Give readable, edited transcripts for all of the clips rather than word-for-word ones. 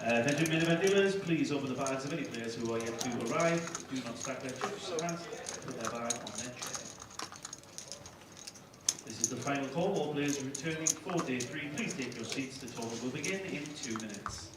Attention main event dealers, please open the bags of any players who are yet to arrive. Do not stack their chips or hands, put their bag on their chair. This is the final call. All players returning for day 3. Please take your seats. The tournament will begin in 2 minutes.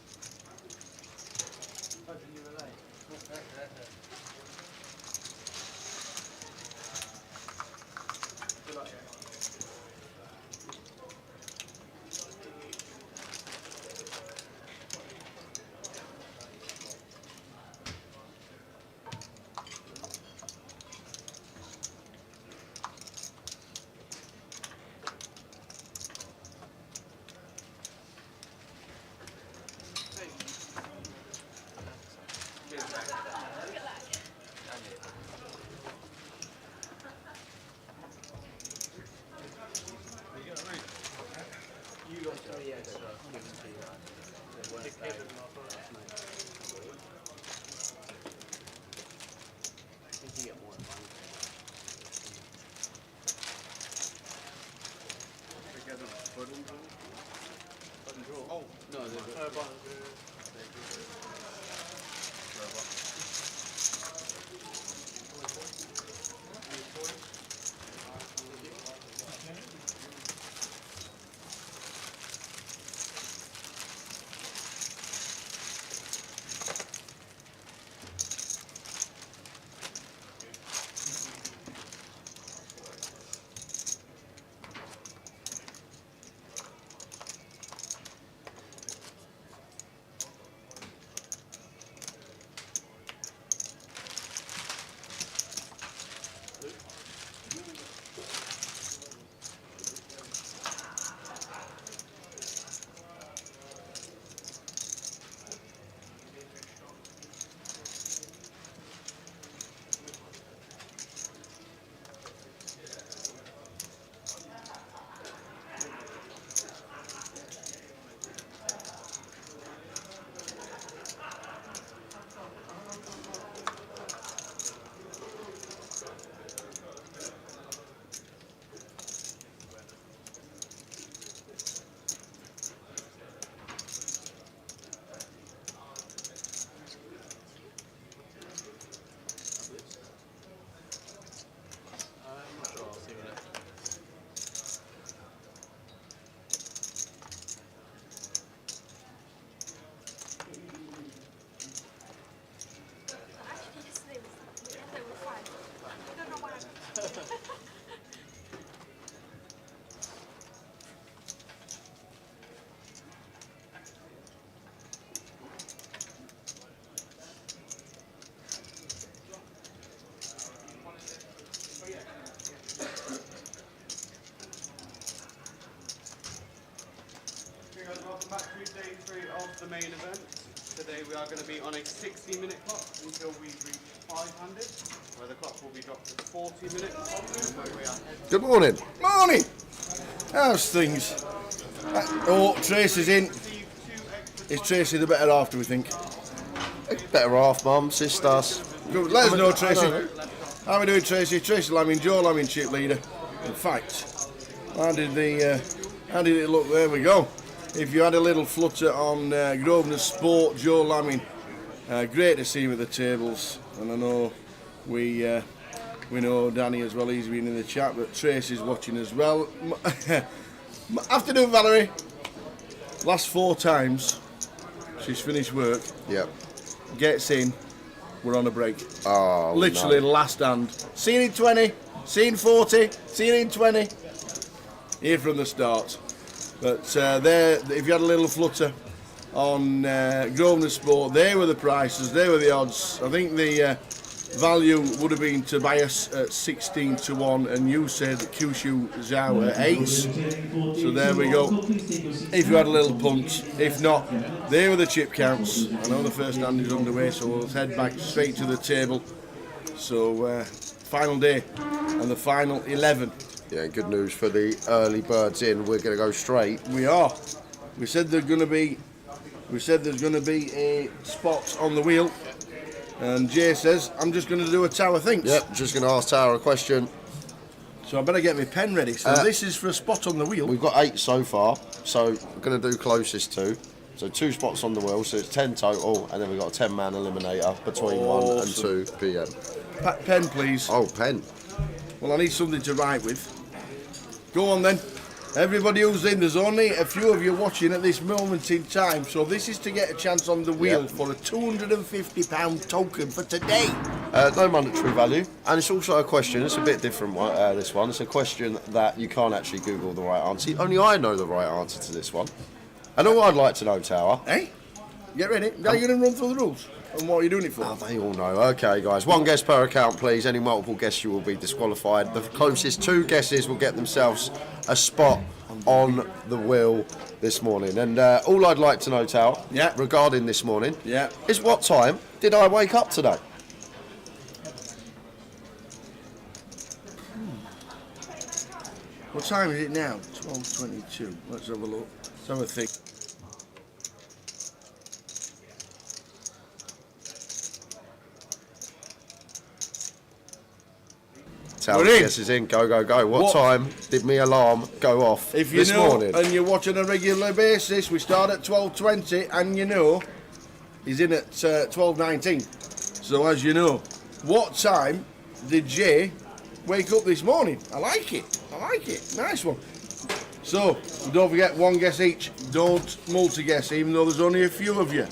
Oh, no, welcome back to day 3 of the main event. Today we are going to be on a 60-minute clock until we reach 500, where the clock will be dropped to 40 minutes. Good morning. Morning. How's things? Oh, Tracy's in. Is Tracy the better half, do we think? Better half, mum, sisters. Good. Let us know, Tracy. How are we doing, Tracy? Tracy Lamming, Joe Lamming, chip leader. In fact, how did it look? There we go. If you had a little flutter on Grosvenor Sport, Joe Lamming, great to see him at the tables. And I know we know Danny as well. He's been in the chat, but Tracy's watching as well. Afternoon, Valerie. Last 4 times she's finished work. Yep. Gets in. We're on a break. Oh, literally no. last hand. Seen in 20, seen 40, seen in 20. Here from the start. But there, if you had a little flutter on Grosvenor Sport, they were the prices, they were the odds. I think the value would have been to buy us at 16 to 1, and you said Kyushu Zhao at 8. So there we go. If you had a little punt, if not, they were the chip counts. I know the first hand is underway, so we'll head back straight to the table. So final day and the final 11. Yeah, good news for the early birds in. We're going to go straight. We are. We said there's going to be a spot on the wheel, and Jay says I'm just going to do a tower thinks. Yep, just going to ask Tower a question. So I better get my pen ready. So this is for a spot on the wheel. We've got 8 so far, so we're going to do closest to. So 2 spots on the wheel, so it's 10 total, and then we've got a 10-man eliminator between 1 and 2 p.m. Pen, please. Oh, pen. Well, I need something to write with. Go on then. Everybody who's in, there's only a few of you watching at this moment in time, so this is to get a chance on the wheel for a £250 token for today. No monetary value, and it's also a question. It's a bit different. This one. It's a question that you can't actually Google the right answer. Only I know the right answer to this one. And all I'd like to know, Tower. Hey, get ready. Now you're going to run through the rules. And what are you doing it for? Oh, they all know. Okay, guys. 1 guess per account, please. Any multiple guesses, you will be disqualified. The closest 2 guesses will get themselves a spot on the wheel this morning. And all I'd like to know, Tower, regarding this morning, is what time did I wake up today? What time is it now? 12:22. Let's have a look. Let's have a think. Tower guesses in. Go, go, go. What time did my alarm go off if you this know, morning? And you watch on a regular basis, we start at 12:20, and you know he's in at 12:19. So as you know, what time did Jay wake up this morning? I like it. I like it. Nice one. So don't forget, 1 guess each. Don't multi-guess, even though there's only a few of you.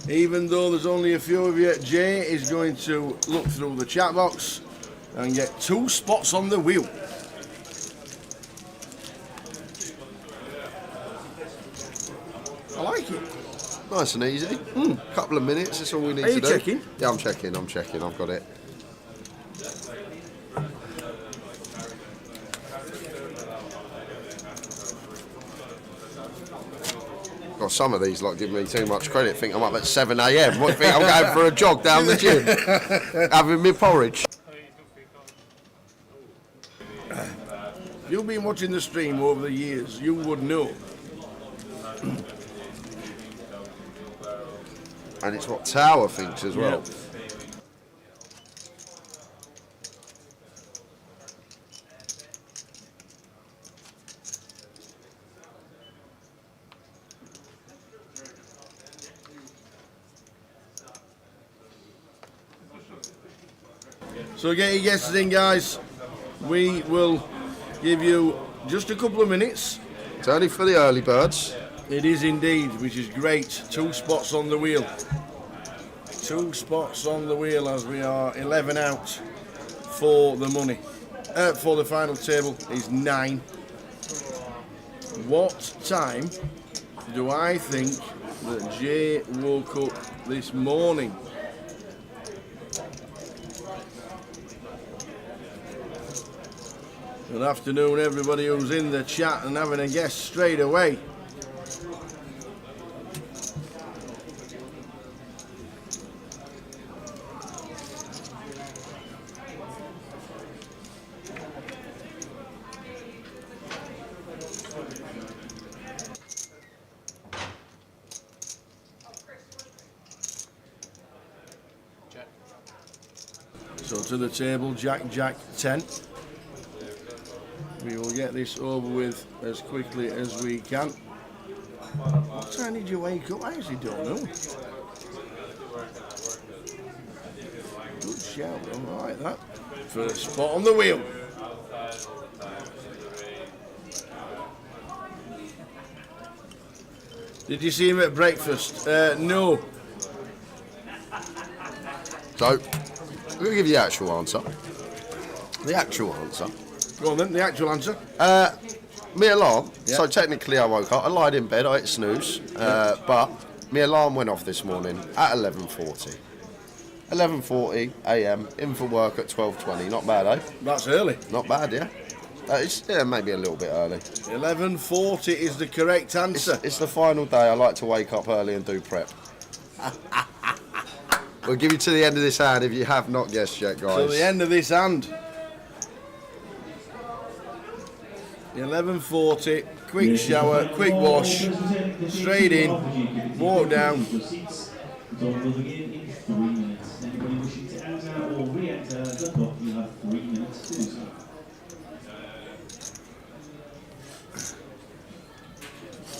Even though there's only a few of you, Jay is going to look through the chat box and get 2 spots on the wheel. I like it. Nice and easy. Couple of minutes, that's all we need to do. Are you checking? Yeah, I'm checking, I've got it. God, some of these like give me too much credit. Think I'm up at 7 a.m. What, think I'm going for a jog down the gym, having my porridge. You've been watching the stream over the years, you would know. And it's what Tower thinks as well. So get your guesses in, guys. We will give you just a couple of minutes. It's only for the early birds. It is indeed, which is great. 2 spots on the wheel. 2 spots on the wheel as we are 11 out for the money. For the final table is 9. What time do I think that Jay woke up this morning? Good afternoon, everybody who's in the chat and having a guess straight away. So to the table, Jack, Jack, 10. We will get this over with as quickly as we can. What time did you wake up? I actually don't know. Good shout, I like that. First spot on the wheel. Did you see him at breakfast? No. So, I'm going to give you the actual answer. The actual answer. Go on then, the actual answer. My alarm, so technically I woke up, I lied in bed, I ate snooze, but my alarm went off this morning at 11:40. 11:40 a.m, in for work at 12:20, not bad, eh? That's early. Not bad, yeah? It's maybe a little bit early. 11:40 is the correct answer. It's the final day, I like to wake up early and do prep. We'll give you to the end of this hand if you have not guessed yet, guys. So the end of this hand. 11:40, quick shower, quick wash, straight in, walk down. Will begin in 3 minutes. Anybody wishing to enter or re-enter the clock, you have 3 minutes to do so.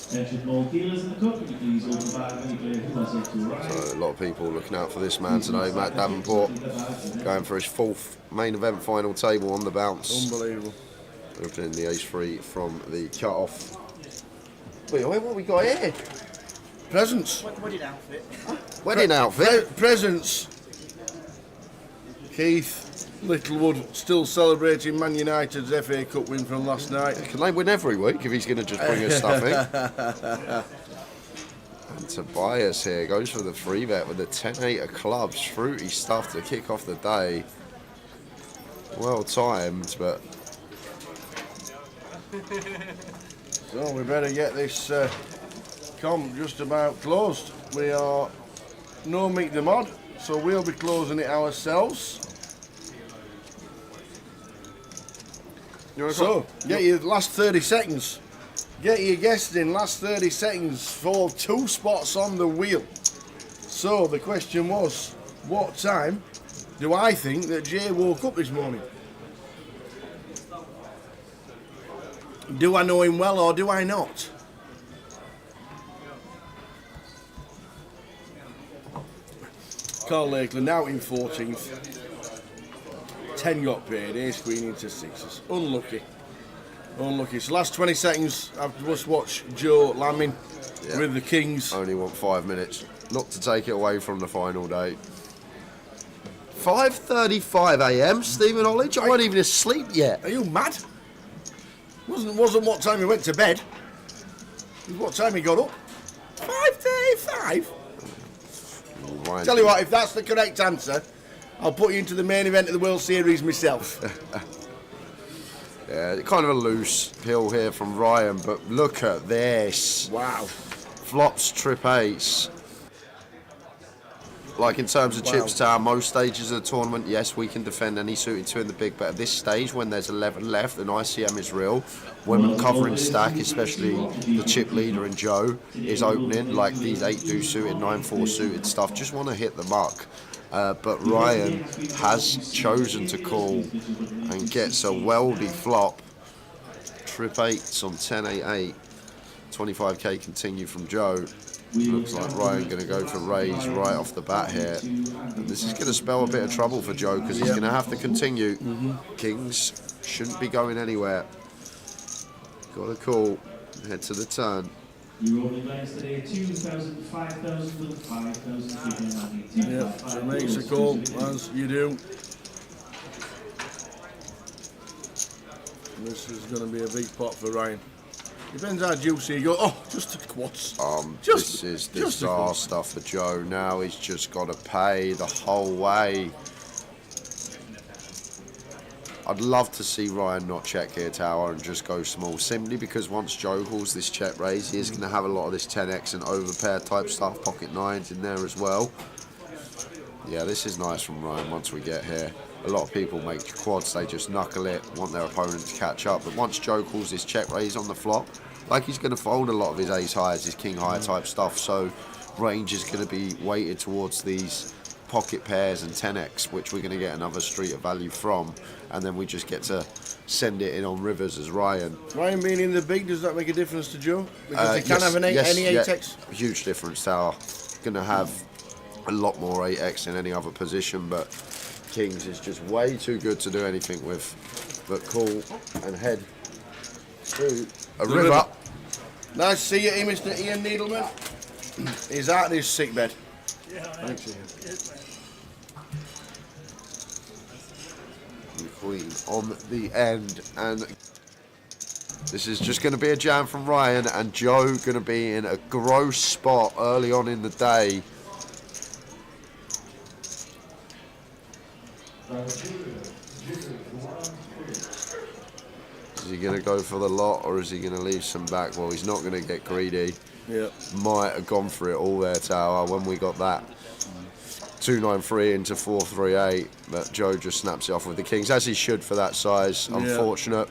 Attention all dealers in the cup, can you please all provide any player who has yet to arrive? So a lot of people looking out for this man today, Matt Davenport, going for his 4th main event final table on the bounce. Unbelievable. Opening the ace-3 from the cut-off. Wait, what we got here? Presents. Wedding outfit. Wedding outfit? Presents. Keith Littlewood still celebrating Man United's FA Cup win from last night. Can they win every week if he's going to just bring us stuff in? And Tobias here goes for the free bet with the 10-8 of clubs. Fruity stuff to kick off the day. Well timed, but... So we better get this comp just about closed. We are no meet the mod, so we'll be closing it ourselves. So, get your last 30 seconds. Get your guests in last 30 seconds for 2 spots on the wheel. So, the question was, what time do I think that Jay woke up this morning? Do I know him well or do I not? Carl Lakeland out in 14th. 10 got paid, ace queen into 6s. Unlucky. Unlucky. So last 20 seconds, I've just watched Joe Lamin with the Kings. Only want 5 minutes. Not to take it away from the final day. 5:35 a.m. Stephen Ollidge. I wasn't even asleep yet. Are you mad? Wasn't what time he went to bed. It was what time he got up. 5:35. Ryan, Tell you what, if that's the correct answer, I'll put you into the main event of the World Series myself. Yeah, kind of a loose pill here from Ryan, but look at this. Wow. Flops, trip ace. Like in terms of chips tower, most stages of the tournament, yes, we can defend any suited 2 in the big, but at this stage, when there's 11 left and ICM is real, women covering stack, especially the chip leader and Joe, is opening, like these 8-2 suited, 9-4 suited stuff, just want to hit the muck. But Ryan has chosen to call and gets a weldy flop. Trip 8s on 10-8-8. 25k continue from Joe. Looks like Ryan going to go for raise right off the bat here. And this is going to spell a bit of trouble for Joe because he's going to have to continue. Kings shouldn't be going anywhere. Got a call. Head to the turn. You're rolling dice today, 2,000, 5,000, with 5,000. Yeah, so makes a call, as you do. This is going to be a big pot for Ryan. Depends how juicy you go. Oh, just the quads. This is disaster for Joe. Now he's just got to pay the whole way. I'd love to see Ryan not check here tower and just go small, simply because once Joe calls this check raise, he is going to have a lot of this 10x and overpair type stuff, pocket 9s in there as well. Yeah, this is nice from Ryan once we get here. A lot of people make quads, they just knuckle it, want their opponent to catch up, but once Joe calls this check raise on the flop, like he's going to fold a lot of his ace highs, his king high type stuff, so range is going to be weighted towards these pocket pairs and 10x, which we're going to get another street of value from, and then we just get to send it in on rivers as Ryan. Ryan being in the big, does that make a difference to Joe? Because he can have any 8x? Yeah, huge difference, Tower. Going to have a lot more 8x in any other position, but Kings is just way too good to do anything with. But call and head to a river. Nice to see you here, Mr. Ian Needleman. He's out in his sick bed. Yeah, Thanks, Ian. The Queen on the end, and this is just going to be a jam from Ryan, and Joe going to be in a gross spot early on in the day. Is he going to go for the lot, or is he going to leave some back? Well, he's not going to get greedy. Yeah. Might have gone for it all there, Tower, when we got that 2-9-3 into 4-3-8, but Joe just snaps it off with the Kings, as he should for that size. Unfortunate.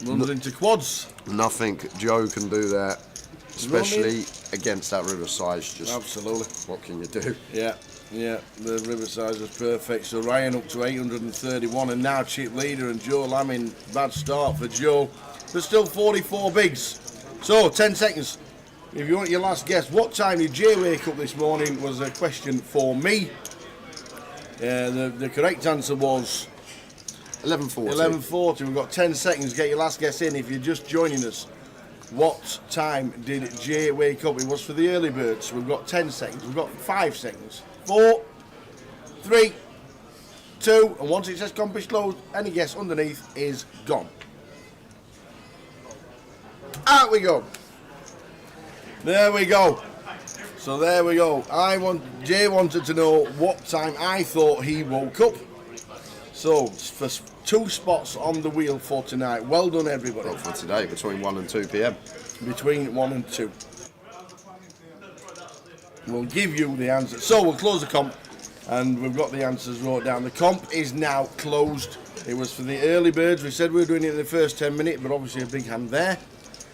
Runs into quads. Nothing Joe can do there, especially against that river size. Just absolutely. What can you do? Yeah, yeah, the river size was perfect. So Ryan up to 831, and now chip leader, and Joe Lamin, bad start for Joe. There's still 44 bigs. So 10 seconds. if you want your last guess, what time did Jay wake up this morning was a question for me. The correct answer was 11:40. 11:40. We've got 10 seconds to get your last guess in if you're just joining us. What time did Jay wake up? It was for the early birds. We've got 10 seconds. We've got 5 seconds. 4, 3, 2, and once it says compass closed, any guess underneath is gone. Out we go. There we go. So there we go. Jay wanted to know what time I thought he woke up. So for 2 spots on the wheel for tonight. Well done, everybody. For today, between 1 and 2 p.m. Between 1 and 2. We'll give you the answer. So we'll close the comp, and we've got the answers wrote down. The comp is now closed. It was for the early birds. We said we were doing it in the first 10 minutes, but obviously a big hand there.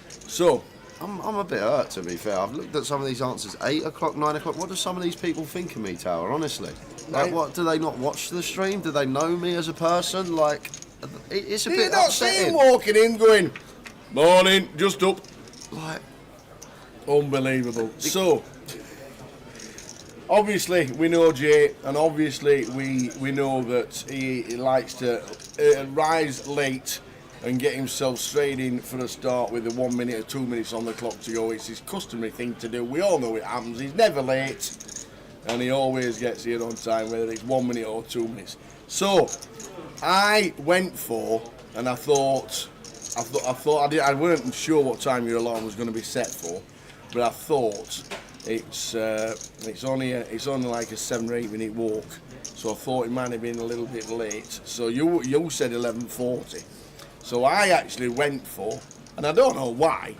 So I'm a bit hurt, to be fair. I've looked at some of these answers. 8 o'clock, 9 o'clock. What do some of these people think of me, Tower, honestly? Like, what, do they not watch the stream? Do they know me as a person? Like, it's a bit not upsetting. see him walking in going, morning, just up. Like, unbelievable. So, obviously, we know Jay, and obviously, we know that he likes to rise late and get himself straight in for a start with the 1 minute or 2 minutes on the clock to go. It's his customary thing to do. We all know it happens. He's never late, and he always gets here on time, whether it's 1 minute or 2 minutes. So, I went for, and I weren't sure what time your alarm was going to be set for, but I thought it's only like a 7 or 8 minute walk, so I thought it might have been a little bit late. So you said 11:40. So I actually went for, and I don't know why,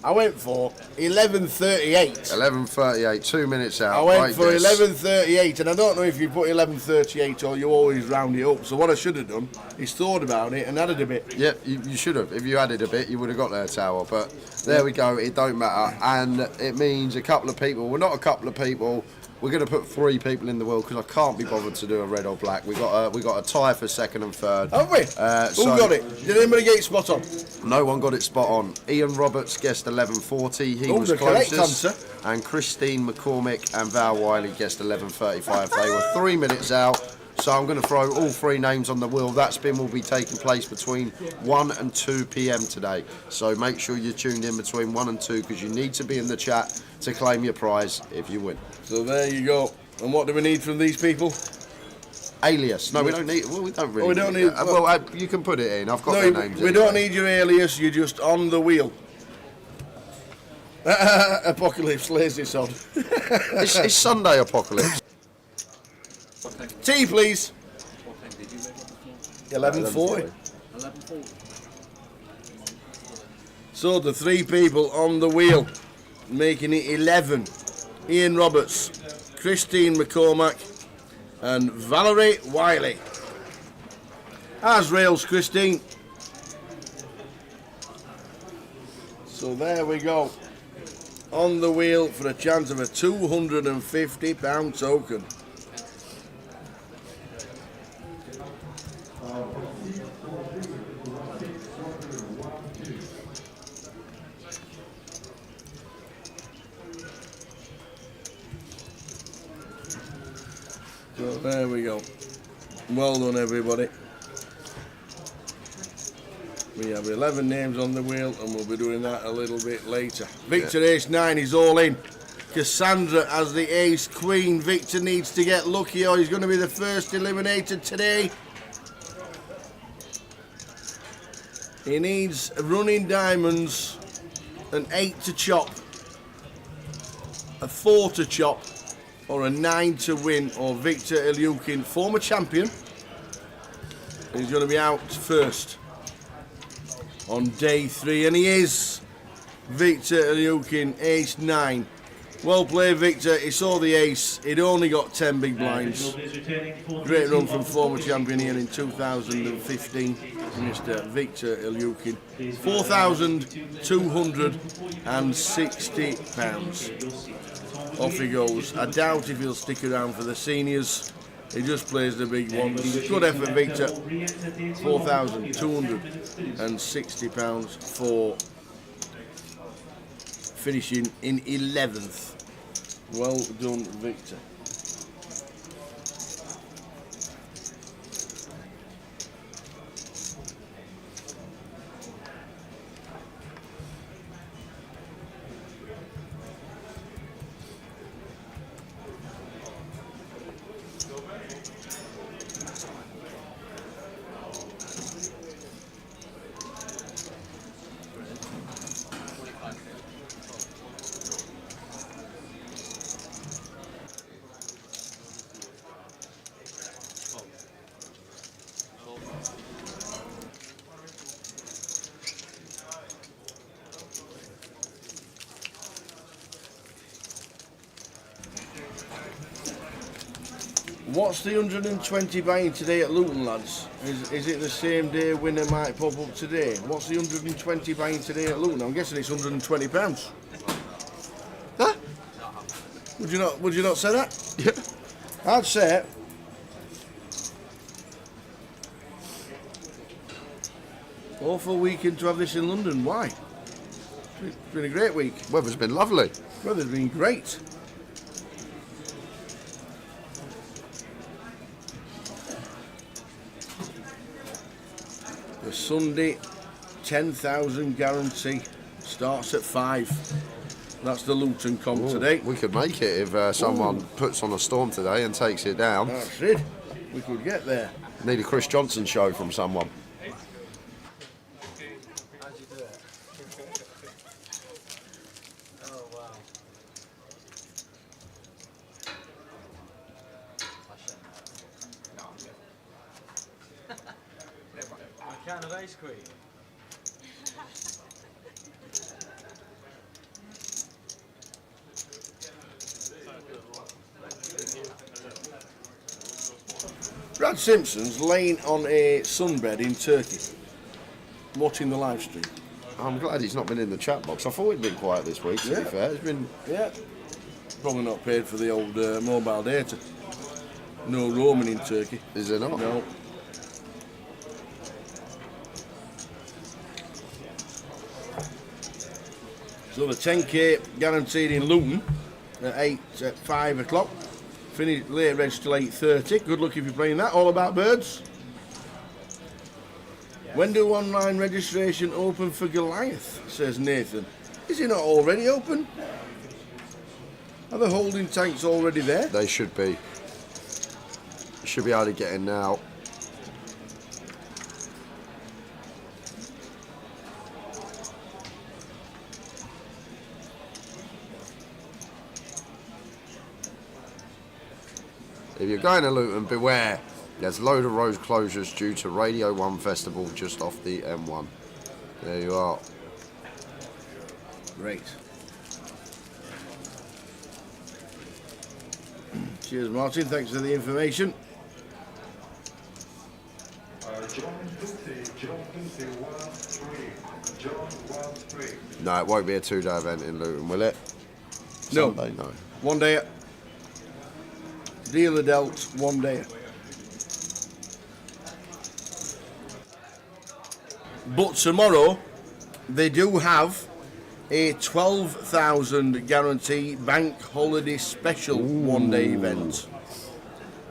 I went for 11:38. 11:38, 2 minutes out. I went for 11:38, and I don't know if you put 11:38 or you always round it up. So what I should have done is thought about it and added a bit. Yep, you should have. If you added a bit, you would have got there, Tower. But there we go. It don't matter, and it means a couple of people. We're not a couple of people. We're going to put 3 people in the wheel because I can't be bothered to do a red or black. We got a tie for second and third. Have we? Who got it? Did anybody get it spot on? No one got it spot on. Ian Roberts guessed 11:40. He was the correct closest. answer. And Christine McCormick and Val Wiley guessed 11:35. They were 3 minutes out. So I'm going to throw all 3 names on the wheel. That spin will be taking place between 1 and 2 p.m. today. So make sure you're tuned in between 1 and 2 because you need to be in the chat to claim your prize if you win. So there you go. And what do we need from these people? Alias. No, we don't need. Well, we don't really. Oh, we don't need. need. Well, you can put it in. I've got their names. We don't need your alias. You're just on the wheel. Apocalypse, lazy sod. It's Sunday Apocalypse. Tea, please. 11:40. So the 3 people on the wheel, making it 11. Ian Roberts, Christine McCormack, and Valerie Wiley. As rails, Christine. So there we go. On the wheel for a chance of a £250 token. So there we go. Well done, everybody. We have 11 names on the wheel, and we'll be doing that a little bit later. Victor Ace 9 is all in. Cassandra as the Ace Queen. Victor needs to get lucky, or he's going to be the first eliminated today. He needs running diamonds, an 8 to chop, a 4 to chop, or a 9 to win, or Victor Ilyukin, former champion. He's going to be out first on day 3, and he is Victor Ilyukin, ace 9. Well played, Victor. He saw the ace. He'd only got 10 big blinds. Great run from former champion here in 2015, Mr. Victor Ilyukin. £4,260. Off he goes. I doubt if he'll stick around for the seniors. He just plays the big ones. Good effort, Victor. £4,260 for finishing in 11th. Well done, Victor. What's the 120 buying today at Luton, lads? Is it the same day winner might pop up today? What's the 120 buying today at Luton? I'm guessing it's £120. Huh? Would you not say that? Yeah. I'd say it. Awful weekend to have this in London. Why? It's been a great week. Weather's been lovely. Weather's been great. The Sunday 10,000 guarantee starts at 5. That's the Luton comp today. We could make it if someone puts on a storm today and takes it down. That's it. We could get there. Need a Chris Johnson show from someone. Can of ice cream. Brad Simpson's laying on a sunbed in Turkey, watching the live stream. I'm glad he's not been in the chat box. I thought he'd been quiet this week, to be fair. It's been... Yeah. Probably not paid for the old mobile data. No roaming in Turkey. Is there not? No. So the 10k guaranteed in Luton at 5 o'clock. Finish late reg till 8:30. Good luck if you're playing that. All about birds. When do online registration open for Goliath? Says Nathan. Is it not already open? Are the holding tanks already there? They should be. Should be able to get in now. If you're going to Luton, beware. There's a load of road closures due to Radio 1 Festival just off the M1. There you are. Great. Cheers, Martin. Thanks for the information. No, it won't be a two-day event in Luton, will it? No. Sunday? No. One day. Dealer dealt, one day. But tomorrow, they do have a 12,000 guarantee bank holiday special one-day event.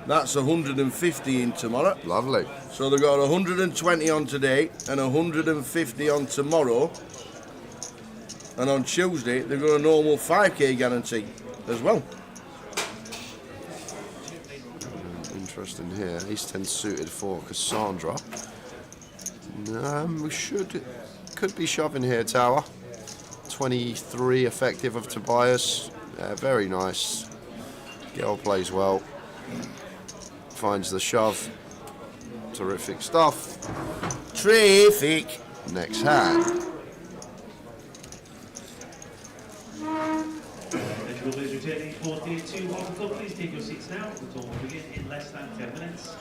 That's 150 in tomorrow. Lovely. So they've got 120 on today and 150 on tomorrow. And on Tuesday, they've got a normal 5k guarantee as well. Interesting here. East 10 suited for Cassandra. We could be shoving here, Tower. 23 effective of Tobias. Very nice. Girl plays well. Finds the shove. Terrific stuff. Terrific. Next hand. Please returning for day 2 of the club. Please take your seats now. The tour will begin in less than 10 minutes.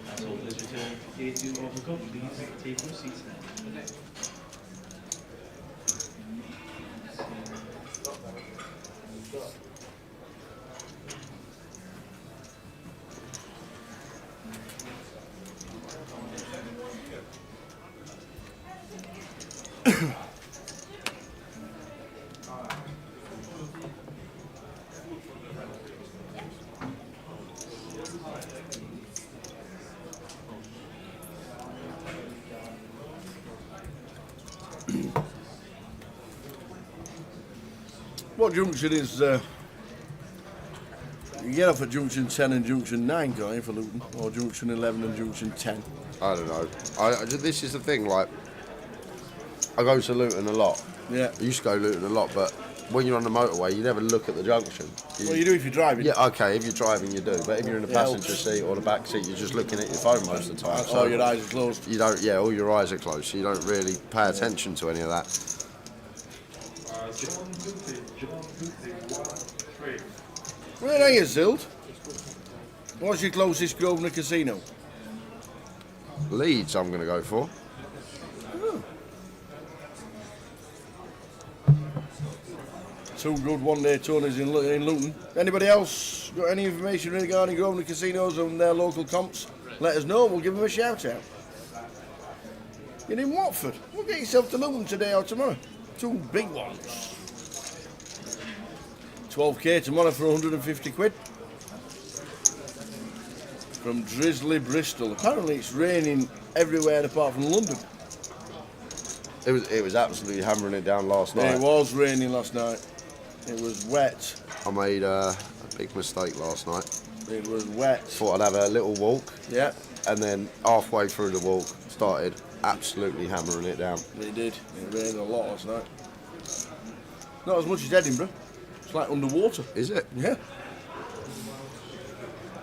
That's all. Please returning for day 2 of the club. Please take your seats now. What junction is... you get off at junction 10 and junction 9, can't you, for Luton? Or junction 11 and junction 10. I don't know. This is the thing, like, I go to Luton a lot. Yeah. I used to go to Luton a lot, but when you're on the motorway, you never look at the junction. Well, you do if you're driving. Yeah, okay, if you're driving, you do. But if you're in the passenger seat or the back seat, you're just looking at your phone most of the time. So your eyes are closed. You don't, yeah, all your eyes are closed, so you don't really pay attention to any of that. Where are you, Zild? What's your closest Grosvenor casino? Leeds, I'm going to go for. Two good one-day tournaments in Luton. Anybody else got any information regarding Grosvenor casinos and their local comps? Let us know. We'll give them a shout out. You're in Watford. We'll get yourself to Luton today or tomorrow. Two big ones. 12k tomorrow for 150 quid. From drizzly Bristol. Apparently it's raining everywhere apart from London. It was absolutely hammering it down last night. It was raining last night. It was wet. I made a big mistake last night. It was wet. Thought I'd have a little walk. Yeah. And then halfway through the walk, started absolutely hammering it down. It did. It rained a lot last night. Not as much as Edinburgh. It's like underwater. Is it? Yeah.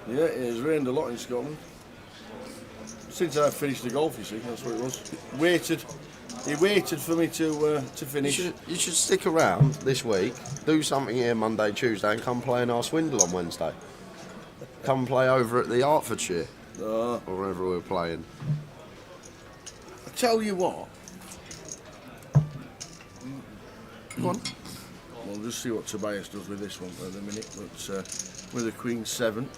Yeah, it has rained a lot in Scotland. Since I finished the golf, you see, that's what it was. He waited for me to finish. You should stick around this week, do something here Monday, Tuesday, and come play in our Swindle on Wednesday. Come play over at the Hertfordshire, or wherever we're playing. I tell you what. Go on. We'll just see what Tobias does with this one for the minute. But with a Queen 7.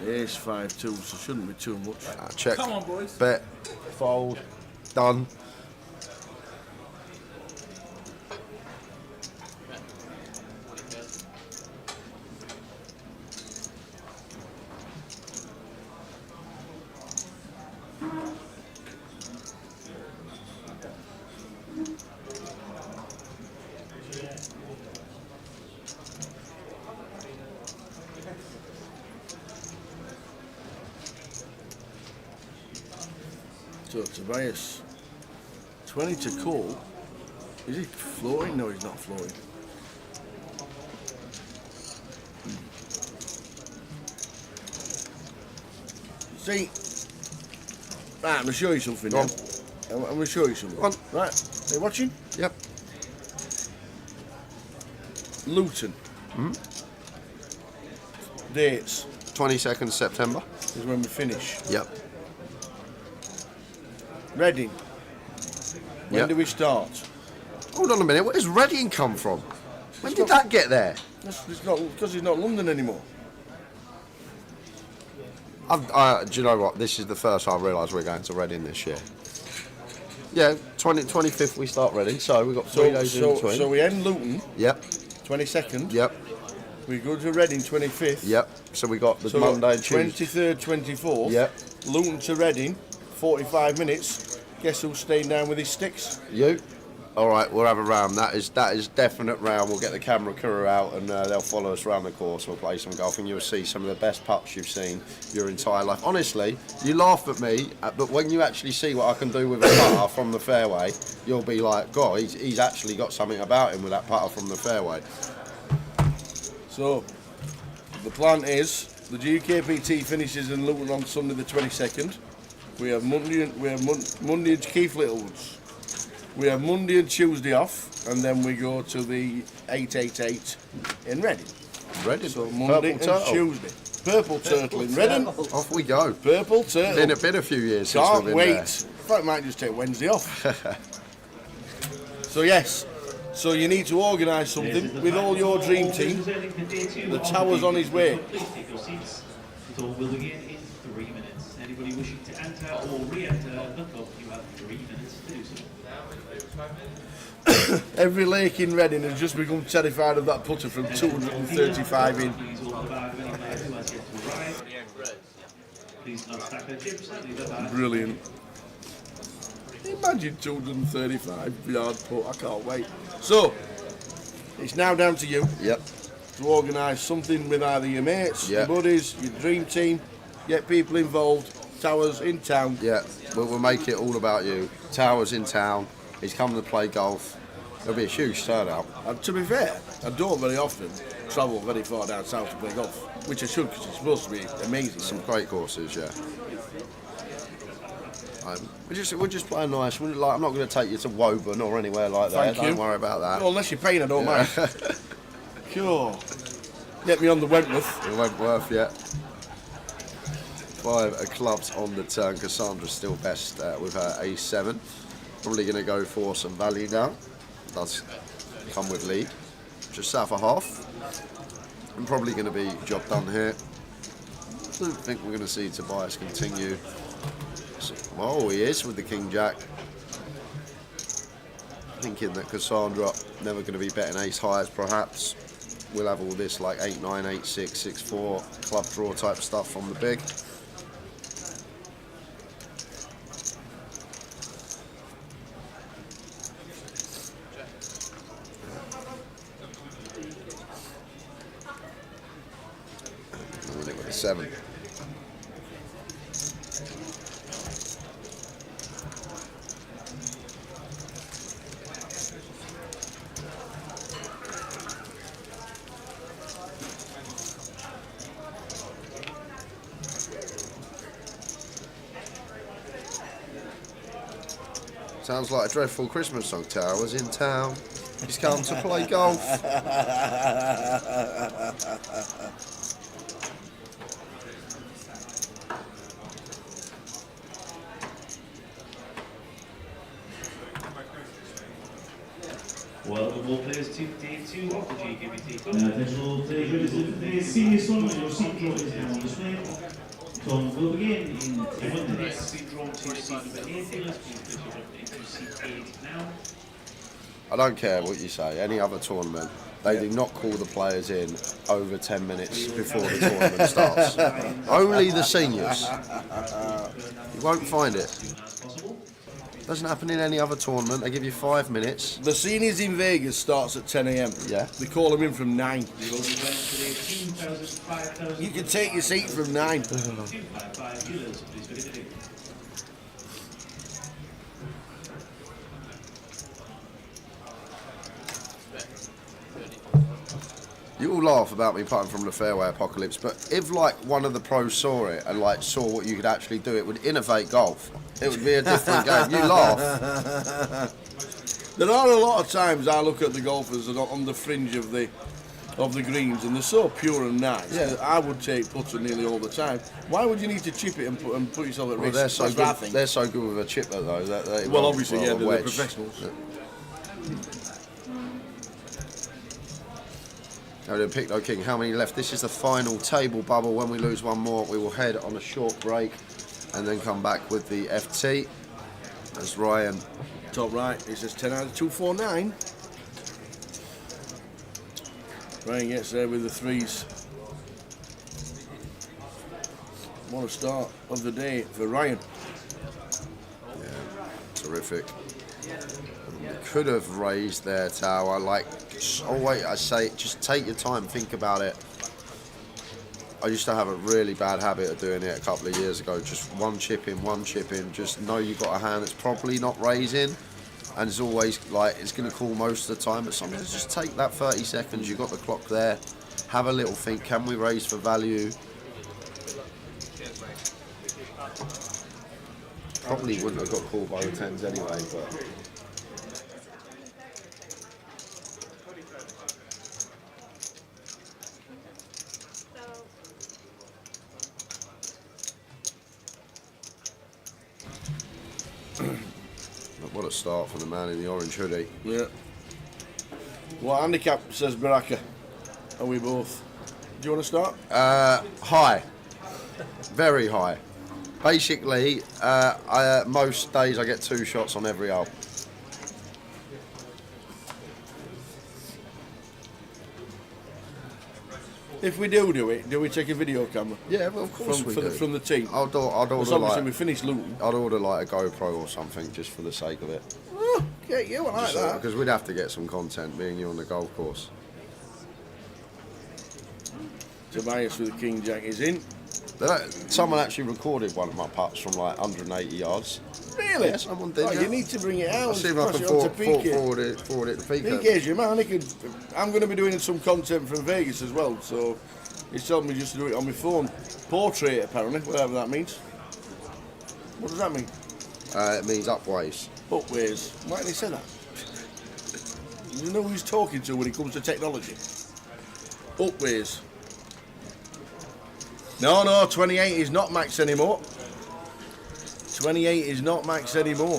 Ace 5-2, so shouldn't be too much. Check. Come on, boys. Bet. Fold. Done. So Tobias, 20 to call. Is he floating? No, he's not floating. See, right, I'm going to show you something now. I'm going to show you something. Go on. Right, are you watching? Yep. Luton. Dates 22nd September. is when we finish. Yep. Reading. When Yep. do we start? Hold on a minute. Where does Reading come from? When did not- that get there? It's not because he's not London anymore. Do you know what? This is the first time I realised we're going to Reading this year. Yeah, 25th we start Reading, so we've got 3 days in between. So we end Luton Yep, 22nd. yep, We go to Reading 25th. yep. So we got the So Monday and Tuesday. 23rd, 24th. Yep. Luton to Reading, 45 minutes. Guess who's staying down with his sticks? You? All right, we'll have a round. That is definite round. We'll get the camera crew out and they'll follow us around the course. We'll play some golf and you'll see some of the best putts you've seen your entire life. Honestly, you laugh at me, but when you actually see what I can do with a putter from the fairway, you'll be like, God, he's actually got something about him with that putter from the fairway. So, the plan is the GUKPT finishes in Luton on Sunday the 22nd. We have Monday and Keith Littlewoods. We have Monday and Tuesday off, and then we go to the 888 in Reading. Reading. So Monday Purple and Turtle. Tuesday. Purple Turtle in Reading. Off we go. Purple Turtle. Been a few years since Can't we've been wait. there. In fact, I might just take Wednesday off. So yes, so you need to organise something with all your dream team. The tower's on his way. Please take your seats. It all will begin in 3 minutes. Anybody wishing to enter or re-enter the club, you have 3 minutes to do so. Every lake in Reading has just become terrified of that putter from 235 in. Please hold the bag of any player who has yet to arrive. Please not stack their chips and leave their bag. Brilliant. Imagine 235 yard putt. I can't wait. So, it's now down to you Yep. to organise something with either your mates, Yeah. your buddies, your dream team, get people involved. Towers in town. Yeah, we'll make it all about you. Towers in town. He's coming to play golf. There'll be a huge turnout. And to be fair, I don't very often travel very far down south to play golf, which I should because it's supposed to be amazing. Some great courses, yeah. We're just playing nice. I'm not going to take you to Woburn or anywhere like that. Thank you. Don't worry about that. Well, unless you're paying, I don't mind. Sure. Get me on the Wentworth. The Wentworth, yeah. 5 clubs on the turn. Cassandra's still best with her A7. Probably going to go for some value now. Does come with lead. Just south of half. I'm probably going to be job done here. Don't think we're going to see Tobias continue. Oh, he is with the King Jack. Thinking that Cassandra never going to be betting ace highs perhaps. We'll have all this like 8-9, 8-6, 6-4 club draw type stuff from the big. With a 7. Sounds like a dreadful Christmas song. Towers in town. He's come to play golf. Welcome all players to day 2 of the GUKPT Tour. Attention all players, the senior song, your seat draw is now on display. Tom will begin in 10 Next, minutes. been drawn to seat number 8. Dealers, please place your jump into seat 8 now. I don't care what you say. Any other tournament, they do not call the players in over 10 minutes before the tournament starts. Only the seniors. You won't find it. As possible. Doesn't happen in any other tournament. They give you 5 minutes. The seniors in Vegas starts at 10 a.m. Yeah. They call them in from 9. The only went today 2,000, 5,000. You can take your seat from 9. 255 dealers, please for the video. You all laugh about me putting from the fairway apocalypse, but if like one of the pros saw it and like saw what you could actually do, it would innovate golf. It would be a different game. You laugh. There are a lot of times I look at the golfers that are on the fringe of the greens and they're so pure and nice. Yeah. That I would take putter nearly all the time. Why would you need to chip it and put yourself at Well, risk? they're so That's what I good. think. They're so good with a chipper though. They Well, won't- obviously, well, yeah, a they're wedge. the professionals. Now then, Pick No King, how many left? This is the final table bubble. When we lose one more, we will head on a short break and then come back with the FT. As Ryan, Top right, it says 10 out of 249. Ryan gets there with the threes. What a start of the day for Ryan. terrific. Could have raised their tower. Like, always I say, just take your time, think about it. I used to have a really bad habit of doing it a couple of years ago. Just one chip in. Just know you've got a hand that's probably not raising. And it's always like, it's going to call most of the time. But sometimes just take that 30 seconds. You've got the clock there. Have a little think. Can we raise for value? Probably wouldn't have got called by the 10s anyway. But what a start for the man in the orange hoodie. Yeah. What handicap says Baraka? Are we both? Do you want to start? High. Very high. Basically, most days I get 2 shots on every hole. If we do it, do we take a video camera? Yeah, well, of course we do. From the team? I'd Because order obviously we like, finished looting. I'd order like a GoPro or something just for the sake of it. Oh, yeah, you I like that. Because we'd have to get some content being you on the golf course. Tobias with the King Jack is in. Someone actually recorded one of my putts from like 180 yards. Really? Yeah, someone did. Oh, yeah. you need to bring it out I'll and see if I pass can it on to PK. forward it to PK. PK's your man. I'm going to be doing some content from Vegas as well, so he's told me just to do it on my phone. Portrait, apparently, whatever that means. What does that mean? It means upways. Upways. Why didn't he say that? You know who he's talking to when it comes to technology? Upways. No, 28 is not max anymore. 28 is not max anymore.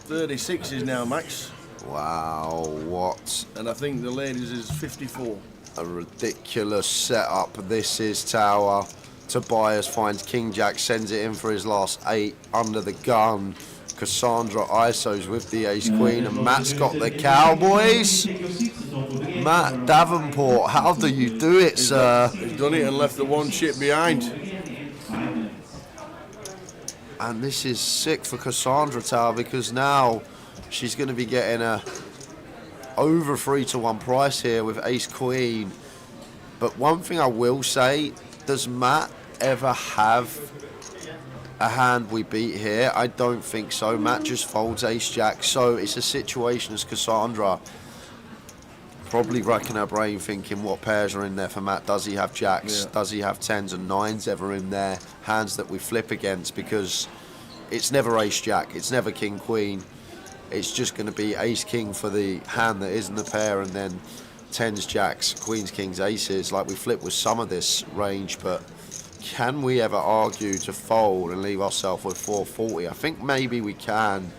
36 is now max. Wow, what And I think the ladies is 54. a ridiculous setup this is, Tower. Tobias finds King Jack, sends it in for his last 8 under the gun. Cassandra ISOs with the ace queen, and Matt's got the Cowboys. Matt Davenport, how do you do it, sir? He's done it and left the one chip behind. And this is sick for Cassandra, Tower, because now she's going to be getting a over 3-1 price here with ace queen. But one thing I will say, does Matt ever have a hand we beat here? I don't think so. Matt just folds ace jack, so it's a situation as Cassandra probably racking her brain thinking what pairs are in there for Matt. Does he have jacks? Yeah. Does he have 10s and 9s ever in there? Hands that we flip against, because it's never ace jack, it's never king queen. It's just going to be ace king for the hand that isn't a pair, and then 10s jacks, queens kings aces, like we flip with some of this range. But can we ever argue to fold and leave ourselves with 440? I think maybe we can.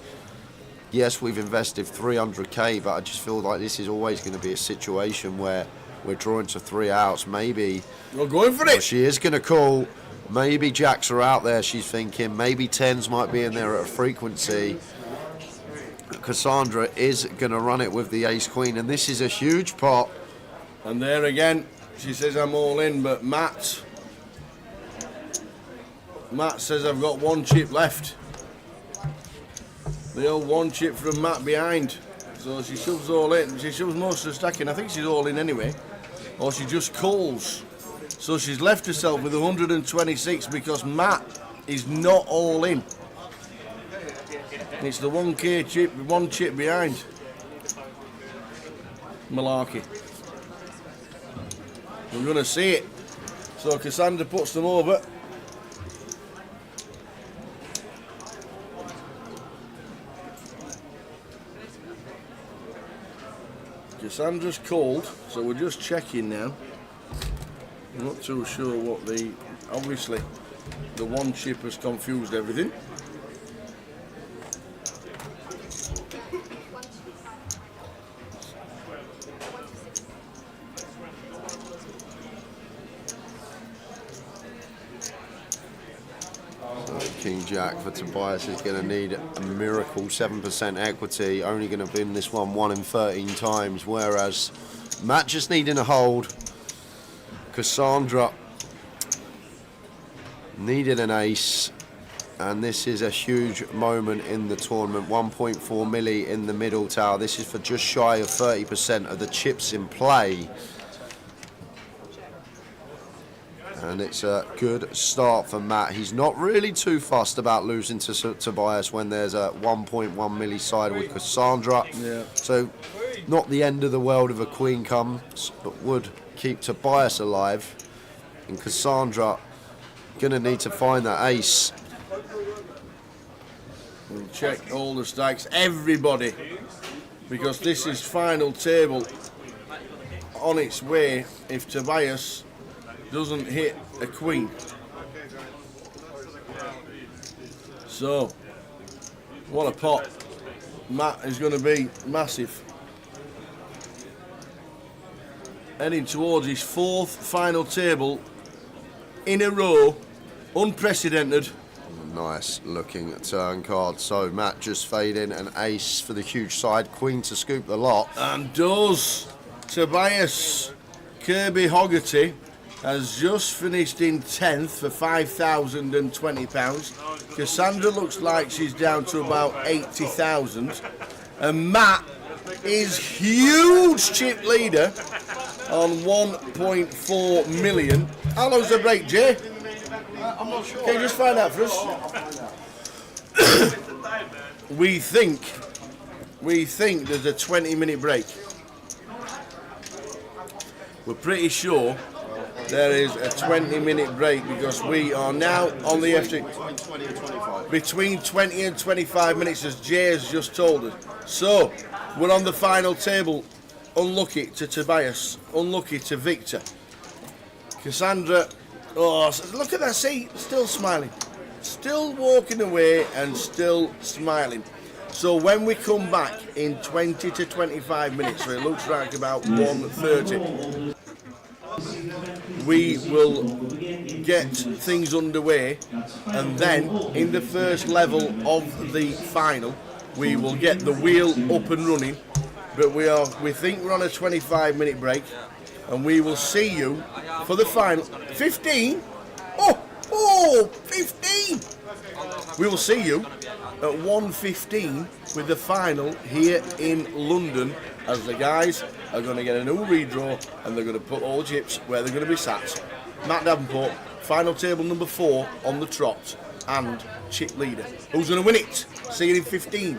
Yes, we've invested 300k, but I just feel like this is always going to be a situation where we're drawing to 3 outs. Maybe We're going for well, it. she is going to call. Maybe jacks are out there, she's thinking. Maybe 10s might be in there at a frequency. Cassandra is going to run it with the ace queen, and this is a huge pot. And there again, she says I'm all in, but Matt says I've got one chip left. The old one chip from Matt behind. So she shoves all in. She shoves most of the stacking. I think she's all in anyway. Or she just calls. So she's left herself with 126 because Matt is not all in. And it's the 1k chip, one chip behind. Malarkey. We're going to see it. So Cassandra puts them over. Cassandra's called, so we're just checking now. I'm not too sure what obviously the one chip has confused everything. King Jack for Tobias is going to need a miracle 7% equity, only going to win this one in 13 times, whereas Matt just needing a hold. Cassandra needed an ace, and this is a huge moment in the tournament. 1.4 milli in the middle, Tower. This is for just shy of 30% of the chips in play. And it's a good start for Matt. He's not really too fussed about losing to Tobias when there's a 1.1 milli side with Cassandra. Yeah. So not the end of the world if a queen comes, but would keep Tobias alive. And Cassandra gonna need to find that ace. We'll check all the stacks, everybody, because this is final table on its way if Tobias doesn't hit a queen. So, what a pot. Matt is going to be massive. Heading towards his 4th final table in a row, unprecedented. Nice looking turn card. So Matt just fading an ace for the huge side, queen to scoop the lot. And does. Tobias Kirby Hoggerty has just finished in 10th for £5,020. Cassandra looks like she's down to about 80,000. And Matt is huge chip leader on 1.4 million. How long's the break, Jay? I'm not sure. Can you just find out for us? we think there's a 20-minute break. We're pretty sure there is a 20-minute break because we are now on the FT. Between 20 and 25 minutes, as Jay has just told us. So, we're on the final table. Unlucky to Tobias, unlucky to Victor. Cassandra, oh, look at that, see, still smiling. Still walking away and still smiling. So when we come back in 20 to 25 minutes, so it looks like about 1:30, we will get things underway, and then in the first level of the final, we will get the wheel up and running. But we think we're on a 25-minute break, and we will see you for the final. 15? Oh, 15! We will see you at 1:15 with the final here in London, as the guys are going to get a new redraw and they're going to put all chips where they're going to be sat. Matt Davenport, final table number 4 on the trot, and chip leader. Who's going to win it? See you in 15.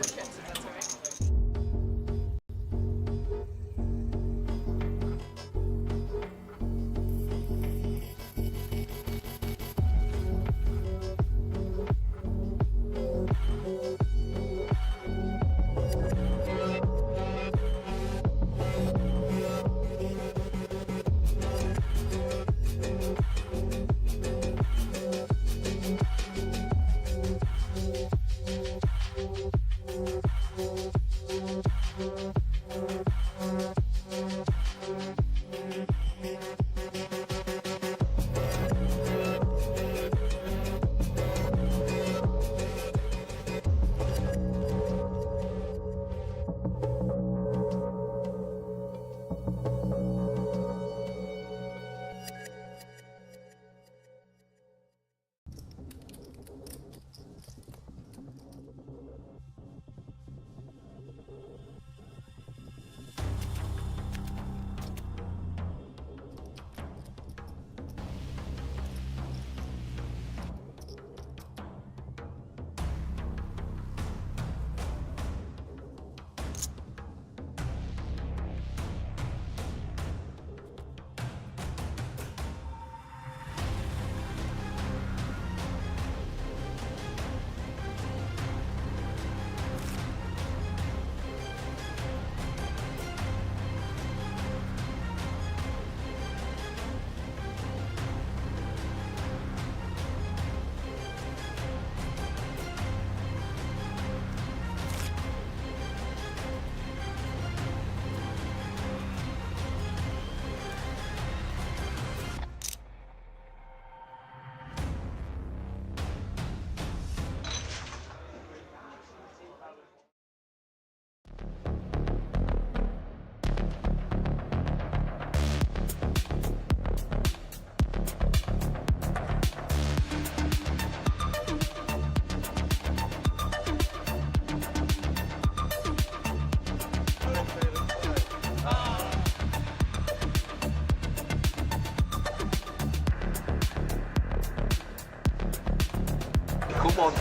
Come on.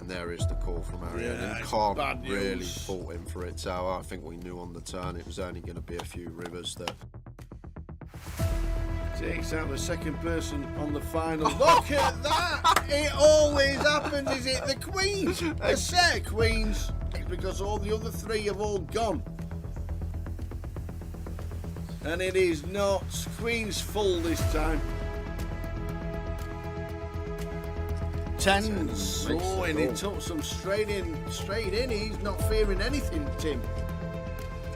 And there is the call from Ariane. Yeah, And it's can't bad news. really fault him for it. So I think we knew on the turn it was only going to be a few rivers that. Takes out the second person on the final. Look at that! It always happens. Is it the queens? A set of queens. Because all the other three have all gone. And it is not queens full this time. Tens. Oh, and he took some straight in. He's not fearing anything, Tim.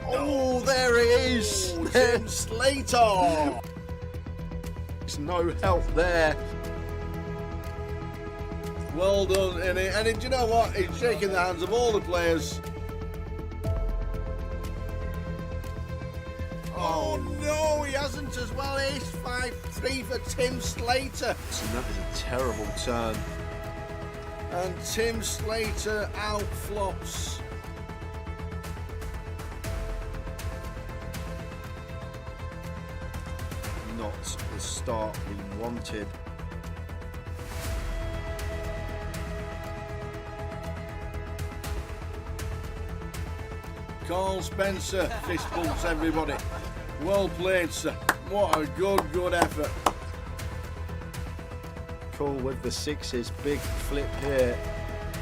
Oh, there it is! Oh, Tim Slater. There's no help there. Well done, and do you know what? He's shaking the hands of all the players. Oh no, he hasn't as well. Ace 5-3 for Tim Slater. And that is a terrible turn. And Tim Slater outflops. Not the start we wanted. Carl Spencer fist bumps everybody. Well played, sir. What a good effort. Cool with the sixes. Big flip here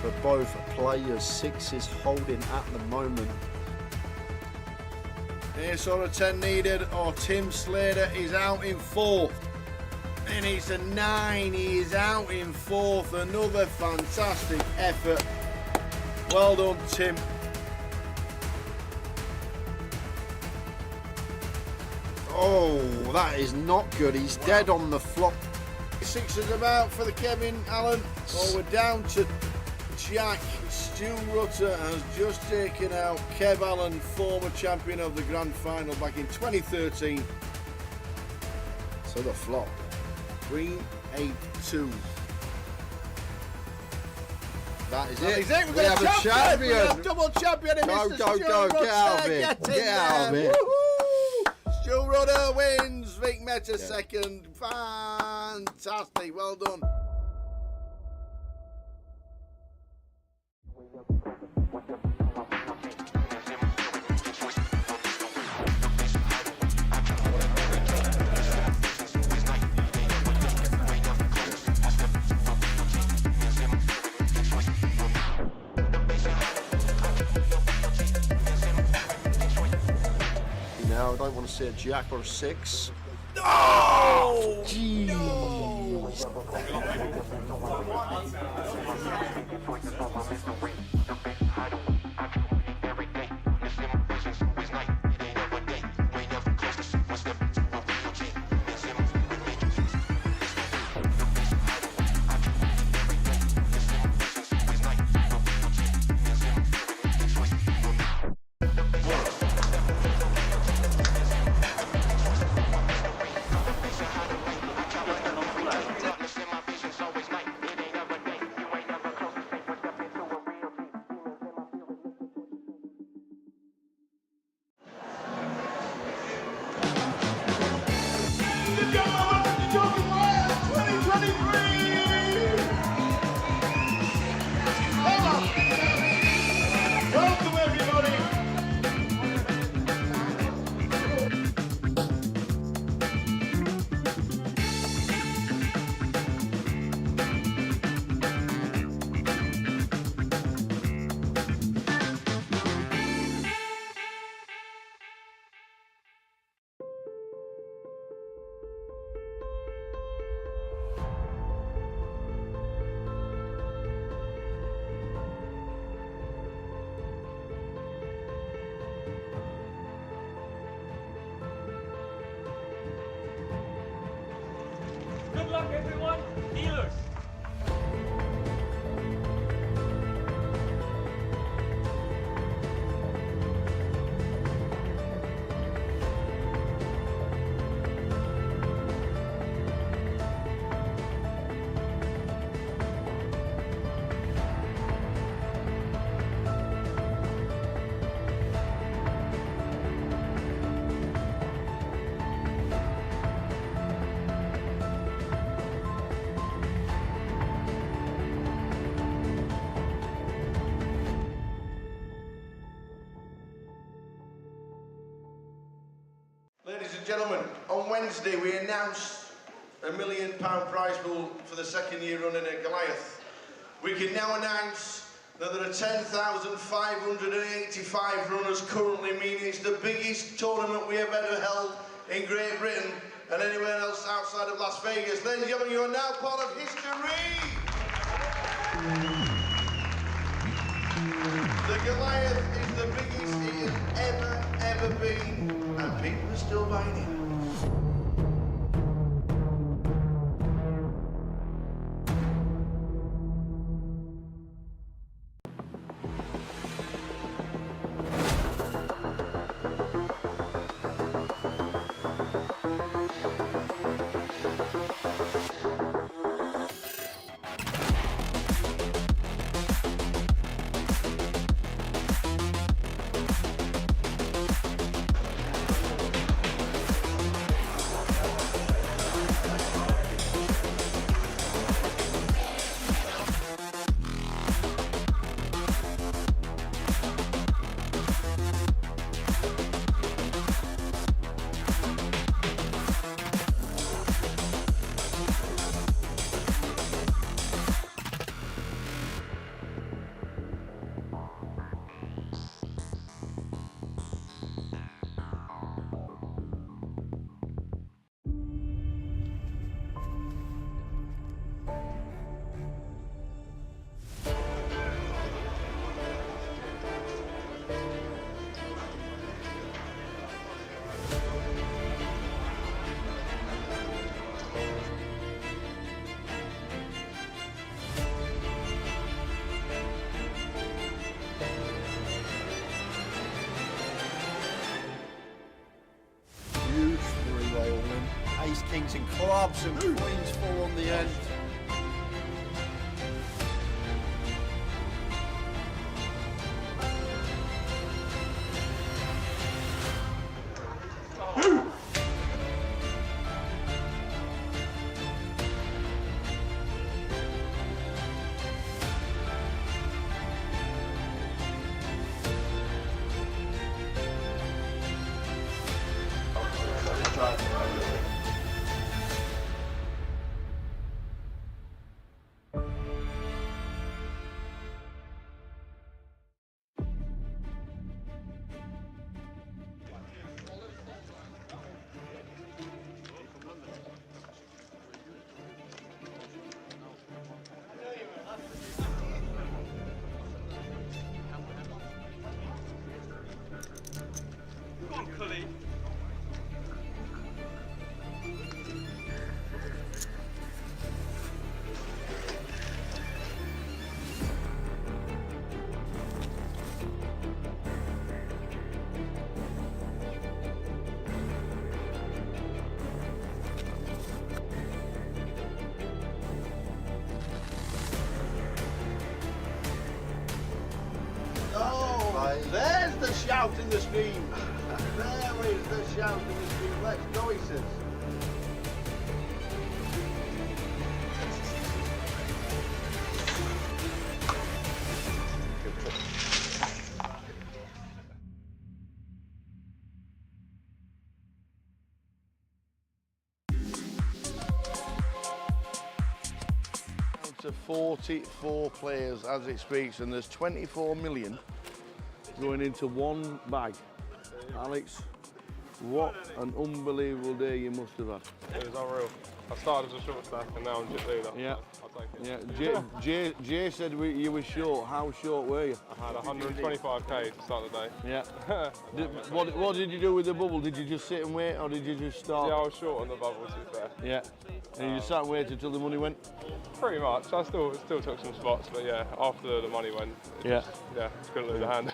for both players. Sixes holding at the moment. Ace or a 10 needed, or Tim Slater is out in fourth. And it's a 9. He is out in fourth. Another fantastic effort. Well done, Tim. Oh, that is not good. He's dead on the flop. Sixes about for the Kevin Allen. Oh, we're down to Jack. Stu Rutter has just taken out Kev Allen, former champion of the grand final back in 2013. So the flop. Queen 8-2. That is That it. is it. We've We got have a We champion. have double champion in Go, Mr. go, Stu go. Rutter. Get out of here. Get in Get out of there. here. Woohoo! Stu Rutter wins. Vic Meta second. Fantastic. Well done. Now I don't want to see a jack or a 6. Oh! Jeez. Welcome everybody. Good luck, everyone. Dealers. Ladies and gentlemen, on Wednesday we announced £1 million prize pool for the second year running at Goliath. We can now announce that there are 10,585 runners currently, meaning it's the biggest tournament we have ever held in Great Britain and anywhere else outside of Las Vegas. Ladies and gentlemen, you are now part of history! The Goliath is the biggest it has ever been, and people are still buying it. Ace, kings and clubs and queens full on the end. There's the shout and the scream. There is the shout and the scream. Let's go, he says. Down to 44 players as it speaks, and there's 24 million going into one bag. Alex, what an unbelievable day you must have had. It was unreal. I started as a short stack and now I'm just leader. Yeah. I'll take it. Yeah. Jay said you were short. How short were you? I had 125k to start the day. Yeah. What did you do with the bubble? Did you just sit and wait, or did you just start? Yeah, I was short on the bubble, to be fair. Yeah. And you just sat and waited until the money went? Pretty much. I still took some spots, but yeah, after the money went, just couldn't lose a hand.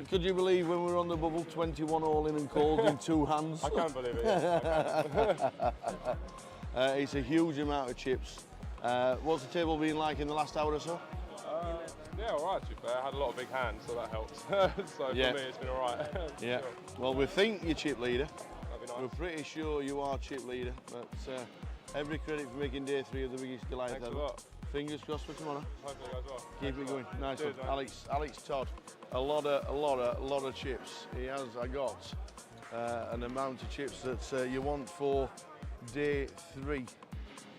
Could you believe when we were on the bubble, 21 all in and called in 2 hands? I can't believe it. Yes. It's a huge amount of chips. What's the table been like in the last hour or so? Yeah, all right, to be fair. I had a lot of big hands, so that helps. So for me, it's been all right. Yeah. Sure. Well, we think you're chip leader. That'd be nice. We're pretty sure you are chip leader, but every credit for making day 3 of the biggest Goliath Thanks a ever. lot. Fingers crossed for tomorrow. Hopefully it goes well. Keep it going. Nice Cheers, one. mate. Alex Todd, a lot of chips. He has, I got an amount of chips that you want for day 3.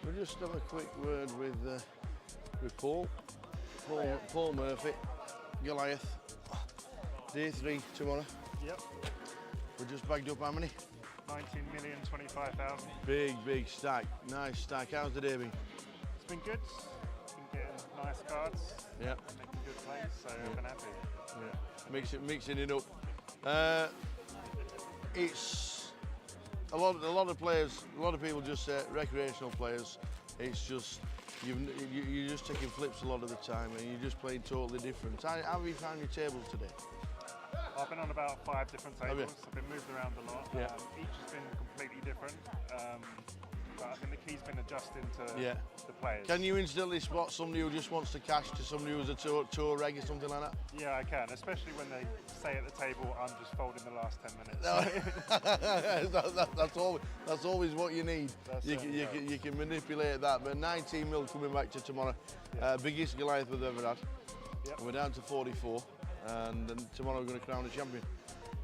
We'll just have a quick word with Paul Murphy, Goliath. Day 3 tomorrow. Yep. We just bagged up how many? 19,025,000. Big stack, nice stack. How's the day been? It's been good. Been getting nice cards. Yeah. Making good plays, so I've been happy. Yeah. Mixing it up. It's a lot of players. A lot of people just say recreational players. It's just you're just taking flips a lot of the time, and you're just playing totally different. How have you found your tables today? I've been on about 5 different Have you? tables. I've been moved around a lot. Yeah. Each has been completely different. But I think the key's been adjusting to the players. Can you instantly spot somebody who just wants to cash to somebody who's a tour reg or something like that? Yeah, I can, especially when they say at the table, I'm just folding the last 10 minutes. that's always what you need. You can manipulate that. But 19 mil coming back to tomorrow. Biggest Goliath we've ever had. Yep. We're down to 44, and then tomorrow we're going to crown a champion.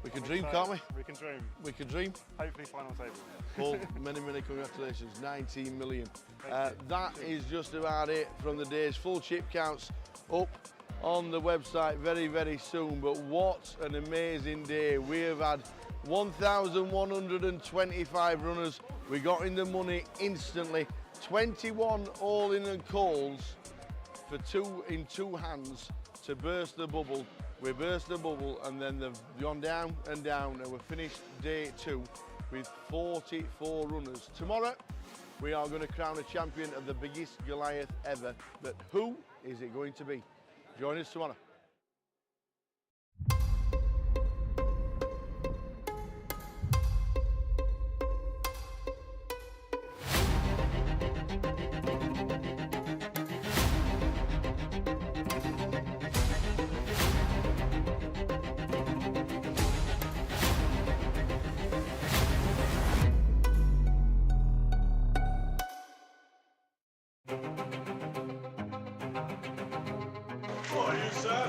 We can dream, can't we? We can dream. We can dream. Hopefully final table. Paul, many congratulations. 19 million. That is just about it from the days. Full chip counts up on the website very soon. But what an amazing day. We have had 1,125 runners. We got in the money instantly. 21 all-in and calls for 2 in 2 hands to burst the bubble. We burst the bubble, and then they've gone down and down, and we've finished day 2 with 44 runners. Tomorrow, we are going to crown a champion of the biggest Goliath ever. But who is it going to be? Join us tomorrow. Morning, sir.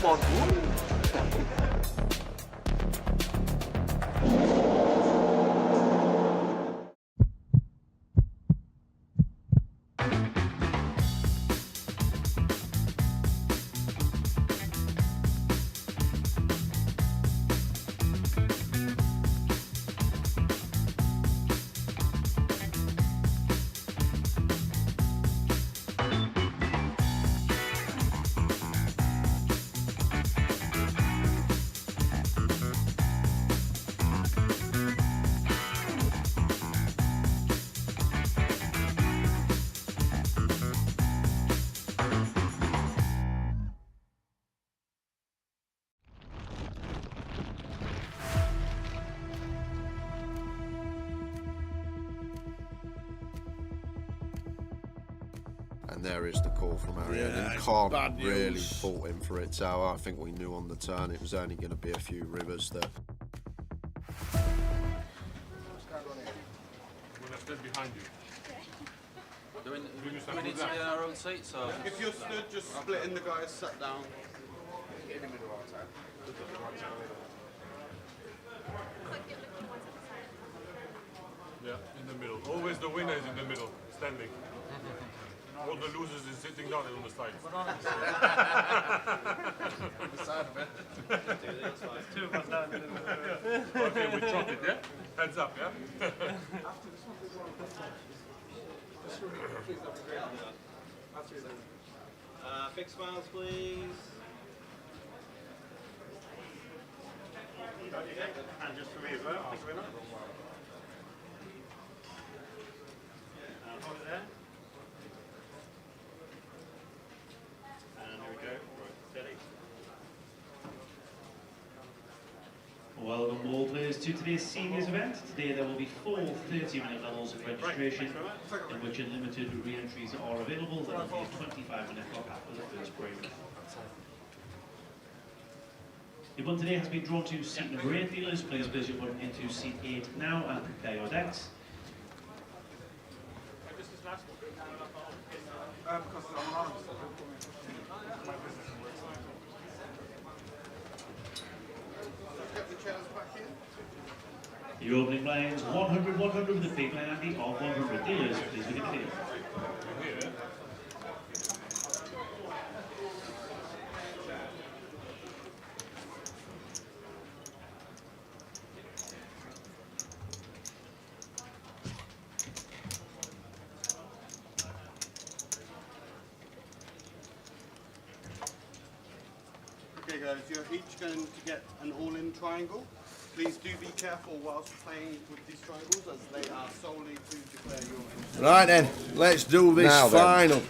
Come on. And there is the call from Arian. Yeah, And it's can't bad really news. fault him for it, so I think we knew on the turn it was only going to be a few rivers there. We're gonna stand behind you. We need to be in our own seats, so. If you're stood, just splitting the guys, sit down. Yeah, in the middle. Always the winner is in the middle, standing. All the losers is sitting down on the side. Two of us down in the middle. Okay, we chop it, yeah? Hands up, yeah? Big smiles, please. And just for me as well. Thank you very much. Hold it there. And here we go. Right, steady. Welcome all players to today's seniors event. Today there will be 4 30-minute levels of registration in which unlimited re-entries are available. There will be a 25-minute clock after the first break. Your one today has been drawn to seat number 8. Dealers, please place your one into seat 8 now and prepare your decks. Get the chairs back in. Your opening blinds 100, 100 with a big line ante of 100. Dealers, please begin the deal. Okay guys, you're each going to get an all-in triangle. Please do be careful whilst playing with these triangles as they are solely to declare your... Right then, let's do this Now then. final.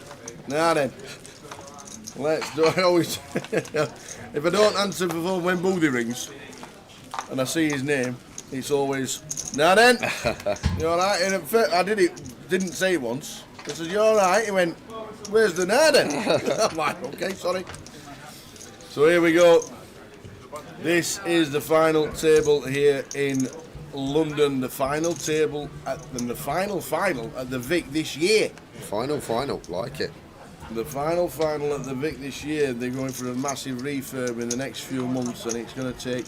Now then, let's do it. Always, if I don't answer before when Booty rings and I see his name, it's always, now then, you alright? And at first, I didn't say it once. I said, you alright? He went, where's the now then? I'm like, okay, sorry. So here we go. This is the final table here in London. The final table the final at the Vic this year. Final, like it. The final at the Vic this year. They're going for a massive refurb in the next few months, and it's going to take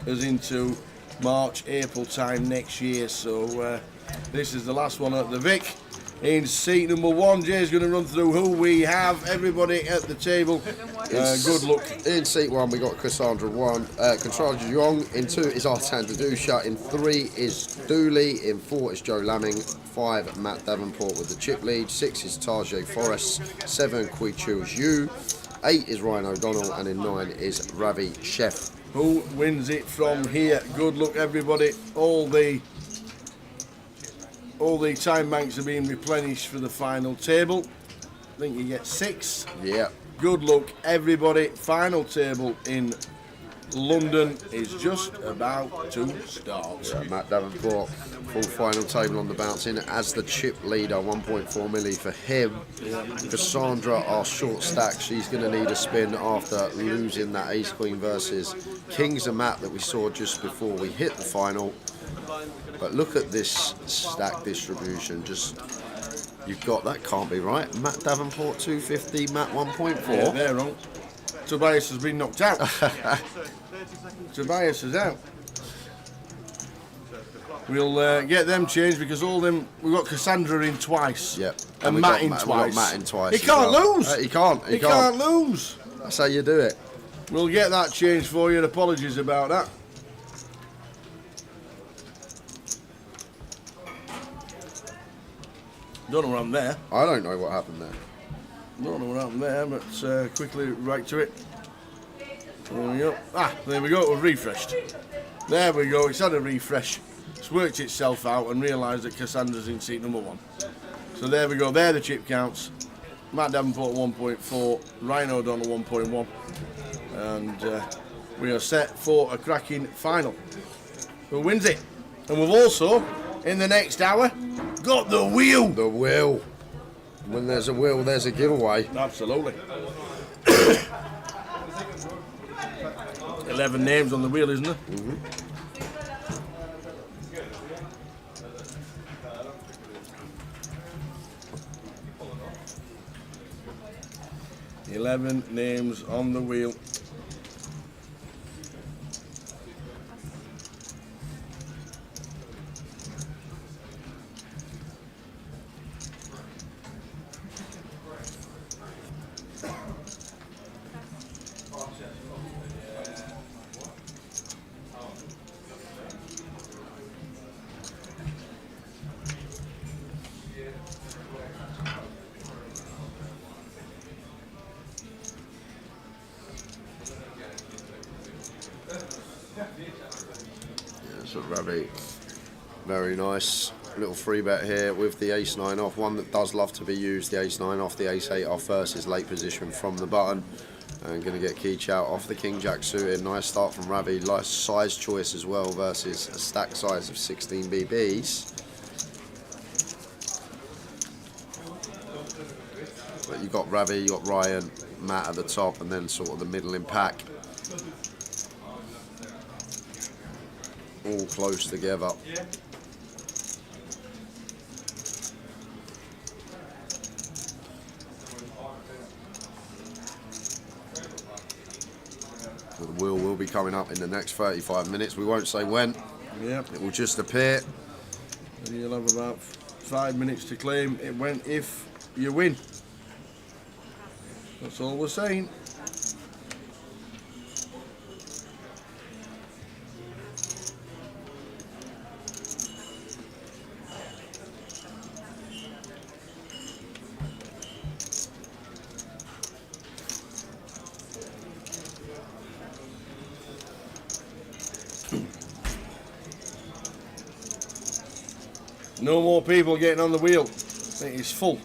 us into March, April time next year. So this is the last one at the Vic. In seat number 1, Jay's going to run through who we have. Everybody at the table. Good luck. In seat 1, we got Cassandra Young. In 2 is Artan Dadusha. In 3 is Dooley. In 4 is Joe Lamming. 5, Matt Davenport with the chip lead. 6 is Tajay Forrest. 7, Kui-Chu Yu. 8 is Ryan O'Donnell. And in 9 is Ravi Chef. Who wins it from here? Good luck, everybody. All the time banks are being replenished for the final table. I think you get 6. Yeah. Good luck, everybody. Final table in London is just about to start. Yeah, Matt Davenport, full final table on the bounce in as the chip leader, 1.4 milli for him. Cassandra, our short stack, she's going to need a spin after losing that ace queen versus Kings and Matt that we saw just before we hit the final. But look at this stack distribution. Just, you've got, that can't be right. Matt Davenport 250, Matt 1.4. Yeah, they're wrong. Tobias has been knocked out. Yeah, so 30 seconds. Tobias is out. We'll get them changed because all them we've got Cassandra in twice. Yep. And we Matt got in Matt, twice. We got Matt in twice. He as can't well. lose. He can't. He can't lose. That's how you do it. We'll get that changed for you. Apologies about that. Don't know what happened there. I don't know what happened there. Don't know what happened there, but quickly right to it. There we go. Ah, there we go. It was refreshed. There we go. It's had a refresh. It's worked itself out and realised that Cassandra's in seat number 1. So there we go. There are the chip counts. Matt Davenport 1.4, Ryan O'Donnell 1.1, and we are set for a cracking final. Who wins it? And we've also, in the next hour, got the wheel. The wheel. When there's a wheel, there's a giveaway. Absolutely. 11 names on the wheel, isn't there? Mm-hmm. Mm-hmm. 11 names on the wheel. So Ravi, very nice little free bet here with the ace-9 off. One that does love to be used, the ace-9 off, the ace-8 off versus late position from the button. And going to get key out off the king-jack suited. Nice start from Ravi. Nice size choice as well versus a stack size of 16 BBs. But you got Ravi, you got Ryan, Matt at the top, and then sort of the middle in pack. All close together. So the wheel will be coming up in the next 35 minutes. We won't say when. Yep. It will just appear. And you'll have about 5 minutes to claim it went if you win. That's all we're saying. No more people getting on the wheel. It is full.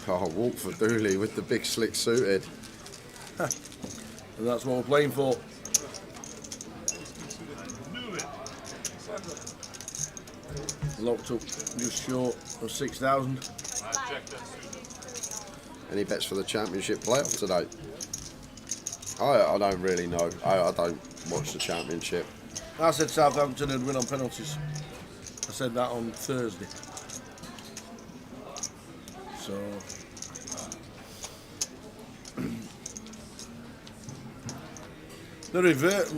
Oh, walk for Dooley with the big slick suited. And that's what we're playing for. Locked up just short of 6,000. Any bets for the championship playoff today? I don't really know. I don't watch the championship. I said Southampton would win on penalties. I said that on Thursday. So the reverse.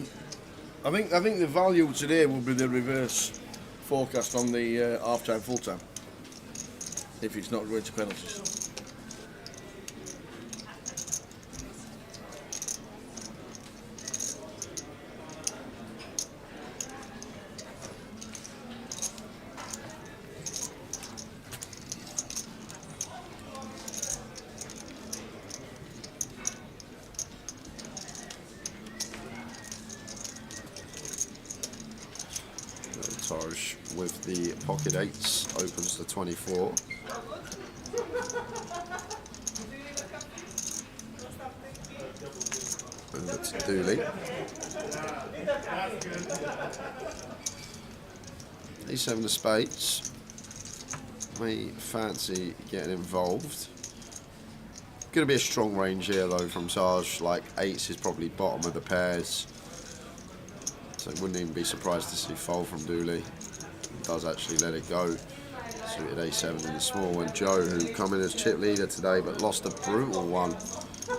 I think the value today will be the reverse forecast on the half-time, full-time. If it's not going to penalties. Taj with the pocket eights opens the 24. Over to Dooley. Ace 7 of spades. may fancy getting involved. Going to be a strong range here though from Taj. Like 8s is probably bottom of the pairs. So wouldn't even be surprised to see fold from Dooley. Does actually let it go. Suited A7 in the small, and Joe, who come in as chip leader today but lost a brutal one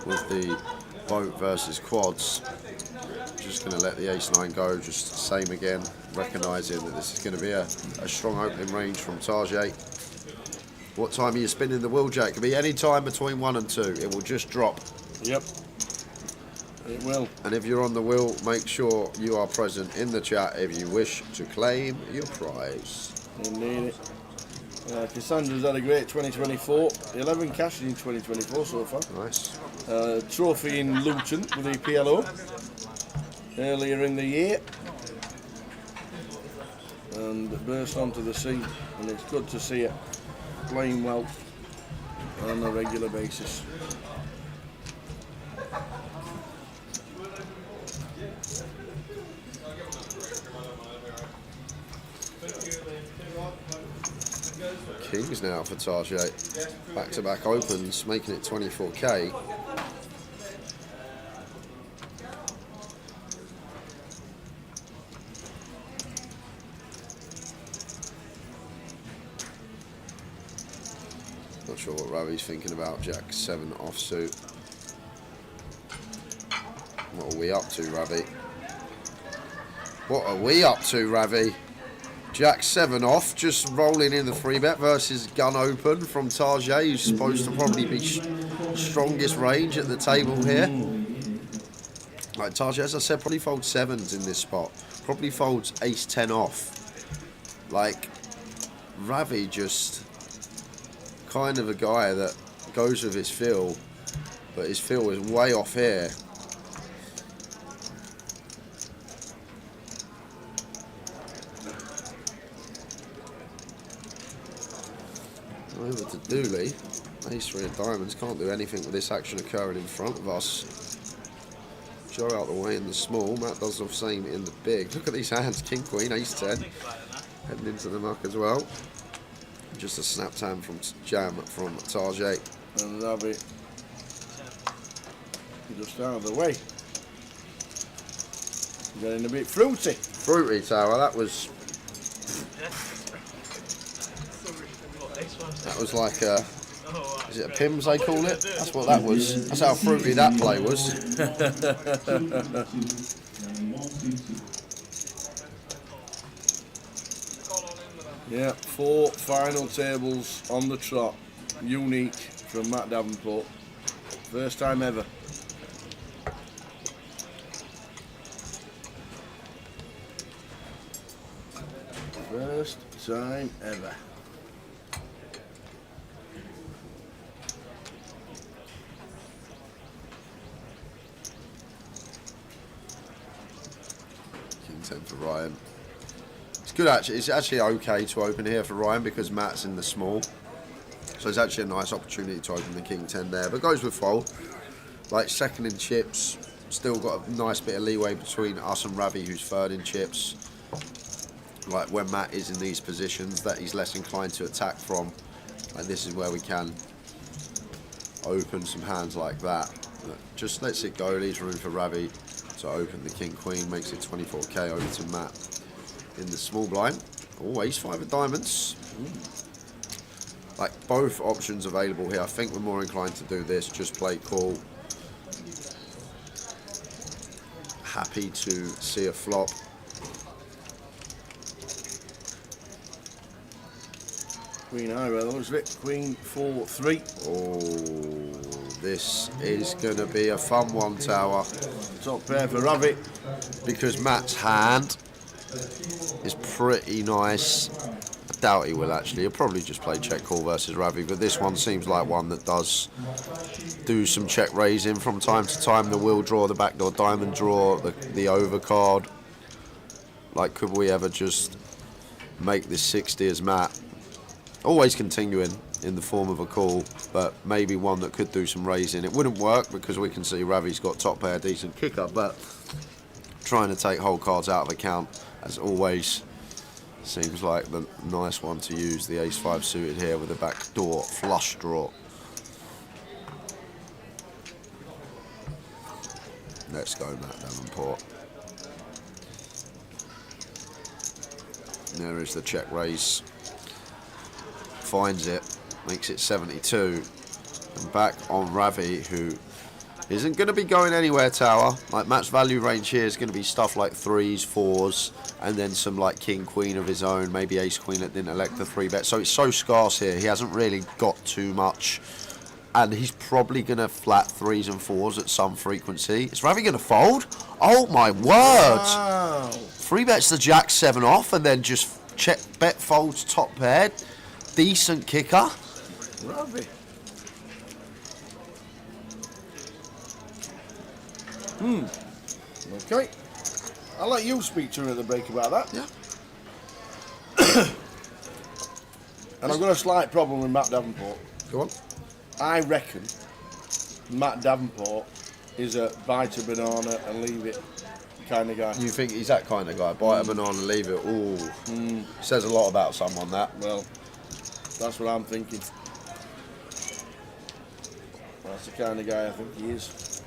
with the boat versus quads. Just going to let the ace-9 go, just same again, recognising that this is going to be a strong opening range from Taj 8. What time are you spinning the wheel, Jack? It can be any time between 1 and 2. It will just drop. Yep. It will. And if you're on the wheel, make sure you are present in the chat if you wish to claim your prize. Indeed. Cassandra's had a great 2024. 11 cash in 2024 so far. Nice. Trophy in Luton with the PLO earlier in the year. And burst onto the scene. And it's good to see it playing well on a regular basis. Kings now for Taj 8. Back-to-back opens, making it 24k. Not sure what Ravi's thinking about. Jack 7 offsuit. What are we up to, Ravi? What are we up to, Ravi? Jack 7 off, just rolling in the 3-bet versus gun open from Tajay, who's supposed to probably be strongest range at the table here. Like Tajay, as I said, probably folds 7s in this spot. Probably folds ace-10 off. Like, Ravi just kind of a guy that goes with his feel, but his feel is way off here. Over to Dooley. Ace-3 of diamonds. Can't do anything with this action occurring in front of us. Joe out the way in the small. Matt does the same in the big. Look at these hands. King, Queen, Ace-10. Heading into the muck as well. Just a snap time from Jam from Taj 8. And Ravi just out of the way. Getting a bit fruity. Fruity Tower. That was like a, is it a Pims they call it? That's what that was. That's how fruity that play was. Yeah, 4 final tables on the trot. Unique from Matt Davenport. First time ever. First time ever. King 10 for Ryan. It's good actually. It's actually okay to open here for Ryan because Matt's in the small. So it's actually a nice opportunity to open the King 10 there. But goes with fold. Like second in chips. Still got a nice bit of leeway between us and Ravi, who's third in chips. Like when Matt is in these positions that he's less inclined to attack from. Like this is where we can open some hands like that. But just lets it go, leaves room for Ravi to open the King Queen, makes it 24k over to Matt in the small blind. Oh, ace-5 of diamonds. Like both options available here. I think we're more inclined to do this, just play call. Happy to see a flop. Queen high, by the looks of it. Queen 4-3. Oh, this is going to be a fun one, Tower. Top pair for Ravi. Because Matt's hand is pretty nice. I doubt he will actually. He'll probably just play check call versus Ravi, but this one seems like one that does do some check raising from time to time. The wheel draw, the backdoor diamond draw, the overcard. Like, could we ever just make this 60 as Matt? Always continuing in the form of a call, but maybe one that could do some raising. It wouldn't work because we can see Ravi's got top pair, decent kicker, but trying to take whole cards out of account as always Seems like the nice one to use, the ace-5 suited here with the back door flush draw. Let's go, Matt Davenport. There is the check raise. Finds it, makes it 72. And back on Ravi, who isn't going to be going anywhere, Tower. Like, match value range here is going to be stuff like 3s, 4s, and then some like king, queen of his own, maybe ace, queen that didn't elect the 3-bet. So it's so scarce here, he hasn't really got too much. And he's probably going to flat 3s and 4s at some frequency. Is Ravi going to fold? Oh my word! Wow. 3-bets the jack 7 off and then just check bet folds top pair. Decent kicker. Ravi. Okay. I'll let you speak to her at the break about that. Yeah. And I've got a slight problem with Matt Davenport. Go on. I reckon Matt Davenport is a bite a banana and leave it kind of guy. You think he's that kind of guy? Bite a banana and leave it. Ooh. Says a lot about someone, that. Well, that's what I'm thinking. That's the kind of guy I think he is.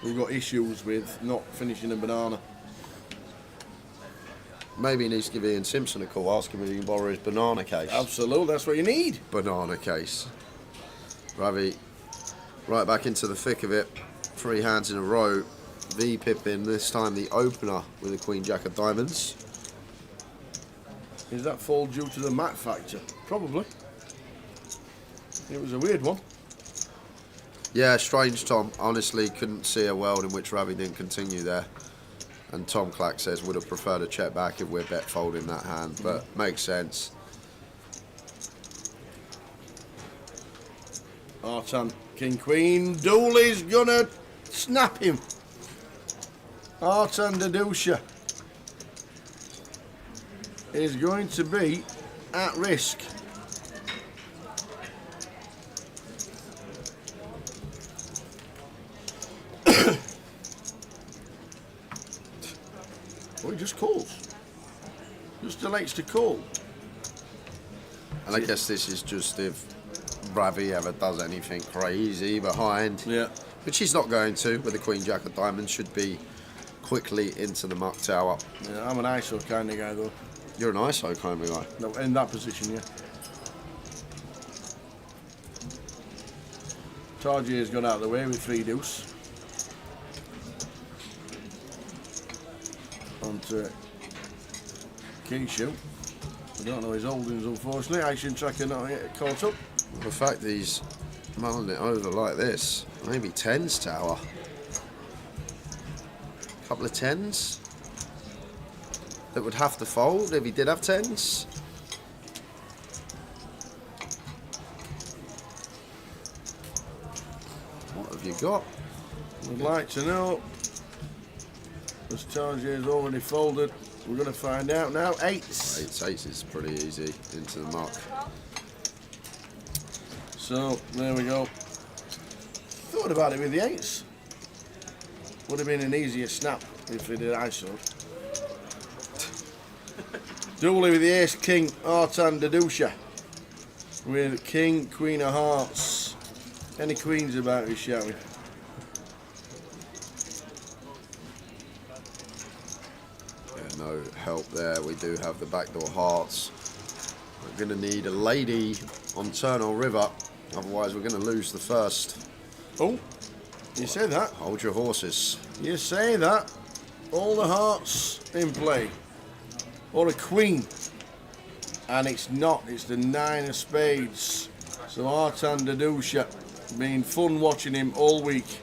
We've got issues with not finishing a banana. Maybe he needs to give Ian Simpson a call, ask him if he can borrow his banana case. Absolutely, that's what you need. Banana case. Ravi, right back into the thick of it. 3 hands in a row. V pipping, this time the opener with the Queen Jack of Diamonds. Is that fall due to the mat factor? Probably. It was a weird one. Yeah, strange, Tom. Honestly, couldn't see a world in which Ravi didn't continue there. And Tom Clack says would have preferred a check back if we're bet folding that hand, but makes sense. Artan, King Queen, Dooley's gonna snap him. Artan Dadusha is going to be at risk. Well, he just calls. Just elects to call. And I guess this is just if Ravi ever does anything crazy behind. Yeah. Which he's not going to, with the Queen Jack of Diamonds, should be quickly into the muck tower. Yeah, I'm an ISO kind of guy though. You're an ISO kind of guy. No, in that position, yeah. Targier's gone out of the way with 3 deuce. Onto Keishu. I don't know his holdings, unfortunately. Action tracker not yet caught up. The fact that he's mulling it over like this, maybe 10s tower. Couple of 10s that would have to fold if he did have 10s. What have you got? Would like to know. This Targier's already folded. We're going to find out now. 8s. 8s is pretty easy into the muck. So, there we go. Thought about it with the 8s. Would have been an easier snap if it did ISO. Dooley with the ace, king, Artan Dadusha. With king, queen of hearts. Any queens about you, shall we? Yeah, no help there. We do have the backdoor hearts. We're going to need a lady on turn or river. Otherwise, we're going to lose the first. Oh, you say that. Hold your horses. You say that. All the hearts in play. Or a queen. And it's not. It's the 9 of spades. So Artan Dadusha. Been fun watching him all week.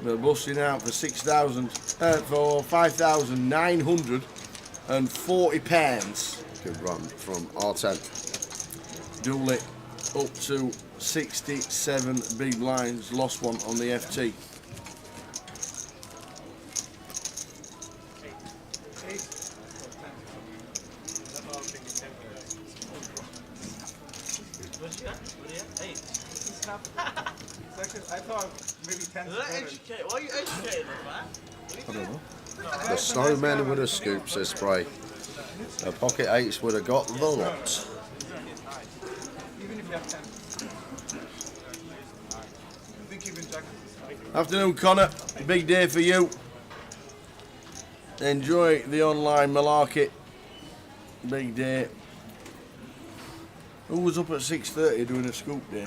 They're busting out for 6,000, for 5,940 pounds. Good run from Artan. Dooley up to 67 big blinds. Lost one on the FT. I thought maybe 10. Why are you educating them, man? The snowman with a scoop, says Spray. The pocket eights would have got the lot. Even if you have 10. I think even Jack. Afternoon, Connor. Big day for you. Enjoy the online malarkey. Big day. Who was up at 6:30 doing a scoop day?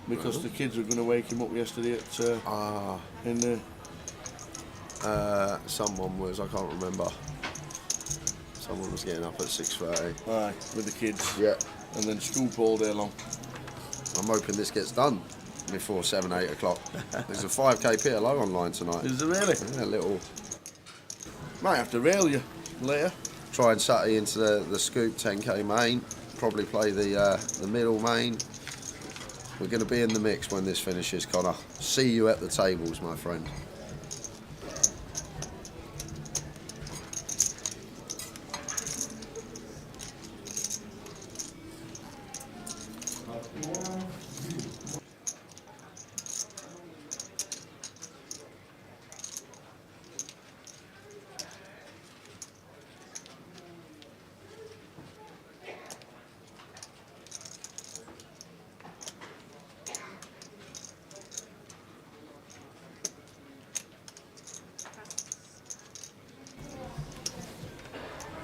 Because the kids were going to wake him up yesterday at in the. Someone was, I can't remember. Someone was getting up at 6:30. Aye, with the kids. Yeah. And then scoop all day long. I'm hoping this gets done before 7, 8 o'clock. There's a 5k PLO online tonight. Is there really? Yeah, a little. Might have to rail you later. Try and Saturday into the scoop 10k main. Probably play the middle main. We're going to be in the mix when this finishes, Connor. See you at the tables, my friend.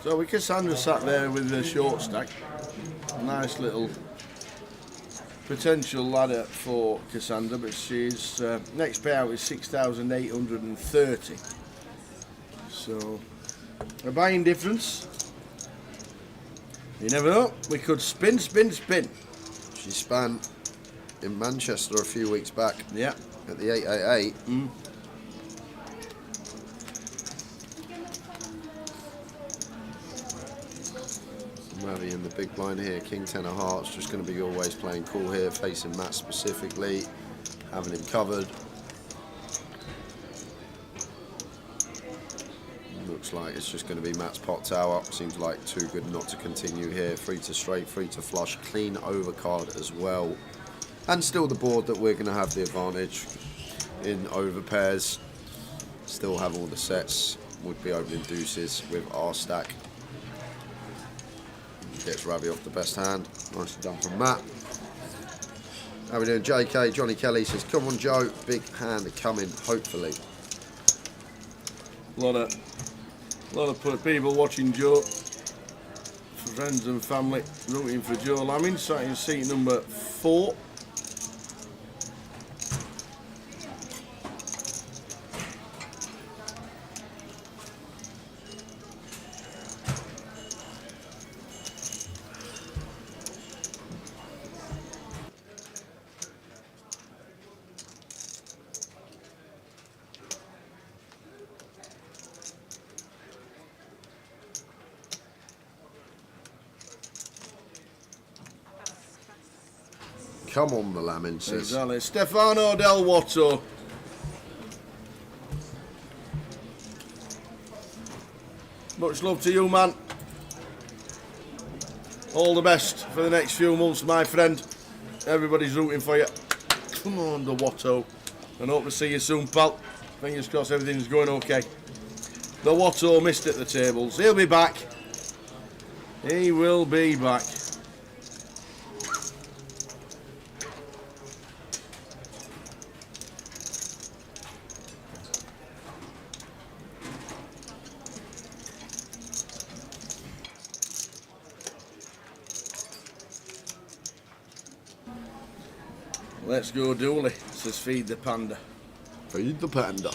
So we Cassandra sat there with the short stack. Nice little potential ladder for Cassandra, but she's next payout is 6,830. So a buying difference. You never know. We could spin. She span in Manchester a few weeks back. Yeah. At the 888. Ravi in the big blind here, King 10 of Hearts, just going to be always playing cool here, facing Matt specifically, having him covered. Looks like it's just going to be Matt's pot tower. Seems like too good not to continue here. Free to straight, free to flush, clean overcard as well. And still the board that we're going to have the advantage in over pairs. Still have all the sets. Would be opening deuces with our stack. Gets Ravi off the best hand. Nicely done from Matt. How we doing? JK, Johnny Kelly says, come on Joe, big hand coming, hopefully. A lot of people watching Joe. Friends and family rooting for Joe Lamming, sat in seat number 4. Come on, the Lamin says. Exactly. Stefano Del Watto. Much love to you, man. All the best for the next few months, my friend. Everybody's rooting for you. Come on, Del Watto. And hope to see you soon, pal. Fingers crossed everything's going okay. The Watto missed at the tables. He'll be back. He will be back. Let's go, Dooley, says feed the panda. Feed the panda.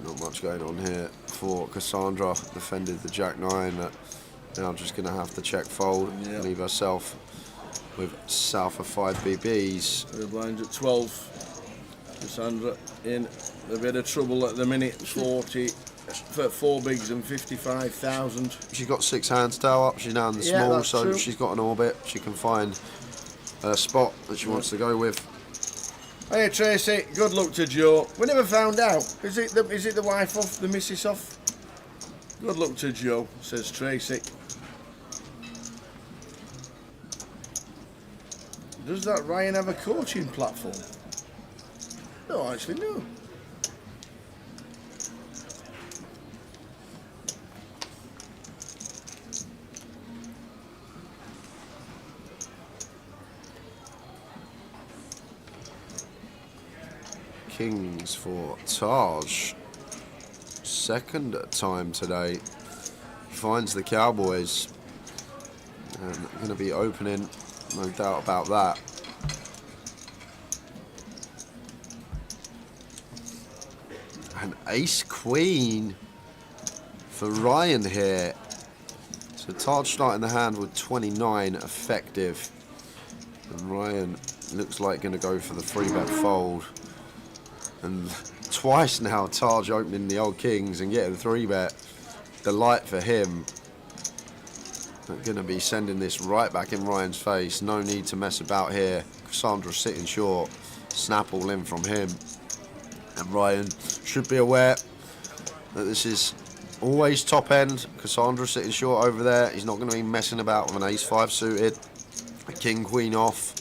Not much going on here for Cassandra. Defended the Jack 9. Now just going to have to check fold. Yep. Leave herself with south of 5 BBs. The blinds at 12. Cassandra in a bit of trouble at the minute. 40 for 4 bigs and 55,000. She's got 6 hands tower up. She's now in the small, so true. She's got an orbit. She can find a spot that she wants to go with. Hey Tracy, good luck to Joe. We never found out. Is it the wife off, the missus off? Good luck to Joe, says Tracy. Does that Ryan have a coaching platform? No, actually, no. Kings for Taj. Second time today. Finds the Cowboys. And going to be opening, no doubt about that. An ace queen for Ryan here. So Taj starting the hand with 29 effective. And Ryan looks like going to go for the 3-bet fold. And twice now Taj opening the old kings and getting the 3-bet. Delight for him. Going to be sending this right back in Ryan's face. No need to mess about here. Cassandra sitting short. Snap all in from him. And Ryan should be aware that this is always top end. Cassandra sitting short over there. He's not going to be messing about with an ace-5 suited. A king-queen off.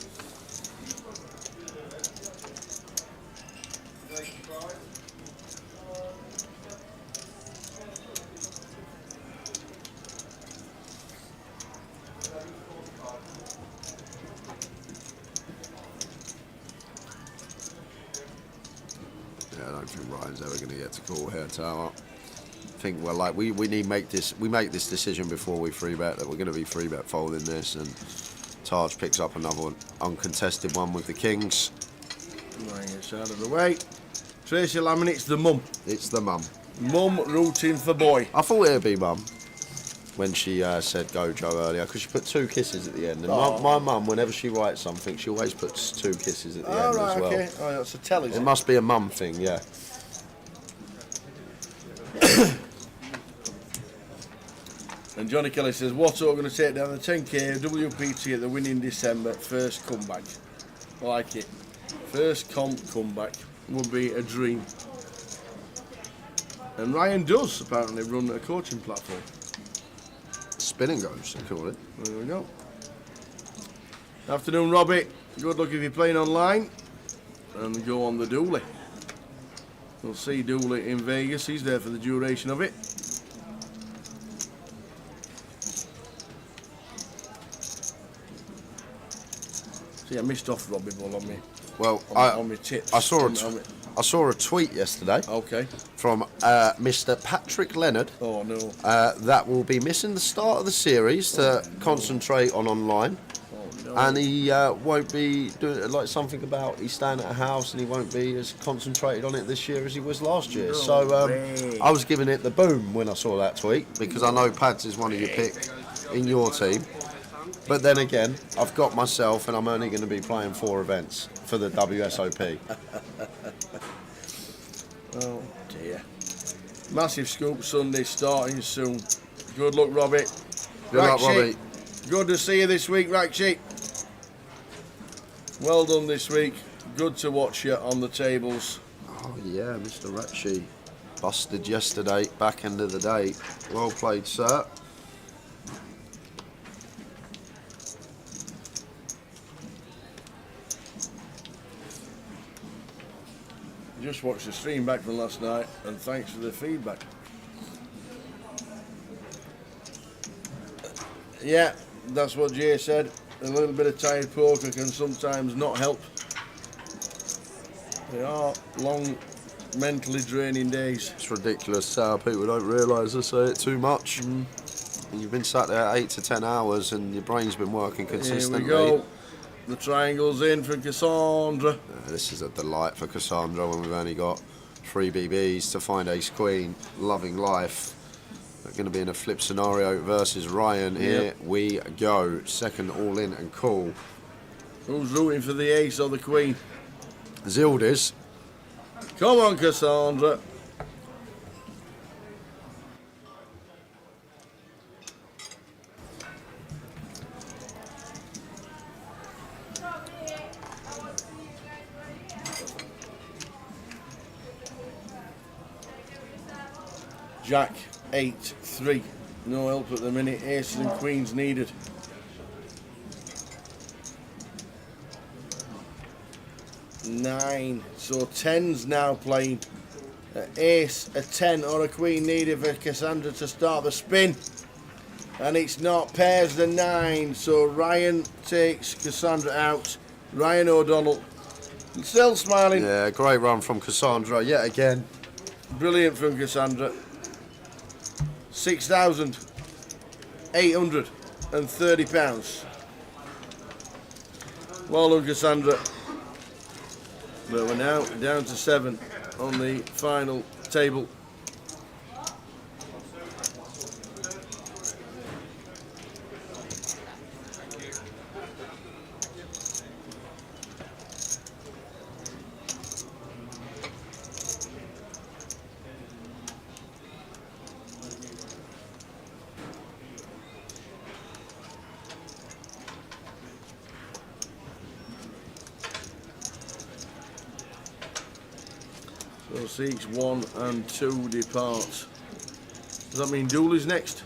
I don't think Ryan's ever going to get to call here, Tower. I think we're like we need to make this decision before we 3-bet that we're going to be 3-bet folding this, and Taj picks up another one, uncontested one with the kings. Ryan gets out of the way. Tracy Lammin, it's the mum. It's the mum. Mum rooting for boy. I thought it'd be mum when she said go Joe earlier, because she put 2 kisses at the end. And my mum, whenever she writes something, she always puts 2 kisses at the end right, as well. Okay. Oh, that's a tell, is It it? must be a mum thing, yeah. And Johnny Kelly says, what's all going to take down the 10k WPT at the win in December? First comeback. I like it. First comeback would be a dream. And Ryan does apparently run a coaching platform. Spin and goes, they call it. There we go. Afternoon, Robbie. Good luck if you're playing online. And go on the Dooley. We'll see Dooley in Vegas. He's there for the duration of it. See, I missed off Robbie Ball on me. Well, on my tips. I saw a tweet yesterday. Okay. From Mr. Patrick Leonard. Oh no. That will be missing the start of the series to concentrate on online. Oh no. And he won't be doing like something about he's staying at a house and he won't be as concentrated on it this year as he was last year. So I was giving it the boom when I saw that tweet, because I know Pads is one of your pick in your team. But then again, I've got myself, and I'm only going to be playing 4 events for the WSOP. Oh dear. Massive scoop Sunday starting soon. Good luck, Robbie. Good luck, Robbie. Good to see you this week, Rakshi. Well done this week. Good to watch you on the tables. Oh yeah, Mr. Ratchie. Busted yesterday, back end of the day. Well played, sir. Just watched the stream back from last night, and thanks for the feedback. Yeah, that's what Jay said. A little bit of tired poker can sometimes not help. They are long, mentally draining days. It's ridiculous how people don't realise I say it too much. You've been sat there 8 to 10 hours and your brain's been working consistently. Here we go. The triangle's in for Cassandra. This is a delight for Cassandra when we've only got 3 BBs to find ace queen. Loving life. They're going to be in a flip scenario versus Ryan. Here we go. Second all in and cool. Who's rooting for the ace or the queen? Zildis. Come on, Cassandra. Jack 8-3. No help at the minute. Aces and queens needed. 9. So 10's now playing. An ace, a 10 or a queen needed for Cassandra to start the spin. And it's not. Pairs the 9. So Ryan takes Cassandra out. Ryan O'Donnell still smiling. Yeah, great run from Cassandra yet again. Brilliant from Cassandra. £6,830. Well done, Cassandra. But we're now down to 7 on the final table. So seats 1 and 2 depart. Does that mean Dooley's next?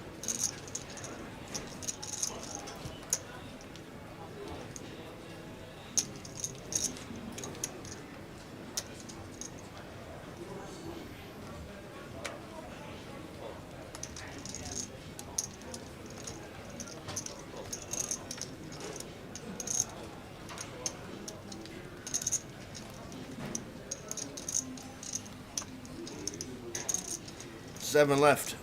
Seven left.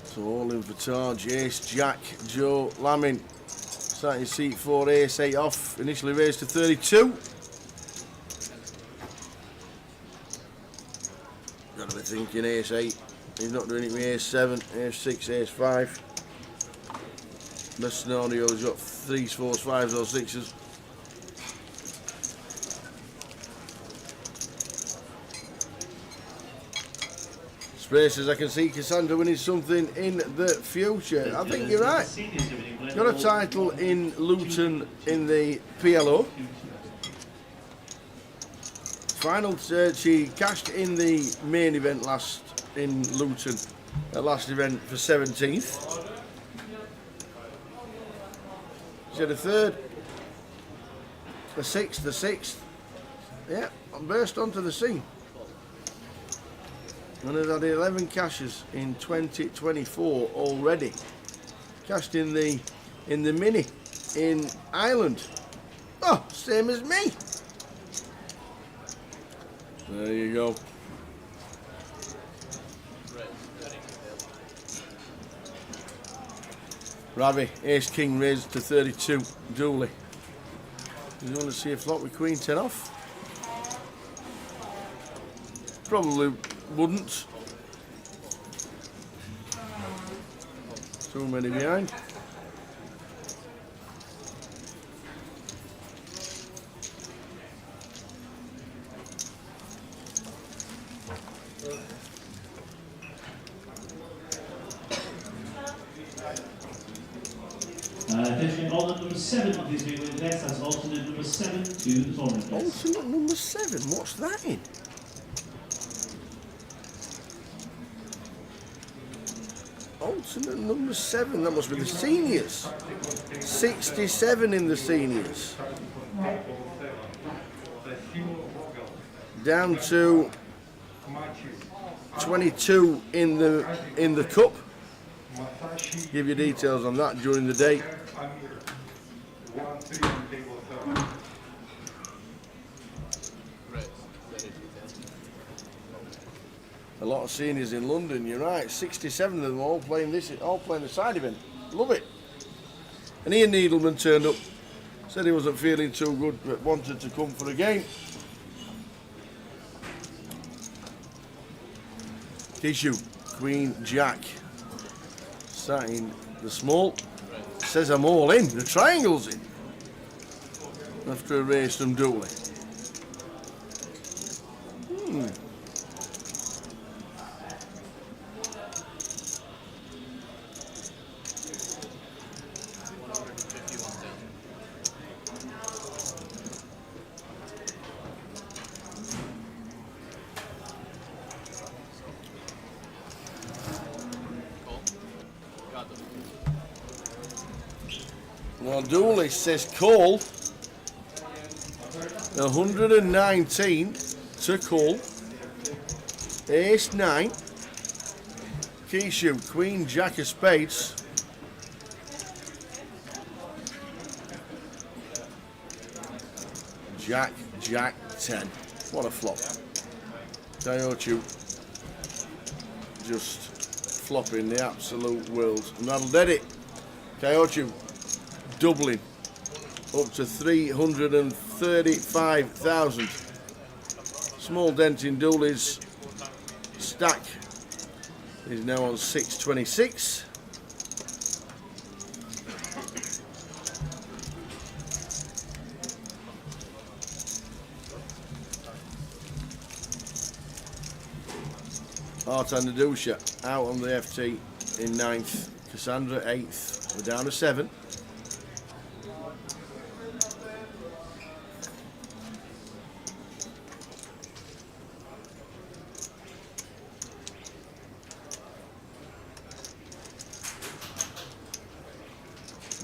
So all in for charge. Ace, Jack, Joe, Lamin. Starting seat 4, ace 8 off. Initially raised to 32. Gotta be thinking ace 8. He's not doing it with ace 7, ace 6, ace 5. Best scenario, he's got 3s, 4s, 5s or 6s. Races, I can see Cassandra winning something in the future. I think you're right. Got a title in Luton in the PLO. Final, she cashed in the main event last in Luton, last event for 17th. She had a 3rd, a 6th, a 6th. Yeah, and burst onto the scene. And has had 11 cashes in 2024 already. Cashed in the mini in Ireland. Oh, same as me. There you go. Ravi, ace king raised to 32. Dooley. You want to see a flop with queen 10 off? Probably wouldn't. Too many behind. Attention, alternate number 7 of this video test. That's alternate number 7 to the tournament. Alternate number 7, what's that in? Alternate number 7, that must be the seniors. 67 in the seniors. Down to 22 in the cup. Give you details on that during the day. A lot of seniors in London, you're right. 67 of them all playing the side event. Love it. And Ian Needleman turned up, said he wasn't feeling too good but wanted to come for a game. Issue, Queen Jack. Setting the small. Says I'm all in. The triangle's in. After a race from Dooley. Well, Dooley says call. 119 to call. Ace 9. Key shoot, Queen Jack of Spades. Jack, Jack 10. What a flop. Coyote just flopping the absolute world. And that'll dead it. Coyote doubling up to 335,000. Small dent in Dooley's stack is now on 626. Art and Dusha out on the FT in 9th. Cassandra 8th. We're down to 7.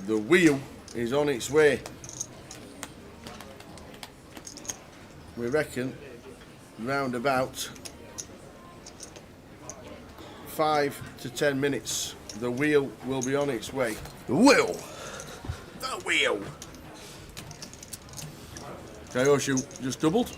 The wheel is on its way. We reckon round about 5 to 10 minutes. The wheel will be on its way. The wheel! The wheel! Kayoshu just doubled.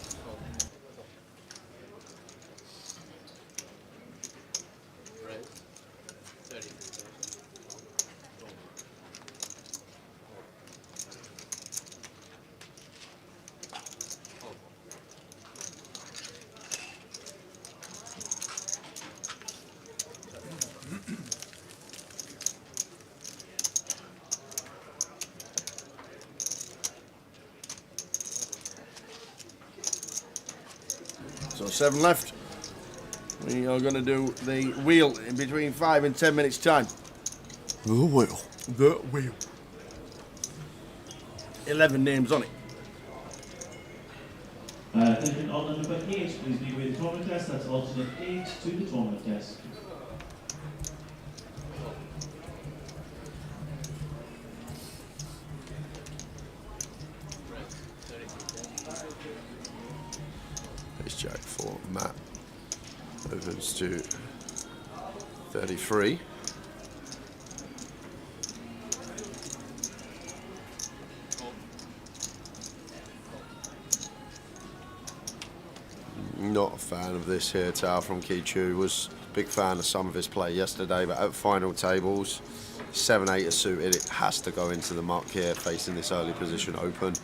So 7 left. We are going to do the wheel in between 5 and 10 minutes time. The wheel. The wheel. 11 names on it. Attention, alternate number 8, please be with the tournament test. That's alternate 8 to the tournament test. Ace Jack for Matt. Opens to 33. Not a fan of this here, Tao from Kichu. Was a big fan of some of his play yesterday, but at final tables, 7-8 is suited. It has to go into the muck here, facing this early position open.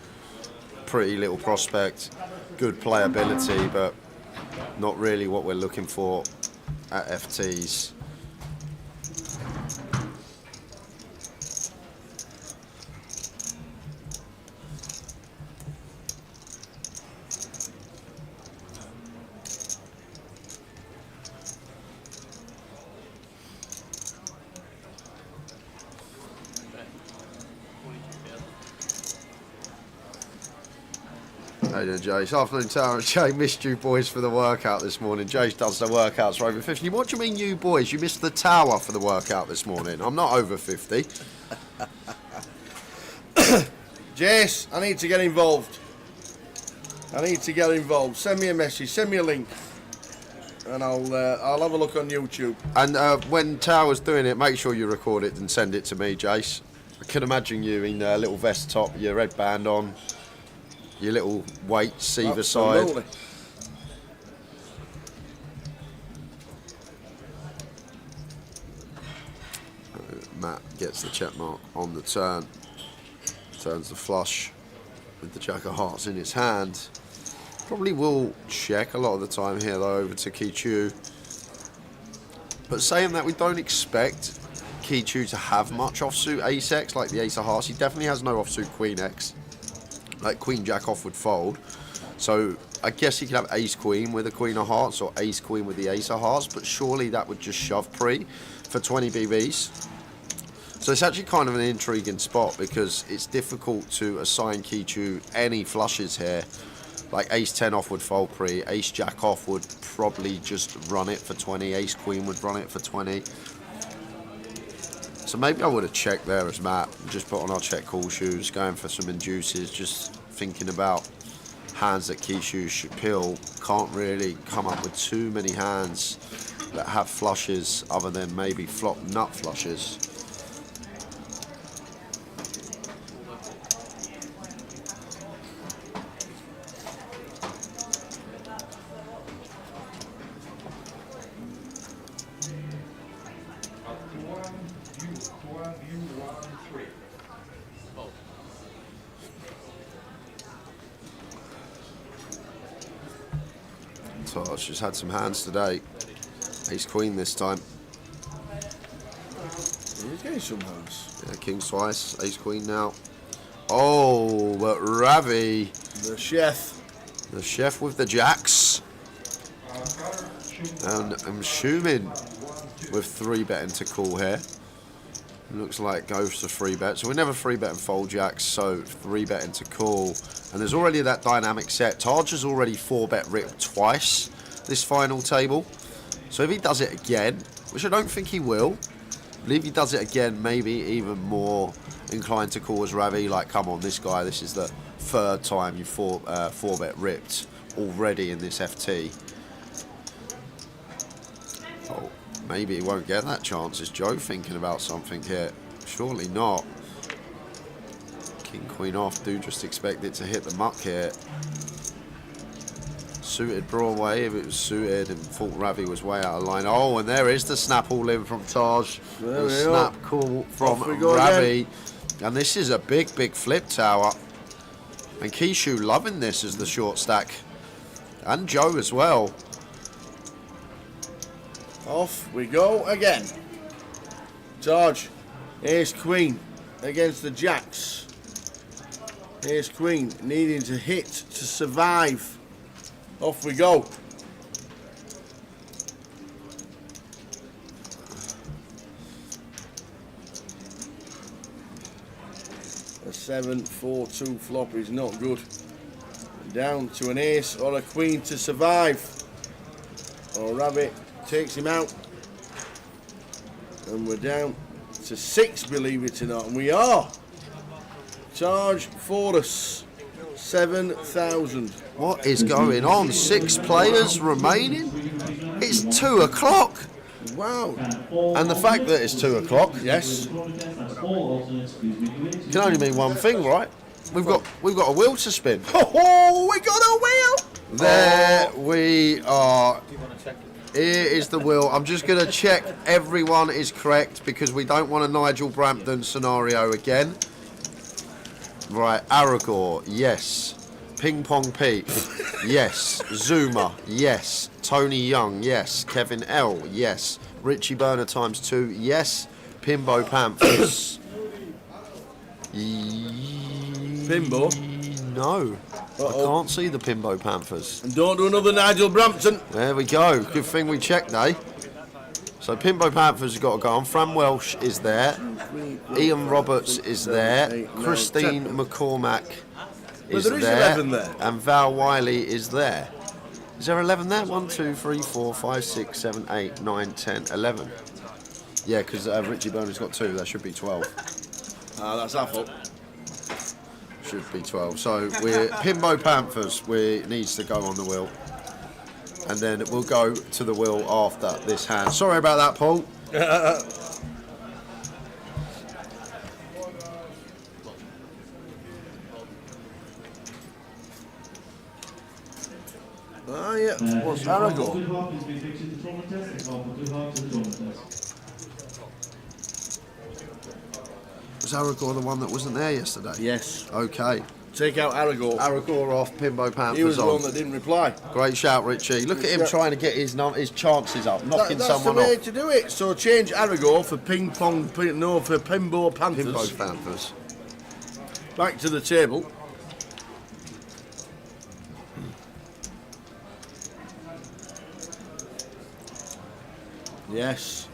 Pretty little prospect, good playability, but not really what we're looking for at FTs. How you doing, Jace? Afternoon, Tara. Jay, missed you boys for the workout this morning. Jace does the workouts for over 50. What do you mean, you boys? You missed the tower for the workout this morning. I'm not over 50. Jace, I need to get involved. I need to get involved. Send me a message, send me a link, and I'll have a look on YouTube. And when Tower's doing it, make sure you record it and send it to me, Jace. I can imagine you in a little vest top, your red band on, your little weights either side. Matt gets the check mark on the turn. Turns the flush with the Jack of Hearts in his hand. Probably will check a lot of the time here though over to Kichu. But saying that, we don't expect Kichu to have much offsuit ace-x like the ace of hearts. He definitely has no offsuit queen-x, like queen-jack off would fold. So I guess he could have ace-queen with a queen of hearts or ace-queen with the ace of hearts, but surely that would just shove pre for 20 BBs. So it's actually kind of an intriguing spot because it's difficult to assign Kichu any flushes here. Like ace-10 off would fold pre, ace-jack off would probably just run it for 20, ace-queen would run it for 20. So maybe I would have checked there as Matt, just put on our check call shoes, going for some induces, just thinking about hands that Kichu should pill. Can't really come up with too many hands that have flushes other than maybe flop nut flushes. Taj just had some hands today. Ace queen this time. He's getting some hands. Yeah, king twice, ace queen now. Oh, but Ravi. The chef. The chef with the jacks. And I'm assuming with 3-betting to call here. Looks like goes to 3-bet. So we never 3-bet and fold jacks, so 3-betting to call. And there's already that dynamic set. Taj has already 4-bet ripped twice this final table. So if he does it again, which I don't think he will, but if he does it again, maybe even more inclined to call as Ravi. Like, come on, this guy, this is the 3rd time you 4-bet ripped already in this FT. Oh, maybe he won't get that chance. Is Joe thinking about something here? Surely not. King, queen off. Do just expect it to hit the muck here. Suited Broadway, if it was suited and thought Ravi was way out of line. Oh, and there is the snap all in from Taj. The snap call from Ravi. Again. And this is a big, big flip tower. And Kichu loving this as the short stack. And Joe as well. Off we go again. Taj, ace queen against the jacks. Ace queen needing to hit to survive. Off we go. A 7-4-2 flop is not good. Down to an ace or a queen to survive. Or Rabbit takes him out. And we're down to 6, believe it or not. And we are. Charge for us. 7,000. What is going on? 6 players remaining? It's 2 o'clock. Wow. And the fact that it's 2 o'clock, yes, can only mean one thing, right? We've got a wheel to spin. Oh, we got a wheel. There we are. Here is the wheel. I'm just going to check everyone is correct because we don't want a Nigel Brampton scenario again. Right, Aragor, yes. Ping Pong Pete, yes. Zuma, yes. Tony Young, yes. Kevin L, yes. Richie Burner times 2, yes. Pimbo Panthers. Pimbo? No. I can't see the Pimbo Panthers. And don't do another Nigel Brampton. There we go. Good thing we checked, eh? So Pimbo Panthers have got to go on. Fran Welsh is there. Ian Roberts is there. Christine McCormack is there. 11 there. And Val Wiley is there. Is there 11 there? 1, 2, 3, 4, 5, 6, 7, 8, 9, 10, 11. Yeah, because Richie Burner's got 2. That should be 12. That's our fault. Should be 12. So we're Pimbo Panthers. We needs to go on the wheel. And then we'll go to the wheel after this hand. Sorry about that, Paul. Yeah. What's Aragorn? Was Aragorn the one that wasn't there yesterday? Yes. Okay. Take out Aragorn. Aragorn off, Pimbo Panthers He was the on. one that didn't reply. Great shout, Richie. Look at him trying to get his chances up, knocking That's the someone way off. to do it. So change Aragorn for for Pimbo Panthers. Pimbo Panthers. Back to the table. Yes.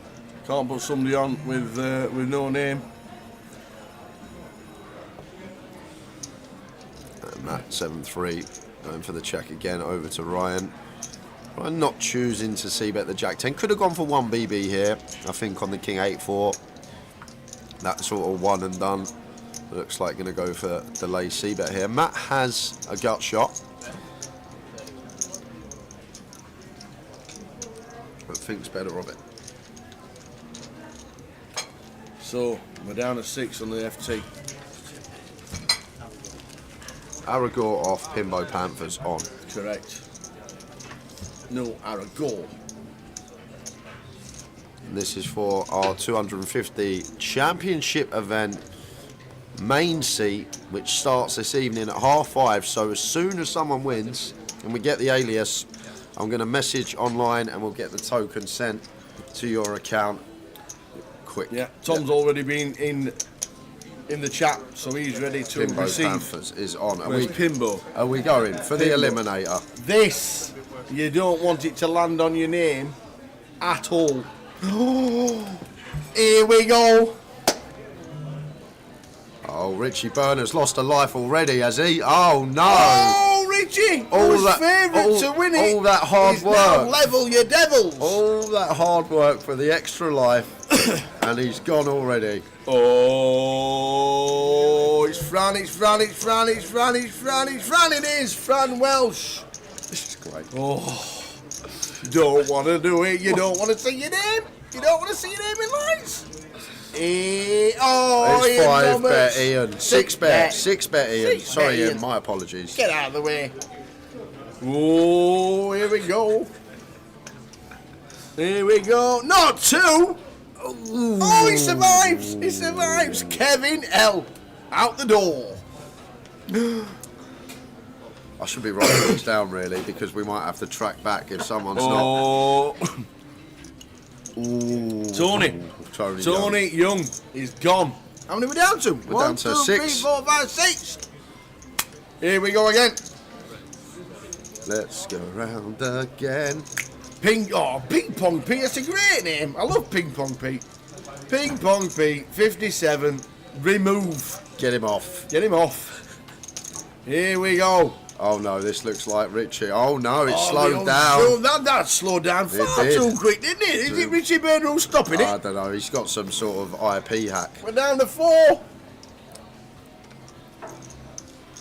Can't put somebody on with no name. And Matt 7-3 going for the check again over to Ryan. Ryan not choosing to c-bet the Jack 10. Could have gone for 1 BB here, I think, on the King 8-4. That's sort of one and done. Looks like going to go for delay c-bet here. Matt has a gut shot, but thinks better of it. So we're down to 6 on the FT. Aragorn off, Pimbo Panthers on. Correct. No Aragorn. And this is for our 250 championship event main seat, which starts this evening at 5:30. So as soon as someone wins and we get the alias, I'm going to message online and we'll get the token sent to your account quick. Yeah, Tom's already been in the chat, so he's ready to Pimbo receive. Panthers is on. Where's Pimbo? Are we going for the Pimbo. eliminator? This, you don't want it to land on your name at all. Here we go. Oh, Richie Burner's lost a life already, has he? Oh no! Oh, Richie, who's favourite to win it? All that hard He's work. now level your devils. All that hard work for the extra life, and he's gone already. Oh, it's Fran, it's Fran, it's Fran, it's Fran, it's Fran, it's Fran, it is Fran Welsh. This is great. Oh, you don't want to do it, you don't want to see your name, you don't want to see your name in lights. Oh, It's Ian 5 bet Thomas. Ian, 6 bet, 6 bet Ian. 6 Sorry bet Ian, Ian. my apologies. Get out of the way. Oh, here we go. Here we go. Not 2. Oh, he survives. He survives. Kevin L. Out the door. I should be writing this down really, because we might have to track back if someone's not. Oh, Ooh. Tony. Tony Young is gone. How many are we down to? We're down to 1, 2, 3, 6. 4, 5, 6. Here we go again. Let's go round again. Ping Pong Pete, that's a great name. I love Ping Pong Pete. Ping Pong Pete, 57, remove. Get him off. Get him off. Here we go. Oh no, this looks like Richie. Oh no, it Oh, slowed down. That slowed down far did. too quick, didn't it? Is it Richie Burner who's stopping I it? don't know, he's got some sort of IP hack. We're down to 4.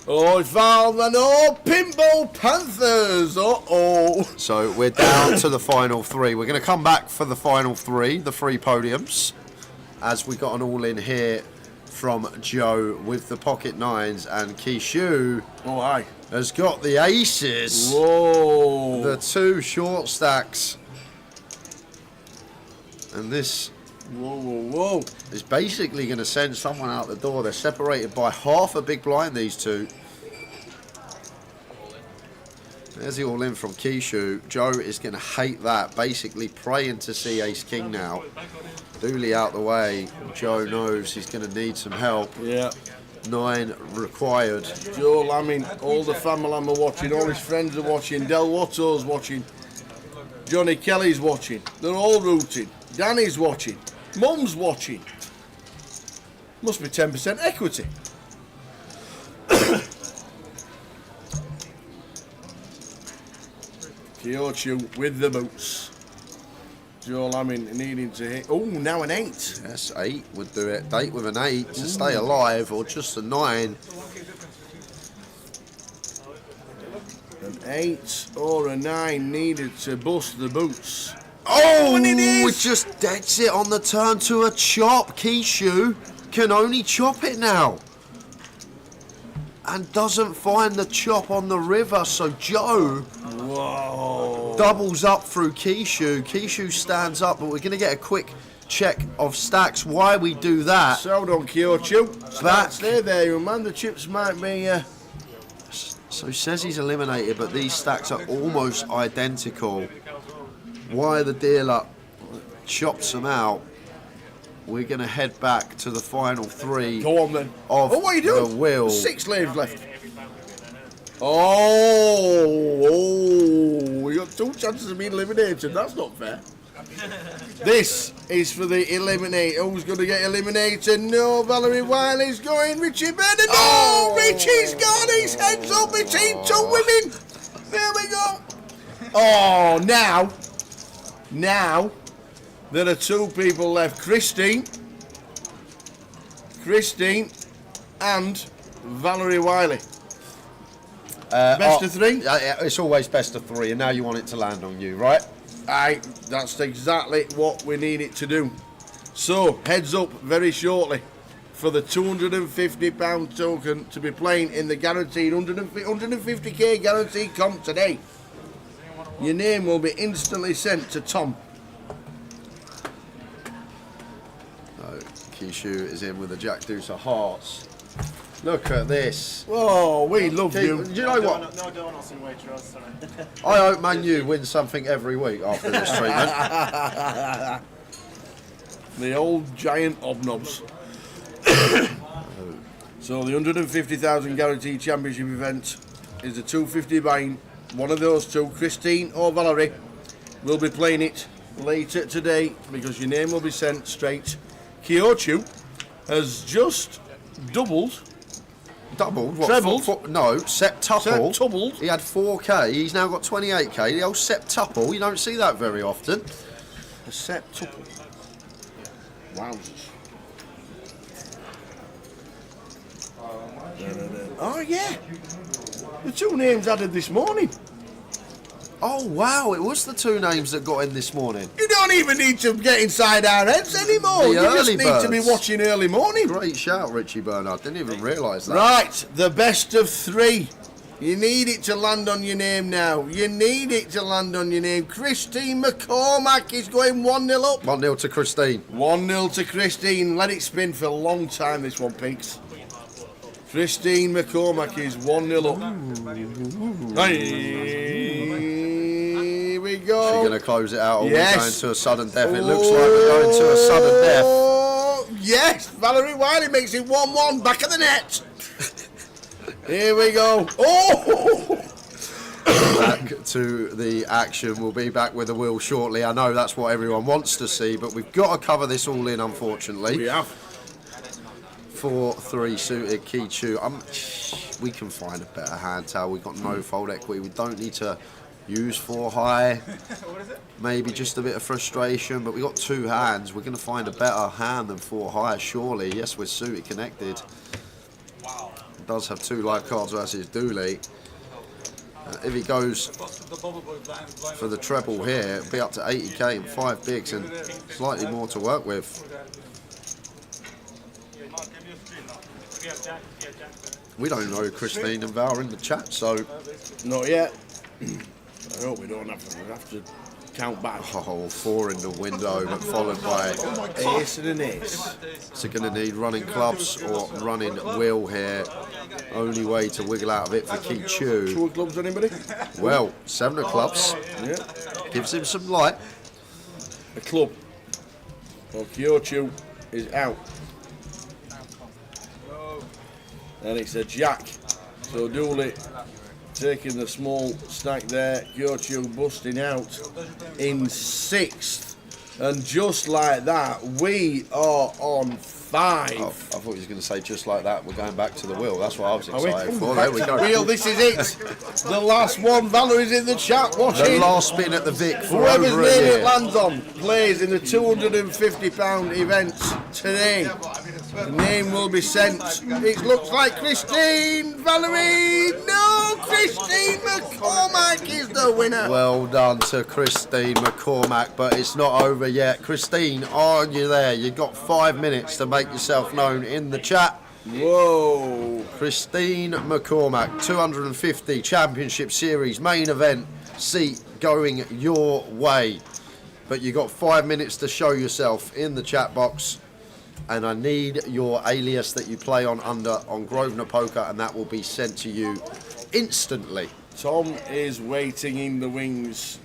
Oh, it's Val and oh, Pimbo Panthers. Uh-oh. So we're down to the final 3. We're going to come back for the final 3, the 3 podiums, as we got an all-in here from Joe with the pocket 9s, and Kishu Oh, hi. has got the aces. Whoa. The 2 short stacks. And this Whoa. is basically going to send someone out the door. They're separated by half a big blind, these 2. There's the all in from Kishu. Joe is going to hate that, basically praying to see ace king now. Dooley out the way. Joe knows he's going to need some help. Yeah. 9 required. Joe Lamming, all the family are watching, all his friends are watching, Del Watto's watching, Johnny Kelly's watching, they're all rooting, Danny's watching, Mum's watching. Must be 10% equity. Kyochu with the boots. Joe Lamming needing to hit. Oh, now an 8. Yes, 8 would do it. Date with an 8 to stay alive, or just a 9. An 8 or a 9 needed to bust the boots. Oh, and it is. it just deads it on the turn to a chop. Kishu can only chop it now. And doesn't find the chop on the river, so Joe Whoa. doubles up through Kishu. Kishu stands up, but we're going to get a quick check of stacks. Why we do that? So don't Kyochu. Back. Stay there, you man. The chips might be So he says he's eliminated, but these stacks are almost identical. Why the dealer chops them out, we're going to head back to the final 3 Go on then. of What are you doing? the wheel. 6 slaves left. Oh, we got 2 chances of being eliminated. That's not fair. This is for the eliminate. Who's going to get eliminated? No, Valerie Wiley's going. Richie Bennett. No, Richie's gone. His head's up between 2 women. There we go. Oh, now, there are 2 people left. Christine and Valerie Wiley. Best of 3? It's always best of 3, and now you want it to land on you, right? Aye, that's exactly what we need it to do. So, heads up very shortly for the £250 token to be playing in the guaranteed 150k guaranteed comp today. Your name will be instantly sent to Tom. Kishu is in with the Jack Deuce of Hearts. Look at this. Oh, we love you. Do you know what? No donuts in Waitrose, sorry. I hope Man U wins something every week after this treatment. The old giant obnobs. So the 150,000 guaranteed championship event is the 250 buying. One of those 2, Christine or Valerie, will be playing it later today because your name will be sent straight. Kyochu has just doubled. Doubled? What? Trebled? No, septuple. Septupled. He had 4k, he's now got 28k. The old septuple, you don't see that very often. A septuple. Wowzers. Oh yeah, the 2 names added this morning. Oh wow, it was the 2 names that got in this morning. You don't even need to get inside our heads anymore. The You just early need to be birds. watching early morning. Great shout, Richie Bernard. Didn't even realise that. Right, the best of 3. You need it to land on your name now. You need it to land on your name. Christine McCormack is going 1-0 up. 1-0 to Christine. 1-0 to Christine. Let it spin for a long time, this one, Pinks. Christine McCormack is 1-0 up. Here we go. She's going to close it out, or Yes. we're going to a sudden death. It looks like we're going to a sudden death. Oh, yes, Valerie Wiley makes it 1-1, back of the net. Here we go. Oh! Back to the action. We'll be back with the wheel shortly. I know that's what everyone wants to see, but we've got to cover this all in, unfortunately. We have. 4-3 suited Kichu. We can find a better hand towel. We've got no fold equity. We don't need to use 4 high. Maybe just a bit of frustration, but we got 2 hands. We're going to find a better hand than 4 high, surely. Yes, we're suited connected. Wow. Does have 2 live cards versus Dooley. If he goes for the treble here, it'll be up to 80k and 5 bigs and slightly more to work with. We don't know Christine and Val are in the chat, so Not yet. I hope we don't have to count back. oh, 4 in the window, but followed by Ace and an ace. so going to need running clubs or running wheel here. Only way to wiggle out of it for Kichu. 2 of clubs, anybody? Well, 7 of clubs Yeah. gives him some light. A club. Well, Kyochu is out. And it's a jack. So Dooley taking the small stack there. Kyochu busting out in 6th. And just like that, we are on 5. Oh, I thought he was going to say just like that. We're going back to the wheel. That's what I was Are we? excited for. There we go. Wheel, this is it. The last one. Valerie's in the chat The watching. last spin at the Vic for Whoever's over a name it year. lands on plays in the £250 event today. The name will be sent. It looks like Christine Valerie. No, Christine McCormack is the winner. Well done to Christine McCormack, but it's not over yet. Christine, are you there? You've got 5 minutes to make yourself known in the chat. Whoa. Christine McCormack, 250 Championship Series main event seat going your way. But you got 5 minutes to show yourself in the chat box. And I need your alias that you play on under on Grosvenor Poker, and that will be sent to you instantly. Tom is waiting in the wings.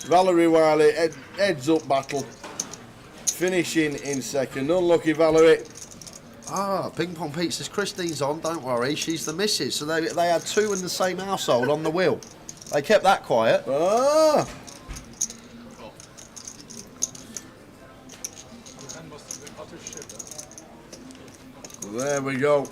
Valerie Wiley, heads up battle. Finishing in second. Unlucky Valerie. Ah, Ping Pong Pete says Christine's on, don't worry, she's the missus. So they had two in the same household on the wheel. They kept that quiet. Ah! There we go.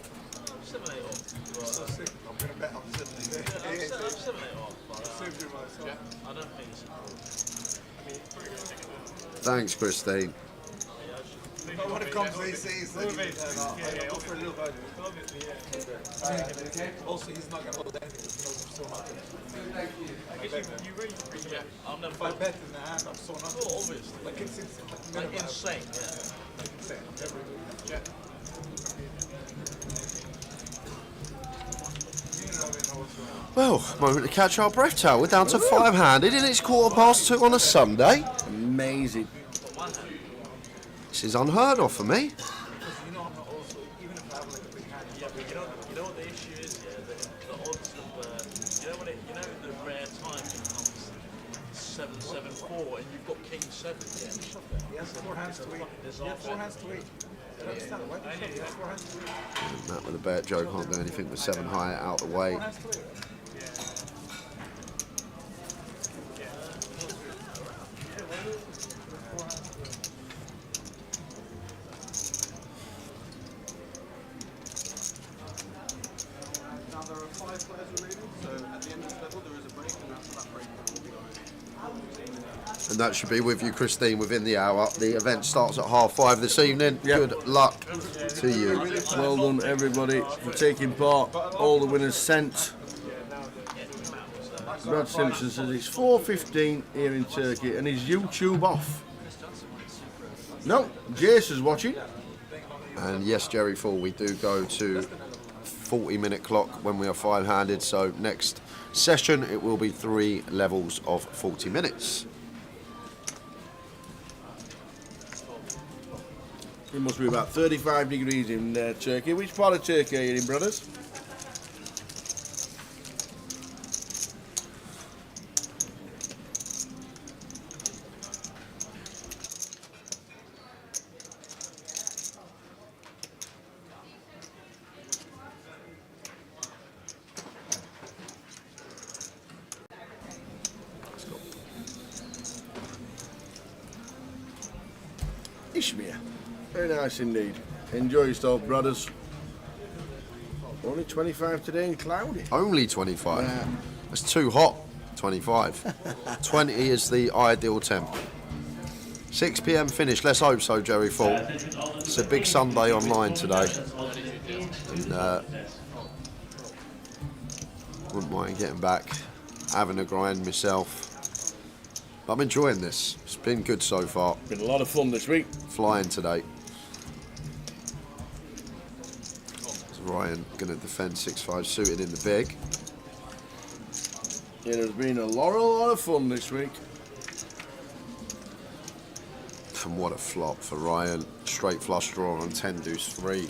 Thanks, Christine. But when it comes to these things, also he's not going to hold anything because he knows him so much. You really, if I bet in the hand, I'm so not. Obviously. Like it's insane. Like insane. Yeah. Well, moment to catch our breath, Tal. We're down to 5-handed and it's 2:15 on a Sunday. Amazing. This is unheard of for me. You know, I'm not also, even if I have like a big hand, yeah, but you know what the issue is, yeah, the odds of, the rare time it comes 7-7-4 and you've got king 7, yeah. Yes, 4 hands to 8. Yeah, 4 hands to 8. I understand why do you have 4 hands to 8? Matt with a bet, Joe can't do anything with 7 high out the way. 4 hands to 8. Now there are 5 players remaining, so at the end of the level there is a break, and after that break we will be going. And that should be with you, Christine, within the hour. The event starts at 5:30 this evening. Yep. Good luck to you. Well done, everybody, for taking part. All the winners sent. Brad Simpson says it's 4:15 here in Turkey, and is YouTube off? No, Jason's watching. And yes, Jerry Fall, we do go to 40-minute clock when we are 5-handed. So next session, it will be 3 levels of 40 minutes. It must be about 35 degrees in Turkey. Which part of Turkey are you in, brothers? Ishmir. Very nice indeed. Enjoy yourself, brothers. Only 25 today and cloudy. Only 25. Yeah. That's too hot. 25. 20 is the ideal temp. 6 p.m. finish. Let's hope so, Jerry Fall. It's a big Sunday online today. And wouldn't mind getting back, having a grind myself. But I'm enjoying this. It's been good so far. Been a lot of fun this week. Flying today. Ryan going to defend 6-5 suited in the big. It has been a lot of fun this week. And what a flop for Ryan. Straight flush draw on 10 deuce 3.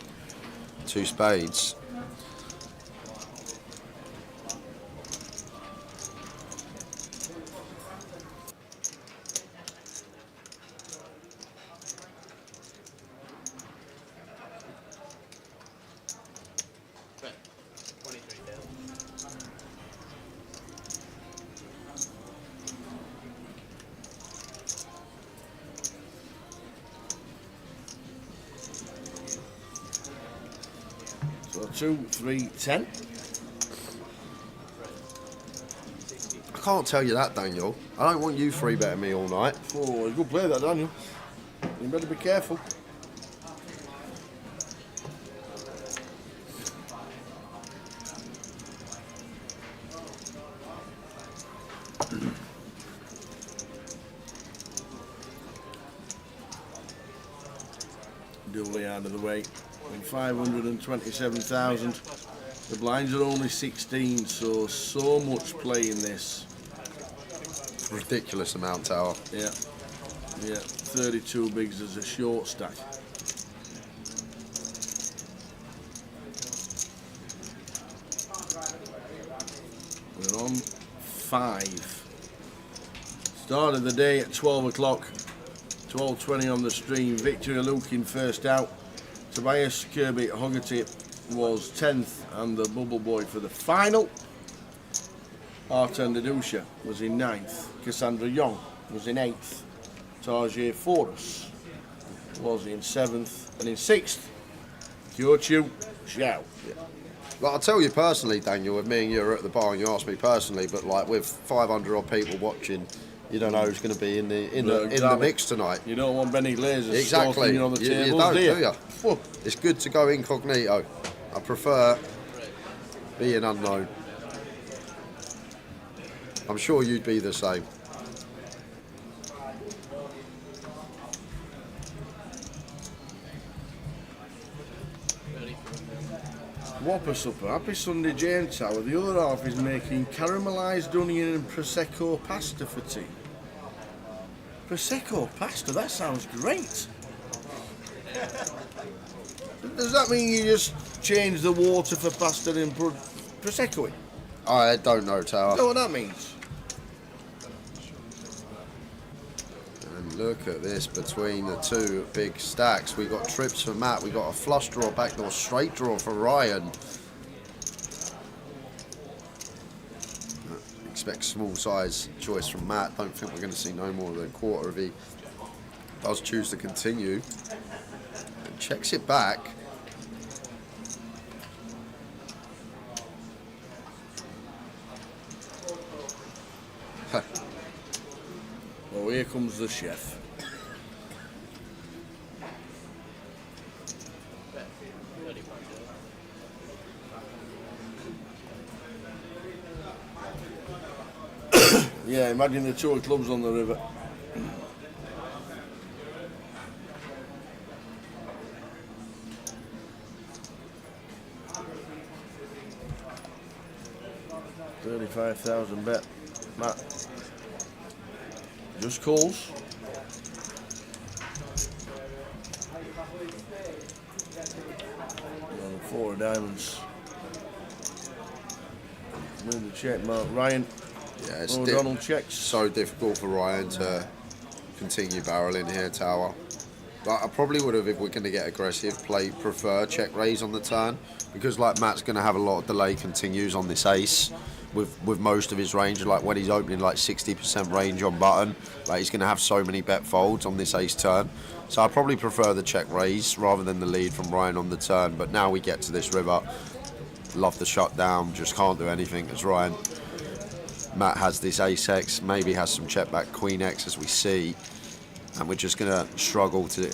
2 spades. So 2, 3, 10. I can't tell you that, Daniel. I don't want you 3-betting me all night. Oh, good play that, Daniel. You better be careful. Doubly out of the way. And 527,000. The blinds are only 16, so much play in this. Ridiculous amount, Tower. Yeah. 32 bigs as a short stack. We're on 5. Start of the day at 12 o'clock. 12:20 on the stream. Victory Luke in first out. Tobias Kirby Hoggerty was 10th and the bubble boy for the final. Arten Dadusha was in 9th. Cassandra Young was in 8th. Tarjay Forrest was in 7th. And in 6th, Kyochu Xiao. Like, I'll tell you personally, Daniel, with me and you are at the bar and you asked me personally, but like with 500 odd people watching, you don't know who's going to be in the mix tonight. You don't want Benny Glazers exactly on the tables, you don't, do you? Well, it's good to go incognito. I prefer being unknown. I'm sure you'd be the same. Whopper supper. Happy Sunday, Jane Tower. The other half is making caramelised onion and prosecco pasta for tea. Prosecco pasta? That sounds great. Does that mean you just change the water for pasta and prosecco it? I don't know, Tower. You know what that means? And look at this between the two big stacks. We got trips for Matt. We got a flush draw, backdoor straight draw for Ryan. Expect small size choice from Matt. Don't think we're going to see no more than a quarter if he does choose to continue. And checks it back. Well, here comes the chef. Yeah, imagine the tour clubs on the river. $35,000 bet, Matt. Just calls. On 4 of diamonds. Move the check mark. Ryan. Yeah, it's Donald checks. So difficult for Ryan to continue barreling here, Tower. But I probably would have, if we're going to get aggressive, prefer check raise on the turn, because like Matt's going to have a lot of delay continues on this ace with most of his range. Like when he's opening like 60% range on button, like he's going to have so many bet folds on this ace turn. So I probably prefer the check raise rather than the lead from Ryan on the turn. But now we get to this river, love the shutdown, just can't do anything as Ryan. Matt has this ace X, maybe has some check back queen X as we see, and we're just going to struggle to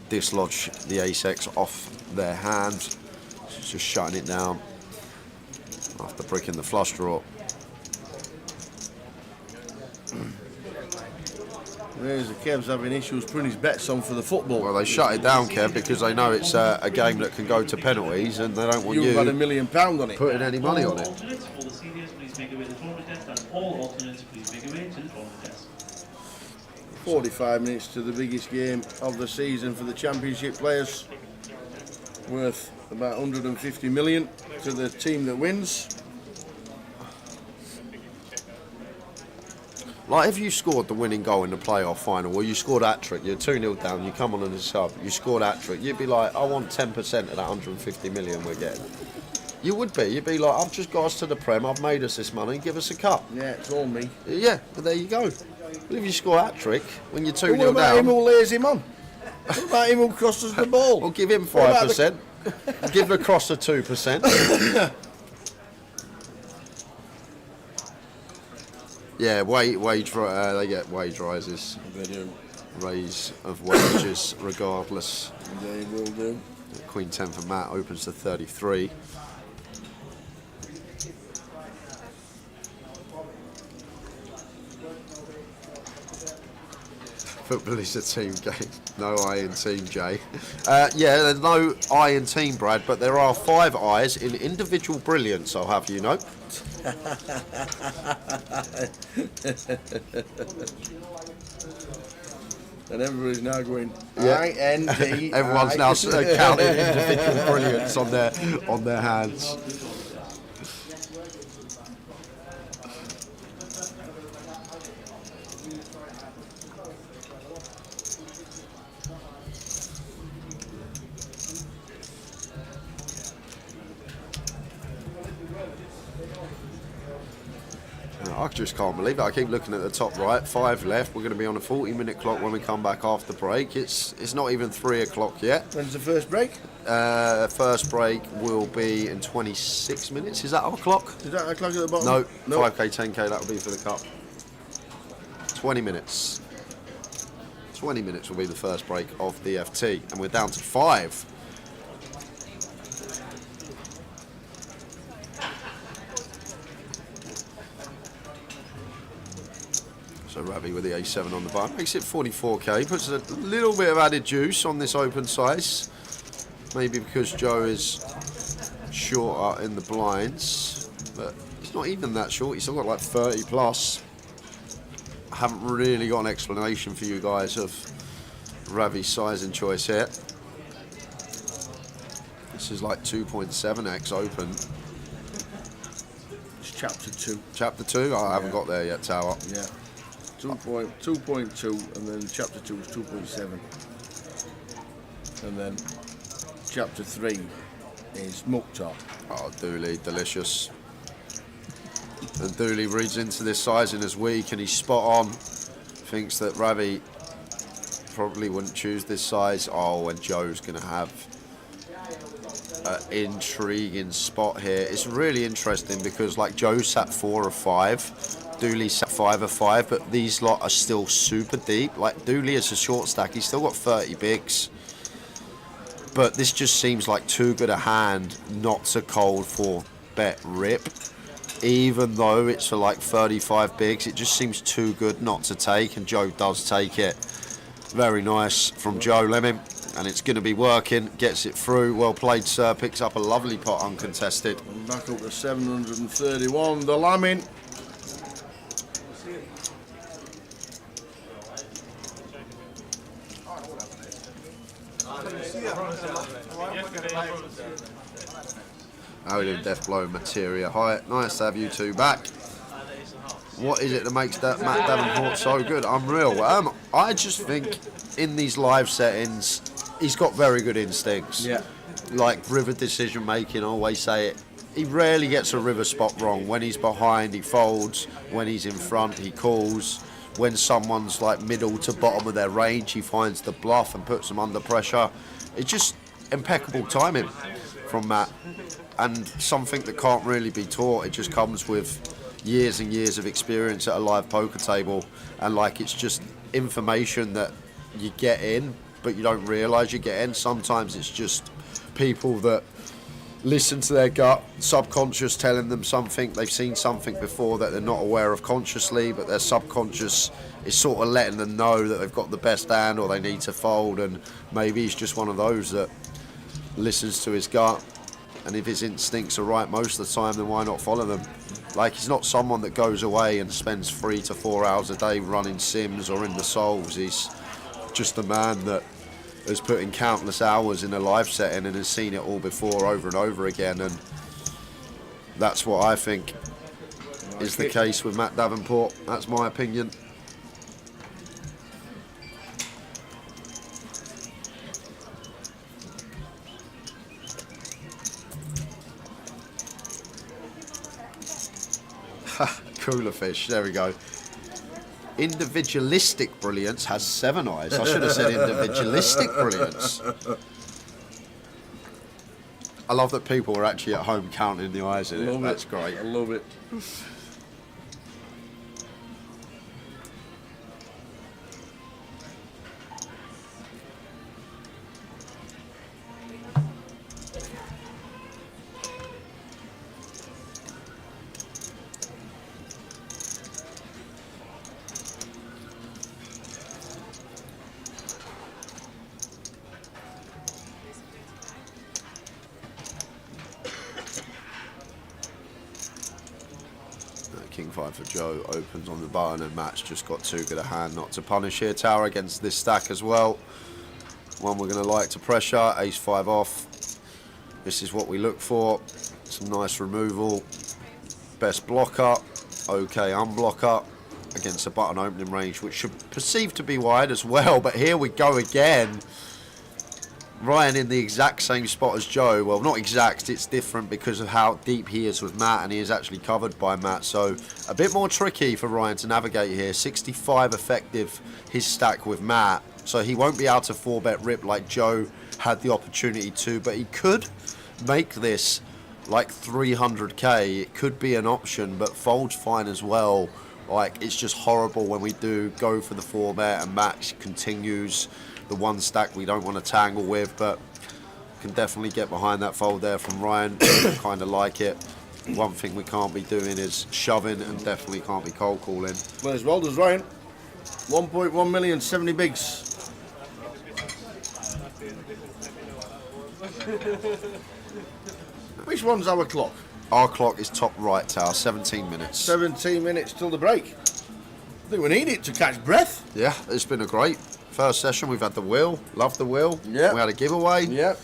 dislodge the ace X off their hand. Just shutting it down after bricking the flush draw. There's the Kev's having issues putting his bets on for the football. Well, they shut it down, Kev, because they know it's a game that can go to penalties, and they don't want you had £1 million on it. Putting any money on it. Alternates for the seniors, please make away the tournament desk, and all alternates, please make away to the tournament desk. 45 minutes to the biggest game of the season for the championship players, worth about 150 million to the team that wins. Like if you scored the winning goal in the playoff final, or you scored hat-trick, you're 2-0 down, you come on as a sub, you scored hat-trick, you'd be like, I want 10% of that 150 million we're getting. You would be. You'd be like, I've just got us to the Prem, I've made us this money, give us a cup. Yeah, it's all me. Yeah, but there you go. But if you score hat-trick, when you're 2-0 down... What about him who lays him on? What about him who crosses the ball? Well, give him 5%. Give the crosser 2%. Yeah, they get wage rises. They do. Raise of wages regardless. They will do. Queen 10 for Matt opens to 33. Football is a team game. No I in Team J. Yeah, there's no I in Team Brad, but there are 5 I's in individual brilliance, I'll have you know. And everybody's now going Yeah. I-N-D. Everyone's now counting individual brilliance on their hands. I just can't believe it. I keep looking at the top right. 5 left. We're going to be on a 40-minute clock when we come back after break. It's not even 3 o'clock yet. When's the first break? First break will be in 26 minutes. Is that our clock? Is that our clock at the bottom? No, No. 5k, 10k, that'll be for the cup. 20 minutes. 20 minutes will be the first break of the FT, and we're down to 5. So Ravi with the A7 on the bar makes it 44k, puts a little bit of added juice on this open size. Maybe because Joe is shorter in the blinds, but he's not even that short. He's still got like 30 plus. I haven't really got an explanation for you guys of Ravi's sizing choice here. This is like 2.7x open. It's chapter 2. Chapter 2? I haven't got there yet, Tower. Yeah. 2.2, and then chapter 2 is 2.7. And then chapter 3 is Mukhtar. Oh, Dooley, delicious. And Dooley reads into this sizing as weak, and he's spot on. Thinks that Ravi probably wouldn't choose this size. Oh, and Joe's going to have an intriguing spot here. It's really interesting because, like, Joe sat 4 of 5. Dooley sat 5 of 5, but these lot are still super deep. Like, Dooley is a short stack. He's still got 30 bigs. But this just seems like too good a hand not to cold for bet rip. Even though it's for like 35 bigs, it just seems too good not to take, and Joe does take it. Very nice from Joe Lemon, and it's going to be working. Gets it through. Well played, sir. Picks up a lovely pot uncontested. Back up to 731. The Lamin. How are you doing, Death Blow Materia? Hi, nice to have you two back. What is it that makes that Matt Davenport so good? Unreal. I just think in these live settings, he's got very good instincts. Yeah. Like river decision making, I always say it. He rarely gets a river spot wrong. When he's behind, he folds. When he's in front, he calls. When someone's like middle to bottom of their range, he finds the bluff and puts them under pressure. It's just impeccable timing from Matt, and something that can't really be taught. It just comes with years and years of experience at a live poker table, and like it's just information that you get in but you don't realise you get in. Sometimes it's just people that listen to their gut, subconscious telling them something, they've seen something before that they're not aware of consciously, but their subconscious is sort of letting them know that they've got the best hand or they need to fold, and maybe he's just one of those that listens to his gut, and if his instincts are right most of the time, then why not follow them? Like, he's not someone that goes away and spends 3 to 4 hours a day running sims or in the solves. He's just a man that has put in countless hours in a live setting and has seen it all before over and over again, and that's what I think is the case with Matt Davenport. That's my opinion. Cooler fish, there we go. Individualistic brilliance has 7 eyes. I should have said individualistic brilliance. I love that people are actually at home counting the eyes in it. That's great. I love it. King 5 for Joe opens on the button, and Matt's just got too good a hand not to punish here. Tower against this stack as well. One we're going to like to pressure. Ace 5 off. This is what we look for. Some nice removal. Best blocker. Okay, unblocker against a button opening range, which should perceive to be wide as well. But here we go again. Ryan in the exact same spot as Joe. Well, not exact, it's different because of how deep he is with Matt, and he is actually covered by Matt. So a bit more tricky for Ryan to navigate here. 65 effective, his stack with Matt. So he won't be able to 4-bet rip like Joe had the opportunity to, but he could make this like 300k. It could be an option, but fold's fine as well. Like, it's just horrible when we do go for the 4-bet and Matt continues the one stack we don't want to tangle with, but can definitely get behind that fold there from Ryan. Kind of like it. One thing we can't be doing is shoving, and definitely can't be cold calling. Well, as well does Ryan. 1.1 million, 70 bigs. Which one's our clock? Our clock is top right tower, 17 minutes. 17 minutes till the break. I think we need it to catch breath. Yeah, it's been a great first session. We've had the wheel, loved the wheel. Yeah. We had a giveaway. Yeah.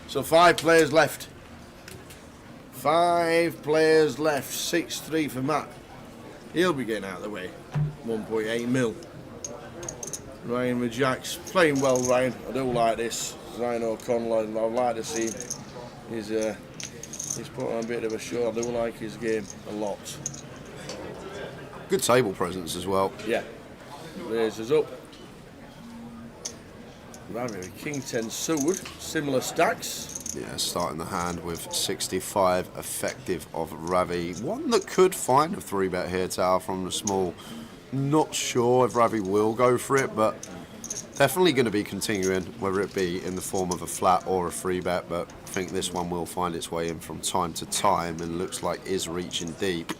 So 5 players left. 5 players left. 6-3 for Matt. He'll be getting out of the way. 1.8 mil. Ryan with jacks. Playing well, Ryan. I do like this. Ryan O'Connell, I'd like to see him. He's put on a bit of a show. I do like his game a lot. Good table presence as well. Yeah. Raises up. Ravi with King 10 suited, similar stacks. Yeah, starting the hand with 65 effective of Ravi. One that could find a 3-bet here tower from the small. Not sure if Ravi will go for it, but definitely going to be continuing, whether it be in the form of a flat or a 3-bet, but I think this one will find its way in from time to time and looks like is reaching deep.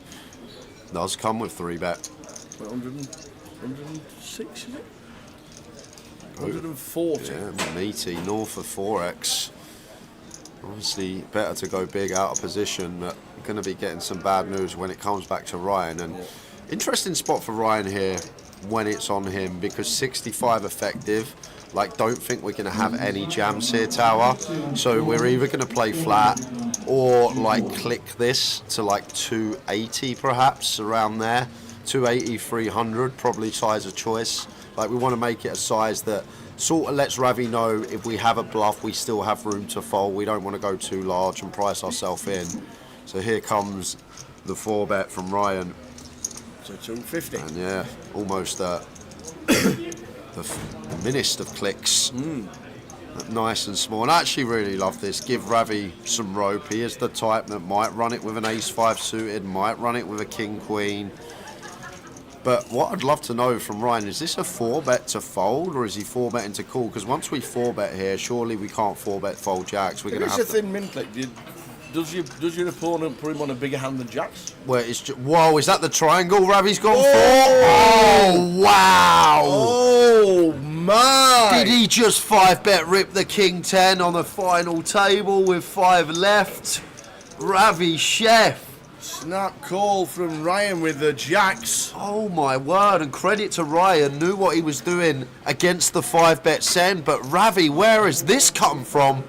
Does come with 3-bet. 106, is it? 140. Yeah, meaty, north of 4x. Obviously, better to go big out of position, but going to be getting some bad news when it comes back to Ryan. And interesting spot for Ryan here when it's on him, because 65 effective. Like, don't think we're going to have any jams here, tower. So we're either going to play flat or like click this to like 280 perhaps, around there. 280, 300, probably size of choice. Like, we want to make it a size that sort of lets Ravi know if we have a bluff, we still have room to fold. We don't want to go too large and price ourselves in. So here comes the 4-bet from Ryan. So 250. And yeah, almost the minist of clicks. Nice and small. And I actually really love this. Give Ravi some rope. He is the type that might run it with an ace-5 suited, might run it with a king-queen. But what I'd love to know from Ryan, is this a 4-bet to fold, or is he 4-betting to call? Because once we 4-bet here, surely we can't 4-bet fold jacks. We're going to have a thin min click. Does your opponent put him on a bigger hand than jacks? Well, it's just, whoa, is that the triangle Ravi's gone for? Oh, wow. Oh, my. Did he just 5-bet rip the king 10 on the final table with 5 left? Ravi Chef. Snap call from Ryan with the jacks. Oh my word, and credit to Ryan, knew what he was doing against the 5-bet send, but Ravi, where has this come from?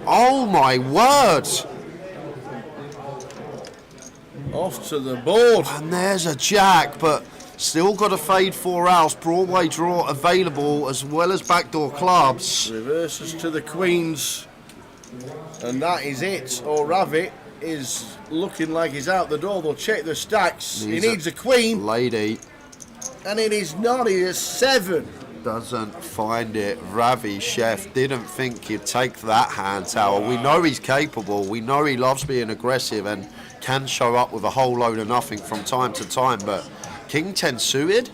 Oh my word. Off to the board. And there's a jack, but still got a fade 4-house, Broadway draw available, as well as backdoor clubs. Reverses to the queens. And that is it. Ravi is looking like he's out the door. They'll check the stacks. He needs a queen. Lady. And it is not. He is 7. Doesn't find it. Ravi, chef, didn't think he'd take that hand tower. We know he's capable. We know he loves being aggressive and can show up with a whole load of nothing from time to time. But King 10 suited,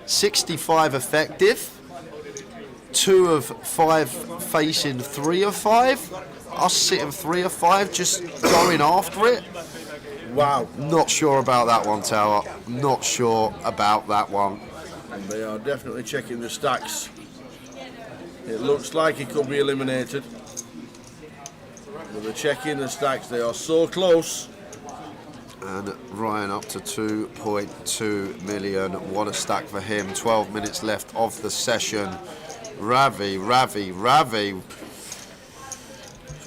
65 effective, 2 of 5 facing 3 of 5. Us sitting 3 of 5, just going after it. Wow. Not sure about that one, Tower. Not sure about that one. And they are definitely checking the stacks. It looks like he could be eliminated. But they're checking the stacks. They are so close. And Ryan up to 2.2 million. What a stack for him. 12 minutes left of the session. Ravi.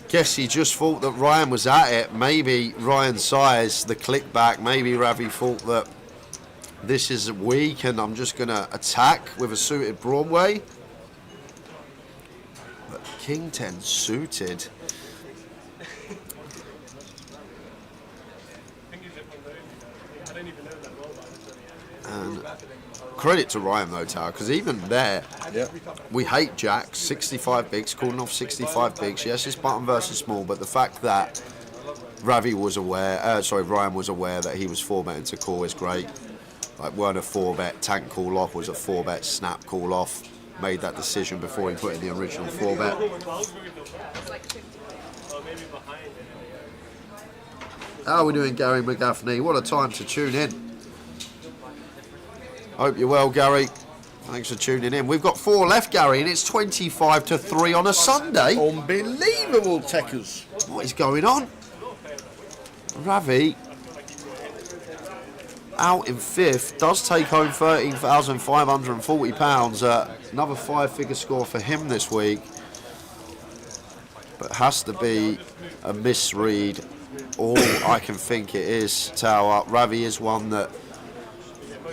Guess he just thought that Ryan was at it. Maybe Ryan's size, the click back. Maybe Ravi thought that this is weak and I'm just going to attack with a suited Broadway. But King 10 suited. And credit to Ryan though, Tower, because even there, we hate Jack, 65 bigs, calling off 65 bigs. Yes, it's button versus small, but the fact that Ryan was aware that he was 4-betting to call is great. Like, weren't a 4-bet tank call off, was a 4-bet snap call off. Made that decision before he put in the original 4-bet. How are we doing, Gary McGaffney? What a time to tune in. Hope you're well, Gary. Thanks for tuning in. We've got 4 left, Gary, and it's 25-3 on a Sunday. Unbelievable, Techers. What is going on? Ravi, out in 5th, does take home £13,540. Another 5-figure score for him this week. But has to be a misread. All I can think it is, Tower. Ravi is one that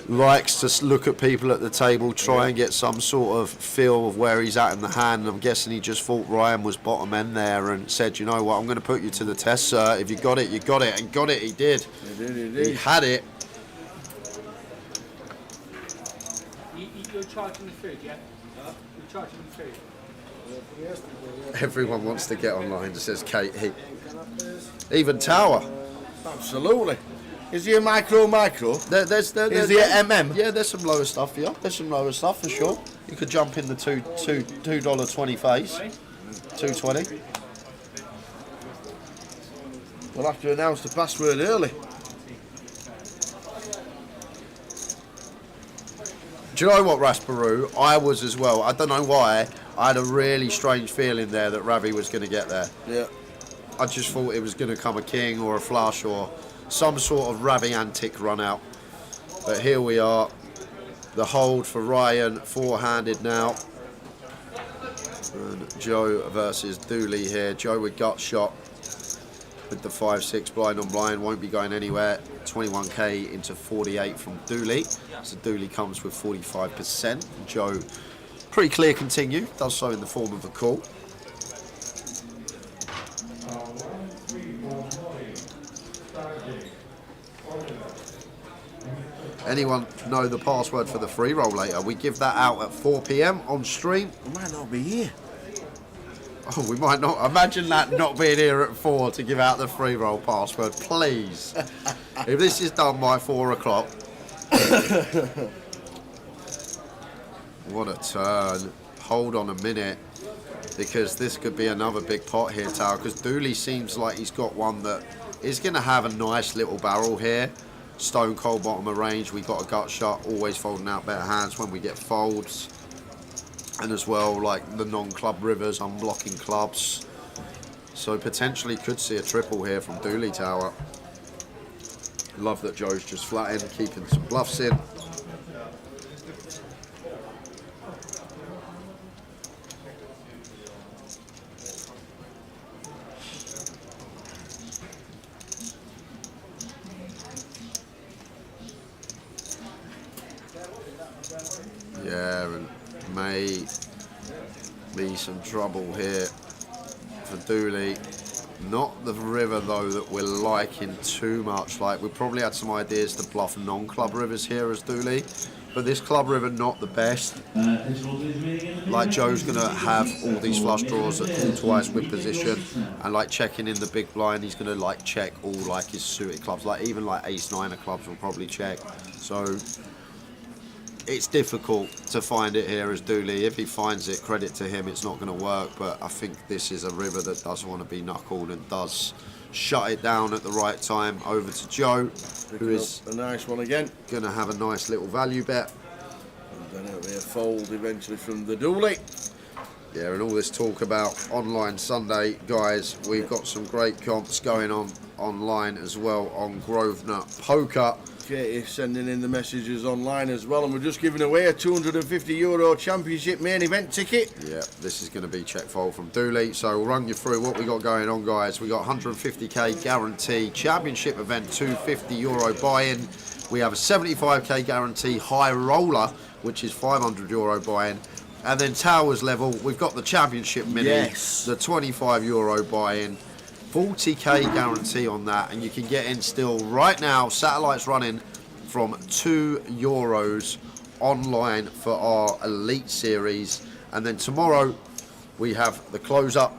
likes to look at people at the table, try and get some sort of feel of where he's at in the hand. I'm guessing he just thought Ryan was bottom end there and said, you know what, I'm going to put you to the test, sir. If you got it, you got it. And got it, he did. He had it. You're charging the food, yeah? You're charging the food. Everyone wants to get online, says Kate. Even Tower. Absolutely. Is he a micro? Is he a MM? Yeah, there's some lower stuff, yeah. There's some lower stuff for sure. You could jump in the $2.20 phase. $2.20. We'll have to announce the password early. Do you know what, Rasparu? I was as well. I don't know why. I had a really strange feeling there that Ravi was going to get there. Yeah. I just thought it was going to come a king or a flush or some sort of Ravi antic run out. But here we are. The hold for Ryan, 4-handed now. And Joe versus Dooley here. Joe with gut shot with the 5-6 blind on blind. Won't be going anywhere. 21k into 48 from Dooley. So Dooley comes with 45%. Joe, pretty clear continue. Does so in the form of a call. Anyone know the password for the free roll later? We give that out at 4 p.m. on stream. We might not be here. Oh, we might not. Imagine that not being here at 4 to give out the free roll password, please. If this is done by 4 o'clock. What a turn. Hold on a minute, because this could be another big pot here, Tower, because Dooley seems like he's got one that is going to have a nice little barrel here. Stone cold bottom of range. We got a gut shot, always folding out better hands when we get folds. And as well, like the non-club rivers, unblocking clubs. So potentially could see a triple here from Dooley, Tower. Love that Joe's just flattened, keeping some bluffs in. Yeah, and may be some trouble here for Dooley. Not the river though that we're liking too much. Like we probably had some ideas to bluff non-club rivers here as Dooley, but this club river not the best. Like Joe's gonna have all these flush draws at all twice with position, and like checking in the big blind, he's gonna like check all like his suited clubs, like even like ace-9 of clubs will probably check. So it's difficult to find it here as Dooley. If he finds it, credit to him, it's not going to work, but I think this is a river that does want to be knuckled and does shut it down at the right time. Over to Joe, who is a nice one again. Going to have a nice little value bet. And then it'll be a fold eventually from the Dooley. Yeah, and all this talk about online Sunday, guys, we've got some great comps going on online as well on Grosvenor Poker. Katie sending in the messages online as well, and we're just giving away a €250 Championship main event ticket. Yeah, this is going to be check fold from Dooley. So we'll run you through what we got going on, guys. We got 150k guarantee Championship event, €250 buy-in. We have a 75k guarantee high roller, which is €500 buy-in. And then Towers level, we've got the Championship mini, yes, the €25 buy-in. 40k guarantee on that, and you can get in still right now. Satellites running from €2 online for our Elite Series, and then tomorrow we have the close-up.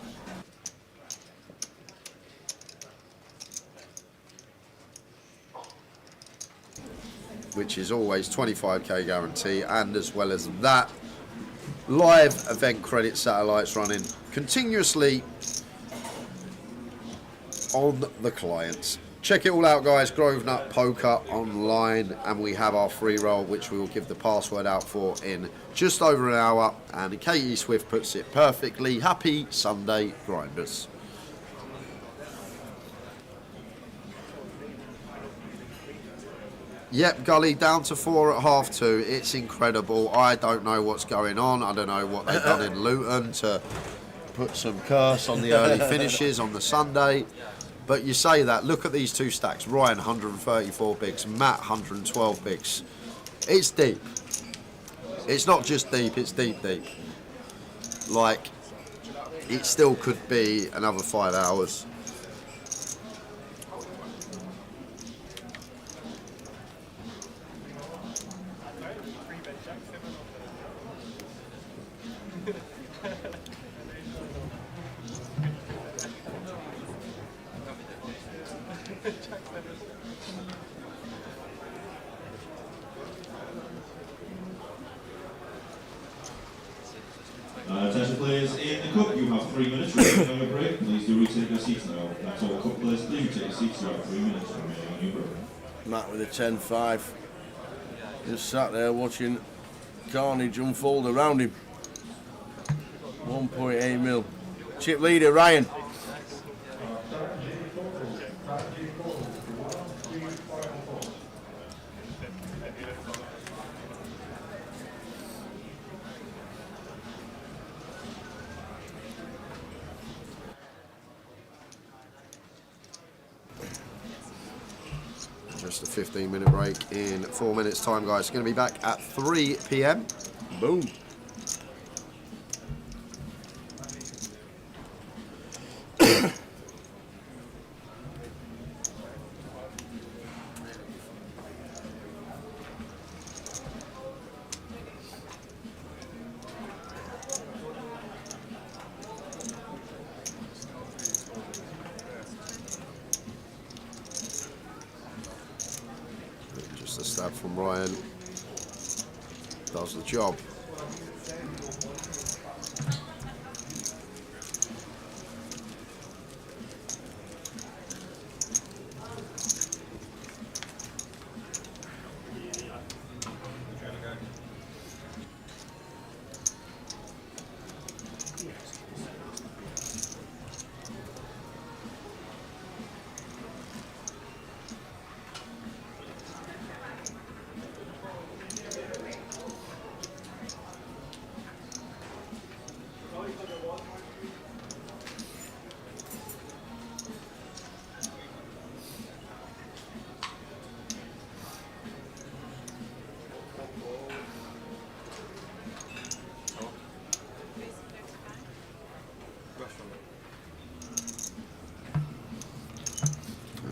Which is always 25k guarantee, and as well as that, live event credit satellites running continuously on the clients. Check it all out, guys. Grosvenor Poker online, and we have our free roll, which we will give the password out for in just over an hour. And Katie Swift puts it perfectly. Happy Sunday, grinders. Yep, Gully down to 4 at half 2. It's incredible. I don't know what's going on. I don't know what they've done in Luton to put some curse on the early finishes on the Sunday. But you say that, look at these two stacks. Ryan, 134 bigs. Matt, 112 bigs. It's deep. It's not just deep, it's deep, deep. Like, it still could be another 5 hours. Attention players in the cup, you have 3 minutes remaining on your break. Please do retake your seats now. That's all cup players, please take your seats. You have 3 minutes remaining on your break. Matt with a 10-5. Just sat there watching carnage unfold around him. 1.8 mil. Chip leader, Ryan. Just a 15-minute break in 4 minutes time, guys. It's going to be back at 3 p.m. Boom. Just a stab from Ryan. Does the job.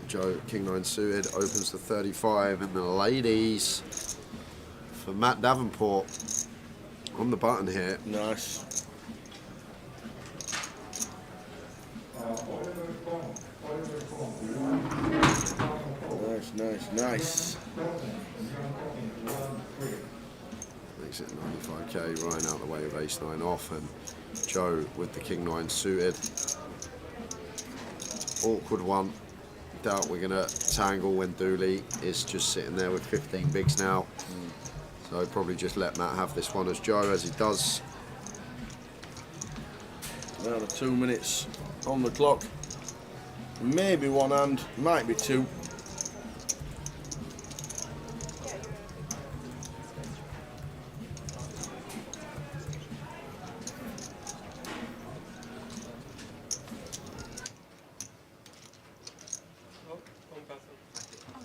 Joe, King 9 suited, opens to 35, and the ladies for Matt Davenport on the button here. Nice. Nice. Makes it 95k, Ryan out the way of ace 9 off, and Joe with the King 9 suited. Awkward one. Doubt we're gonna tangle when Dooley is just sitting there with 15 bigs now. So probably just let Matt have this one as Joe, as he does. Another 2 minutes on the clock. Maybe one hand, might be two.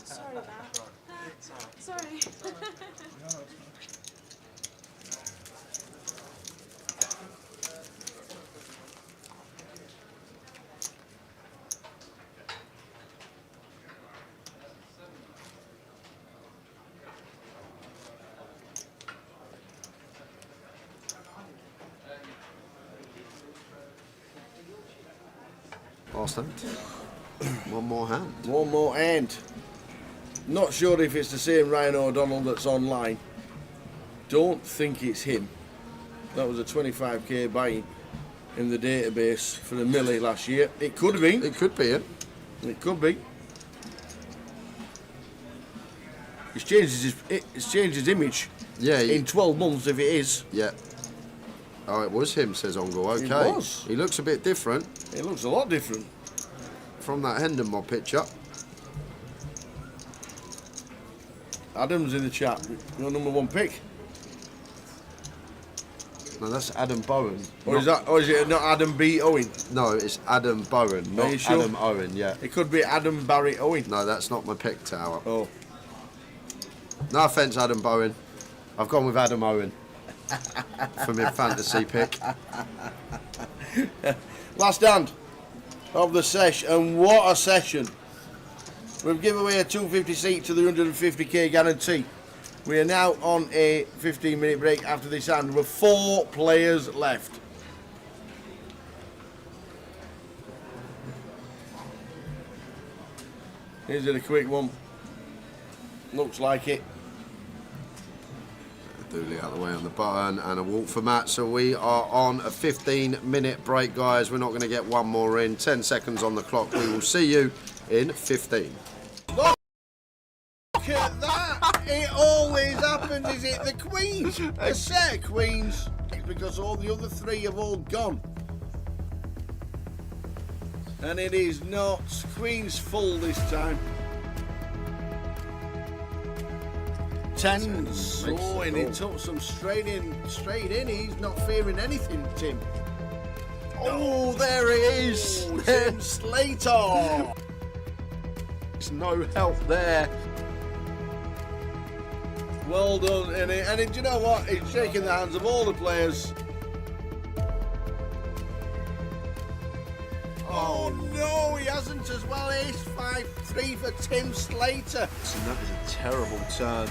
Sorry about that. Sorry. Last hand. One more hand. One more hand. Not sure if it's the same Ryan O'Donnell that's online. Don't think it's him. That was a 25k buy in the database for the Millie last year. It could have been. It could be him. It could be. It's changed his image. Yeah. In 12 months, if it is. Yeah. Oh, it was him, says Ongle. Okay. It was. He looks a bit different. It looks a lot different. From that Hendon mob picture. Adam's in the chat. Your number one pick. No, that's Adam Bowen. Or is it not Adam B. Owen? No, it's Adam Bowen, Are not you sure? Adam Owen, yeah. It could be Adam Barry Owen. No, that's not my pick, Tower. Oh. No offence, Adam Bowen. I've gone with Adam Owen for my fantasy pick. Last hand of the session, and what a session. We've given away a 250 seat to the 150k guarantee. We are now on a 15-minute break after this hand with 4 players left. Here's a quick one. Looks like it. Dooley out of the way on the button, and a walk for Matt. So we are on a 15-minute break, guys. We're not going to get one more in. 10 seconds on the clock. We will see you in 15. Look at that! It always happens. Is it the queens? A set of queens. Because all the other 3 have all gone. And it is not queens full this time. Tens. Oh, and he took some straight in. He's not fearing anything, Tim. Oh, there it is. Oh, Tim Slater. There's no help there. Well done, and do you know what? He's shaking the hands of all the players. Oh no, he hasn't as well. Ace 5-3 for Tim Slater. And that is a terrible turn.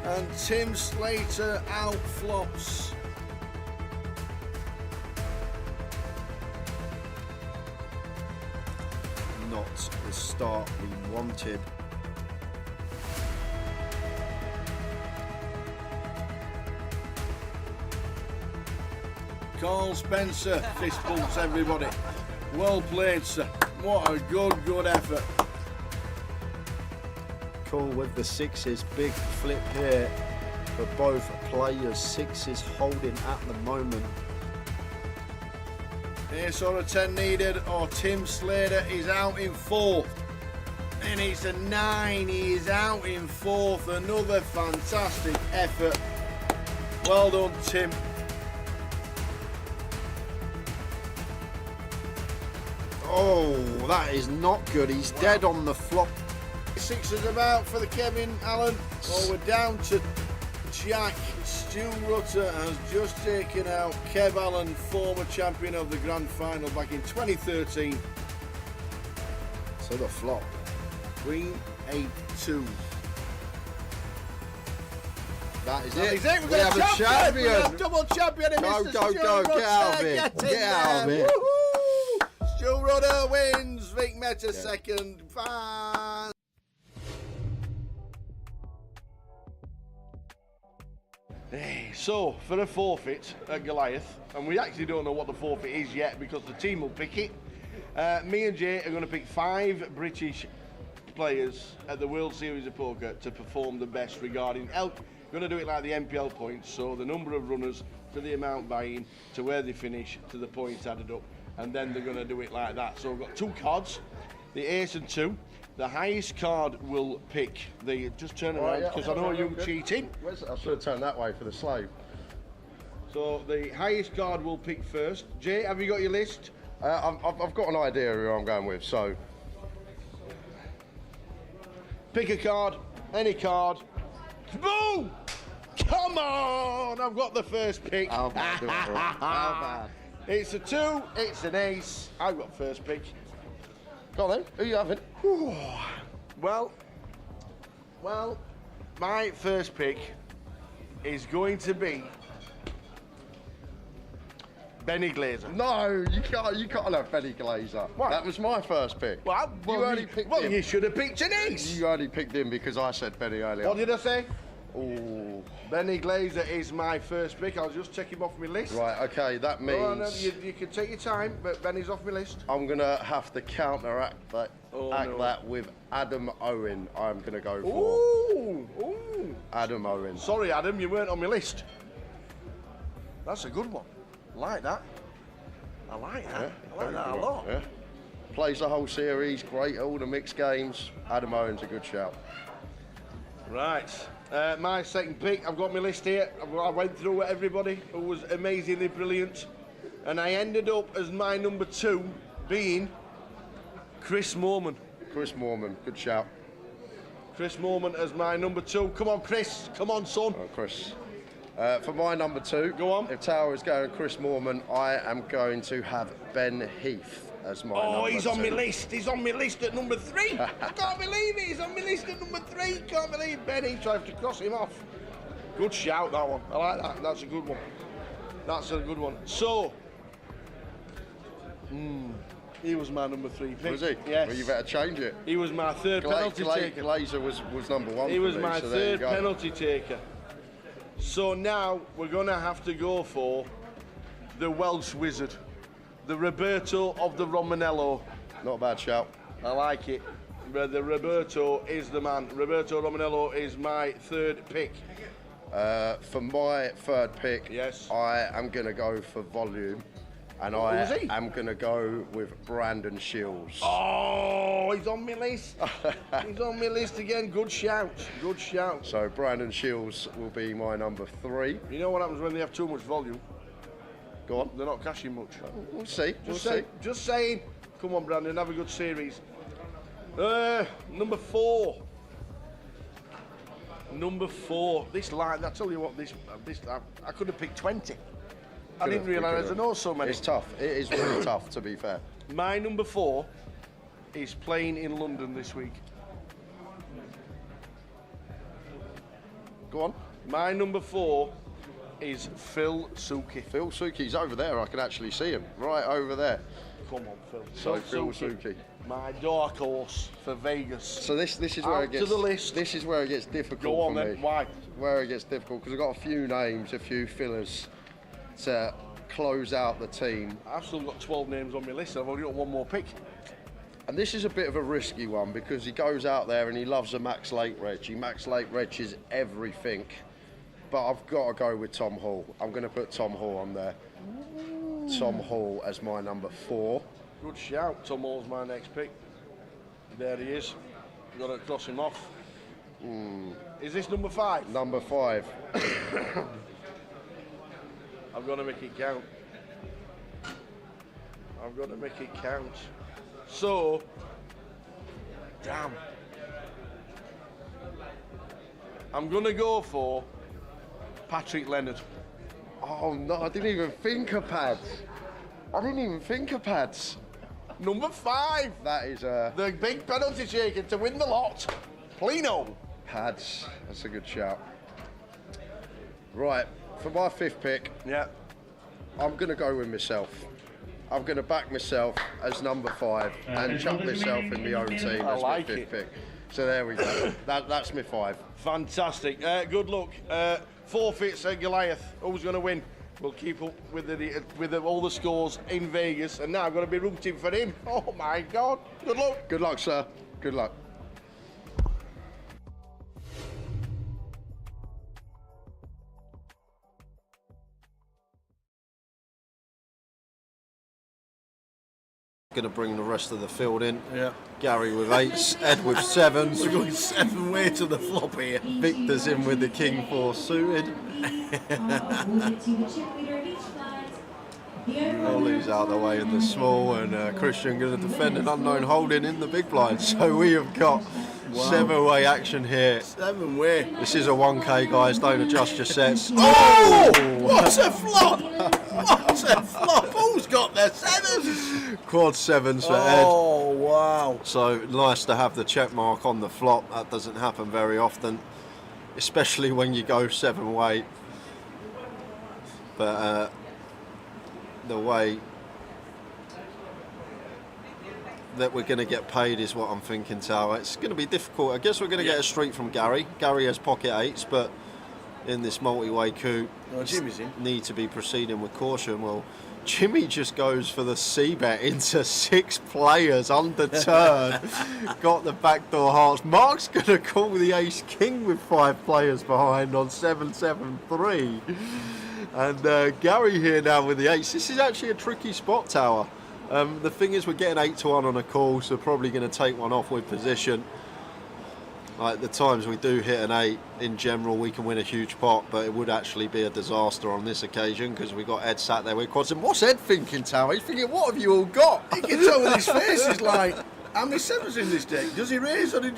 And Tim Slater out flops. Not the start we wanted. Carl Spencer, fist bumps everybody. Well played, sir. What a good effort. Cool with the 6s. Big flip here for both players. 6s holding at the moment. Ace or a 10 needed, or Tim Slater is out in 4th. And it's a 9, he is out in 4th. Another fantastic effort. Well done, Tim. Oh, that is not good. He's dead on the flop. 6s about for the Kevin Allen. Oh, we're down to Jack. Stu Rutter has just taken out Kev Allen, former champion of the Grand Final back in 2013. So the flop. Queen 8-2. That is That it. is it. We have a champion. We have double champion. Go, Mr. go, Stu go. Rudder. Get out of here. Get out of here. Woohoo! Stu Rudder wins. Vic Meta second. Fine. So, for a forfeit at Goliath, and we actually don't know what the forfeit is yet because the team will pick it, me and Jay are going to pick 5 British players at the World Series of Poker to perform the best regarding elk. We're going to do it like the MPL points, so the number of runners to the amount buy-in to where they finish to the points added up, and then they're going to do it like that. So we've got 2 cards, the ace and 2. The highest card will pick the, just turn around because I know you're cheating. I should have turned that way for the slave. So the highest card will pick first. Jay, have you got your list? I've got an idea who I'm going with, so. Pick a card, any card. Boom! Come on! I've got the first pick. How bad? How bad? It's a 2, it's an ace. I've got first pick. Go on then, who you having? Well, my first pick is going to be Benny Glazer. No, you can't have Benny Glazer. What? That was my first pick. Well, you only picked him. you should have picked an ace. You only picked him because I said Benny earlier. What did I say? Ooh. Benny Glazer is my first pick. I'll just check him off my list. Right, okay, that means Oh, no, you can take your time, but Benny's off my list. I'm gonna have to counteract that, no. that with Adam Owen. I'm gonna go for Ooh. Adam Owen. Sorry, Adam, you weren't on my list. That's a good one. Like that. I like that. Yeah, I like that a lot. Yeah. Plays the whole series, great at all the mixed games. Adam Owen's a good shout. Right. My second pick, I've got my list here. I went through everybody who was amazingly brilliant. And I ended up as my number 2 being Chris Moorman. Chris Moorman, good shout. Chris Moorman as my number 2. Come on, Chris. Come on, son. Oh, Chris. For my number 2, go on. If Tower is going Chris Moorman, I am going to have Ben Heath as my number 2. Oh, he's on my list. He's on my list at number 3. I can't believe it. He's on my list at number 3. Can't believe Benny tried to cross him off. Good shout, that one. I like that. That's a good one. That's a good one. So, he was my number 3 pick. Was he? Yes. Well, you better change it. He was my third penalty taker. Glazer was number 1 He for was me, my so there you third go. penalty taker. So now we're going to have to go for the Welsh wizard, the Roberto of the Romanello. Not a bad shout. I like it. But the Roberto is the man. Roberto Romanello is my third pick. For my third pick, yes, I am going to go for volume. And I am going to go with Brandon Shields. Oh, he's on my list. He's on my list again. Good shout. Good shout. So Brandon Shields will be my number 3. You know what happens when they have too much volume? Go on. They're not cashing much. We'll see. Just saying. Come on, Brandon. Have a good series. Number 4. Number 4. This line. I tell you what. I could have picked 20. I didn't realise I know so many. It's tough. It is really tough, to be fair. My number 4 is playing in London this week. Go on. My number 4 is Phil Suki. Phil Suki's over there. I can actually see him right over there. Come on, Phil. So Phil Suki. My dark horse for Vegas. So this is where it gets to the list. This is where it gets difficult. Go on for then. me. Why? Where it gets difficult because I've got a few names, a few fillers to close out the team. I've still got 12 names on my list. I've only got one more pick. And this is a bit of a risky one because he goes out there and he loves a Max Lake Reg. Max Lake Reg is everything. But I've got to go with Tom Hall. I'm going to put Tom Hall on there. Ooh. Tom Hall as my number 4. Good shout. Tom Hall's my next pick. There he is. Got to cross him off. Is this number 5? Number 5. I've got to make it count. I've got to make it count. So, damn. I'm going to go for Patrick Leonard. Oh no, I didn't even think of pads. Number 5. That is The big penalty shaker to win the lot. Plino. That's a good shout. Right, for my 5th pick, Yeah. I'm going to go with myself. I'm going to back myself as number 5 and chuck myself in my own team I as like my 5th it. pick. So there we go. That's my 5. Fantastic. Good luck. Forfeits Goliath. Who's going to win? We'll keep up with all the scores in Vegas, and now I'm going to be rooting for him. Oh my God. Good luck. Good luck, sir. Good luck. Going to bring the rest of the field in. Yeah. Gary with 8s, Ed with 7s. We're going 7 way to the flop here. Victor's in with the King 4 suited. Ollie's out the way in the small, and Christian going to defend an unknown holding in the big blind. So we have got 7-way action here. 7-way. This is a 1K, guys. Don't adjust your sets. Oh! What a flop! What a flop! Who's got their 7s? Quad 7s for Ed. Oh, wow. So nice to have the check mark on the flop. That doesn't happen very often, especially when you go 7-way. But the way that we're going to get paid is what I'm thinking, Tower. It's going to be difficult. I guess we're going to get a street from Gary. Gary has pocket 8s, but in this multi-way coup, Jimmy's in. need to be proceeding with caution. Well, Jimmy just goes for the C-bet into 6 players under turn. Got the backdoor hearts. Mark's going to call the ace-king with 5 players behind on 7-7-3. And Gary here now with the 8s. This is actually a tricky spot, Tower. The thing is, we're getting 8-1 on a call, so probably going to take one off with position. Like the times we do hit an 8, in general, we can win a huge pot, but it would actually be a disaster on this occasion because we got Ed sat there with quads. And what's Ed thinking, Tower? He's thinking, what have you all got? He can tell with his face, he's like, how many 7s in this deck? Does he raise or he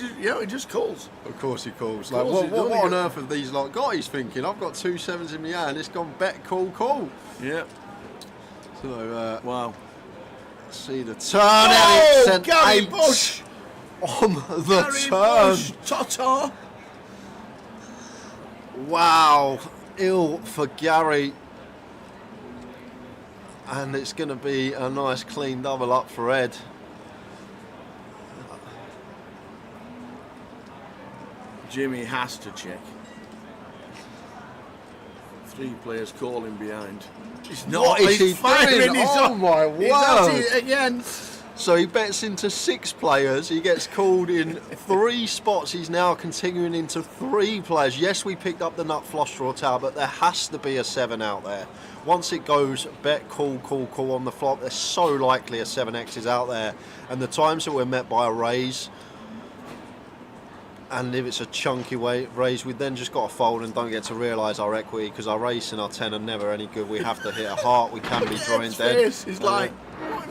just calls? Of course he calls. Like, course he what does. on earth have these lot got? He's thinking, I've got 2 7s in my hand. It's gone bet, call. Yeah. So, Wow. see the turn. Oh, and it's an Gary 8 Bush! on the Gary turn. Bush, Tata. Wow, ill for Gary. And it's going to be a nice clean double up for Ed. Jimmy has to check. 3 players calling behind. He's not. What is he firing doing? his Oh own. my He's at word. it again. So he bets into 6 players. He gets called in 3 spots. He's now continuing into 3 players. Yes, we picked up the nut flush draw, Tower, but there has to be a 7 out there. Once it goes bet, call on the flop, there's so likely a 7x is out there. And the times that we're met by a raise, and if it's a chunky raise, we then just got to fold and don't get to realise our equity because our ace and our 10 are never any good. We have to hit a heart. We can be drawing dead. It's like,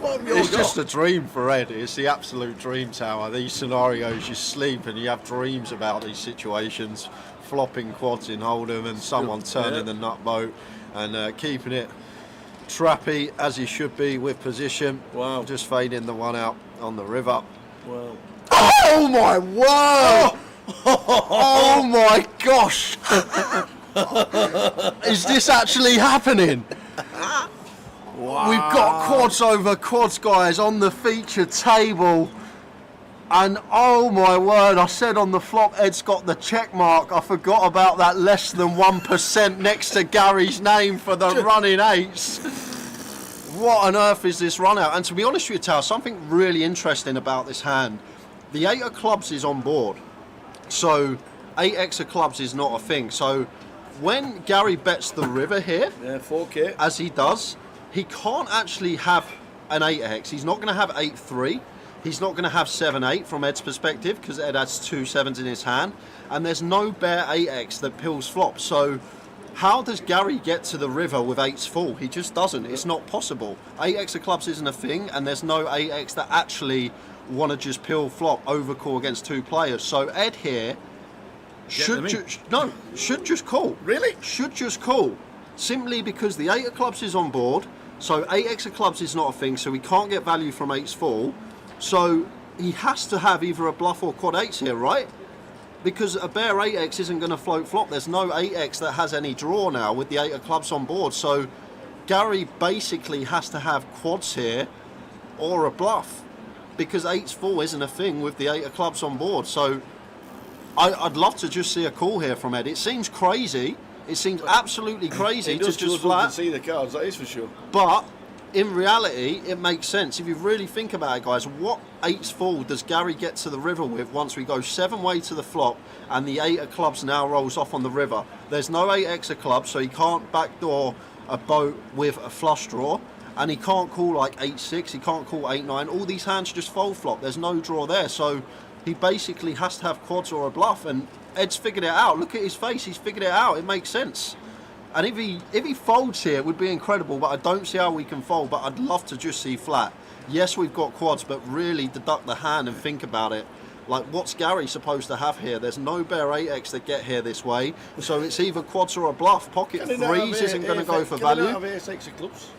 what have you It's got? just a dream for Ed. It's the absolute dream, Tower. These scenarios, you sleep and you have dreams about these situations. Flopping quads in Hold'em and someone turning the nut boat and keeping it trappy as he should be with position. Wow. Just fading the one out on the river. Well. Oh my word! Oh my gosh! Is this actually happening? Wow. We've got quads over quads, guys, on the feature table. And oh my word, I said on the flop, Ed's got the check mark. I forgot about that less than 1% next to Gary's name for the running 8s. What on earth is this run out? And to be honest with you, Tal, something really interesting about this hand. The 8 of clubs is on board. So 8x of clubs is not a thing. So when Gary bets the river here, 4K, as he does, he can't actually have an 8x. He's not going to have 8-3. He's not going to have 7-8 from Ed's perspective because Ed has 2 7s in his hand. And there's no bare 8x that pills flop. So how does Gary get to the river with 8s full? He just doesn't. It's not possible. 8x of clubs isn't a thing, and there's no 8x that actually want to just pill flop overcall against 2 players. So Ed here should just call. Really? Should just call. Simply because the 8 of clubs is on board. So 8x of clubs is not a thing, so we can't get value from 8's full. So he has to have either a bluff or quad 8s here, right? Because a bare 8x isn't going to float flop. There's no 8x that has any draw now with the 8 of clubs on board. So Gary basically has to have quads here or a bluff, because 8's full isn't a thing with the 8 of clubs on board. So I'd love to just see a call here from Ed. It seems crazy. It seems absolutely crazy to just flat. To see the cards, that is for sure. But in reality, it makes sense. If you really think about it, guys, what 8's full does Gary get to the river with once we go 7-way to the flop and the 8 of clubs now rolls off on the river? There's no 8x of clubs, so he can't backdoor a boat with a flush draw, and he can't call like 8-6, he can't call 8-9. All these hands just fold flop. There's no draw there, so he basically has to have quads or a bluff, and Ed's figured it out. Look at his face, he's figured it out. It makes sense. And if he folds here, it would be incredible, but I don't see how we can fold. But I'd love to just see flat. Yes, we've got quads, but really deduct the hand and think about it. Like, what's Gary supposed to have here? There's no bare 8x that get here this way, so it's either quads or a bluff. Pocket threes isn't going to go for value. Can they not have 8x of clubs?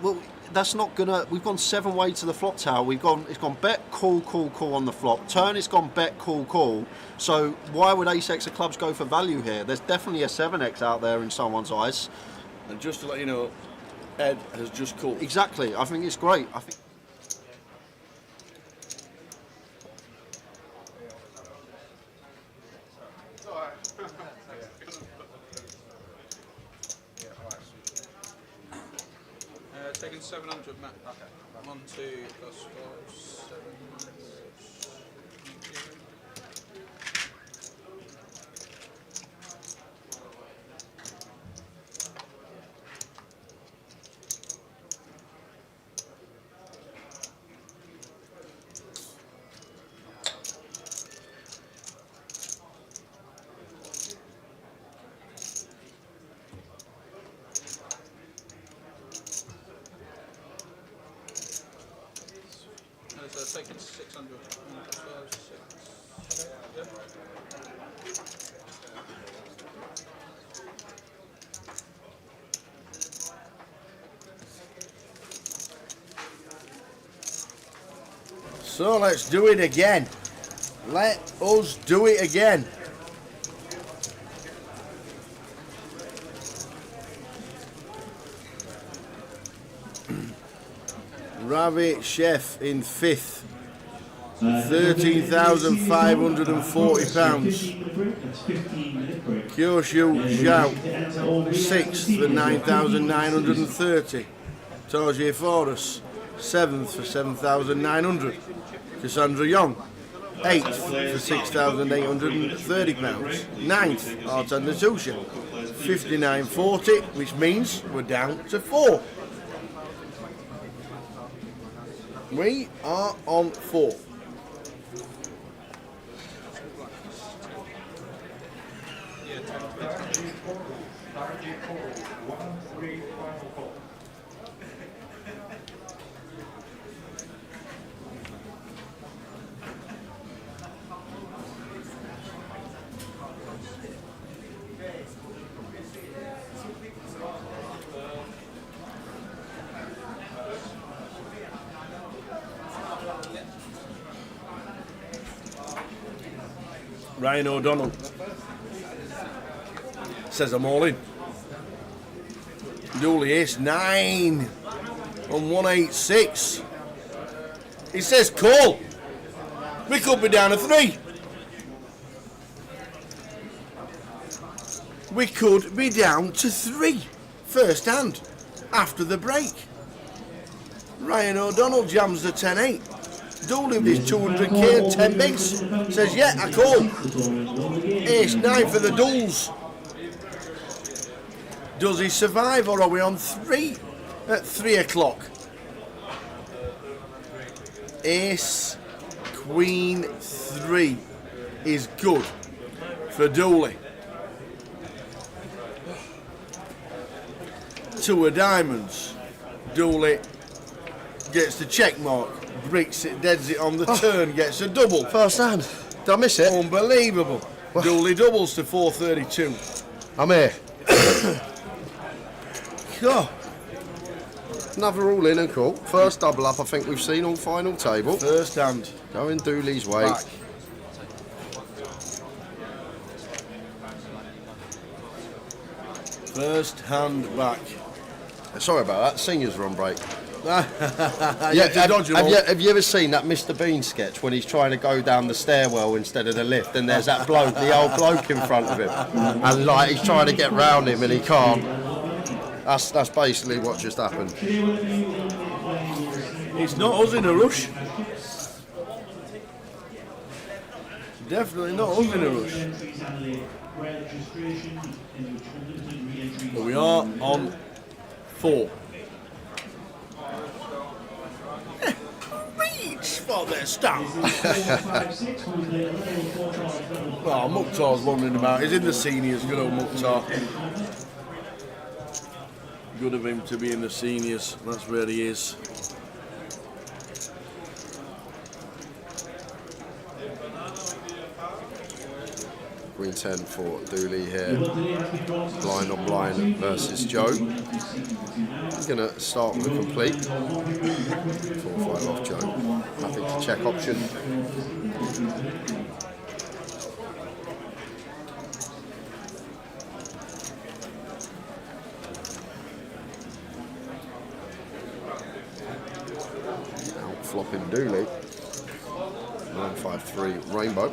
Well, that's not gonna. We've gone 7-way to the flop tower. It's gone bet, call, call, call on the flop. Turn, it's gone bet, call, call. So why would ace-x of clubs go for value here? There's definitely a 7x out there in someone's eyes. And just to let you know, Ed has just called. Exactly. I think it's great. I think. Taking 700, Matt. Okay. 1, 2 plus 5, 7. Taking 600. 1 plus 5, 6. Yeah. So let's do it again. Let us do it again. Ravi Chef in 5th. £13,540. Kyoshu Zhao 6th for 9,930. Torje Forrest 7th for 7,900. Cassandra Young 8th for £6,830. 9th Artan Natusha 59.40, which means we're down to 4. We are on 4. Ryan O'Donnell says I'm all in. Dooley ace 9 on 186. He says call. We could be down to 3. We could be down to 3 first hand after the break. Ryan O'Donnell jams the 10-8. Dooley with his 200k and 10 bigs says, yeah, I call. Ace 9 for the Dools. Does he survive, or are we on 3 at 3 o'clock? Ace Queen 3 is good for Dooley. 2 of diamonds. Dooley gets the check mark. Breaks it, deads it on the turn, gets a double. First hand. Did I miss it? Unbelievable. Dooley doubles to 432. I'm here. God. Another all in and call. First double up I think we've seen on final table. First hand. Going Dooley's way. Back. First hand back. Sorry about that, seniors are on break. Yeah, have you ever seen that Mr. Bean sketch when he's trying to go down the stairwell instead of the lift, and there's that bloke, the old bloke in front of him, and like he's trying to get round him and he can't. That's basically what just happened. It's not us in a rush. Definitely not us in a rush. But we are on 4. Reach for the start. Well, Mukhtar's wondering about. He's in the seniors. Good old Mukhtar. Good of him to be in the seniors. That's where he is. Green 10 for Dooley here. Blind on blind versus Joe. He's going to start with a complete. 4-5 off Joe. Happy to check option. Out flopping Dooley. 9-5-3 rainbow.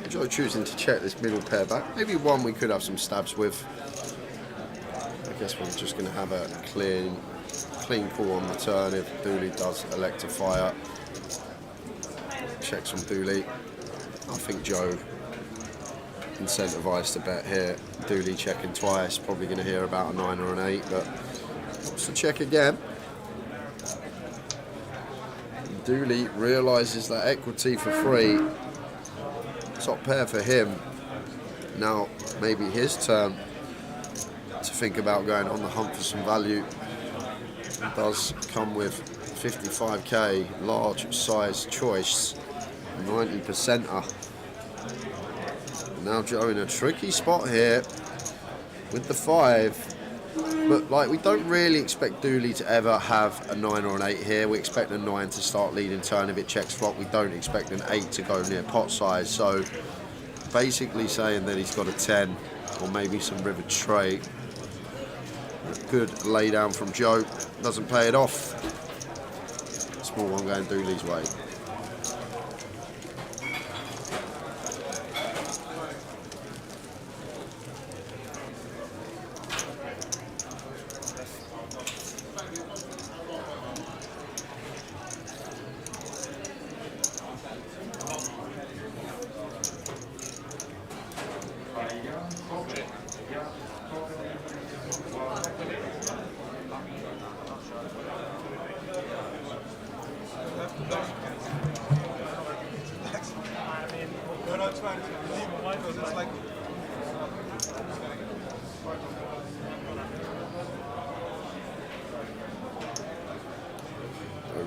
Joe choosing to check this middle pair back. Maybe one we could have some stabs with. I guess we're just going to have a clean call on the turn if Dooley does elect to fire. Checks on Dooley. I think Joe incentivised to bet here. Dooley checking twice. Probably going to hear about a 9 or an 8, but wants to check again. Dooley realises that equity for free. Top pair for him. Now maybe his turn to think about going on the hunt for some value. It does come with 55k, large size choice, 90%er. Now Joe in a tricky spot here with the 5. But like, we don't really expect Dooley to ever have a 9 or an 8 here. We expect a 9 to start leading turn if it checks flop. We don't expect an 8 to go near pot size. So basically saying that he's got a 10 or maybe some river tray. Good lay down from Joe. Doesn't play it off. Small one going Dooley's way.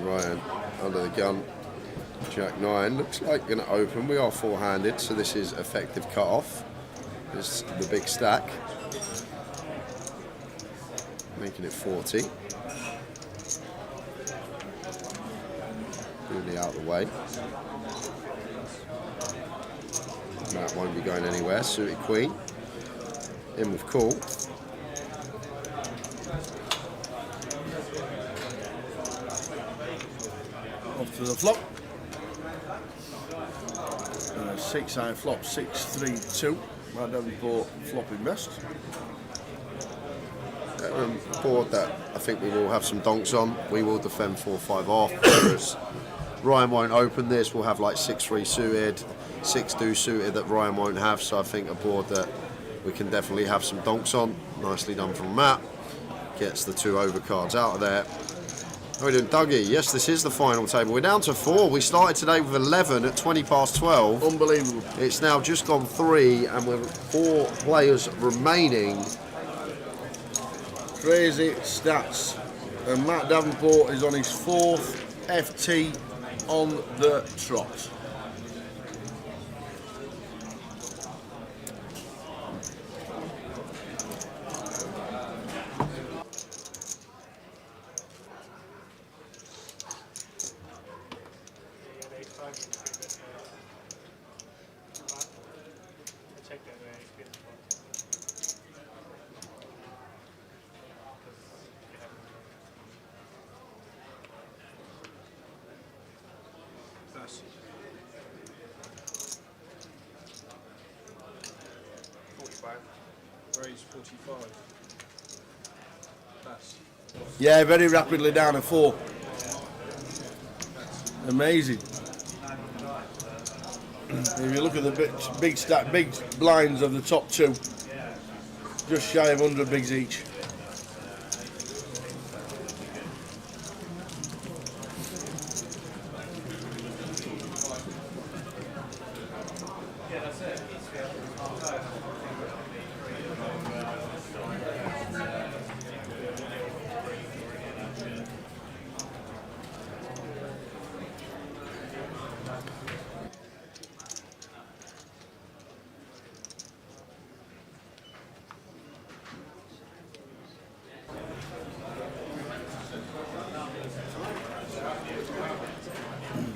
Ryan under the gun. Jack 9 looks like going to open. We are four-handed, so this is effective cut-off. This is the big stack, making it 40. Dooley out of the way. That won't be going anywhere. Suited queen. In with call. Off to the flop. 6-eye flop, 6-3-2. Matt Davenport flopping best. Board that I think we will have some donks on. We will defend 4-5 off. Whereas Ryan won't open this. We'll have like 6-3 suited, 6-2 suited that Ryan won't have. So I think a board that we can definitely have some donks on. Nicely done from Matt. Gets the 2 overcards out of there. How are we doing, Dougie? Yes, this is the final table. We're down to 4. We started today with 11 at 20 past 12. Unbelievable. It's now just gone 3, and we're 4 players remaining. Crazy stats. And Matt Davenport is on his 4th FT on the trot. That's 45. Raise 45. That's Yeah, very rapidly down a 4. Amazing. If you look at the big blinds of the top 2, just shy of 100 bigs each.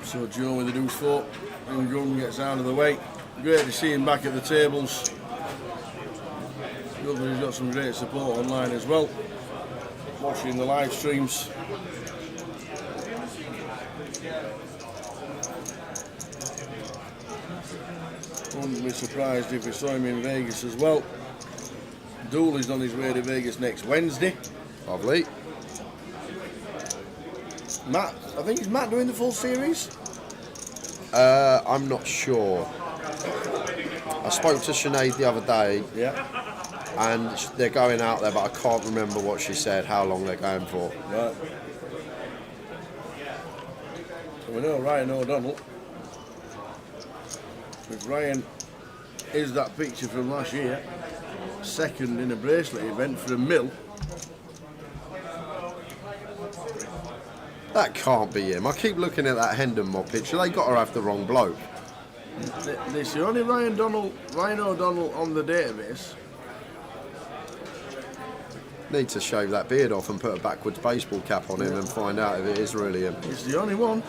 So Joe with the deuce 4, and Gunn gets out of the way. Great to see him back at the tables. Good that he's got some great support online as well, watching the live streams. Wouldn't be surprised if we saw him in Vegas as well. Dooley's on his way to Vegas next Wednesday. Lovely. Matt, I think is Matt doing the full series? I'm not sure. I spoke to Sinead the other day, and they're going out there, but I can't remember what she said, how long they're going for. Right. So we know Ryan O'Donnell. If Ryan is that picture from last year, second in a bracelet event for a mill. That can't be him. I keep looking at that Hendon mob picture. They got to have the wrong bloke. This the only Ryan O'Donnell on the database. Need to shave that beard off and put a backwards baseball cap on him and find out if it is really him. It's the only one.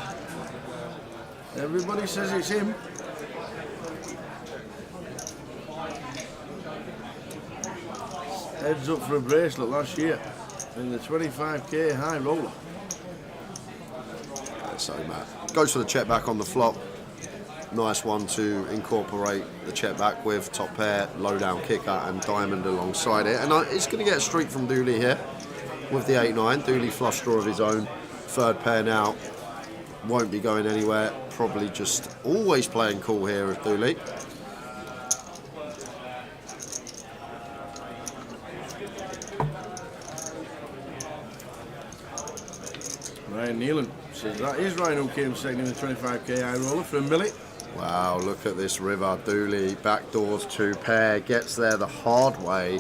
Everybody says it's him. Heads up for a bracelet last year in the 25k high roller. So Matt goes for the check back on the flop. Nice one to incorporate the check back with top pair, low down kicker and diamond alongside it. And it's going to get a streak from Dooley here with the 8-9. Dooley flush draw of his own. Third pair now. Won't be going anywhere. Probably just always playing cool here with Dooley. Ryan Nealon says that is Ryan who came second in the 25k high roller for a milli. Wow, look at this river. Dooley backdoors 2 pair, gets there the hard way.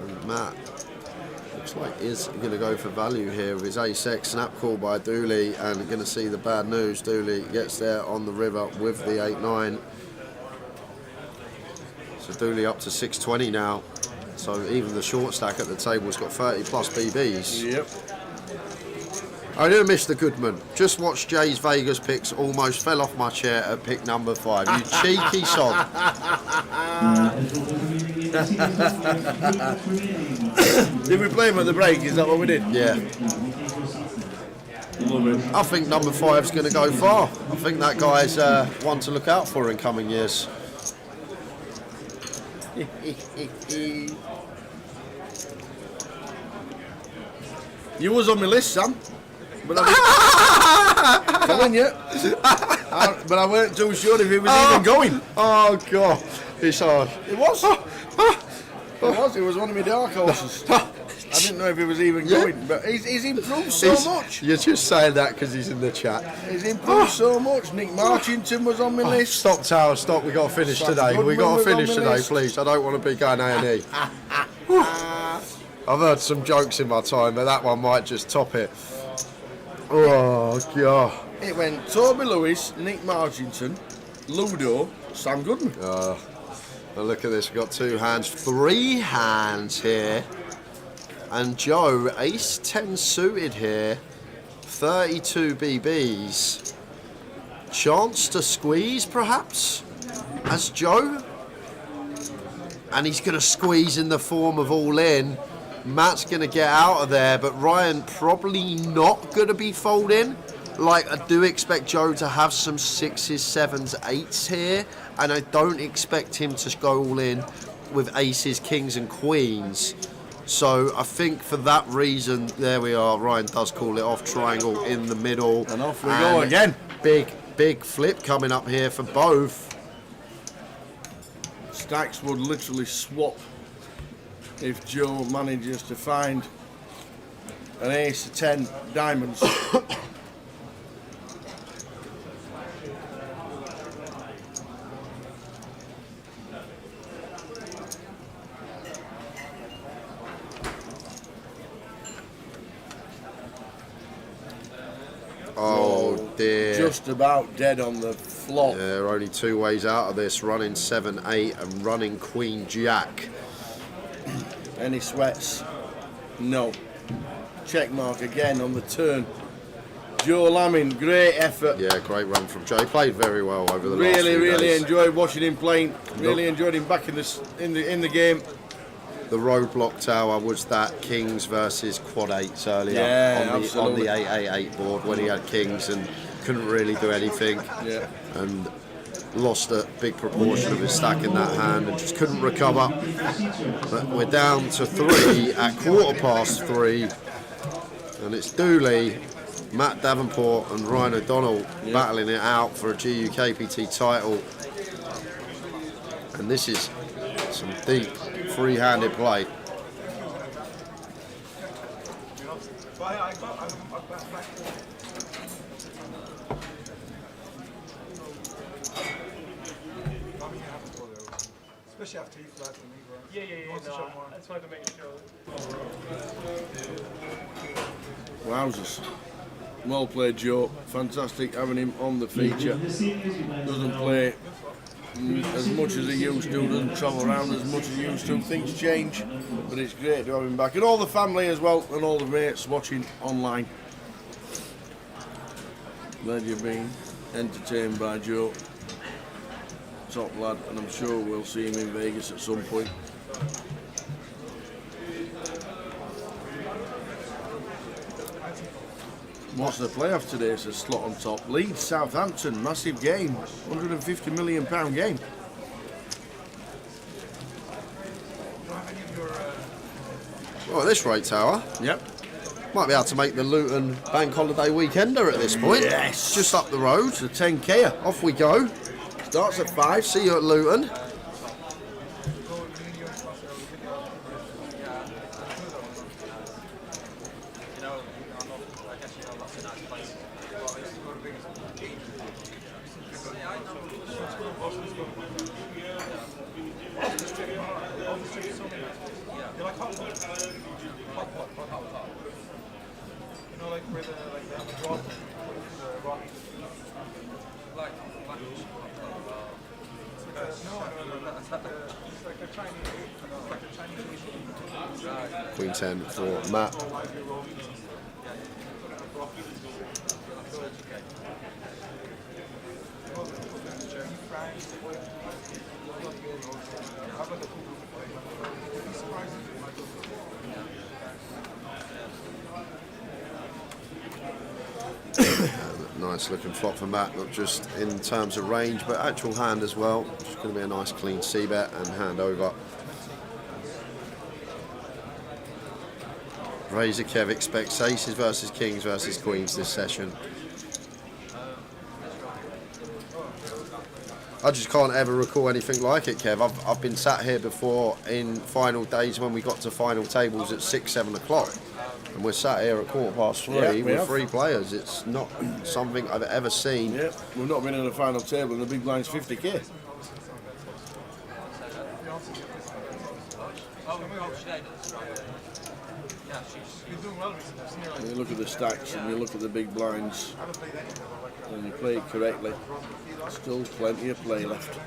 And Matt looks like is going to go for value here with his ace-X snap call by Dooley, and going to see the bad news. Dooley gets there on the river with the 8-9. So Dooley up to 620 now. So even the short stack at the table's got 30 plus BBs. Yep. I do miss the Goodman. Just watched Jay's Vegas picks. Almost fell off my chair at pick number 5. You cheeky sod. Did we play him at the break? Is that what we did? Yeah. I think number 5's going to go far. I think that guy's one to look out for in coming years. You was on my list, Sam. But I telling you. But I weren't too sure if he was even going. Oh God, it's hard. It was. It was one of my dark horses. I didn't know if he was even going, but he's improved so much. You're just saying that because he's in the chat. He's improved so much. Nick Marchington was on my list. Stop, Tower, stop. We got to finish Sam today. We Goodman got to was finish on my today, list. please. I don't want to be going A&E. I've heard some jokes in my time, but that one might just top it. Oh, God. It went Toby Lewis, Nick Marchington, Ludo, Sam Goodman. Well, look at this. We've got 2 hands, 3 hands here. And Joe, ace 10 suited here. 32 BBs. Chance to squeeze, perhaps, as Joe. And he's going to squeeze in the form of all in. Matt's going to get out of there, but Ryan probably not going to be folding. Like, I do expect Joe to have some 6s, 7s, 8s here, and I don't expect him to go all in with aces, kings and queens. So I think for that reason, there we are, Ryan does call it off, triangle in the middle. And off we go again. Big flip coming up here for both. Stacks would literally swap if Joe manages to find an ace of 10 diamonds. Oh dear. Just about dead on the flop. Yeah, there are only 2 ways out of this, running 7-8 and running Queen Jack. Any sweats? No. Check mark again on the turn. Joe Lamin, great effort. Yeah, great run from Joe. He played very well over the last few Really days. enjoyed watching him playing. Really enjoyed him back in the game. The roadblock tower was that Kings versus Quad 8s earlier on absolutely. the 888 board when he had Kings and couldn't really do anything. Yeah. And lost a big proportion of his stack in that hand and just couldn't recover. But we're down to 3 at 3:15, and it's Dooley, Matt Davenport and Ryan O'Donnell battling it out for a GUKPT title. And this is some deep free-handed play. Especially after you flat and me, bro. Yeah, no, I just wanted to make sure. Wowzers. Well played, Joe. Fantastic having him on the feature. Doesn't play as much as he used to, doesn't travel around as much as he used to. Things change, but it's great to have him back. And all the family as well, and all the mates watching online. Glad you've been entertained by Joe. Top lad, and I'm sure we'll see him in Vegas at some point. What's the playoff today? It's a slot on top. Leeds, Southampton, massive game. £150 million game. Well, at this rate, Tower. Yep. Might be able to make the Luton Bank Holiday Weekender at this point. Yes. Just up the road. It's a 10K. Off we go. Starts at 5. See you at Luton. Queen 10 for Matt. Nice looking flop for Matt, not just in terms of range, but actual hand as well. It's going to be a nice clean C-bet and hand over. Razor Kev expects aces versus kings versus queens this session. I just can't ever recall anything like it, Kev. I've been sat here before in final days when we got to final tables at 6, 7 o'clock. And we're sat here at 3:15 with 3 players. It's not something I've ever seen. Yeah, we've not been in the final table and the big blind's 50k. When you look at the stacks and you look at the big blinds and you play it correctly, still plenty of play left.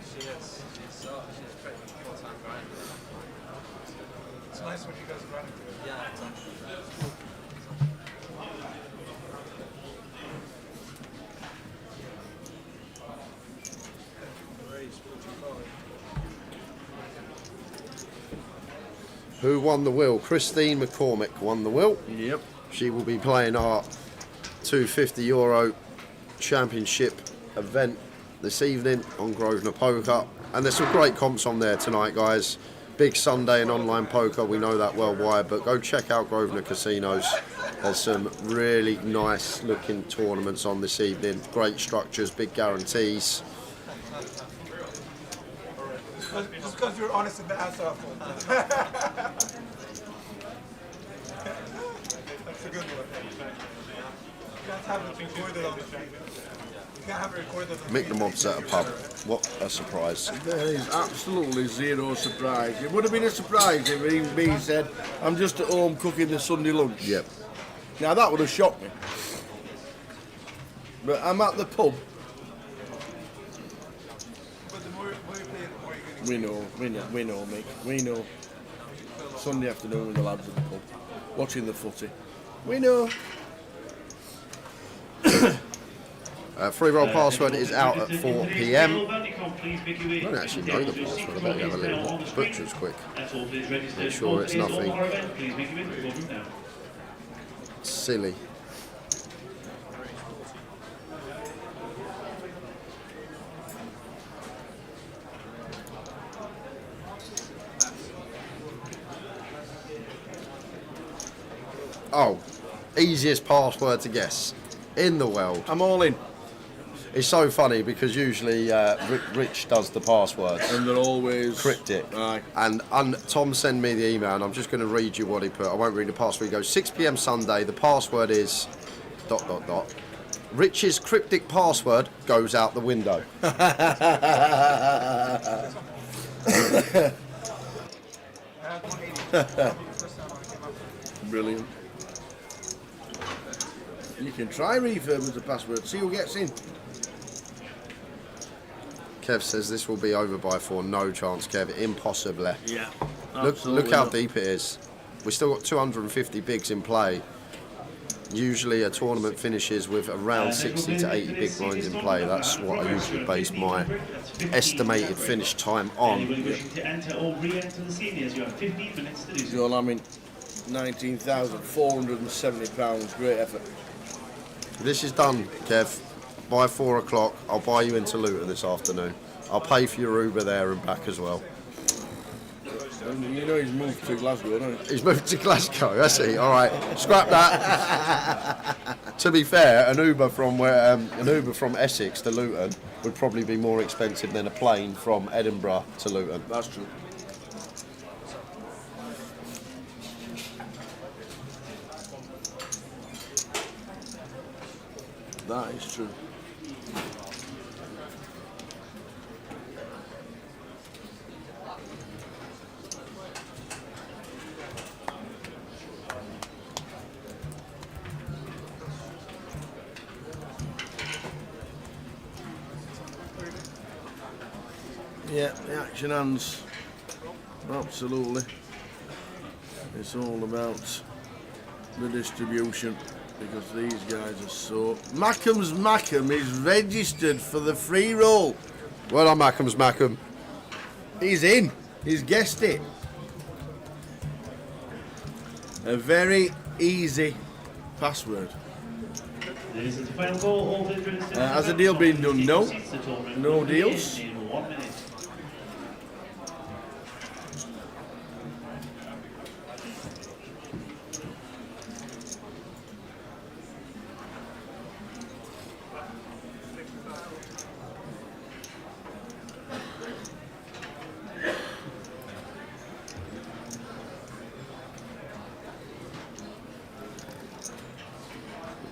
It's nice when you guys are running. Who won the wheel? Christine McCormick won the wheel. Yep. She will be playing our €250 championship event this evening on Grosvenor Poker. And there's some great comps on there tonight, guys. Big Sunday in online poker, we know that worldwide, but go check out Grosvenor Casinos. There's some really nice looking tournaments on this evening. Great structures, big guarantees. Just because you're honest in the answer. That's a good one. You can't have it recorded on the feed. You can't have it recorded on the Mick the Mob's at a pub. What a surprise. There is absolutely zero surprise. It would have been a surprise if he said, I'm just at home cooking the Sunday lunch. Yep. Now that would have shocked me. But I'm at the pub. But the more you play, the more you're going to We know, Mick. We know. Sunday afternoon with the lads at the pub, watching the footy. We know. Free roll password is out at 4 PM. I don't actually know the password. I better have a little butcher's quick. Make sure it's nothing silly. Oh, easiest password to guess in the world. I'm all in. It's so funny because usually Rich does the passwords. And they're always cryptic. Aye. And Tom sent me the email, and I'm just going to read you what he put. I won't read the password. He goes, 6 PM Sunday, the password is ... Rich's cryptic password goes out the window. Brilliant. You can try refurb as a password, see who gets in. Kev says this will be over by 4. No chance, Kev. Impossible. Yeah. Look how deep it is. We've still got 250 bigs in play. Usually a tournament finishes with around 60 to 80 big blinds in play. That's what I usually base my estimated finish time on. Well, I mean, £19,470. Great effort. This is done, Kev. By 4 o'clock, I'll buy you into Luton this afternoon. I'll pay for your Uber there and back as well. You know he's moved to Glasgow, don't he? He's moved to Glasgow, I see. All right, scrap that. To be fair, an Uber from Essex to Luton would probably be more expensive than a plane from Edinburgh to Luton. That's true. That is true. Yeah, the action hands. Absolutely. It's all about the distribution. Because these guys are so... Mackham's Mackham is registered for the free roll. Well done, Mackham's Mackham. He's in. He's guessed it. A very easy password. Has a deal been done? No. No deals.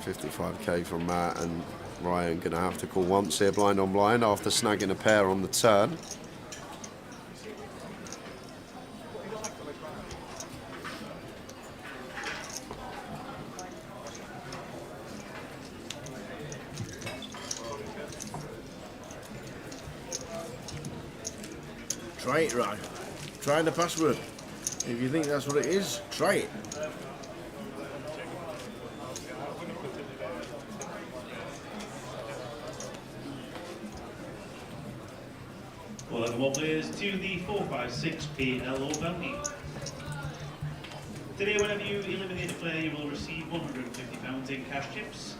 55k from Matt, and Ryan going to have to call once here, blind on blind, after snagging a pair on the turn. Try it, Ryan. Try the password. If you think that's what it is, try it. Well, then, more players to the 456 PLO bounty. Today, whenever you eliminate a player, you will receive £150 in cash chips.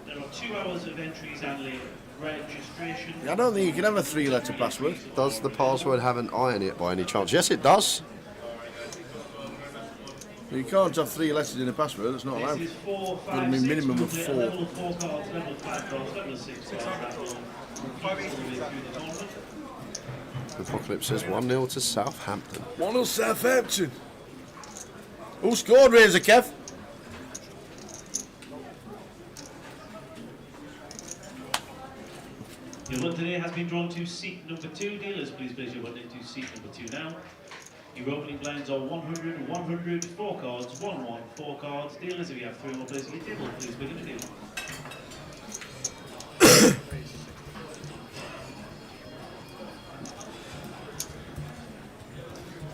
There are 2 hours of entries and registration. I don't think you can have a 3-letter password. Does the password have an I in it by any chance? Yes, it does. You can't have 3 letters in a password, it's not allowed. This is 4, 5, Got to be 6, minimum of 4. Level 4 cards, level 5 cards, level 6 cards. Apocalypse says 1-0 to Southampton. 1-0 Southampton. Who scored, Razor Kev? Your one today has been drawn to seat number 2. Dealers, please place your one into seat number 2 now. Your opening blinds are 100, 100, 4 cards, 1, 1, 4 cards. Dealers, if you have 3 or more players at your table, please begin the deal.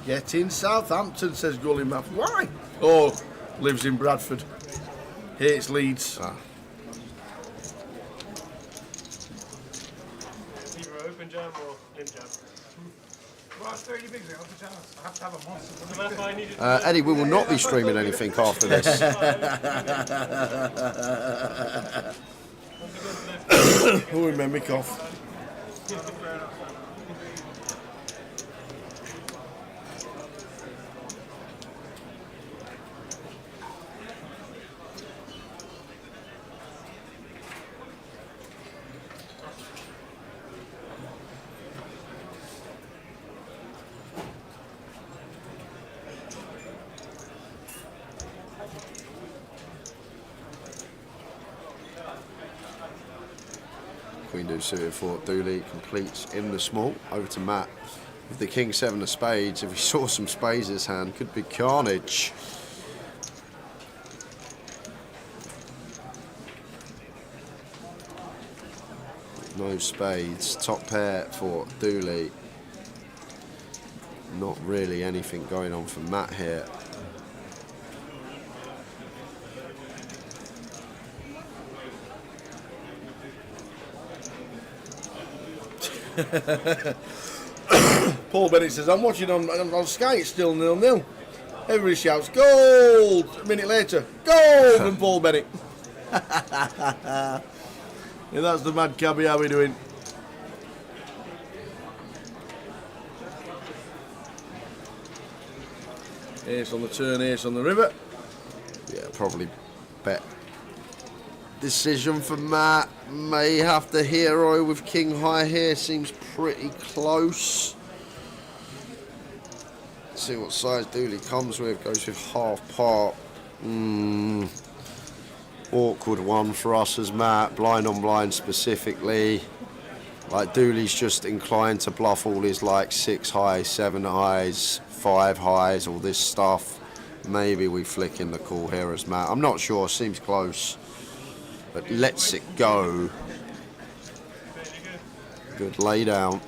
Get in Southampton, says Gully Map. Why? Oh, lives in Bradford. Hates Leeds. Either open jam or limp jam. Well, it's 30 bigs, I have to have a monster. That's why I needed Eddie, we will not be streaming anything after this. Oh, it made me cough. Queen do suited for Dooley completes in the small. Over to Matt with the King 7 of spades. If he saw some spades in his hand, could be carnage. No spades. Top pair for Dooley. Not really anything going on for Matt here. Paul Bennett says, I'm watching on Sky, it's still 0-0. Everybody shouts, gold! A minute later, gold from Paul Bennett. Yeah, that's the mad cabbie, how we doing? Ace on the turn, ace on the river. Yeah, probably bet. Decision for Matt. May have to hero with King High here. Seems pretty close. Let's see what size Dooley comes with. Goes with half pot. Awkward one for us as Matt. Blind on blind specifically. Like Dooley's just inclined to bluff all his like 6 highs, 7 highs, 5 highs, all this stuff. Maybe we flick in the call here as Matt. I'm not sure. Seems close. But lets it go. Good lay down.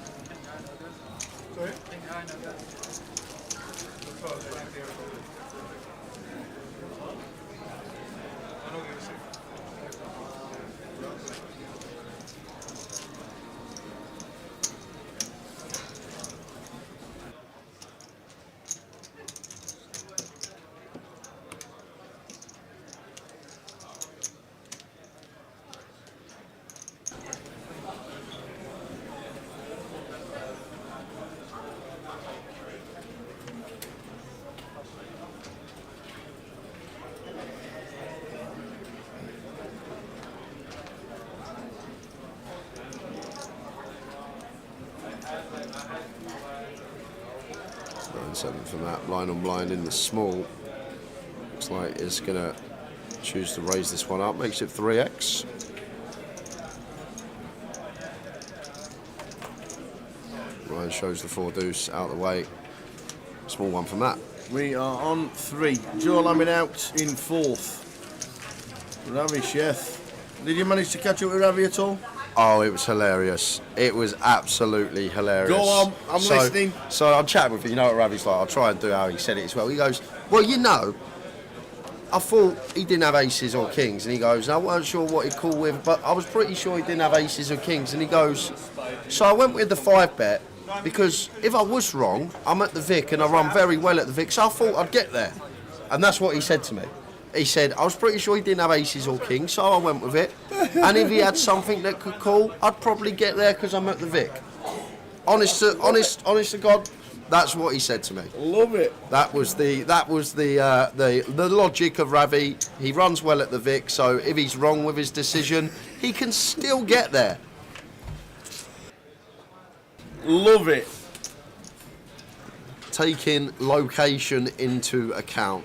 Seven for Matt, blind on blind in the small. Looks Looks like it's going to choose to raise this one up. Makes it 3x. Ryan shows the 4 deuce out of the way. Small one from that. We are on 3. Joe Laming out in 4th. Ravi Chef. Did you manage to catch up with Ravi at all? Oh, it was hilarious. It was absolutely hilarious. Go on, I'm listening. So I'm chatting with you. You know what Ravi's like? I'll try and do how he said it as well. He goes, well, you know, I thought he didn't have aces or kings. And he goes, I weren't sure what he'd call with, but I was pretty sure he didn't have aces or kings. And he goes, so I went with the 5 bet because if I was wrong, I'm at the Vic and I run very well at the Vic, so I thought I'd get there. And that's what he said to me. He said, I was pretty sure he didn't have aces or kings, so I went with it. And if he had something that could call, I'd probably get there because I'm at the Vic. Honest to God, that's what he said to me. Love it. That was the logic of Ravi. He runs well at the Vic, so if he's wrong with his decision, he can still get there. Love it. Taking location into account.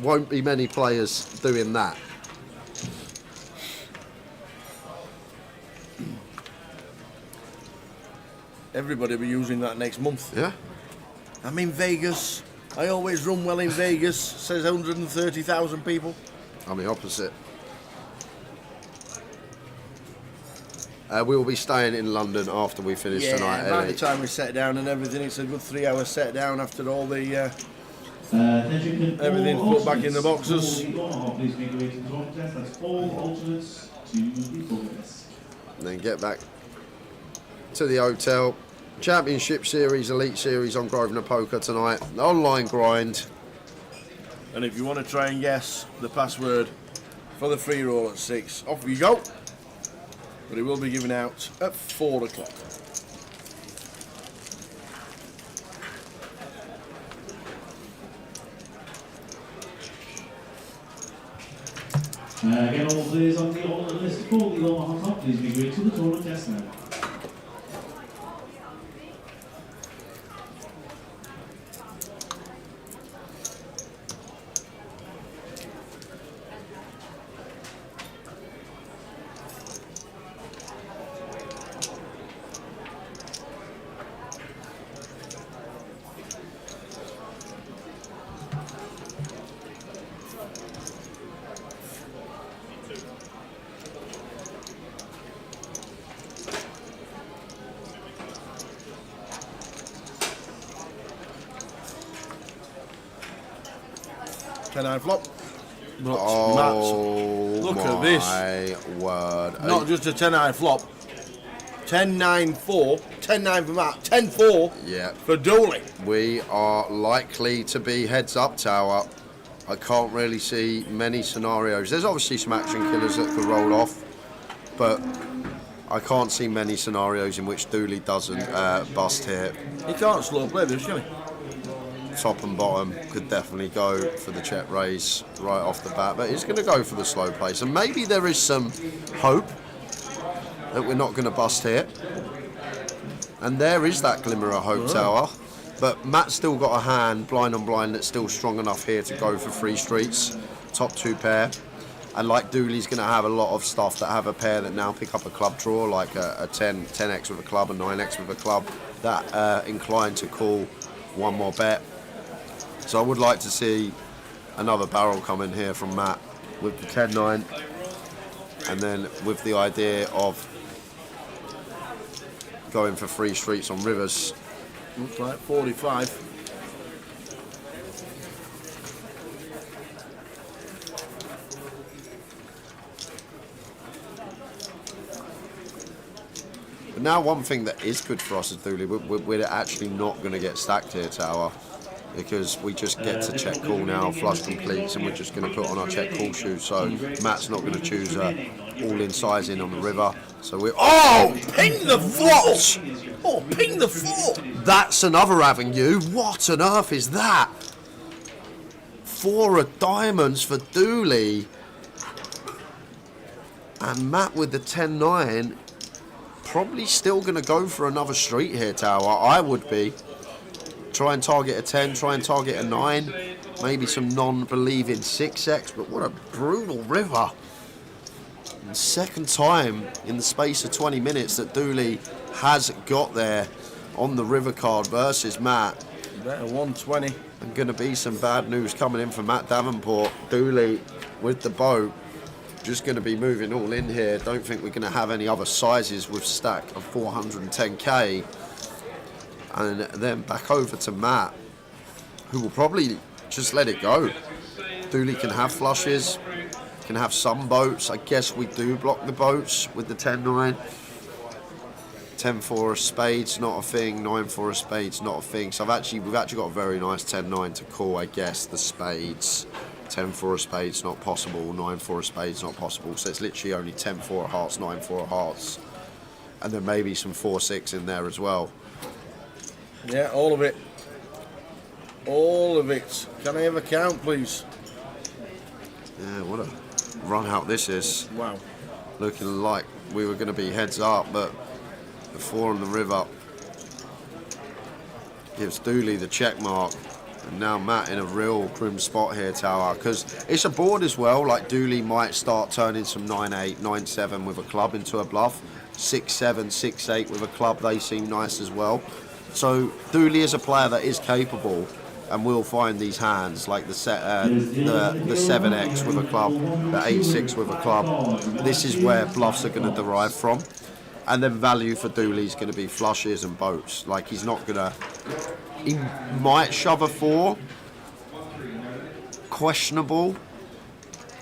Won't be many players doing that. Everybody will be using that next month. Yeah. I'm in Vegas. I always run well in Vegas, says 130,000 people. I'm the opposite. We will be staying in London after we finish tonight. By the time we set down and everything, it's a good 3-hour set down after all the everything's put back in the boxes. And then get back to the hotel. Championship Series, Elite Series on Grosvenor Poker tonight. Online grind. And if you want to try and guess the password for the free roll at 6, off you go. But it will be given out at 4 o'clock. Again, all players on the alternate list for the Omaha Top, please be agreed to the tournament desk now. Ten-9 flop. Oh, look at this. My word. Not just a 10-9 flop. 10-9-4. 10-9 for Matt. 10-4 for Dooley. We are likely to be heads up tower. I can't really see many scenarios. There's obviously some action killers that could roll off, but I can't see many scenarios in which Dooley doesn't bust here. He can't slow play this, can he? Top and bottom could definitely go for the check raise right off the bat, but he's going to go for the slow play. So maybe there is some hope that we're not going to bust here. And there is that glimmer of hope, Tower. But Matt's still got a hand, blind on blind, that's still strong enough here to go for 3 streets, top 2 pair. And like Dooley's going to have a lot of stuff that have a pair that now pick up a club draw, like a 10x with a club, a 9x with a club, that inclined to call one more bet. So I would like to see another barrel come in here from Matt with the 10-9, and then with the idea of going for 3 streets on rivers. Looks like 45. But now one thing that is good for us as Dooley, we're actually not going to get stacked here, Tower, because we just get to check call now, flush completes, and we're just going to put on our check call shoes. So Matt's not going to choose all-in sizing on the river. So we're ping the what? Oh, ping the 4. That's another avenue. What on earth is that? 4 of diamonds for Dooley, and Matt with the 10-9. Probably still going to go for another street here, Tower. I would be. Try and target a 10, try and target a 9, maybe some non-believing 6x, but what a brutal river. And second time in the space of 20 minutes that Dooley has got there on the river card versus Matt. Better 120. And going to be some bad news coming in for Matt Davenport. Dooley with the boat, just going to be moving all in here. Don't think we're going to have any other sizes with stack of 410k. And then back over to Matt, who will probably just let it go. Dooley can have flushes, can have some boats. I guess we do block the boats with the 10-9. 10-4 of spades, not a thing. 9-4 of spades, not a thing. So we've actually got a very nice 10-9 to call, I guess, the spades. 10-4 of spades, not possible. 9-4 of spades, not possible. So it's literally only 10-4 of hearts, 9-4 of hearts. And then maybe some 4-6 in there as well. Yeah, all of it. All of it. Can I have a count, please? Yeah, what a run out this is. Wow. Looking like we were going to be heads up, but the 4 on the river gives Dooley the check mark. And now Matt in a real grim spot here, Tower, because it's a board as well. Like Dooley might start turning some 9-8, 9-7 with a club into a bluff. 6-7, 6-8 with a club, they seem nice as well. So Dooley is a player that is capable and will find these hands like the 7x with a club, the 8-6 with a club. This is where bluffs are going to derive from. And then value for Dooley is going to be flushes and boats. Like he's not going to... He might shove a 4. Questionable.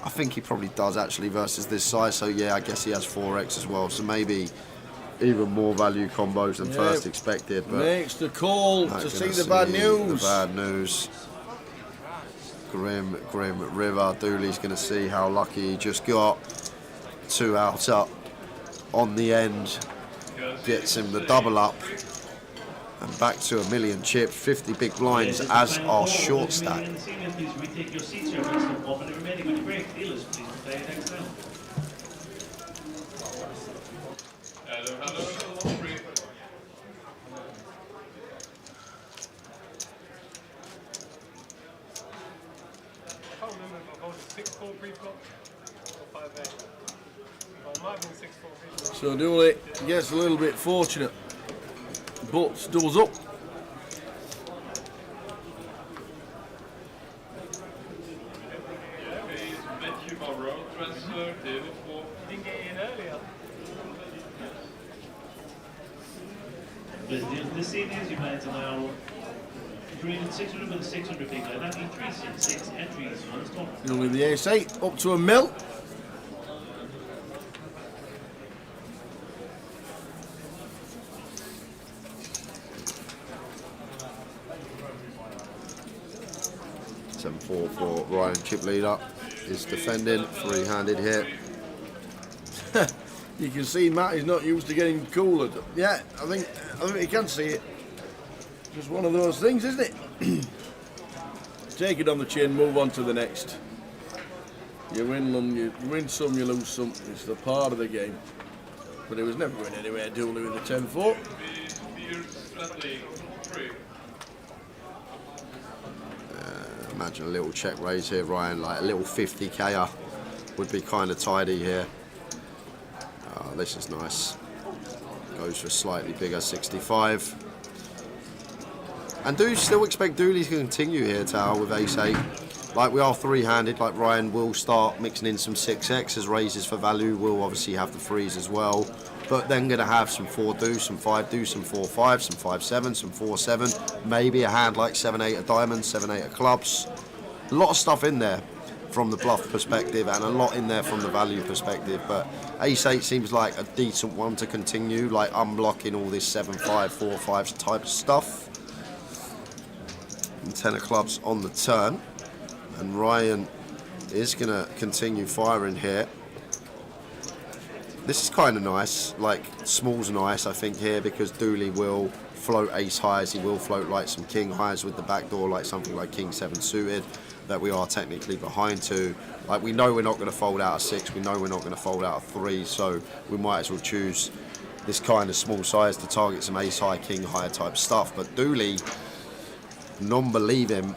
I think he probably does actually versus this size. So yeah, I guess he has 4x as well. So maybe even more value combos than first expected. But makes the call to see the bad news. The bad news. Grim river. Dooley's going to see how lucky he just got. 2 out up on the end. Gets him the double up. And back to a million chips. 50 big blinds as our short stack. So Dooley gets a little bit fortunate, but doubles up. The seniors, you might allow 600 and 600 big line. That means 366 entries on this tournament. Dooley the ace-8 up to a mil. For Ryan chip leader is defending, 3-handed here. You can see Matt is not used to getting cooler. Yeah, I think you can see it. Just one of those things, isn't it? Take it on the chin, move on to the next. You win some, you lose some. It's the part of the game. But it was never going anywhere, Dooley with the 10-4. Imagine a little check raise here, Ryan, like a little 50k would be kind of tidy here. This is nice. Goes for a slightly bigger 65. And do still expect Dooley to continue here, Tower, with ace-8. Like we are 3-handed, like Ryan will start mixing in some 6x as raises for value. We'll obviously have the 3s as well. But then going to have some 4-do, some 5-do, some 4-5, some 5-7, some 4-7. Maybe a hand like 7-8 of diamonds, 7-8 of clubs. A lot of stuff in there from the bluff perspective and a lot in there from the value perspective. But ace-8 seems like a decent one to continue, like unblocking all this 7-5, 4-5 type of stuff. And 10 of clubs on the turn. And Ryan is going to continue firing here. This is kind of nice, like small's nice I think here because Dooley will float ace highs, he will float like some king highs with the back door, like something like king 7 suited that we are technically behind to. Like we know we're not going to fold out a 6, we know we're not going to fold out a 3, so we might as well choose this kind of small size to target some ace high, king high type stuff. But Dooley non-believing.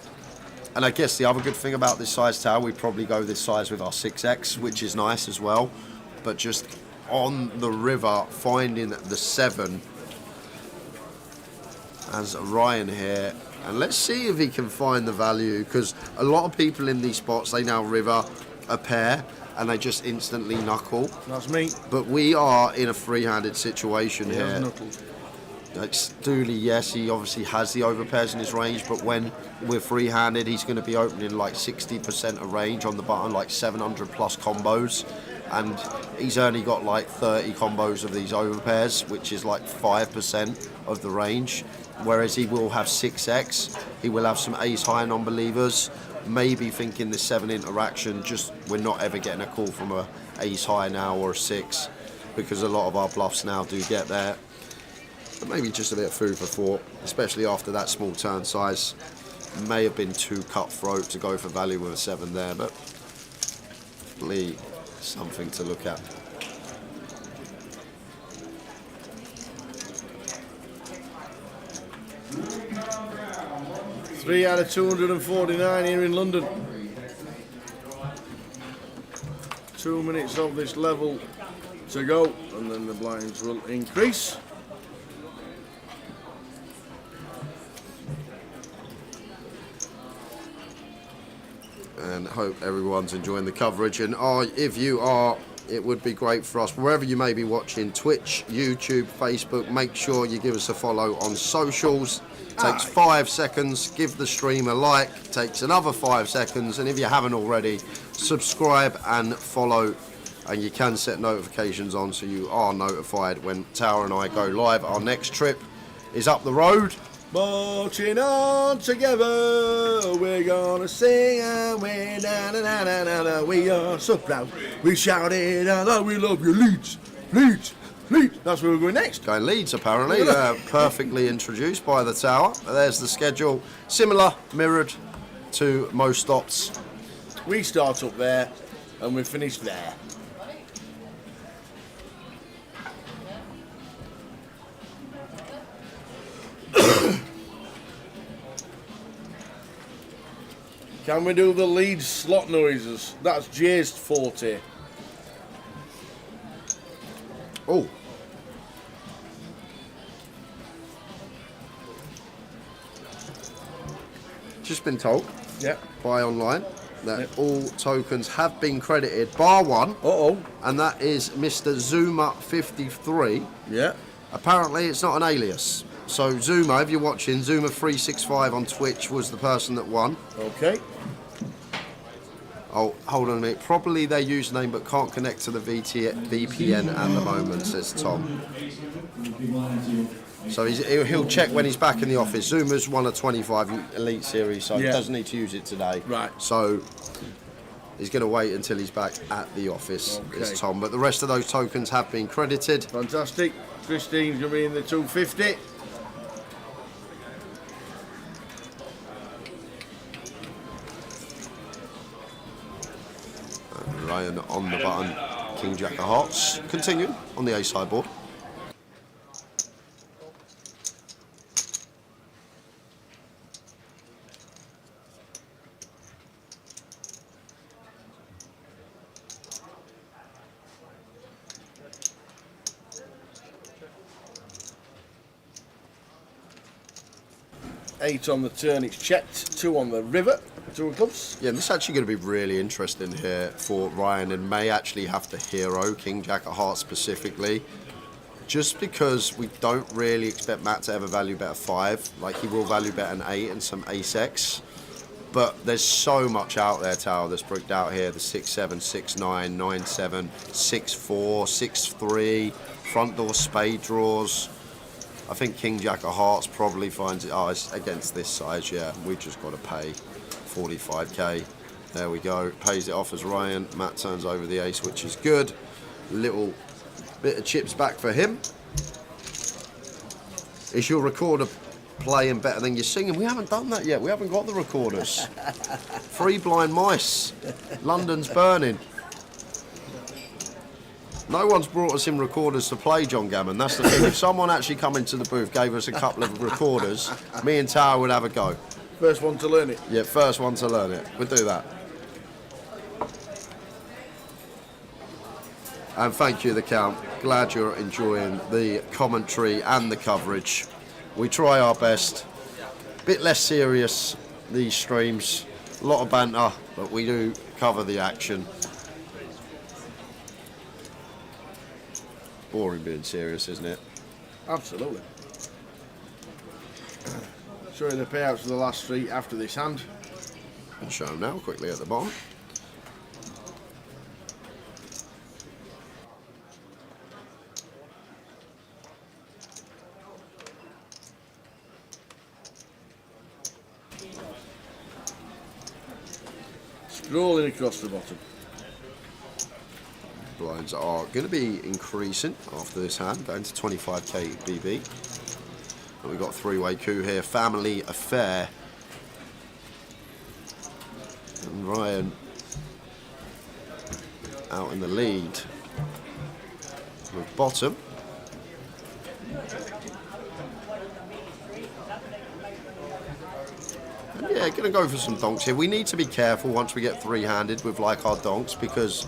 And I guess the other good thing about this size tower, we probably go this size with our 6X, which is nice as well. But just on the river, finding the 7 as Ryan here. And let's see if he can find the value, because a lot of people in these spots, they now river a pair and they just instantly knuckle. That's me. But we are in a free-handed situation here. Like Dooley, yes, he obviously has the overpairs in his range, but when we're free-handed, he's going to be opening like 60% of range on the button, like 700 plus combos, and he's only got like 30 combos of these overpairs, which is like 5% of the range. Whereas he will have 6X, he will have some ace high non-believers, maybe thinking the 7 interaction, just we're not ever getting a call from a ace high now or a 6, because a lot of our bluffs now do get there. But maybe just a bit of food for thought, especially after that small turn size. May have been too cutthroat to go for value with a 7 there, but definitely something to look at. Three out of 249 here in London. 2 minutes of this level to go, and then the blinds will increase. And hope everyone's enjoying the coverage. And if you are, it would be great for us, wherever you may be watching, Twitch, YouTube, Facebook, make sure you give us a follow on socials. Takes 5 seconds, give the stream a like, takes another 5 seconds, and if you haven't already, subscribe and follow, and you can set notifications on so you are notified when Tower and I go live. Our next trip is up the road. Marching on together, we're gonna sing and we're na-na-na-na-na. We are so proud, we shout it out, we love you, Leeds, Leeds, Leeds. That's where we're going next. Going Leeds, apparently. Perfectly introduced by the Tower. There's the schedule, similar, mirrored to most stops. We start up there and we finish there. Can we do the Leeds slot noises? That's Jay's forte. Oh. Just been told by online that all tokens have been credited, bar one. And that is Mr. Zuma53. Yeah. Apparently it's not an alias. So Zuma, if you're watching, Zuma365 on Twitch was the person that won. Okay. Oh, hold on a minute. Probably their username, but can't connect to the VPN at the moment, says Tom. So he'll check when he's back in the office. Zuma's won a 25 Elite Series, so he doesn't need to use it today. Right. So he's going to wait until he's back at the office, is Tom. But the rest of those tokens have been credited. Fantastic. Christine's going to be in the 250. Ryan on the button, King Jack of Hearts. Continuing on the A-side board. Eight on the turn, it's checked. 2 on the river. 2 of clubs. Yeah, this is actually going to be really interesting here for Ryan, and may actually have to hero King Jack of Hearts specifically, just because we don't really expect Matt to ever value bet a 5. Like, he will value bet an 8 and some ace-X, but there's so much out there, Tower, that's bricked out here. The 6-7, 6-9, 9-7, 6-4, 6-3, front door spade draws. I think King Jack of Hearts probably finds it. Oh, it's against this size, yeah. We've just got to pay 45k. There we go. Pays it off as Ryan. Matt turns over the ace, which is good. Little bit of chips back for him. Is your recorder playing better than you're singing? We haven't done that yet. We haven't got the recorders. 3 blind mice. London's burning. No one's brought us in recorders to play, John Gammon. That's the thing. If someone actually come into the booth, gave us a couple of recorders, me and Tower would have a go. First one to learn it. Yeah, first one to learn it. We'll do that. And thank you, the Count. Glad you're enjoying the commentary and the coverage. We try our best. Bit less serious, these streams. A lot of banter, but we do cover the action. Boring being serious, isn't it? Absolutely. Showing the payouts for the last 3 after this hand. And show them now quickly at the bottom. Scrolling across the bottom. Blinds are going to be increasing after this hand, going to 25k BB. And we've got a 3-way coup here, Family Affair. And Ryan out in the lead with bottom. And yeah, going to go for some donks here. We need to be careful once we get 3-handed with like our donks, because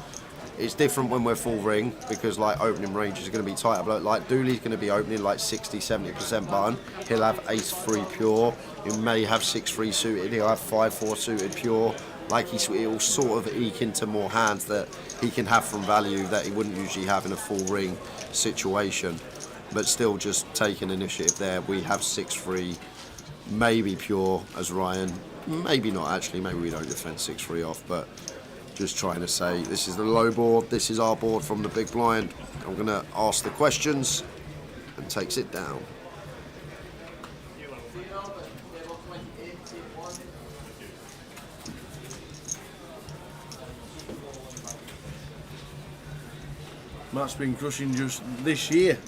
it's different when we're full ring, because like opening range is going to be tighter. But like Dooley's going to be opening like 60-70% button. He'll have ace-3 pure. He may have 6-3 suited. He'll have 5-4 suited pure. Like he'll sort of eke into more hands that he can have from value that he wouldn't usually have in a full ring situation. But still just taking initiative there. We have 6-3, maybe pure as Ryan. Maybe not actually. Maybe we don't defend 6-3 off, but just trying to say this is the low board. This is our board from the big blind. I'm going to ask the questions and takes it down. Matt's been crushing just this year.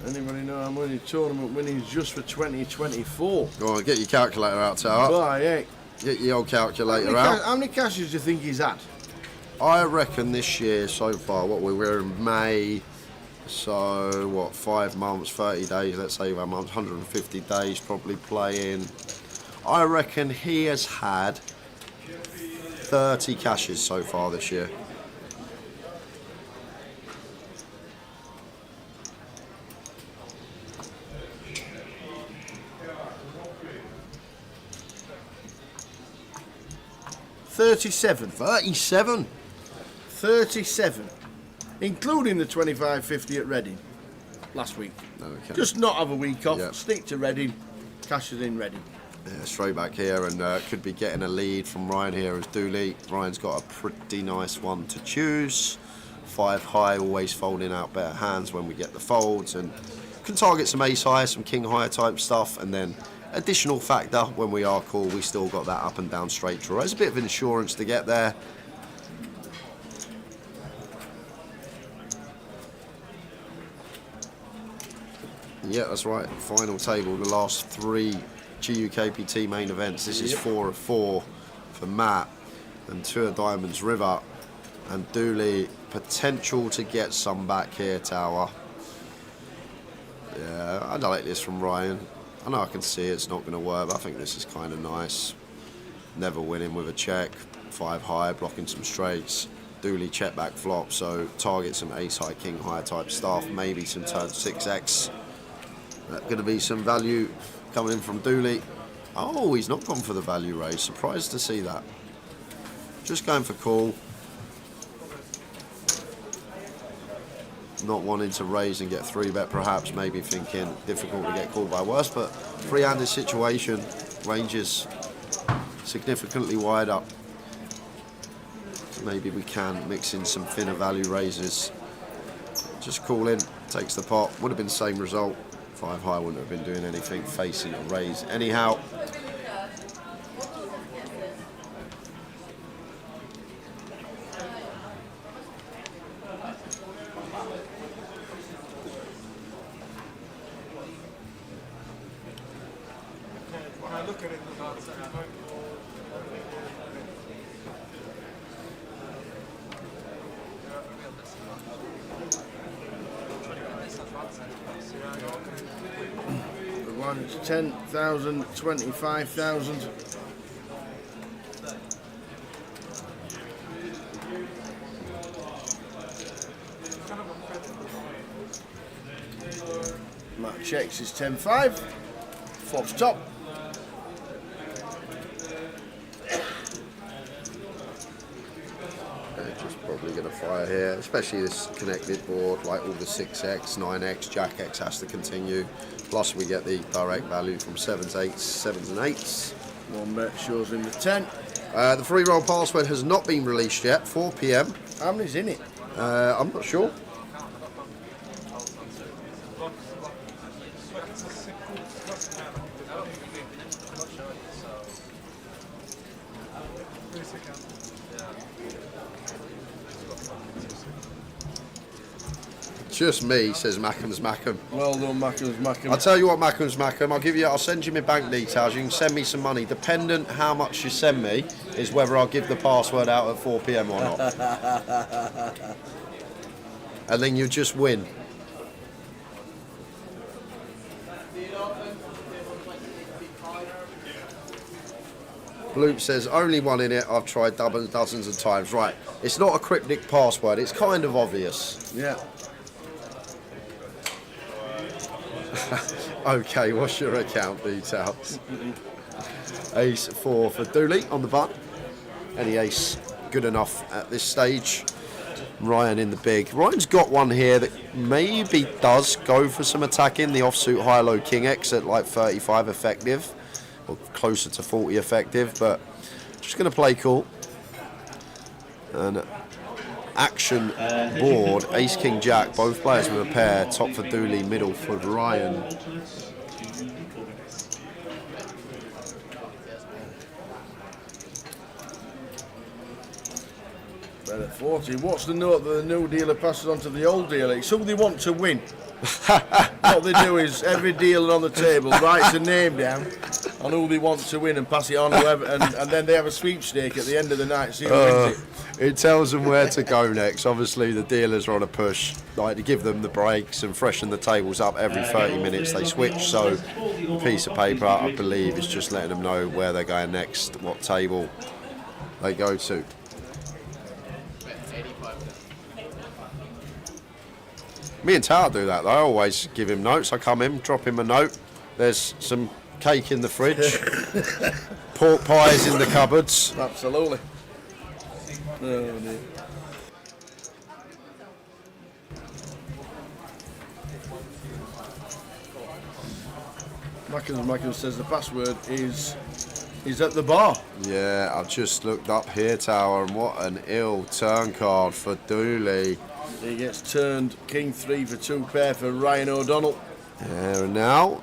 Anybody know how many tournament winnings just for 2024? Go on, get your calculator out, Tower. By heck. Get your old calculator out. How many cashes do you think he's had? I reckon this year so far, what we're in May, so what, 5 months, 30 days, let's say 1 month, 150 days probably playing. I reckon he has had 30 cashes so far this year. $37. 37, including the 25.50 at Reading last week. Okay. Just not have a week off. Yep. Stick to Reading. Cash is in Reading. Yeah, straight back here, and could be getting a lead from Ryan here as Dooley. Ryan's got a pretty nice one to choose. 5 high, always folding out better hands when we get the folds, and can target some ace high, some king high type stuff, and then additional factor when we are cool, we still got that up and down straight draw. There's a bit of insurance to get there. Yeah, that's right. Final table, the last 3 GUKPT main events. This is 4 of 4 for Matt, and 2 of Diamonds River, and Dooley potential to get some back here, Tower. Yeah, I like this from Ryan. I know I can see it's not going to work, but I think this is kind of nice. Never winning with a check. 5 high, blocking some straights. Dooley check back flop, so target some ace high, king high type stuff. Maybe some turn 6x. Going to be some value coming in from Dooley. Oh, he's not gone for the value raise. Surprised to see that. Just going for call. Not wanting to raise and get 3-bet perhaps, maybe thinking difficult to get called by worse, but 3-handed situation, ranges significantly wide up. So maybe we can mix in some thinner value raises. Just call in, takes the pot, would have been the same result. 5 high wouldn't have been doing anything, facing a raise anyhow. When I look at it, And it's 10,000, 25,000. Matt checks is 10-5. Flops top. Just probably going to fire here, especially this connected board, like all the 6x, 9x, Jack X has to continue. Plus we get the direct value from 7s, 8s, 7s and 8s. One bet shows him the 10. The free roll password has not been released yet, 4 p.m. How many's in it? I'm not sure. Just me, says Mackham's Mackham. Well done, Mackham's Mackham. I'll tell you what, Mackham's Mackham, I'll send you my bank details. You can send me some money. Dependent how much you send me is whether I'll give the password out at 4 p.m. or not. And then you just win. Bloop says, only one in it, I've tried dozens of times. Right, it's not a cryptic password, it's kind of obvious. Yeah. Okay, what's your account details? Ace 4 for Dooley on the button. Any ace good enough at this stage. Ryan in the big. Ryan's got one here that maybe does go for some attacking. The offsuit high-low King X at like 35 effective. Or closer to 40 effective, but just going to play cool. And action board, Ace, King, Jack, both players with a pair, top for Dooley, middle for Ryan. Well, at 40, what's the note that the new dealer passes on to the old dealer? It's who they want to win. What they do is every dealer on the table writes a name down on who they want to win and pass it on to whoever, and then they have a sweepstake at the end of the night, see who wins it. It tells them where to go next. Obviously the dealers are on a push, like to give them the breaks and freshen the tables up every 30 minutes they switch, so the piece of paper I believe is just letting them know where they're going next, what table they go to. Me and Tower do that though. I always give him notes. I come in, drop him a note. There's some cake in the fridge. Pork pies in the cupboards. Absolutely. Oh dear. Mackens says the password is at the bar. Yeah, I've just looked up here, Tower, and what an ill turn card for Dooley. He gets turned King 3 for 2 pair for Ryan O'Donnell. There and now.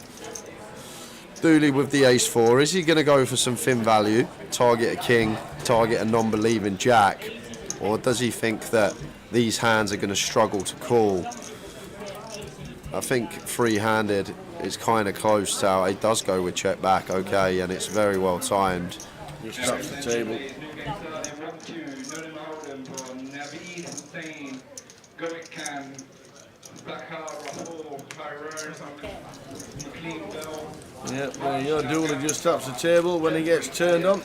Dooley with the ace 4. Is he going to go for some thin value? Target a king, target a non-believing jack? Or does he think that these hands are going to struggle to call? I think free-handed is kind of close, Tower. He does go with check back, okay, and it's very well timed. Just taps the table. Yep, there you go. Dooley just taps the table when he gets turned on.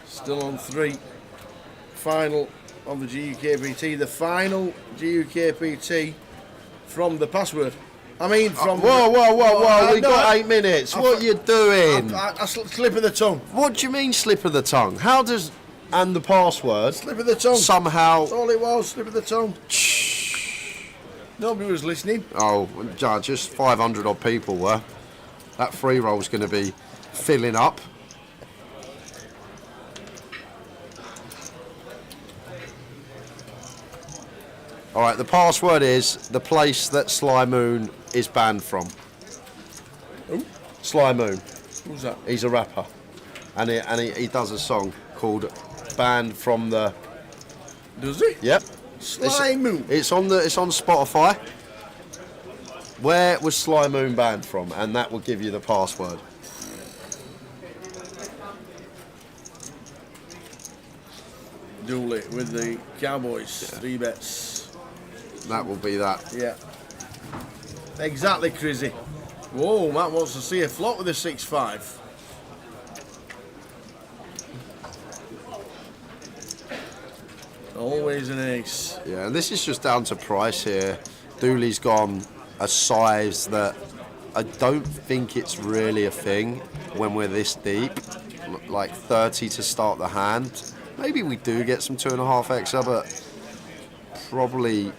Still on 3. Final of the GUKPT. The final GUKPT from the password. I mean, from... Whoa, we've got 8 minutes. What are you doing? I slip of the tongue. What do you mean slip of the tongue? How does... And the password... Slip of the tongue. Somehow... That's all it was, slip of the tongue. Nobody was listening. Oh, just 500 odd people were. That free roll's going to be filling up. All right, the password is the place that Sly Moon is banned from. Who? Sly Moon. Who's that? He's a rapper, and he does a song called "Banned from the." Does he? Yep. Sly Moon. It's on Spotify. Where was Sly Moon banned from? And that will give you the password. Dooley with the Cowboys. 3 bets. That will be that. Yeah. Exactly, Crizzy. Whoa, Matt wants to see a flop with a 6-5. Always an ace. Yeah, and this is just down to price here. Dooley's gone a size that I don't think it's really a thing when we're this deep. Like 30 to start the hand. Maybe we do get some 2.5xer, but probably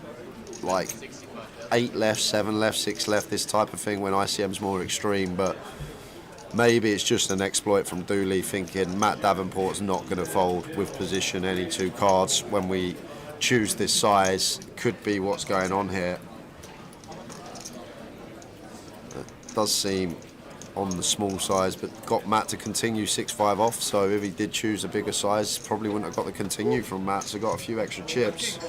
like 8 left, 7 left, 6 left, this type of thing when ICM's more extreme. But maybe it's just an exploit from Dooley thinking Matt Davenport's not going to fold with position any 2 cards when we choose this size. Could be what's going on here. It does seem on the small size, but got Matt to continue 6-5 off, so if he did choose a bigger size, probably wouldn't have got the continue from Matt, so got a few extra chips.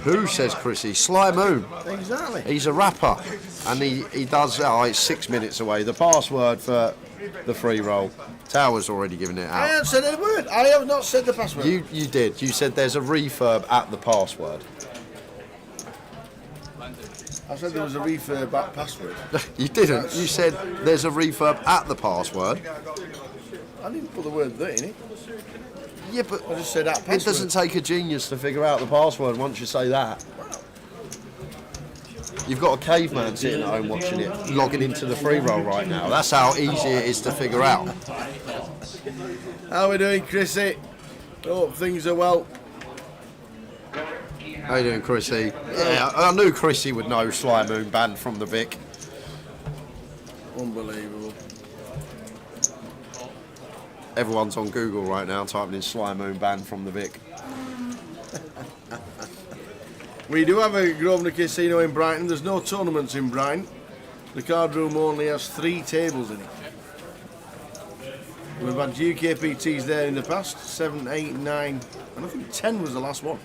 Who, says Chrissy? Sly Moon. Exactly. He's a rapper, and he does, it's 6 minutes away. The password for the free roll. Tower's already given it I out. haven't said a word. I have not said the password. You did. You said there's a refurb at the password. I said there was a refurb at password. You didn't. You said there's a refurb at the password. I didn't put the word there in it. Yeah, but I just said at password. it doesn't take a genius to figure out the password once you say that. You've got a caveman sitting at home watching it, logging into the free roll right now. That's how easy it is to figure out. How are we doing, Chrissy? Hope things are well. How you doing, Chrissy? Yeah, I knew Chrissy would know Sly Moon banned from the Vic. Unbelievable. Everyone's on Google right now typing in Sly Moon banned from the Vic. We do have a Grosvenor Casino in Brighton. There's no tournaments in Brighton. The card room only has 3 tables in it. We've had GUKPTs there in the past, 7, 8, 9, and I think 10 was the last one.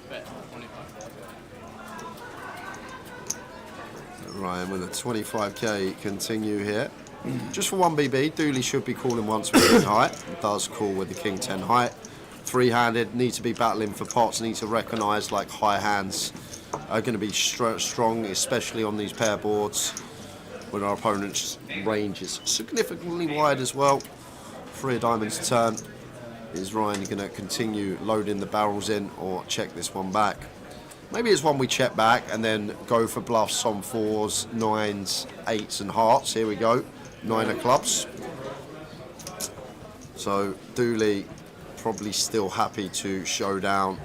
Ryan with a 25k continue here. Just for 1BB, Dooley should be calling once with king height. Does call with the king 10 height. 3-handed, need to be battling for pots, need to recognise like high hands are going to be strong, especially on these pair boards when our opponent's range is significantly wide as well. 3 of diamonds a turn. Is Ryan going to continue loading the barrels in or check this one back? Maybe it's one we check back and then go for bluffs on 4s, 9s, 8s and hearts. Here we go, 9 of clubs. So Dooley probably still happy to show down.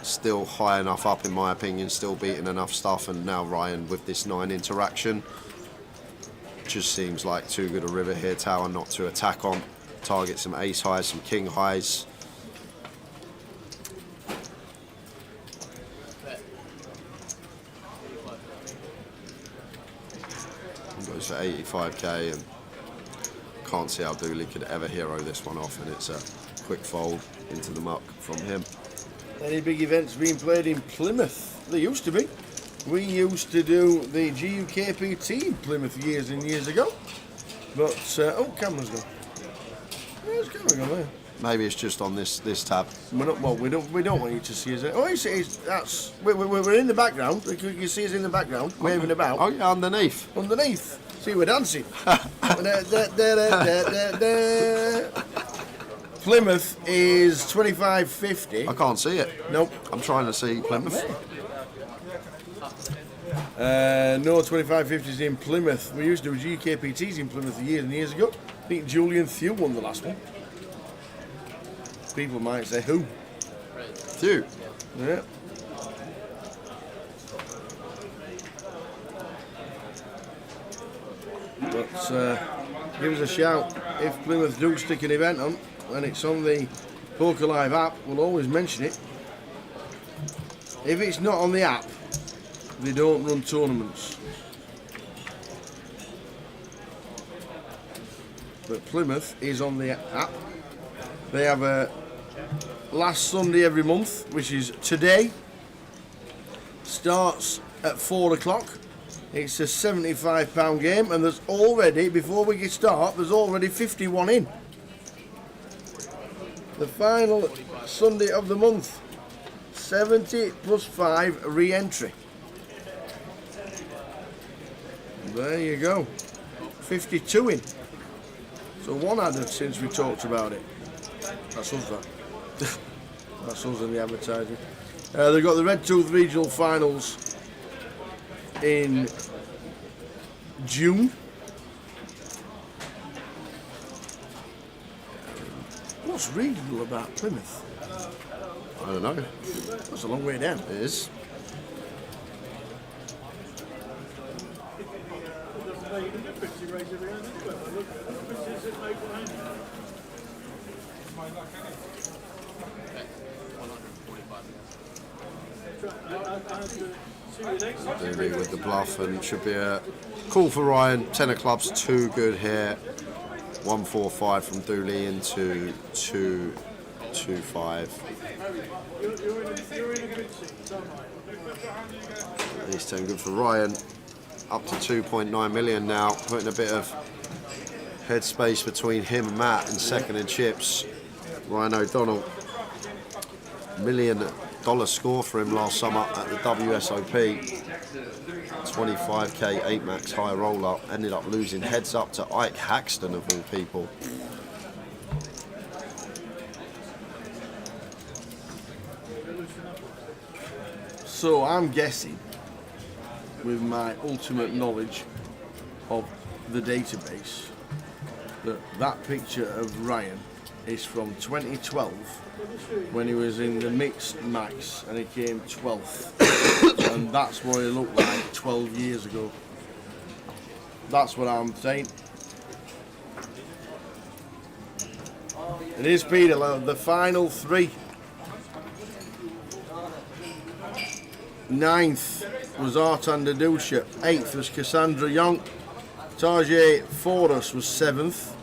Still high enough up in my opinion, still beating enough stuff, and now Ryan with this 9 interaction. Just seems like too good a river here, Tower not to attack on. Target some ace highs, some king highs. Goes for 85k, and can't see how Dooley could ever hero this one off, and it's a quick fold into the muck from him. Any big events being played in Plymouth? There used to be. We used to do the GUKPT in Plymouth years and years ago. But, oh, camera's gone. Where's the camera gone there? Maybe it's just on this tab. We're not, well, we don't want you to see us. Oh, that's we're in the background. You see us in the background, waving about. Oh yeah, underneath. Underneath. See, we're dancing. Plymouth is 25.50. I can't see it. Nope. I'm trying to see Plymouth. No 25.50s in Plymouth. We used to do GKPTs in Plymouth years and years ago. I think Julian Thew won the last one. People might say who? Thew. Yeah. But give us a shout if Plymouth do stick an event on, and it's on the Poker Live app. We'll always mention it. If it's not on the app, they don't run tournaments. But Plymouth is on the app. They have a last Sunday every month, which is today. Starts at 4 o'clock. It's a £75 game, and there's already, before we start, there's already 51 in. The final Sunday of the month. 70 plus 5 re-entry. There you go. 52 in. So one added since we talked about it. That's us that. That's us in the advertising. They've got the Red Tooth Regional Finals in June. What's regional about Plymouth? I don't know. That's a long way down. It is. Dooley with the bluff, and should be a call for Ryan. 10 of clubs, 2 good here. 1-4-5 from Dooley into 2-2-5. These 10 good for Ryan. Up to 2.9 million now, putting a bit of headspace between him and Matt in second in chips. Ryan O'Donnell, $1 million score for him last summer at the WSOP. 25k 8 max high roll up, ended up losing heads up to Ike Haxton of all people. So I'm guessing, with my ultimate knowledge of the database, that that picture of Ryan is from 2012 when he was in the mixed max and he came 12th. And that's what he looked like 12 years ago. That's what I'm saying. It is Peter, the final 3. 9th was Artan Dadusha, 8th was Cassandra Young, Tajay Forrest was 7th,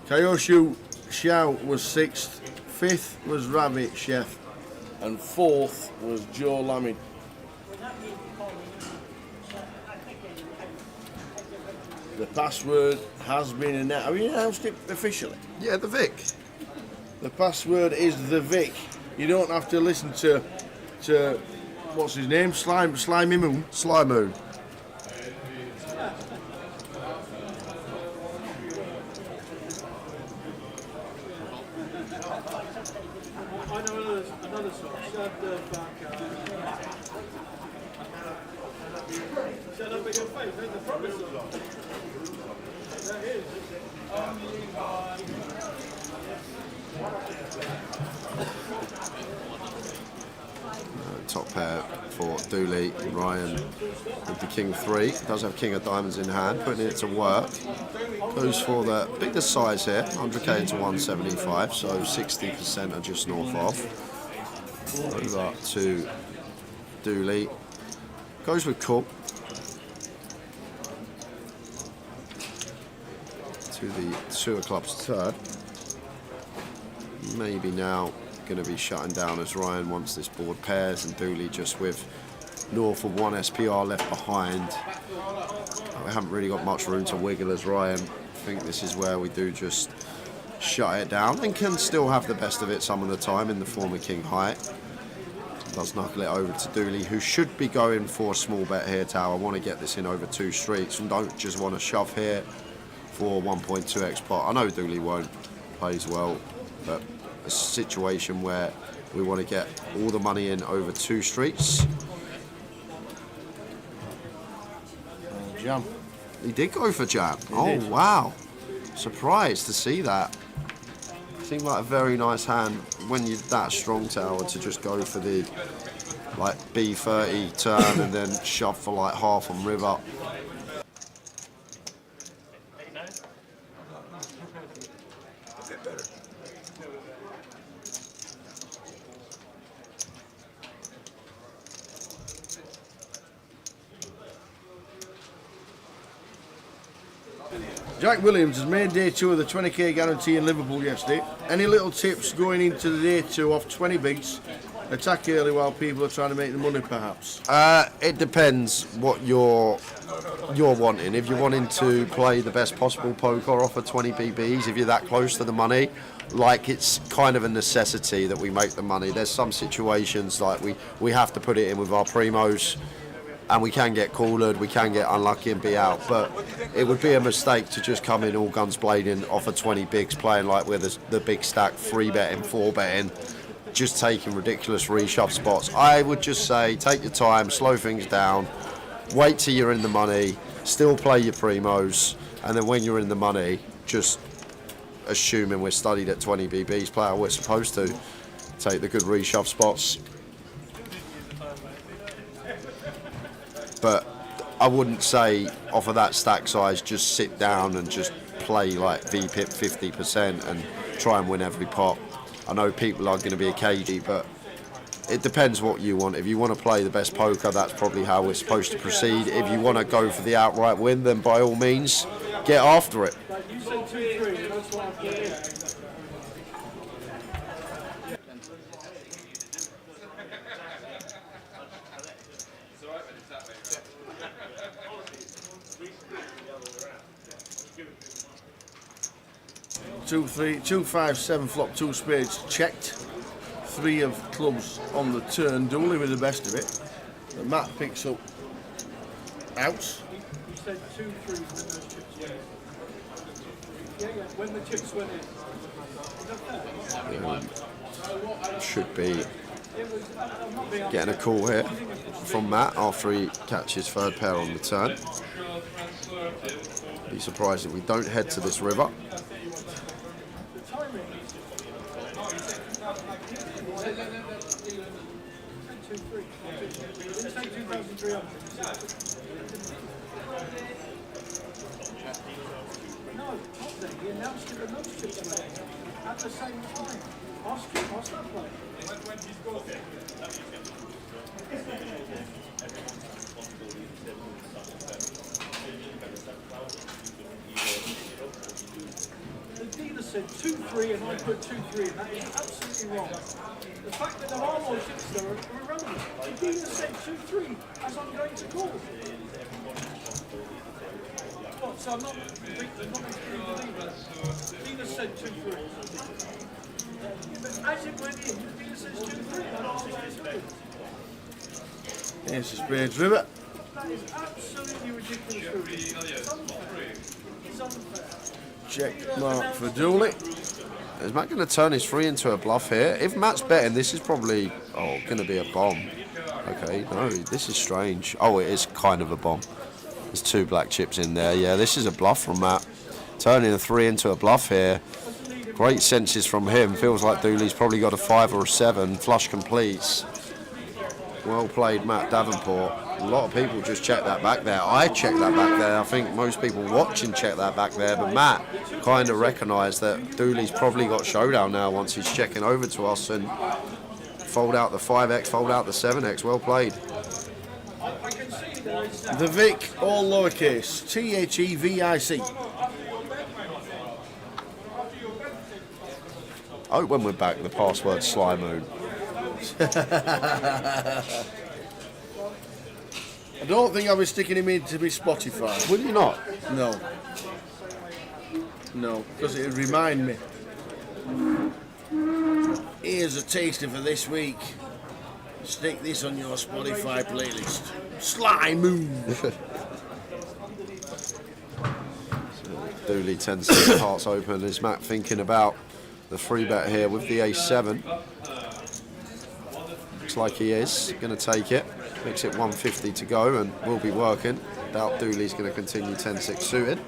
Kyoshu Xiao was 6th, 5th was Ravi Chef, and 4th was Joe Lamin. The password has been announced. Have you announced it officially? Yeah, the Vic. The password is the Vic. You don't have to listen to what's his name? Slimy Moon. Sly Moon. I know another song. Shut up in your face, there's the promise song. There is. Top pair for Dooley. Ryan with the King 3. Does have King of Diamonds in hand, putting it to work. Goes for the bigger size here, 100k into 175, so 60% are just north of. Over to Dooley. Goes with Cook. To the 2 of clubs third. Maybe now going to be shutting down as Ryan wants this board pairs, and Dooley just with north of 1 SPR left behind. We haven't really got much room to wiggle as Ryan. I think this is where we do just shut it down and can still have the best of it some of the time in the form of King High. Does knuckle it over to Dooley, who should be going for a small bet here, Tower. Want to get this in over 2 streets and don't just want to shove here for 1.2x pot. I know Dooley won't, plays well, but a situation where we want to get all the money in over 2 streets. Jam. He did go for jam. Did. Wow. Surprised to see that. Seemed like a very nice hand when you're that strong, Tower, to just go for the like B30 turn and then shove for like half on river. Jack Williams has made day 2 of the 20k guarantee in Liverpool yesterday. Any little tips going into the day 2 off 20 bigs? attack early while people are trying to make the money, perhaps? It depends what you're wanting. If you're wanting to play the best possible poker off of 20 BBs, if you're that close to the money, like it's kind of a necessity that we make the money. There's some situations like we have to put it in with our primos, and we can get cornered, we can get unlucky and be out. But it would be a mistake to just come in all guns blazing off of 20 bigs, playing like we're the big stack, 3-betting, 4-betting, just taking ridiculous reshove spots. I would just say take your time, slow things down, wait till you're in the money, still play your primos, and then when you're in the money, just assuming we're studied at 20 BBs, play how we're supposed to, take the good reshove spots. But I wouldn't say off of that stack size just sit down and just play like VPIP 50% and try and win every pot. I know people are going to be a cagey, but it depends what you want. If you want to play the best poker, that's probably how we're supposed to proceed. If you want to go for the outright win, then by all means, get after it. You said 2-3, that's what I've got here. Two, 3, 2, 5, 7 flop, 2 spades checked. 3 of clubs on the turn, Dooley with the best of it. But Matt picks up outs. You said 2-3 when those chips went in. Yeah, when the chips went in. Is that fair? Should be getting a call here from Matt after he catches third pair on the turn. Be surprised if we don't head to this river. No, not then. He announced it when those chips went in. At the same time. Ask that play. The dealer said 2-3 and I put 2-3 and that is absolutely wrong. The fact that there are more chips there are irrelevant. The dealer said 2-3 as I'm going to call. What, so I'm not including the dealer. The dealer said 2-3. But as it went in, the dealer says 2-3 and I'm going to Here's the spades river. That is absolutely ridiculous. It's unfair. It's unfair. Check mark for Dooley. Is Matt going to turn his 3 into a bluff here? If Matt's betting, this is probably going to be a bomb. Okay, no, this is strange. Oh, it is kind of a bomb. There's 2 black chips in there. Yeah, this is a bluff from Matt. Turning a 3 into a bluff here. Great senses from him. Feels like Dooley's probably got a 5 or a 7. Flush completes. Well played, Matt Davenport. A lot of people just check that back there. I checked that back there. I think most people watching check that back there. But Matt kind of recognised that Dooley's probably got showdown now once he's checking over to us and fold out the 5x, fold out the 7x. Well played. The Vic, all lowercase, THEVIC. Oh, when we're back, the password Sly Moon. I don't think I'll be sticking him in to be Spotify. Will you not? No. No, because it would remind me. Here's a taster for this week. Stick this on your Spotify playlist. Sly Moon. Dooley 10-6 hearts open. Is Matt thinking about the 3-bet here with the A7? Looks like he is going to take it. Makes it 150 to go and will be working. Doubt Dooley's going to continue 10-6 suited.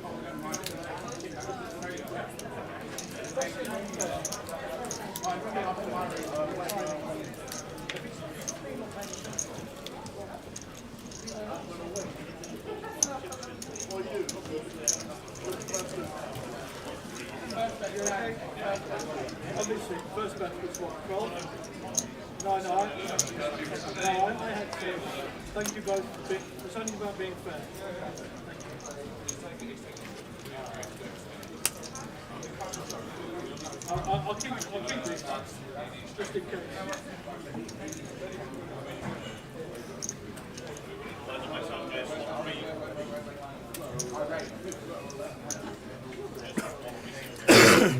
Obviously, first bet was what, 12? No, I had to. Thank you both for being, it's only about being fair. Thank you. I'll keep this, just in case.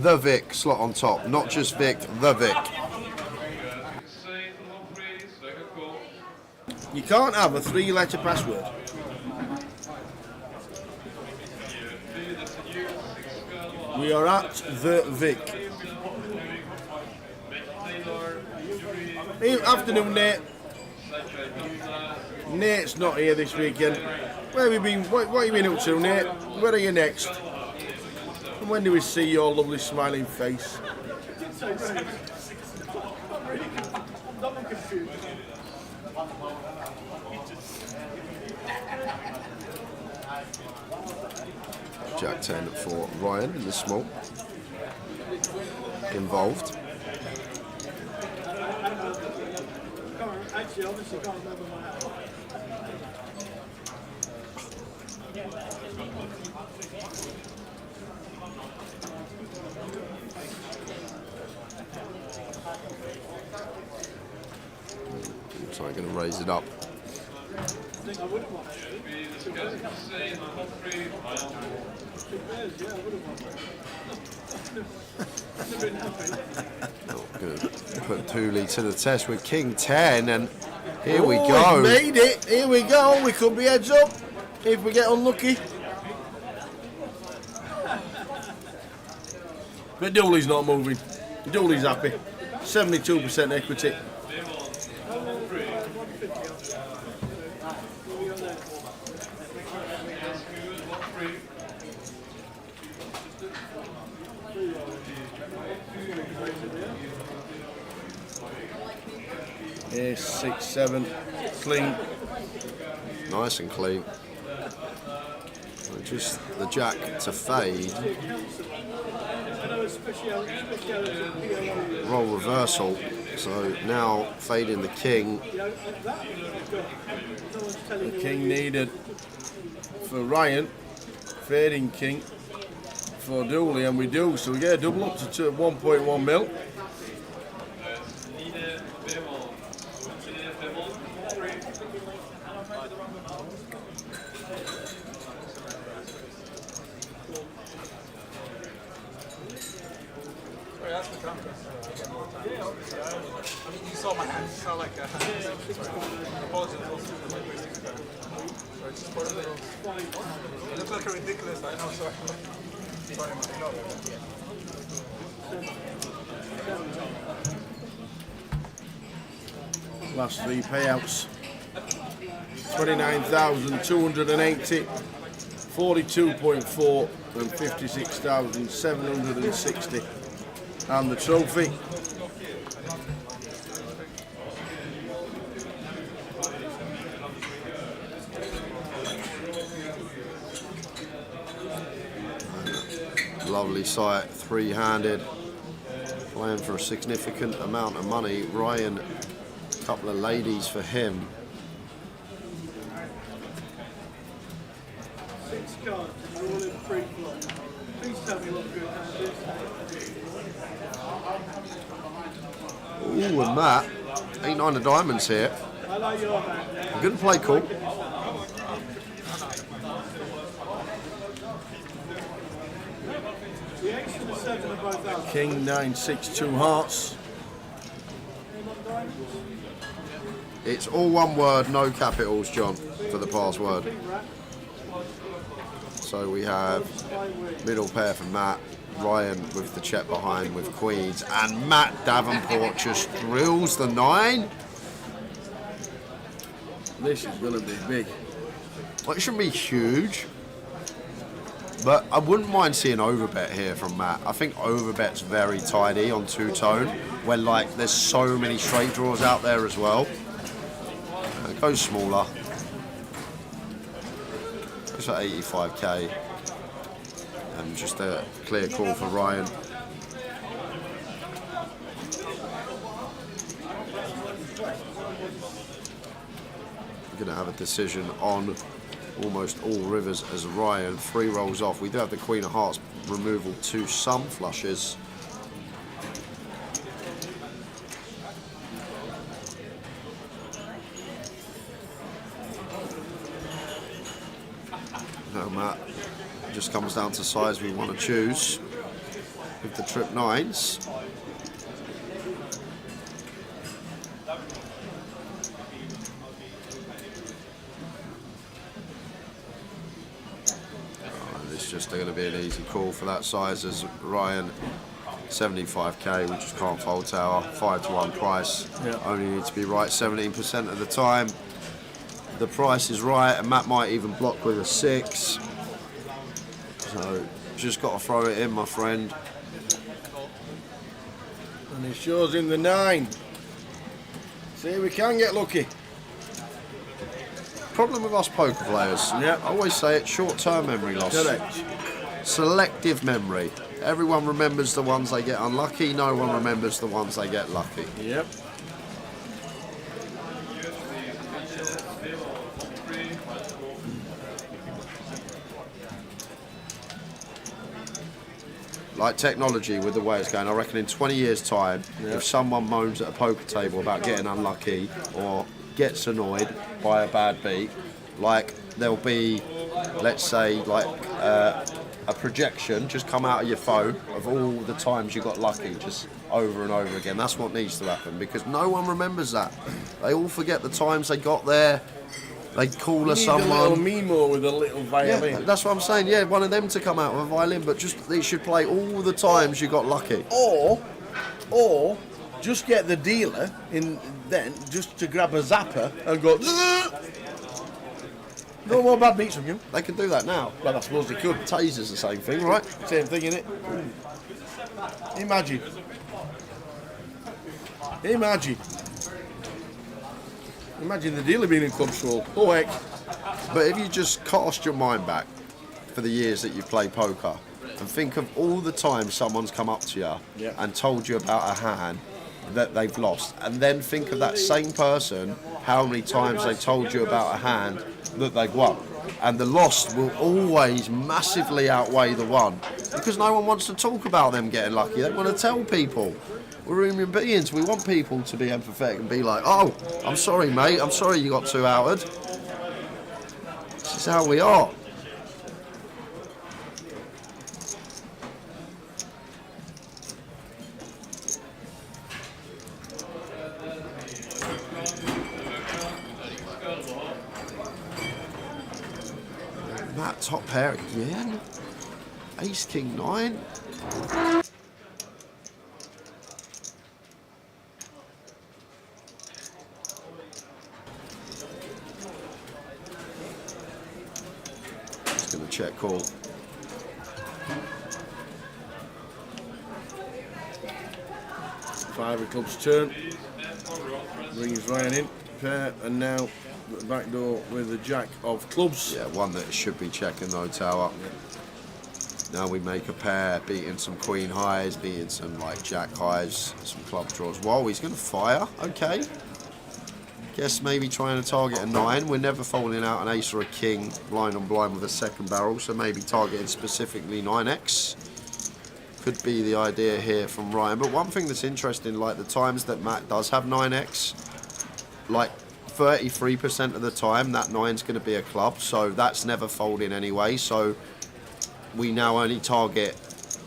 The Vic slot on top, not just Vic, the Vic. You can't have a 3-letter password. We are at the Vic. Afternoon, Nate. Nate's not here this weekend. Where have you been? What have you been up to, Nate? Where are you next? And when do we see your lovely smiling face? I'm confused. Jack 10 for Ryan in the small. Involved. Actually, obviously can't remember my house. So I'm going to raise it up. I think I would have won. Going to put Pooley to the test with King 10, and here we Oh, go. he's made it. Here we go. We could be heads up if we get unlucky. But Dooley's not moving. Dooley's happy. 72% equity. Here's 6, 7, clean. Nice and clean. Just the Jack to fade. Roll reversal. So now fading the King. The King needed for Ryan. Fading King for Dooley, and we do. So we get a double up to 1.1 mil. You saw my hand, it's not like a hand. Apologies. It looks like a ridiculous, I know, sorry. Sorry, Last 3 payouts. 29,280, 42.4 and 56,760. And the trophy. Lovely sight, 3-handed. Playing for a significant amount of money. Ryan, a couple of ladies for him. 6 cards, all in free flow. Please tell me what good hand is. Ooh, and Matt, 8-9 of diamonds here. I like your hand. Good play call. The 8 and the 7 are both out. King 9, 6, 2 hearts. It's all one word, no capitals, John, for the password. So we have middle pair for Matt, Ryan with the check behind with Queens, and Matt Davenport just drills the 9. This is going to be big. Well, it shouldn't be huge, but I wouldn't mind seeing overbet here from Matt. I think overbet's very tidy on two-tone, when like there's so many straight draws out there as well. Go smaller. Goes for 85k. And just a clear call for Ryan. We're going to have a decision on almost all rivers as Ryan 3 rolls off. We do have the Queen of Hearts removal to some flushes. just comes down to size we want to choose with the trip 9s. It's just going to be an easy call for that size as Ryan. 75k, we just can't fold tower. 5-1 price. Yeah. Only need to be right 17% of the time. The price is right, and Matt might even block with a 6. So just got to throw it in, my friend. And he shows him the 9. See, we can get lucky. Problem with us poker players. Yeah. I always say it, short-term memory loss. Correct. Selective memory. Everyone remembers the ones they get unlucky, no one remembers the ones they get lucky. Yep. Like technology with the way it's going, I reckon in 20 years' time, if someone moans at a poker table about getting unlucky or gets annoyed by a bad beat, like there'll be, let's say, like a projection just come out of your phone of all the times you got lucky, just over and over again. That's what needs to happen, because no one remembers that. They all forget the times they got there. They call us someone. A little Mimo with a little violin. Yeah, that's what I'm saying. Yeah, one of them to come out with a violin, but just they should play all the times you got lucky. Or just get the dealer in then just to grab a zapper and go. No more bad beats from you. They can do that now. Well, I suppose they could. Taser's the same thing, right? Same thing, innit? Imagine. Imagine the dealer being in control. Oh heck. But if you just cast your mind back for the years that you play poker and think of all the times someone's come up to you and told you about a hand that they've lost, and then think of that same person, how many times they told you about a hand that they've won. And the loss will always massively outweigh the one, because no one wants to talk about them getting lucky. They want to tell people. We're human beings. We want people to be empathetic and be like, oh, I'm sorry, mate. I'm sorry you got too outed. This is how we are. That top pair again. Ace, King, 9. Just gonna check call. Five of clubs turn. Brings Ryan in. Pair, and now the back door with the jack of clubs. Yeah, one that should be checking though, tower. Now we make a pair, beating some queen highs, beating some like jack highs, some club draws. Whoa, he's going to fire. Okay. Guess maybe trying to target a 9. We're never folding out an ace or a king blind on blind with a second barrel, so maybe targeting specifically 9x. Could be the idea here from Ryan. But one thing that's interesting, like the times that Matt does have 9x, like 33% of the time that 9's going to be a club, so that's never folding anyway. So we now only target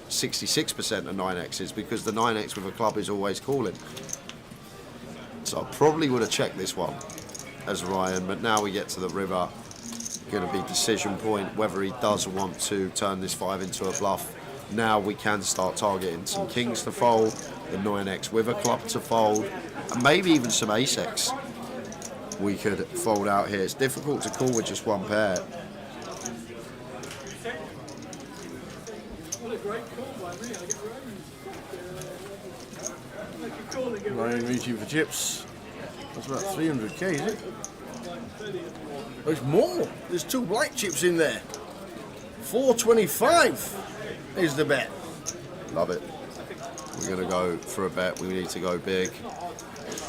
66% of 9x's because the 9x with a club is always calling. So I probably would have checked this one as Ryan, but now we get to the river. Going to be decision point whether he does want to turn this 5 into a bluff. Now we can start targeting some kings to fold, the 9x with a club to fold, and maybe even some ace-x we could fold out here. It's difficult to call with just one pair. What a great call by me. I get Ryan. Ryan reaching for chips. That's about 300k, is it? There's more. There's 2 black chips in there. 425 is the bet. Love it. We're going to go for a bet. We need to go big.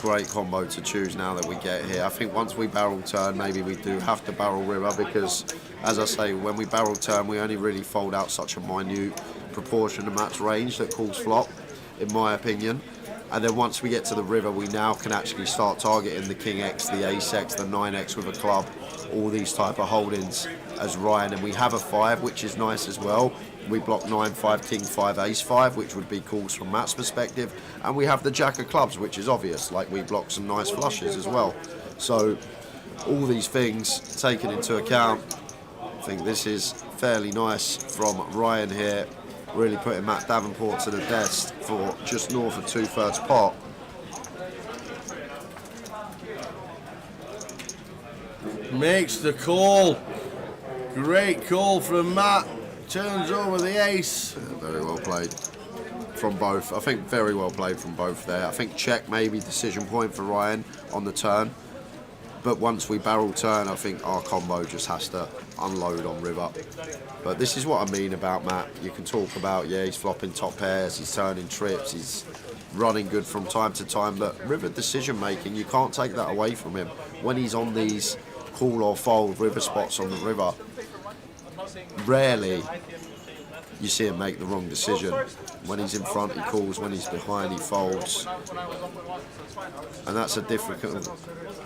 Great combo to choose now that we get here. I think once we barrel turn, maybe we do have to barrel river because, as I say, when we barrel turn, we only really fold out such a minute proportion of Matt's range that calls flop, in my opinion. And then once we get to the river, we now can actually start targeting the king X, the ace X, the 9x with a club, all these type of holdings as Ryan, and we have a 5, which is nice as well. We block 9-5, King 5, Ace 5, which would be calls from Matt's perspective, and we have the Jack of Clubs, which is obvious, like we block some nice flushes as well. So all these things taken into account, I think this is fairly nice from Ryan here, really putting Matt Davenport to the test for just north of 2/3 pot. Makes the call. Great call from Matt. Turns over the ace. Very well played from both. I think very well played from both there. I think check maybe decision point for Ryan on the turn. But once we barrel turn, I think our combo just has to unload on river. But this is what I mean about Matt. You can talk about, yeah, he's flopping top pairs, he's turning trips, he's running good from time to time, but river decision making, you can't take that away from him. When he's on these call or fold river spots on the river, rarely you see him make the wrong decision. When he's in front, he calls. When he's behind, he folds. And that's a difficult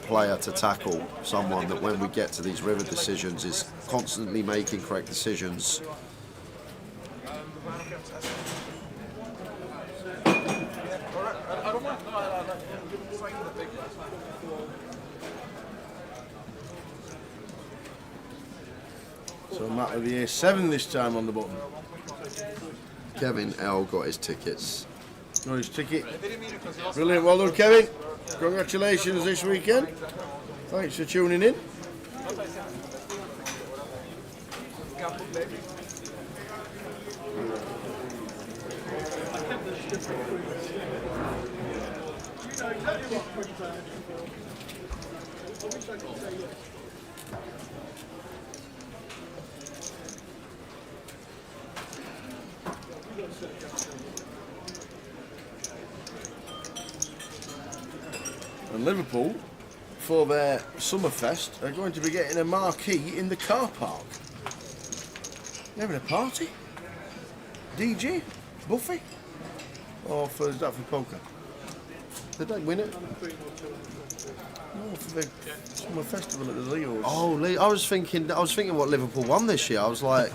player to tackle. Someone that when we get to these river decisions is constantly making correct decisions. So Matt with the ace 7 this time on the button. Kevin L got his tickets. Got his ticket. Brilliant, well done Kevin. Congratulations this weekend. Thanks for tuning in. And Liverpool, for their Summerfest, are going to be getting a marquee in the car park. They're having a party? DJ? Buffet? Or is that for poker? Did they win it? No, for the Summer Festival at the Leos. Oh, I was thinking what Liverpool won this year. I was like,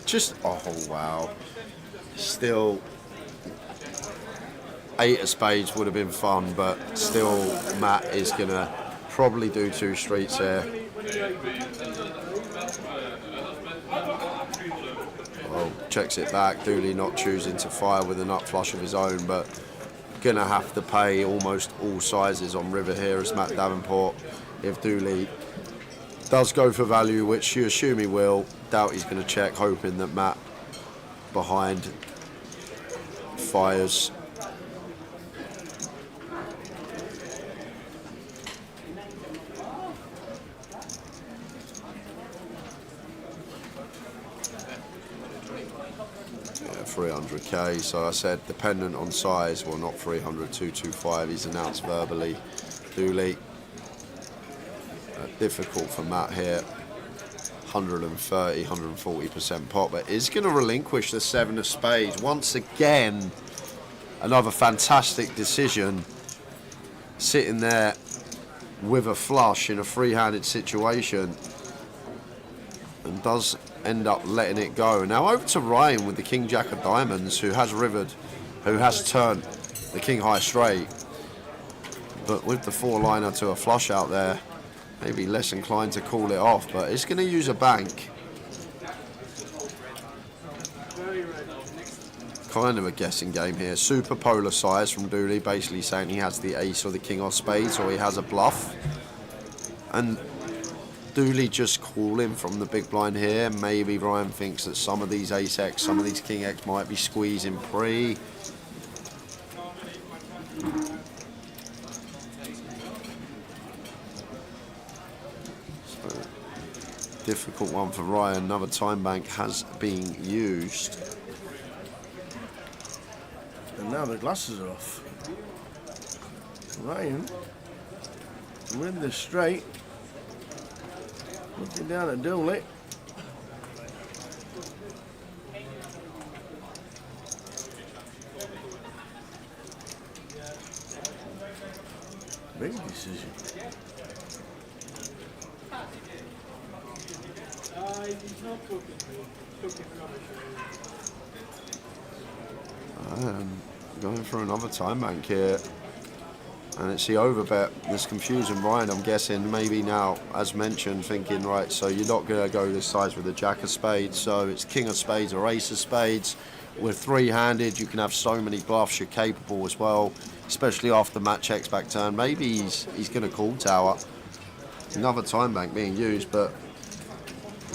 just oh wow. Still, 8 of spades would have been fun, but still, Matt is gonna probably do 2 streets here. Well, checks it back. Dooley not choosing to fire with a nut flush of his own, but gonna have to pay almost all sizes on river here as Matt Davenport. If Dooley does go for value, which you assume he will, doubt he's going to check, hoping that Matt behind fires. Yeah, 300k, so I said dependent on size, well not 300, 225, he's announced verbally. Dooley. Difficult for Matt here, 130, 140% pot, but is going to relinquish the 7 of spades. Once again, another fantastic decision, sitting there with a flush in a free-handed situation, and does end up letting it go. Now over to Ryan with the King Jack of Diamonds, who has rivered, who has turned the King High straight, but with the 4-liner to a flush out there, maybe less inclined to call it off, but it's going to use a bank. Kind of a guessing game here. Super polar size from Dooley, basically saying he has the ace or the king of spades, or he has a bluff. And Dooley just calling from the big blind here. Maybe Ryan thinks that some of these ace X, some of these king X might be squeezing pre. Difficult one for Ryan. Another time bank has been used. And now the glasses are off. Ryan with the straight. Looking down at Dooley. Big decision. He's not cooking. Cooking rubbish. Going for another time bank here. And it's the overbet that's confusing Ryan, I'm guessing. Maybe now, as mentioned, thinking, right, so you're not going to go this size with the jack of spades, so it's king of spades or ace of spades. With three-handed, you can have so many bluffs, you're capable as well, especially after Matt checks back turn. Maybe he's going to call tower. Another time bank being used, but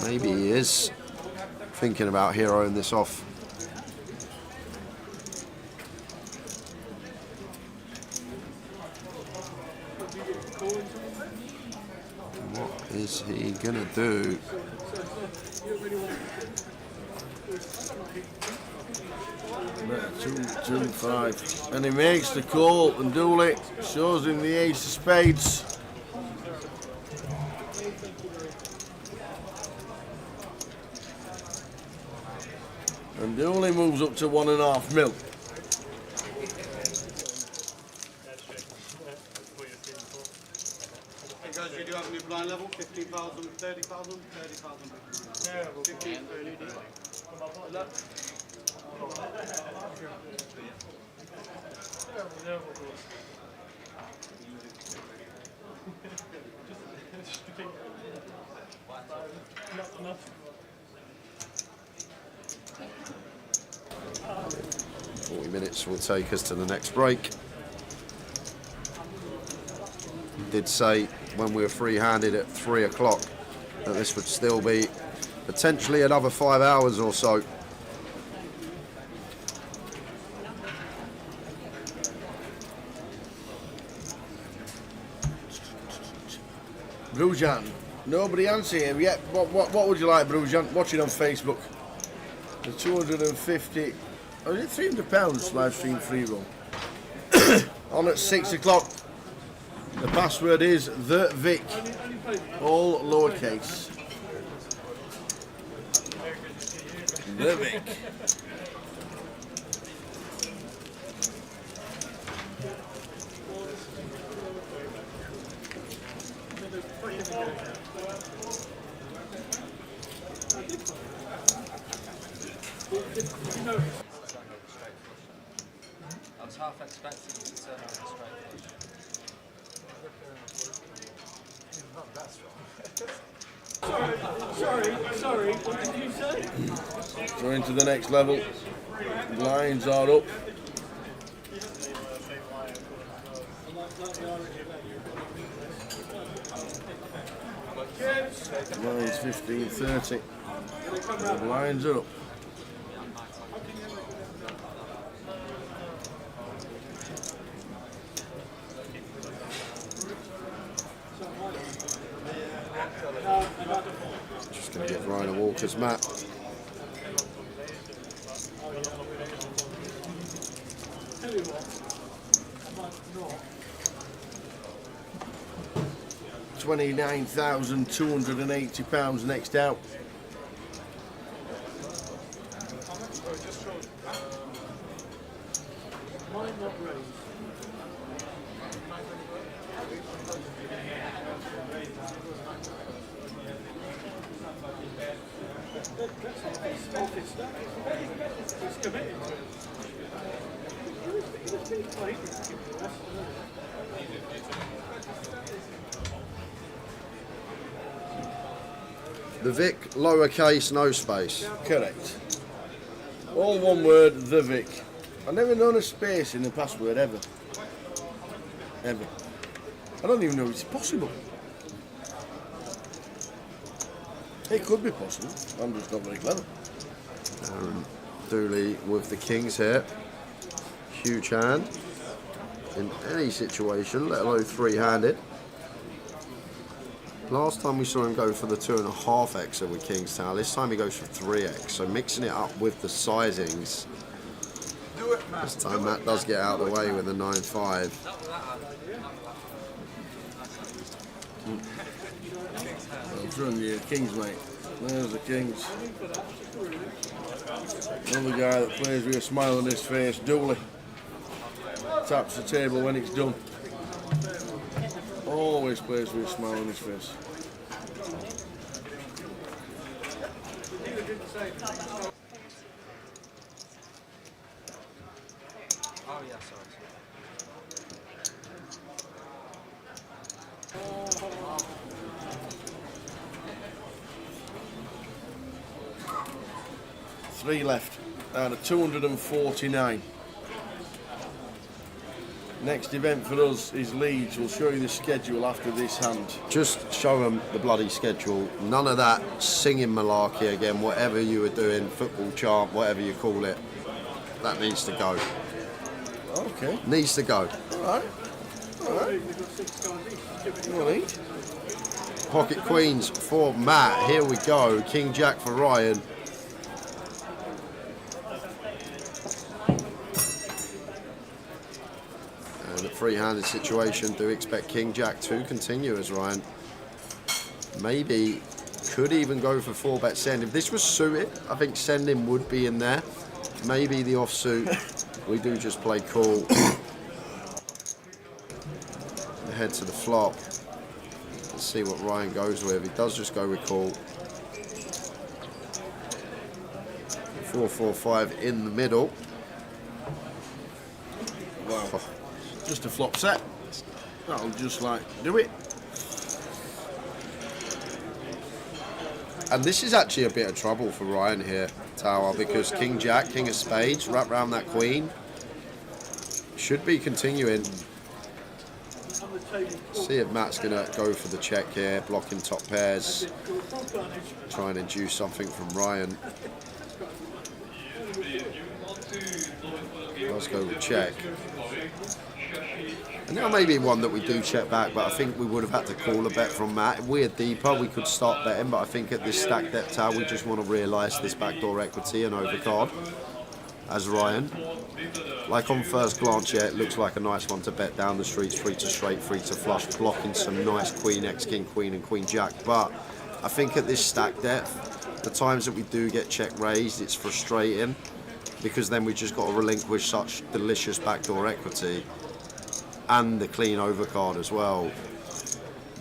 maybe he is thinking about heroing this off. What is he gonna do? 2-5, and he makes the call, and Dooley shows him the ace of spades. And Dooley moves up to 1.5 mil. Hey guys, you do have a new blind level, 15,000, 30,000, 30,000. 15, 30. Not enough. 40 minutes will take us to the next break. Did say when we were free-handed at 3 o'clock that this would still be potentially another 5 hours or so. Brujan, nobody answer him yet. What would you like, Brujan? Watching on Facebook. The 250, or is it £300 live stream free roll? On at 6 o'clock. The password is the Vic, all lowercase. The Vic. I was half expecting you to turn out straight. Sorry, what did you say? So into the next level. Lines are up. Lines 15.30. The lines are up. Just going to give Ryan a Walker's map. Tell you what, I might not. £29,280 next out. Might not raise. It's committed. The Vic, lowercase, no space. Correct. All one word, the Vic. I've never known a space in the password ever. Ever. I don't even know if it's possible. It could be possible. I'm just not very clever. Dooley with the kings here. Huge hand in any situation, let alone three-handed. Last time we saw him go for the 2.5xer with King's Tower. This time he goes for 3x. So mixing it up with the sizings. This time Matt does get out of the way with a 9-5. Well done, you kings, mate. There's the kings. Another guy that plays with a smile on his face, Dooley. Taps the table when it's done. Always plays with a smile on his face. Oh yeah, sorry. 3 left out of 249. Next event for us is Leeds. We'll show you the schedule after this hand. Just show them the bloody schedule. None of that singing malarkey again, whatever you were doing, football chant, whatever you call it. That needs to go. Okay. Needs to go. Alright. Alright. Well, Pocket Queens for Matt. Here we go. King Jack for Ryan. And a free-handed situation. Do expect King Jack to continue as Ryan. Maybe could even go for 4-bet send. If this was suited, I think sending would be in there. Maybe the offsuit. We do just play call. Head to the flop. Let's see what Ryan goes with. He does just go with call. 4-4-5 in the middle. Wow. Just a flop set. That'll just like do it. And this is actually a bit of trouble for Ryan here, Tower, because King Jack, King of Spades, wrap around that Queen. Should be continuing. See if Matt's going to go for the check here, blocking top pairs. Try and induce something from Ryan. Let's go with check. And now maybe one that we do check back, but I think we would have had to call a bet from Matt. If we're deeper, we could start betting, but I think at this stack depth tower, we just want to realise this backdoor equity and overcard as Ryan. Like on first glance, yeah, it looks like a nice one to bet down the streets, free to straight, free to flush, blocking some nice Queen X, King Queen and Queen Jack. But I think at this stack depth, the times that we do get check raised, it's frustrating because then we just got to relinquish such delicious backdoor equity and the clean overcard as well.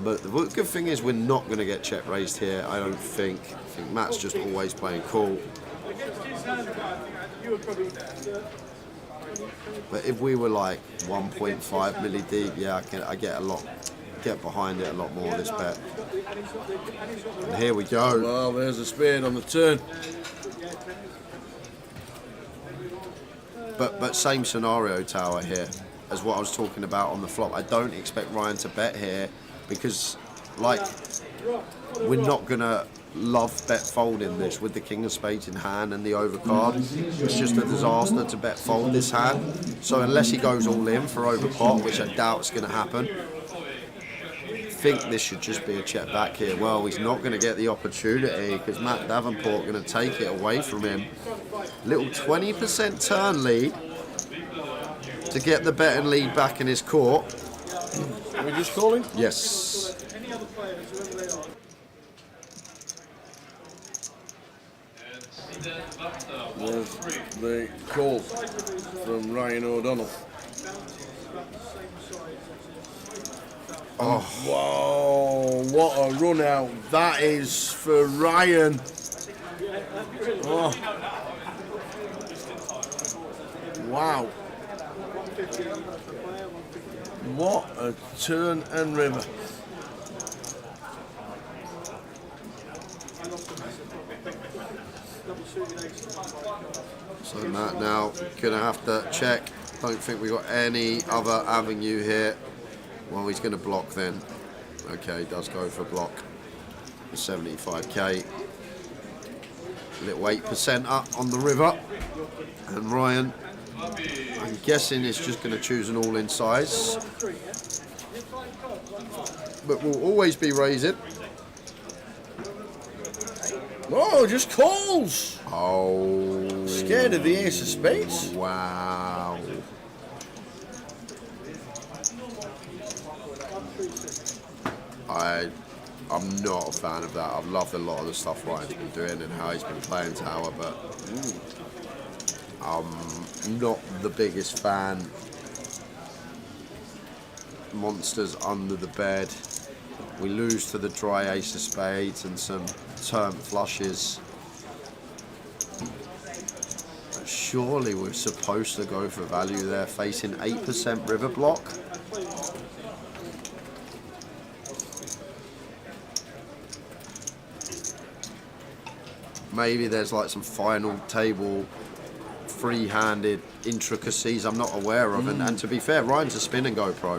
But the good thing is we're not going to get check raised here, I don't think. I think Matt's just always playing cool. But if we were like 1.5 milli deep, yeah, I get behind it a lot more, this bet. And here we go. Well, there's a spade on the turn. But same scenario, Tower, here as what I was talking about on the flop. I don't expect Ryan to bet here because, like, we're not going to love bet folding this with the King of Spades in hand and the overcard. It's just a disaster to bet fold this hand. So unless he goes all in for overpot, which I doubt is going to happen, I think this should just be a check back here. Well, he's not going to get the opportunity because Matt Davenport going to take it away from him. Little 20% turn lead to get the bet and lead back in his court. Are we just calling? Yes. There's the call from Ryan O'Donnell. Oh, wow, what a run out that is for Ryan. Oh. Wow. What a turn and river. so Matt now going to have to check. Don't think we got any other avenue here. Well, he's going to block then. Okay, does go for block. 75k. Little 8% up on the river. And Ryan, I'm guessing, is just going to choose an all-in size. But we'll always be raising. Oh, just calls. Oh. Scared of the ace of spades. Wow. I'm not a fan of that. I've loved a lot of the stuff Ryan's been doing and how he's been playing Tower, but I'm not the biggest fan monsters under the bed. We lose to the dry ace of spades and some turn flushes. But surely we're supposed to go for value there, facing 8% river block. Maybe there's like some final table free-handed intricacies I'm not aware of, and to be fair, Ryan's a spin and go pro,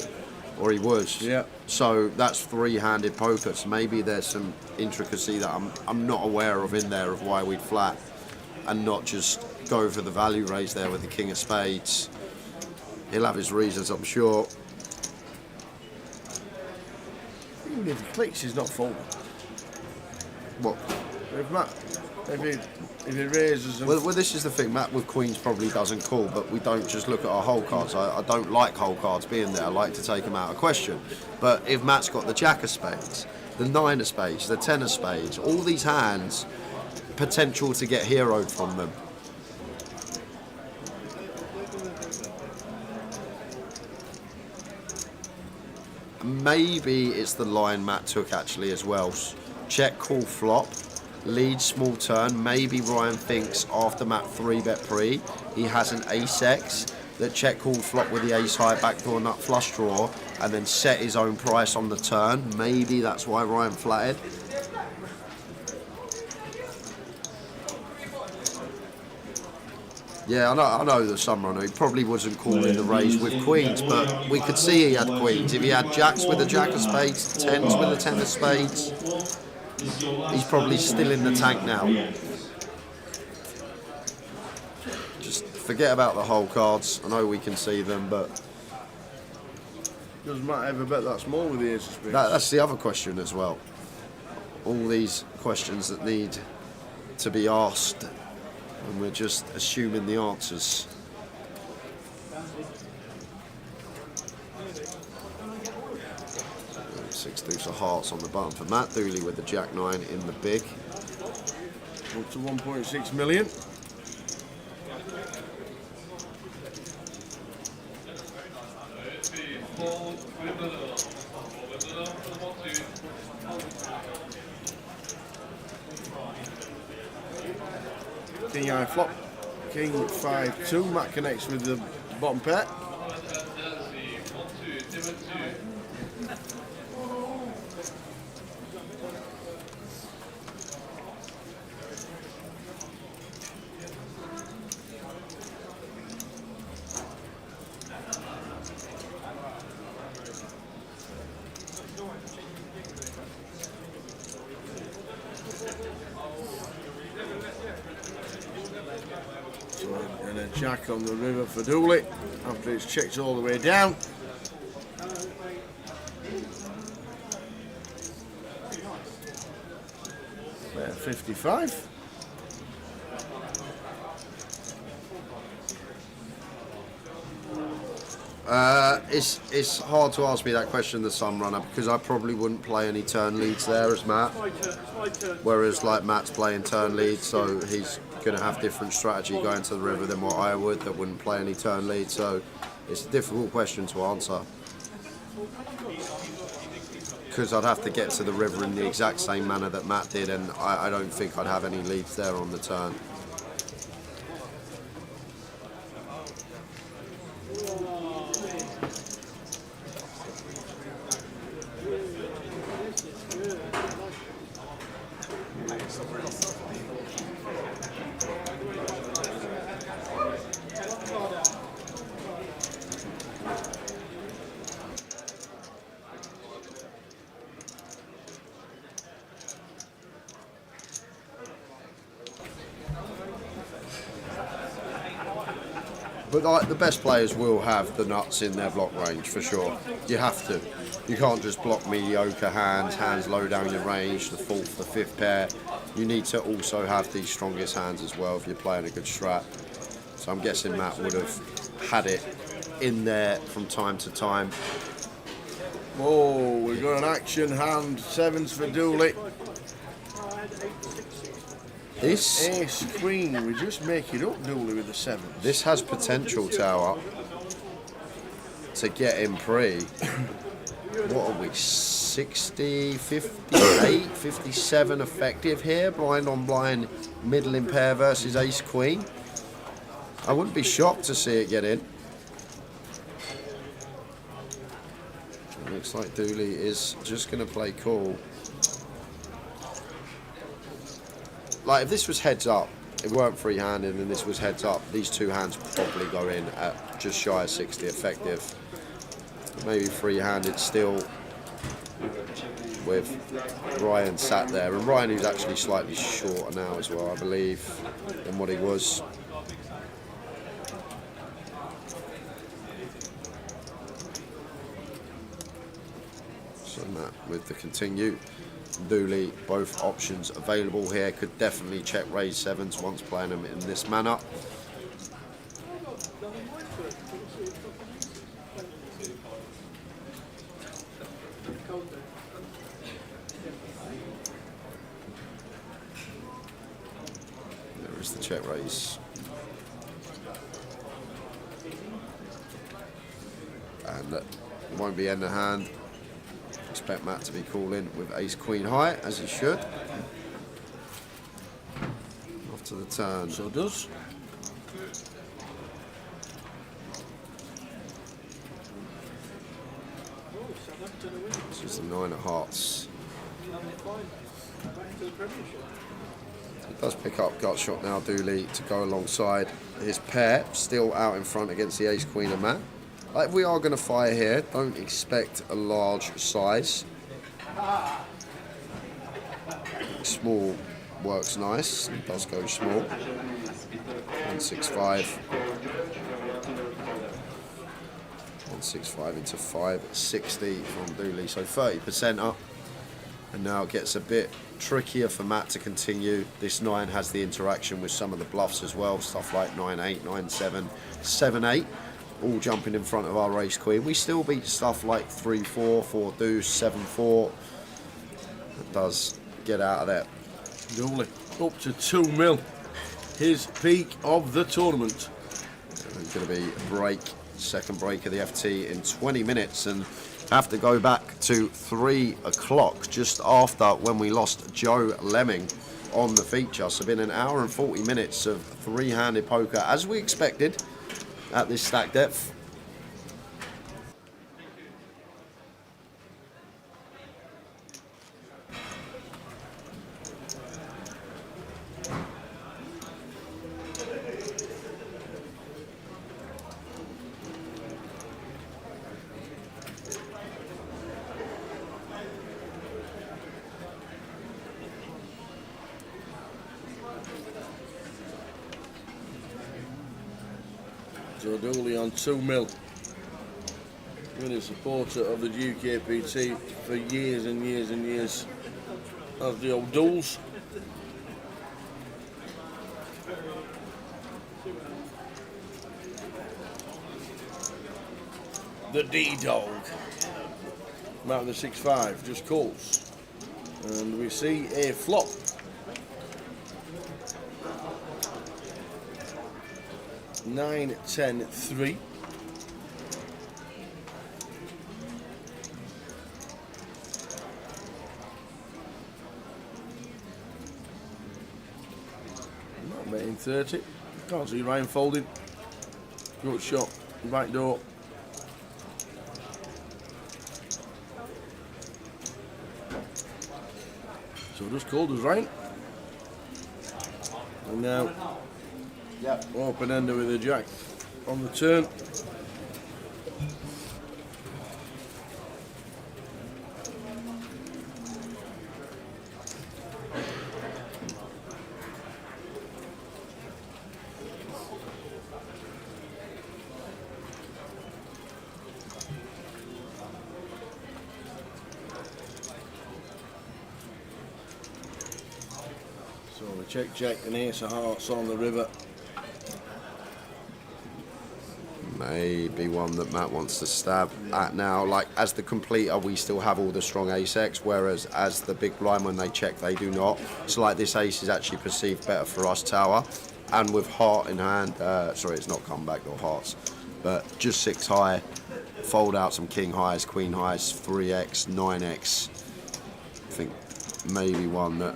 or he was. Yeah. So that's free-handed poker. So maybe there's some intricacy that I'm not aware of in there of why we'd flat and not just go for the value raise there with the king of spades. He'll have his reasons, I'm sure. Even if he clicks, he's not folding. What? If he raises... Well, this is the thing, Matt with queens probably doesn't call, but we don't just look at our hole cards. I don't like hole cards being there. I like to take them out of question. But if Matt's got the jack of spades, the nine of spades, the 10 of spades, all these hands, potential to get heroed from them. Maybe it's the line Matt took actually as well. Check, call, flop. Lead, small turn. Maybe Ryan thinks after Matt 3-bet pre, he has an ace-x that check, call, flop with the ace-high backdoor nut flush draw and then set his own price on the turn. Maybe that's why Ryan flatted. Yeah, I know the sun runner. He probably wasn't calling the raise with queens, but we could see he had queens. If he had jacks with a jack of spades, tens with a 10 of spades, he's probably still in the tank now. Just forget about the hole cards. I know we can see them, but... Does Matt ever bet that small with the ace of spades? That's the other question as well. All these questions that need to be asked, and we're just assuming the answers. Six deuce of hearts on the button for Matt Dooley with the jack 9 in the big. Up to 1.6 million. King high flop, king 5-2. Matt connects with the bottom pair. And a jack on the river for Dooley after it's checked all the way down. There, 55. It's hard to ask me that question, the sun runner, because I probably wouldn't play any turn leads there as Matt. Whereas like Matt's playing turn leads, so he's going to have different strategy going to the river than what I would, that wouldn't play any turn leads. So it's a difficult question to answer, because I'd have to get to the river in the exact same manner that Matt did, and I don't think I'd have any leads there on the turn. But like, the best players will have the nuts in their block range for sure. You have to. You can't just block mediocre hands low down your range, the fourth, the fifth pair. You need to also have the strongest hands as well if you're playing a good strat. So I'm guessing Matt would have had it in there from time to time. Oh, we've got an action hand. Sevens for Dooley. This ace queen, we just make it up, Dooley, with the sevens. This has potential, Tower, to get in pre. What are we, 60, 58, 57 effective here? Blind on blind, middling pair versus ace queen. I wouldn't be shocked to see it get in. It looks like Dooley is just going to play cool. Like, if this was heads up, it weren't free-handed and this was heads up, these two hands probably go in at just shy of 60 effective. Maybe free-handed still with Ryan sat there. And Ryan, who's actually slightly shorter now as well, I believe, than what he was. So Matt with the continue. Dooley, both options available here. Could definitely check raise sevens once playing them in this manner. There is the check raise. And it won't be end of hand. Expect Matt to be calling with ace queen high, as he should. Off to the turn. So does. This is the 9 of hearts. He does pick up gut shot now, Dooley, to go alongside his pair. Still out in front against the ace queen of Matt. Like, if we are going to fire here, don't expect a large size. Small works nice. It does go small. 165. 165 into 560 from Dooley. So 30% up. And now it gets a bit trickier for Matt to continue. This 9 has the interaction with some of the bluffs as well. Stuff like 9-8, 9-7, 7-8. All jumping in front of our race queen. We still beat stuff like 3-4, 4 deuce, 7-4. It does get out of that. Dooley up to 2 mil. His peak of the tournament. It's going to be a break, second break of the FT in 20 minutes, and have to go back to 3 o'clock, just after when we lost Joe Lemming on the feature. So been an hour and 40 minutes of three-handed poker, as we expected, at this stack depth. So Dooley on 2 mil. Been a supporter of the GUKPT for years and years and years. As the old duels. The D-Dog. Out of the 6-5, just calls. And we see a flop. 9, 10, 3. Not betting 30. Can't see Ryan folding. Good shot. Right door. So just called us Ryan. And now open ender with a jack on the turn. So we check jack and ace of hearts on the river. Maybe one that Matt wants to stab at now. Like, as the completer, we still have all the strong ace-X, whereas as the big blind, when they check, they do not. So, like, this ace is actually perceived better for us, tower. And with heart in hand, sorry, it's not come back or hearts, but just 6 high, fold out some king highs, queen highs, 3x, 9x. I think maybe one that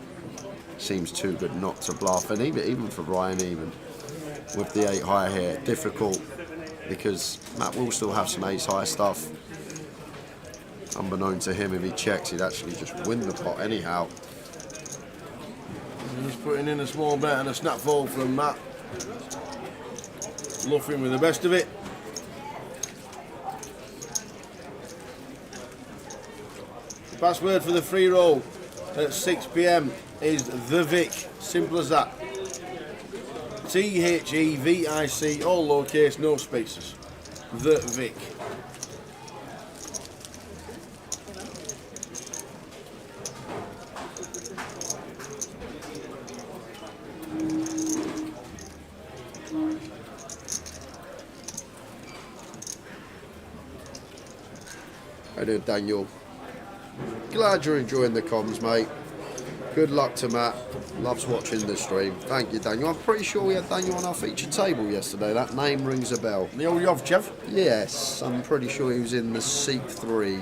seems too good not to bluff, and even for Ryan, even with the 8 high here, difficult because Matt will still have some ace high stuff. Unbeknown to him, if he checks, he'd actually just win the pot anyhow. He's putting in a small bet and a snap fold from Matt. Bluffing with the best of it. The password for the free roll at 6 PM is The Vic. Simple as that. THEVIC, all lowercase, no spaces. The Vic. How you doing, Daniel? Glad you're enjoying the comms, mate. Good luck to Matt. Loves watching the stream. Thank you, Daniel. I'm pretty sure we had Daniel on our featured table yesterday. That name rings a bell. The old Yovchev? Yes, I'm pretty sure he was in the Seek 3.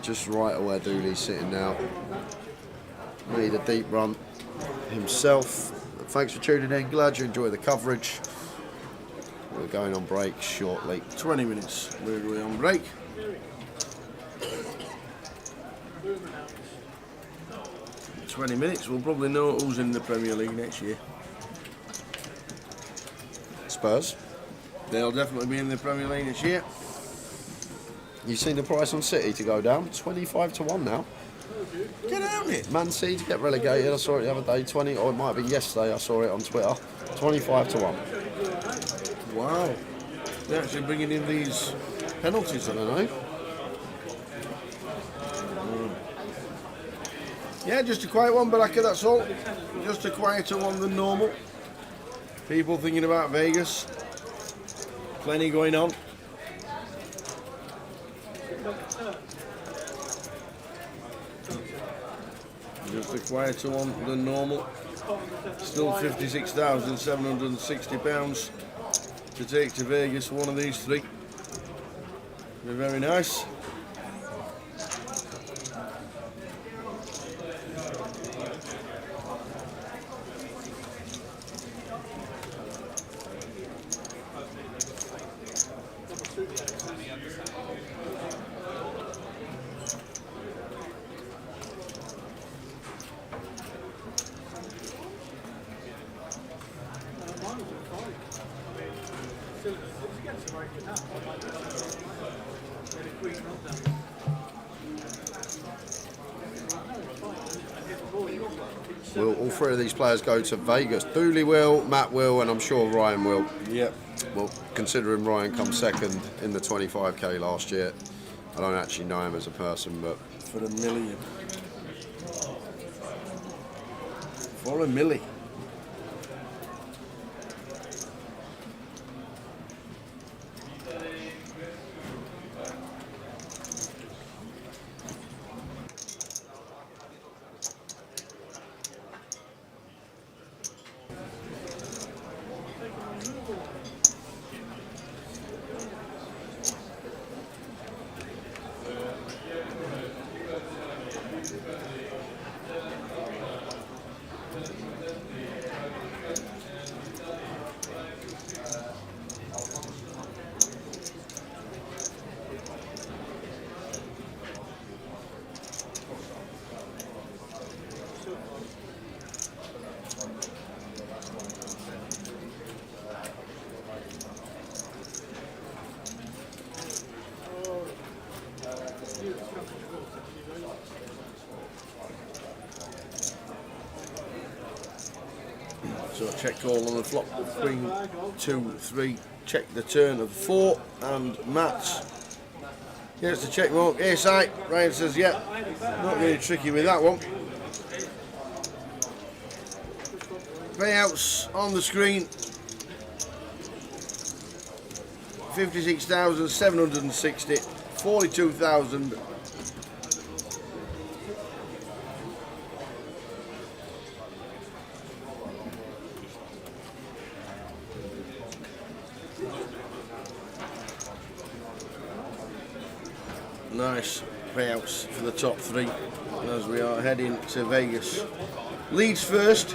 Just right where Dooley's sitting now. Made a deep run himself. Thanks for tuning in. Glad you enjoy the coverage. We're going on break shortly. 20 minutes. We're going on break. 20 minutes, we'll probably know who's in the Premier League next year. Spurs? They'll definitely be in the Premier League next year. You've seen the price on City to go down? 25 to 1 now. Get out of it. Man City to get relegated. I saw it the other day. 20, or it might have been yesterday. I saw it on Twitter. 25 to 1. Wow. They're actually bringing in these penalties, I don't know. Yeah, just a quiet one, Baraka, that's all. Just a quieter one than normal. People thinking about Vegas. Plenty going on. Just a quieter one than normal. Still £56,760 to take to Vegas for one of these three. Be very nice. Will all three of these players go to Vegas? Dooley will, Matt will, and I'm sure Ryan will. Yep. Well, considering Ryan come second in the 25k last year, I don't actually know him as a person, but for $1 million. For $1 million. So check call on the flop, queen, 2, 3, check the turn of 4, and Matt gets the check mark, ace high. Ryan says, yeah, not really tricky with that one. Payouts on the screen, 56,760, 42,000. Nice payouts for the top three as we are heading to Vegas. Leeds first.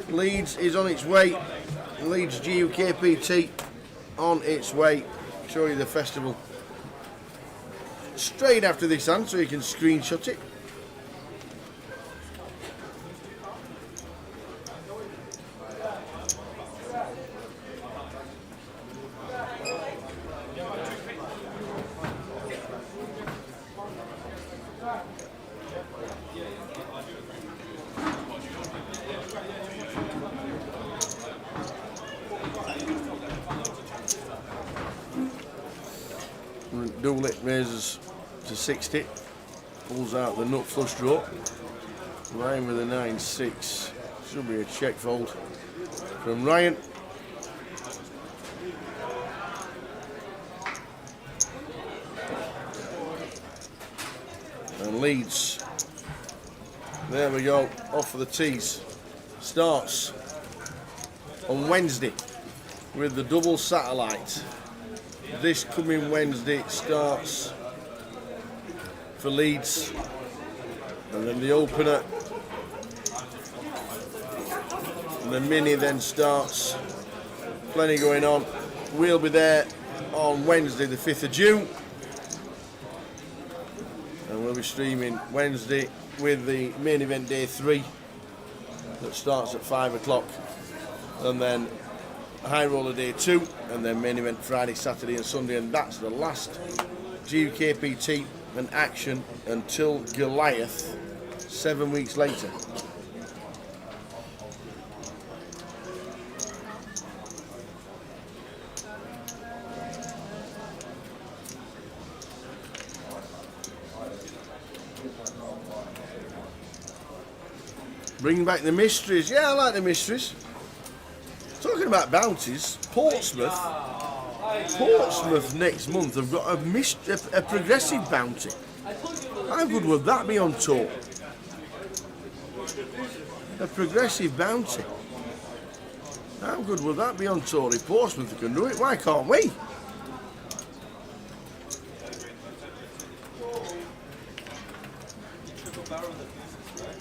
Leeds is on its way. Leeds GUKPT on its way. Show you the festival straight after this hand so you can screenshot it. Double it, raises to 60, pulls out the nut flush draw, Ryan with a 9-6, should be a check fold from Ryan. And Leeds, there we go, off for the tees, starts on Wednesday with the double satellite. This coming Wednesday starts for Leeds, and then the opener, and the mini then starts. Plenty going on. We'll be there on Wednesday the 5th of June, and we'll be streaming Wednesday with the main event day 3 that starts at 5 o'clock, and then High Roller Day 2, and then main event Friday, Saturday and Sunday, and that's the last GUKPT and action until Goliath 7 weeks later. Bring back the mysteries. Yeah, I like the mysteries. Talking about bounties, Portsmouth next month have got a progressive bounty. How good would that be on tour? A progressive bounty. How good would that be on tour? If Portsmouth can do it, why can't we?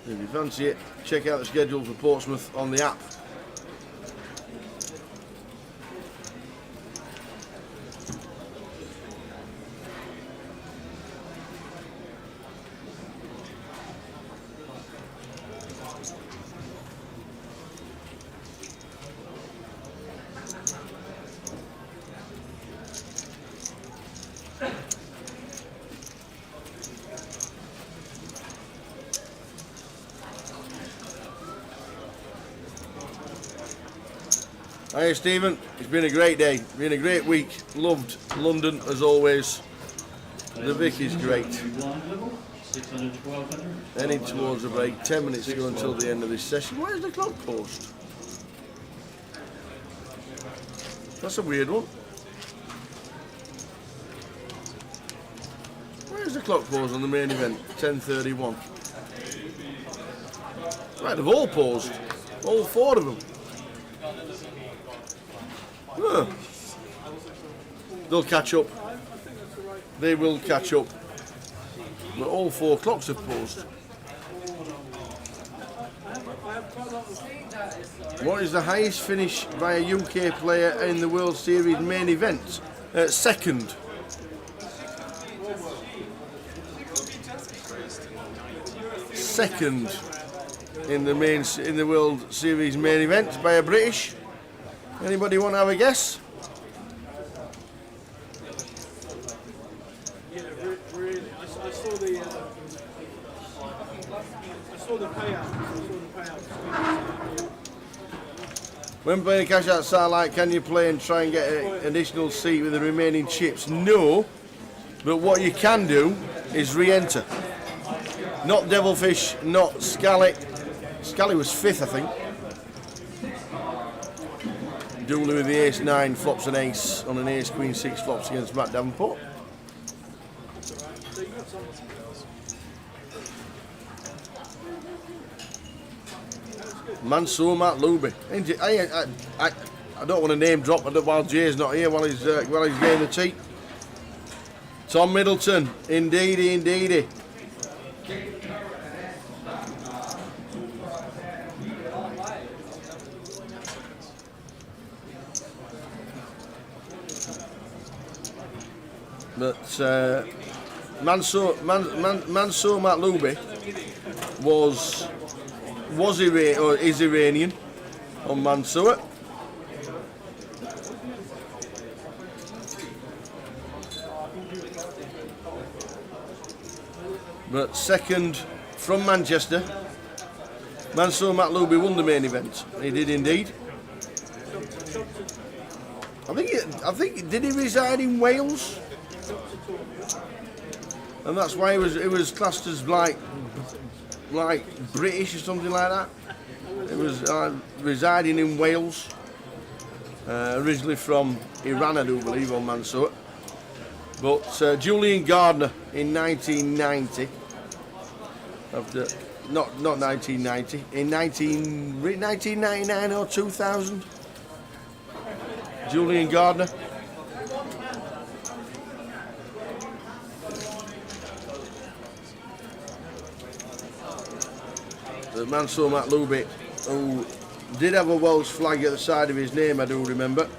If you fancy it, check out the schedule for Portsmouth on the app. Hey Stephen, it's been a great day, been a great week, loved London as always, the Vic is great. Heading towards a break, 10 minutes to go until the end of this session. Where's the clock post? That's a weird one. Where's the clock pause on the main event? 10:31. Right, they've all paused, all 4 of them. Huh. They'll catch up. They will catch up. But all 4 clocks have paused. What is the highest finish by a UK player in the World Series main event? Second. Second in the World Series main event by a British. Anybody want to have a guess? Yeah, really. I saw the payout. When playing a cash out satellite, can you play and try and get an additional seat with the remaining chips? No, but what you can do is re-enter. Not Devilfish, not Scally. Scally was 5th, I think. Dooley with the ace-9 flops an ace on an ace-queen-6 flops against Matt Davenport. Mansour Matloubi. I don't want to name drop while Jay's not here, while he's getting the tea. Tom Middleton, indeedy, indeedy. But Mansour Matloubi is Iranian on Mansour. But second from Manchester, Mansour Matloubi won the main event. He did indeed. I think did he reside in Wales? And that's why it was classed as like British or something like that. It was residing in Wales, originally from Iran, I do believe, on Mansour. But Julian Gardner in 1990, not 1990, in 1999 or 2000, Julian Gardner. Mansour Matloubi, who did have a Welsh flag at the side of his name, I do remember.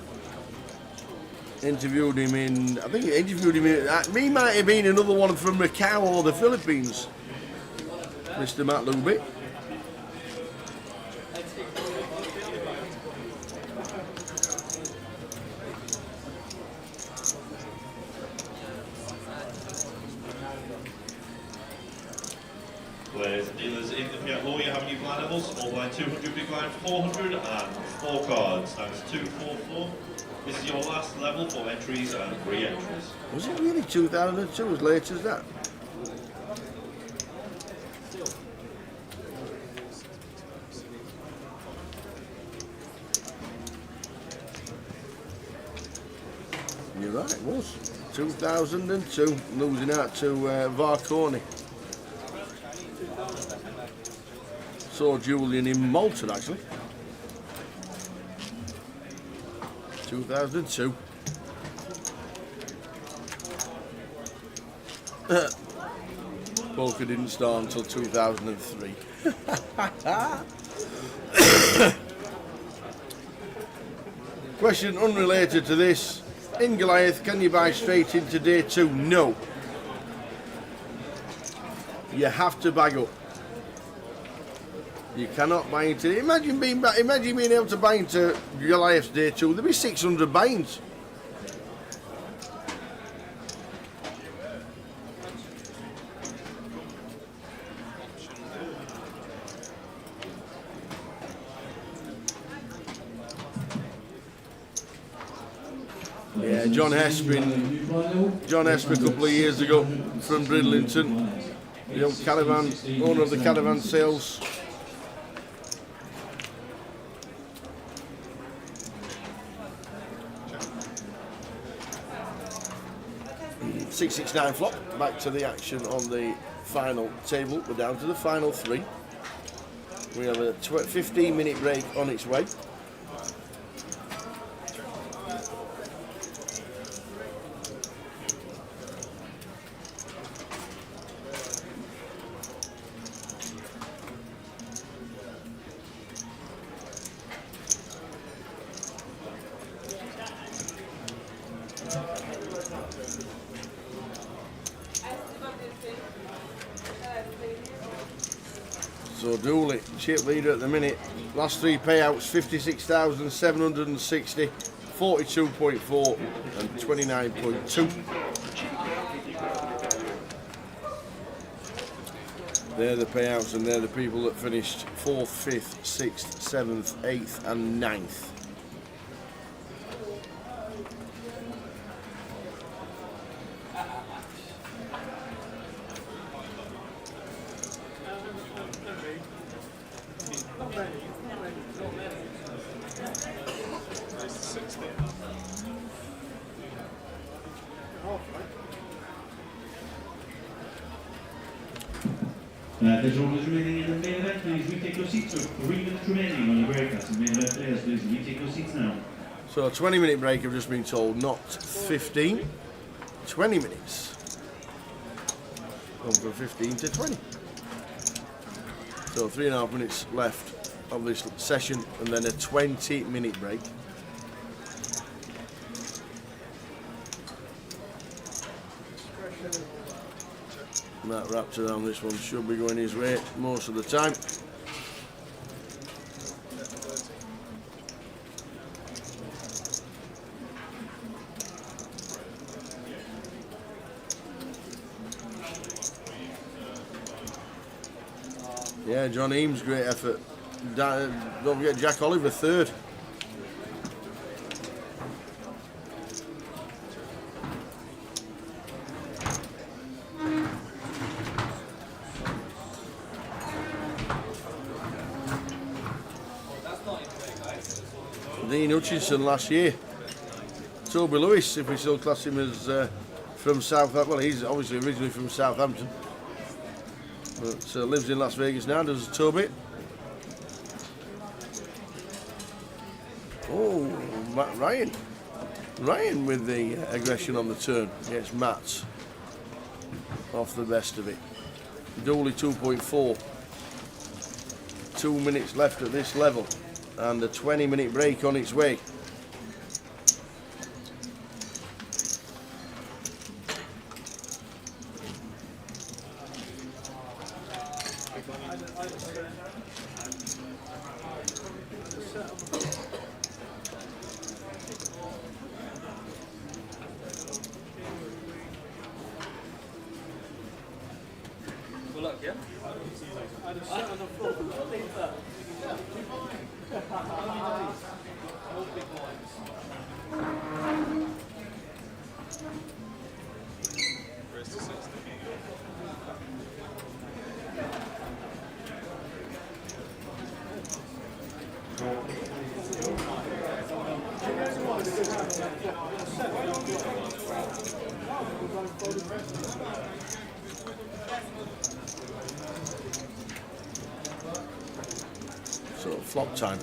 Interviewed him in, I think he interviewed him in, he might have been another one from Macau or the Philippines, Mr. Matloubi. Players and dealers in the Fiat Law, you have new blind levels, small blind 200, big blind 400, and 4 cards, times 244. This is your last level for entries and re-entries. Was it really 2002, as late as that? You're right, it was. 2002, losing out to Varconi. Saw Julian in Malta, actually. 2002. Poker didn't start until 2003. Question unrelated to this. In Goliath, can you buy straight into day 2? No. You have to bag up. You cannot buy into it. Imagine being able to buy into Goliath's day 2. There'd be 600 buy-ins. Yeah, John Hesp a couple of years ago from Bridlington, the old caravan, owner of the caravan sales. .669 flop, back to the action on the final table. We're down to the final 3. We have a 15-minute break on its way. So Dooley, chip leader at the minute. Last 3 payouts, 56,760, 42.4 and 29.2. They're the payouts and they're the people that finished 4th, 5th, 6th, 7th, 8th and 9th. The journalers remaining in the main event, please retake your seats. 3 minutes remaining on your breakfast. Main event players, please retake your seats now. So a 20-minute break, I've just been told, not 15. 20 minutes. Gone from 15 to 20. So 3.5 minutes left of this session, and then a 20-minute break. And that wraps around this one should be going his way most of the time. Yeah, John Eames, great effort. Don't forget Jack Oliver, third. Dean Hutchinson last year. Toby Lewis, if we still class him as from Southampton. Well, he's obviously originally from Southampton, but lives in Las Vegas now, does Toby. Oh, Ryan. Ryan with the aggression on the turn. Yes, Matt's off the best of it. Dooley 2.4. 2 minutes left at this level, and a 20-minute break on its way. Good luck, yeah? So flop time.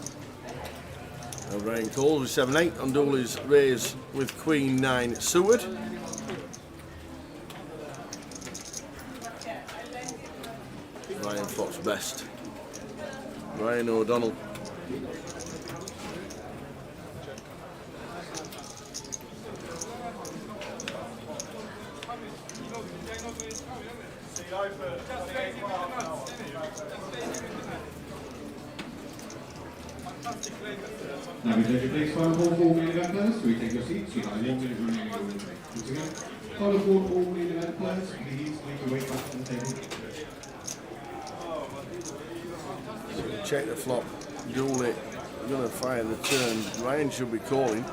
Ryan Cole with 7-8 on Dooley's raise with Queen 9 Seward. Ryan flops best. Ryan O'Donnell. Now we take your place, final call for all main event players. We take your seats. You have 1 minute remaining on the break. Once again, final call for all main event players. Please make your way back to the table. So check the flop. Dooley going to fire the turn. Ryan should be calling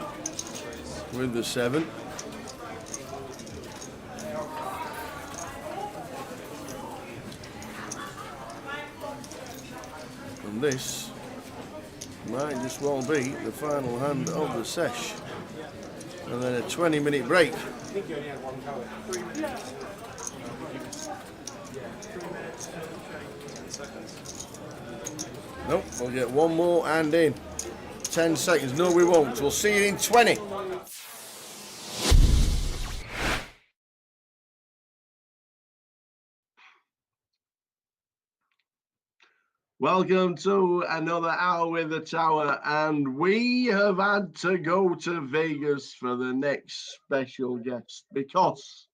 with the 7. And this might just well be the final hand of the sesh. And then a 20-minute break. I think you only had one go. 3 minutes. Nope, we'll get one more and in 10 seconds. No, we won't. We'll see you in 20. Welcome to another hour with the Tower, and we have had to go to Vegas for the next special guest because,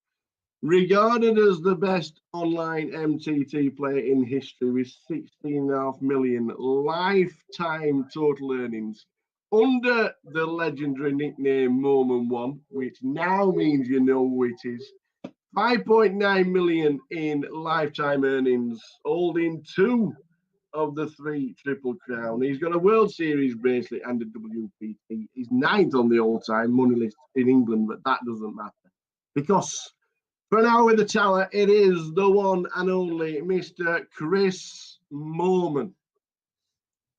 regarded as the best online MTT player in history with 16.5 million lifetime total earnings, under the legendary nickname Moment1, which now means you know who it is, 5.9 million in lifetime earnings, holding 2 of the 3 Triple Crown. He's got a World Series bracelet and a WPT. He's 9th on the all-time money list in England, but that doesn't matter because for an hour with the Tower, it is the one and only Mr. Chris Moorman.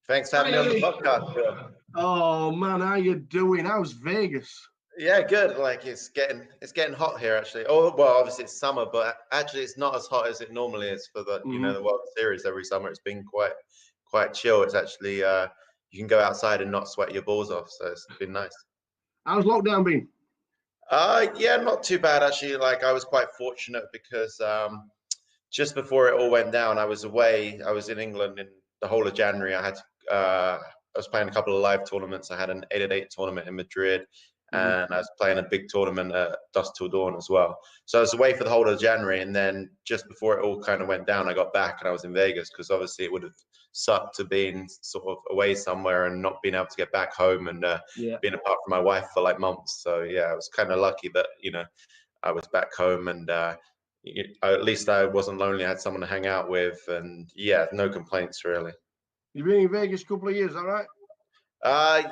Thanks for having me on the podcast, Phil. Oh man, how you doing? How's Vegas? Yeah, good. Like it's getting hot here actually. Oh well, obviously it's summer, but actually it's not as hot as it normally is for the the World Series every summer. It's been quite chill. It's actually you can go outside and not sweat your balls off, so it's been nice. How's lockdown been? Yeah, not too bad actually. Like I was quite fortunate because just before it all went down, I was away. I was in England in the whole of January. I was playing a couple of live tournaments. I had an 8-at-8 tournament in Madrid, and I was playing a big tournament at Dusk Till Dawn as well. So I was away for the whole of January, and then just before it all kind of went down, I got back and I was in Vegas, because obviously it would have sucked to being sort of away somewhere and not being able to get back home and being apart from my wife for like months. So yeah, I was kind of lucky that I was back home, and at least I wasn't lonely. I had someone to hang out with, and yeah, no complaints really. You've been in Vegas a couple of years, all right?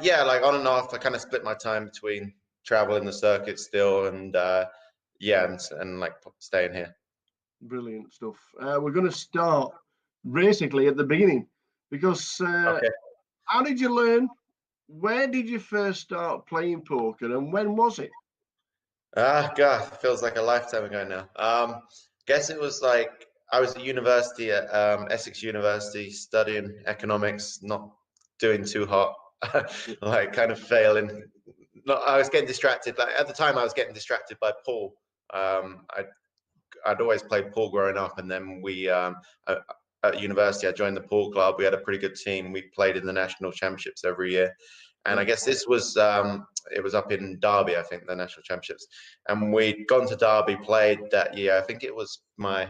Yeah, like on and off. I kind of split my time between traveling the circuit still, and and like staying here. Brilliant stuff. We're going to start basically at the beginning, because how did you learn? Where did you first start playing poker, and when was it? God, it feels like a lifetime ago now. Guess it was like I was at university at Essex University studying economics, not doing too hot, like kind of failing. I was getting distracted. Like at the time, I was getting distracted by pool. I'd always played pool growing up, and then we at university I joined the pool club. We had a pretty good team. We played in the national championships every year, and I guess this was it was up in Derby, I think, the national championships, and we'd gone to Derby, played that year. I think it was my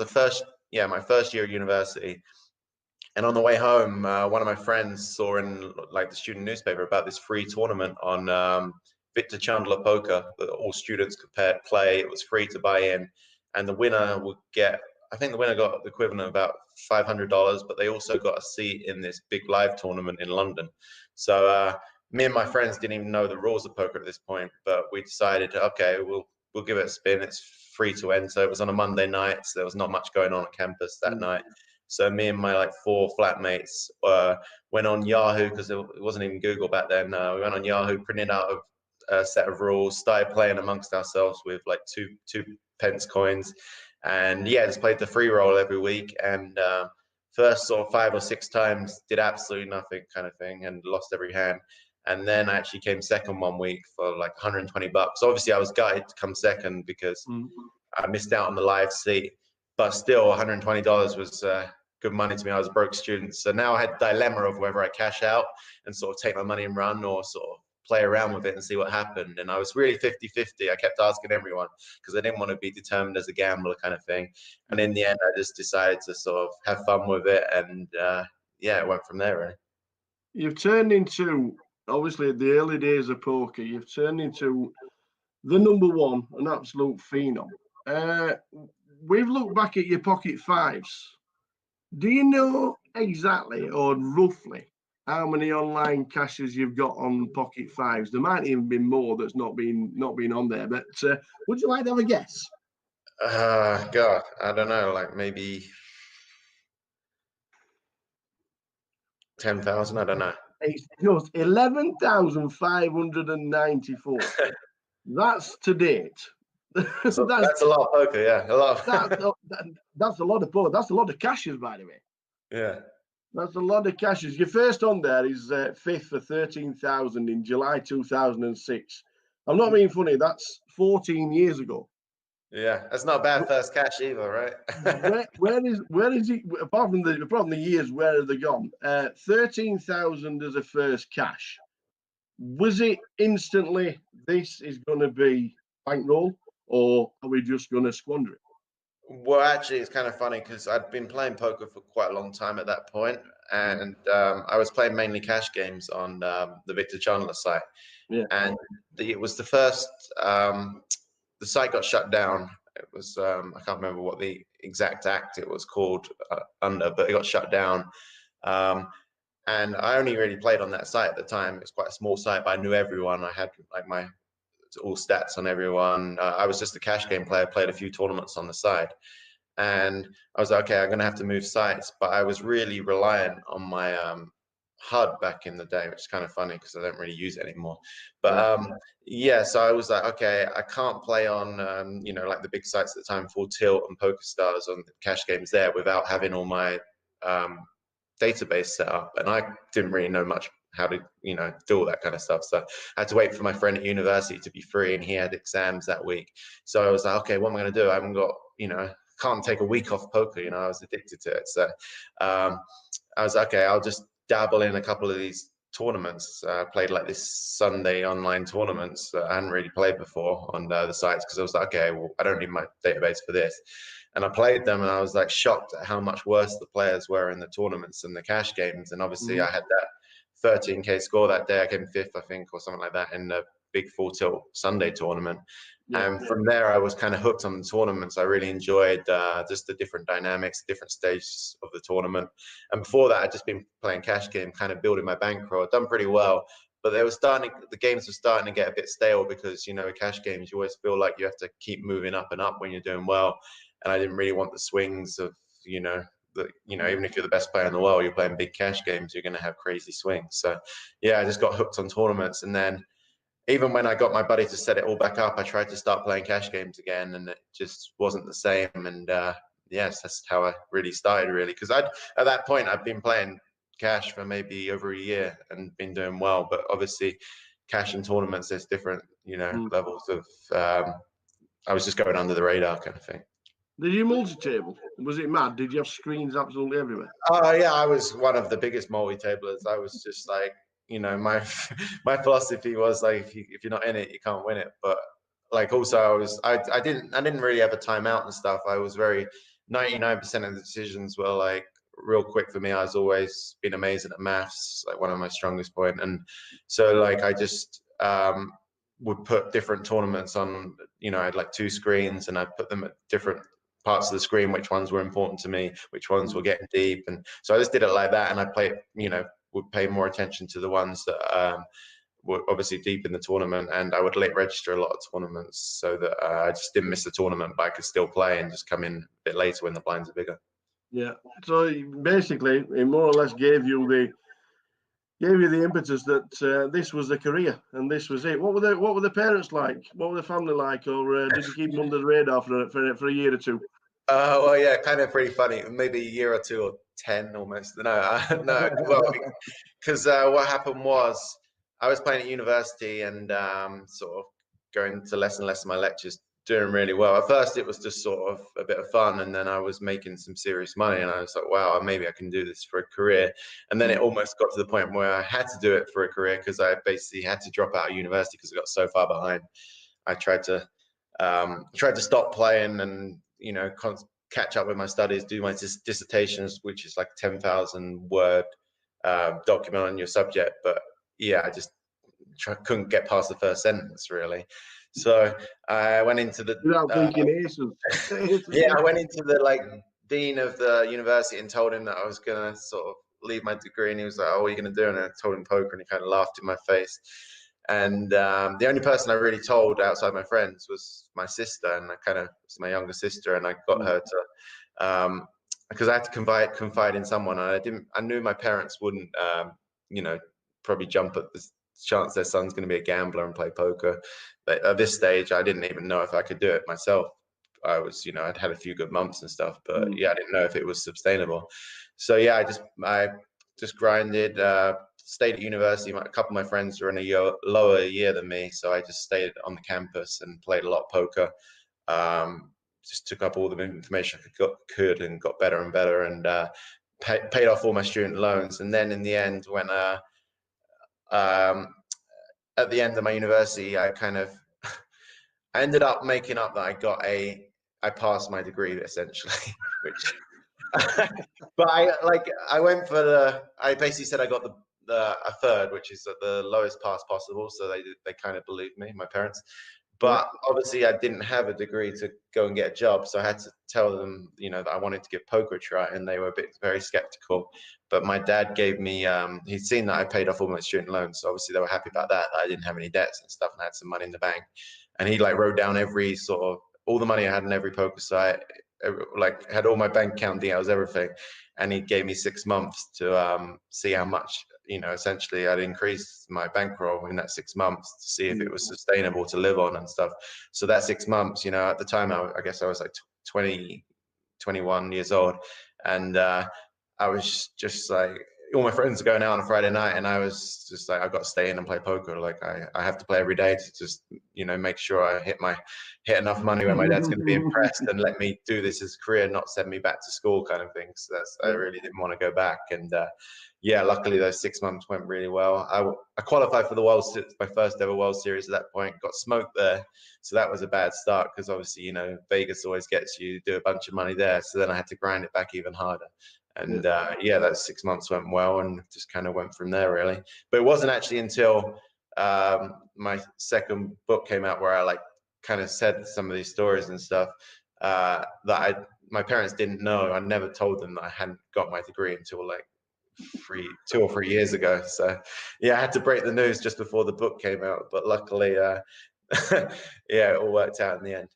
first year at university. And on the way home, one of my friends saw in like the student newspaper about this free tournament on Victor Chandler Poker that all students could play. It was free to buy in, and the winner would get. I think the winner got the equivalent of about $500, but they also got a seat in this big live tournament in London. So me and my friends didn't even know the rules of poker at this point, but we decided, okay, we'll give it a spin. It's free to enter. It was on a Monday night, so there was not much going on campus that night. So me and my like 4 flatmates went on Yahoo, because it wasn't even Google back then. We went on Yahoo, printed out a set of rules, started playing amongst ourselves with like two pence coins, and yeah, just played the free roll every week. And first sort of 5 or 6 times did absolutely nothing, kind of thing, and lost every hand. And then I actually came second one week for like $120. Obviously, I was gutted to come second because I missed out on the live seat, but still $120 was good money to me. I was a broke student. So now I had the dilemma of whether I cash out and sort of take my money and run, or sort of play around with it and see what happened. And I was really 50-50. I kept asking everyone because I didn't want to be determined as a gambler, kind of thing. And in the end, I just decided to sort of have fun with it. And it went from there, really. You've turned into, obviously, the early days of poker, you've turned into the number one, an absolute phenom. We've looked back at your pocket fives. Do you know exactly or roughly how many online cashes you've got on pocket fives? There might even be more that's not been on there, but would you like to have a guess? God, I don't know, like maybe 10,000. I don't know. It's just 11,594. That's to date. So that's a lot of poker, yeah. A lot. That's a lot of poker. That's a lot of cashes, by the way. Yeah. That's a lot of cashes. Your first on there is 5th for 13,000 in July 2006. I'm not being funny. That's 14 years ago. Yeah, that's not a bad first cash either, right? where is it? Apart from the years, where have they gone? 13,000 as a first cash. Was it instantly, this is going to be bankroll, or are we just going to squander it? Well, actually, it's kind of funny because I'd been playing poker for quite a long time at that point, and I was playing mainly cash games on the Victor Chandler site. Yeah. And it was the first. The site got shut down. It was I can't remember what the exact act it was called under, but it got shut down. And I only really played on that site at the time. It's quite a small site, but I knew everyone. I had like my all stats on everyone. I was just a cash game player, played a few tournaments on the side. And I was like, okay, I'm going to have to move sites. But I was really reliant on my HUD back in the day, which is kind of funny because I don't really use it anymore. But so I was like, okay, I can't play on, like the big sites at the time, Full Tilt and PokerStars on the cash games there without having all my database set up. And I didn't really know much how to, do all that kind of stuff. So I had to wait for my friend at university to be free, and he had exams that week. So I was like, okay, what am I going to do? I haven't got, a can't take a week off poker. You know, I was addicted to it. So I was like, okay, I'll just dabble in a couple of these tournaments. I played like this Sunday online tournaments that I hadn't really played before on the sites, because I was like, okay, well, I don't need my database for this. And I played them, and I was like shocked at how much worse the players were in the tournaments and the cash games. And obviously I had that 13K score that day. I came fifth, I think, or something like that in the big full tilt Sunday tournament. And from there, I was kind of hooked on the tournaments. I really enjoyed just the different dynamics, different stages of the tournament. And before that, I'd just been playing cash game, kind of building my bankroll. I'd done pretty well, but the games were starting to get a bit stale, because, you know, cash games, you always feel like you have to keep moving up and up when you're doing well. And I didn't really want the swings of, you know, even if you're the best player in the world, you're playing big cash games, you're going to have crazy swings. So yeah, I just got hooked on tournaments. And then even when I got my buddy to set it all back up, I tried to start playing cash games again, and it just wasn't the same. And yes, that's how I really started, really, because at that point I'd been playing cash for maybe over a year and been doing well. But obviously, cash and tournaments, there's different, you know, levels of. I was just going under the radar kind of thing. Did you multi-table? Was it mad? Did you have screens absolutely everywhere? Oh yeah, I was one of the biggest multi-tablers. I was just like, you know, my philosophy was like, if you're not in it, you can't win it. But like, also I didn't really have a timeout and stuff. I was 99% of the decisions were like real quick for me. I was always been amazing at maths, like one of my strongest point. And so like I just would put different tournaments on, you know, I had like 2 screens, and I'd put them at different parts of the screen, which ones were important to me, which ones were getting deep. And so I just did it like that, and I played, you know, would pay more attention to the ones that were obviously deep in the tournament, and I would late register a lot of tournaments so that I just didn't miss the tournament, but I could still play and just come in a bit later when the blinds are bigger. Yeah. So basically, it more or less gave you the impetus that this was the career and this was it. What were the parents like? What were the family like? Or did you keep them under the radar for a year or two? Well, yeah, kind of pretty funny. Maybe a year or 2 or 10 almost. No, no. Well, because what happened was I was playing at university and sort of going to less and less of my lectures, doing really well. At first, it was just sort of a bit of fun, and then I was making some serious money, and I was like, wow, maybe I can do this for a career. And then it almost got to the point where I had to do it for a career, because I basically had to drop out of university because I got so far behind. I tried to stop playing and, you know, catch up with my studies, do my dissertations, which is like 10,000 word document on your subject. But yeah, I just couldn't get past the first sentence, really. So I went into the I went into the like dean of the university and told him that I was gonna sort of leave my degree, and he was like, "Oh, what are you gonna do?" And I told him poker, and he kind of laughed in my face. And the only person I really told outside my friends was my sister, and I kind of was my younger sister, and I got her to because I had to confide in someone, and I knew my parents wouldn't you know, probably jump at the chance their son's going to be a gambler and play poker. But at this stage, I didn't even know if I could do it myself. I was, you know, I'd had a few good months and stuff, but yeah, I didn't know if it was sustainable. So yeah, I just grinded, stayed at university. A couple of my friends were in a lower year than me, so I just stayed on the campus and played a lot of poker. Just took up all the information I could and got better and better, and paid off all my student loans. And then in the end, when at the end of my university, I ended up making up that I passed my degree essentially, which but I went for I basically said I got a third, which is the lowest pass possible, so they kind of believed me, my parents. But obviously I didn't have a degree to go and get a job, so I had to tell them, you know, that I wanted to give poker a try, and they were very skeptical. But my dad gave me, he'd seen that I paid off all my student loans, so obviously they were happy about that I didn't have any debts and stuff, and I had some money in the bank. And he like wrote down every sort of all the money I had in every poker site, like had all my bank account details, everything. And he gave me 6 months to see how much, you know, essentially I'd increased my bankroll in that 6 months to see if it was sustainable to live on and stuff. So that 6 months, you know, at the time, I guess I was like 20, 21 years old. And I was just like, all my friends are going out on a Friday night, and I was just like, I've got to stay in and play poker. Like I have to play every day to just, you know, make sure I hit enough money where my dad's going to be impressed and let me do this as a career, not send me back to school kind of thing. So I really didn't want to go back. And yeah, luckily those 6 months went really well. I qualified for the my first ever World Series at that point, got smoked there. So that was a bad start because obviously, you know, Vegas always gets you, do a bunch of money there. So then I had to grind it back even harder. And yeah, those 6 months went well and just kind of went from there really. But it wasn't actually until my second book came out where I like kind of said some of these stories and stuff that my parents didn't know. I never told them that I hadn't got my degree until like 2 or 3 years ago. So yeah, I had to break the news just before the book came out, but luckily yeah, it all worked out in the end.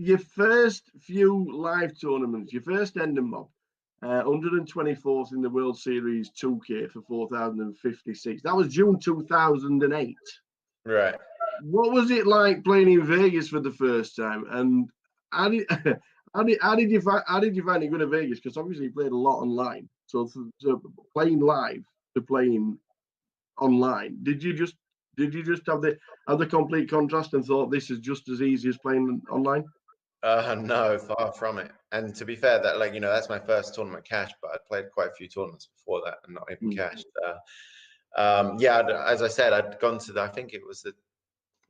Your first few live tournaments, your first Ending Mob, 124th in the World Series 2K for 4,056. That was June 2008. Right. What was it like playing in Vegas for the first time? And how did you find it good at Vegas? Because obviously you played a lot online. So playing live to playing online, did you just have the complete contrast and thought this is just as easy as playing online? No, far from it. And to be fair, that like, you know, that's my first tournament cash, but I played quite a few tournaments before that and not even cashed. Yeah, as I said, I'd gone to I think it was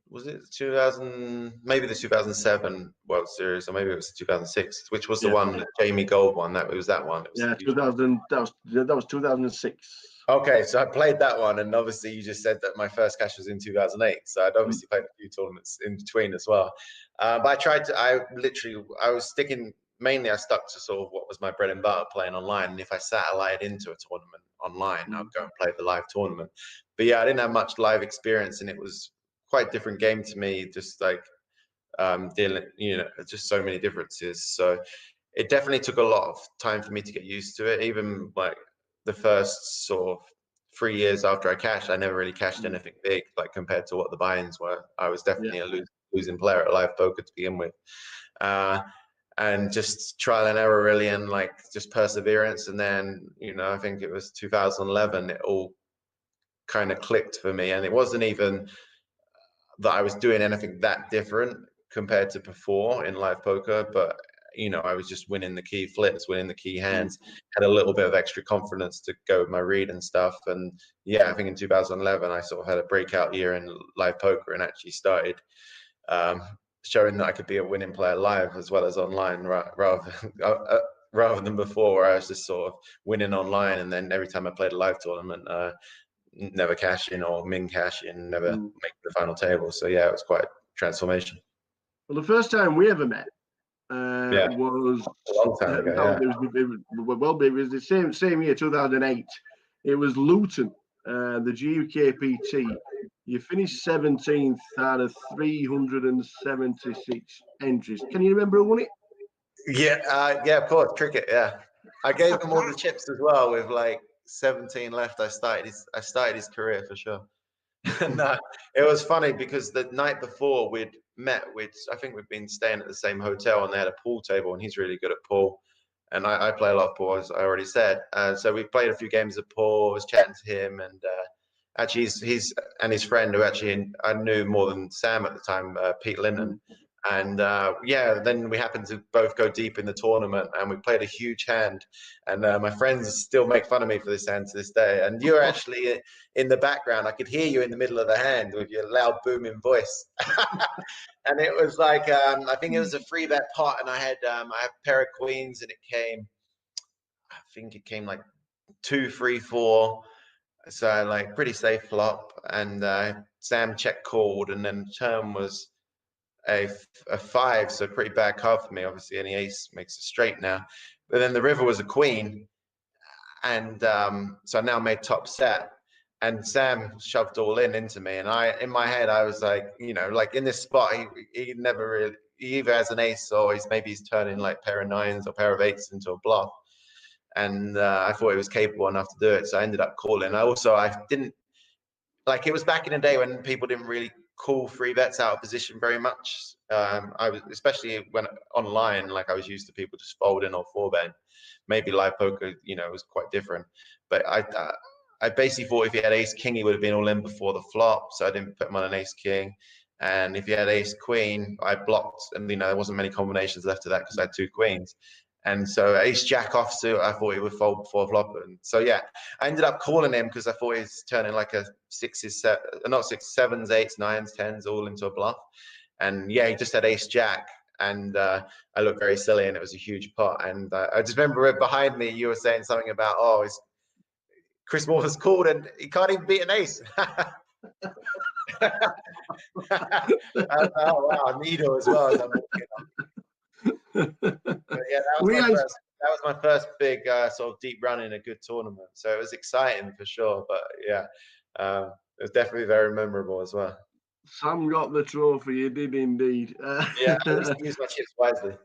was it 2000, maybe the 2007 World Series, or maybe it was 2006, which was the one that Jamie Gold won. That was that one. It was 2000. That was 2006. Okay, so I played that one, and obviously you just said that my first cash was in 2008, so I'd obviously played a few tournaments in between as well. But I was sticking, mainly I stuck to sort of what was my bread and butter, playing online, and if I satellite into a tournament online, I'd go and play the live tournament. But yeah, I didn't have much live experience, and it was quite a different game to me, just like dealing, you know, just so many differences. So it definitely took a lot of time for me to get used to it. Even like the first sort of 3 years after I cashed, I never really cashed anything big, like compared to what the buy-ins were. I was definitely a losing player at live poker to begin with. And just trial and error really, and like just perseverance. And then, you know, I think it was 2011, it all kind of clicked for me. And it wasn't even that I was doing anything that different compared to before in live poker, but you know, I was just winning the key flips, winning the key hands, had a little bit of extra confidence to go with my read and stuff. And yeah, I think in 2011, I sort of had a breakout year in live poker and actually started showing that I could be a winning player live as well as online, rather than before, where I was just sort of winning online, and then every time I played a live tournament, never cash in or min cash in, never make the final table. So yeah, it was quite a transformation. Well, the first time we ever met was a long time ago. It was the same year, 2008. It was Luton, the GUKPT. You finished 17th out of 376 entries. Can you remember who won it? Yeah, yeah, of course, cricket. Yeah, I gave him all the chips as well. With like 17 left, I started his career for sure. And it was funny because the night before we'd met, I think we'd been staying at the same hotel, and they had a pool table, and he's really good at pool, and I play a lot of pool, as I already said. So we played a few games of pool. I was chatting to him, and actually he's and his friend, who actually I knew more than Sam at the time, Pete Linton. And yeah, then we happened to both go deep in the tournament, and we played a huge hand. And my friends still make fun of me for this hand to this day. And you're actually in the background. I could hear you in the middle of the hand with your loud, booming voice. And it was like, I think it was a 3-bet pot, and I had a pair of queens, and I think it came like 2, 3, 4. So like pretty safe flop. And Sam check called, and then turn was a 5, so pretty bad card for me. Obviously, any ace makes a straight now. But then the river was a queen, and so I now made top set. And Sam shoved all into me, and in my head, I was like, you know, like in this spot, he never really. He either has an ace, or he's turning like pair of 9s or pair of 8s into a bluff. And I thought he was capable enough to do it, so I ended up calling. I didn't. like it was back in the day when people didn't really call free bets out of position very much. I was, especially when online, like I was used to people just folding or four betting. Maybe live poker, you know, was quite different. But I basically thought if he had ace king, he would have been all in before the flop. So I didn't put him on an ace king. And if he had ace queen, I blocked, and you know there wasn't many combinations left of that because I had two queens. And so ace jack offsuit, I thought he would fold before flop. And so yeah, I ended up calling him because I thought he's turning like a not six, sevens, eights, nines, tens, all into a bluff. And yeah, he just had ace jack, and I looked very silly, and it was a huge pot. And I just remember behind me, you were saying something about, oh, Chris Moore has called and he can't even beat an ace. Oh wow, needle as well as I'm walking up. But yeah, that was my first big sort of deep run in a good tournament. So it was exciting for sure. But yeah, it was definitely very memorable as well. Sam got the trophy, you did indeed. Yeah, I used to use my chips wisely.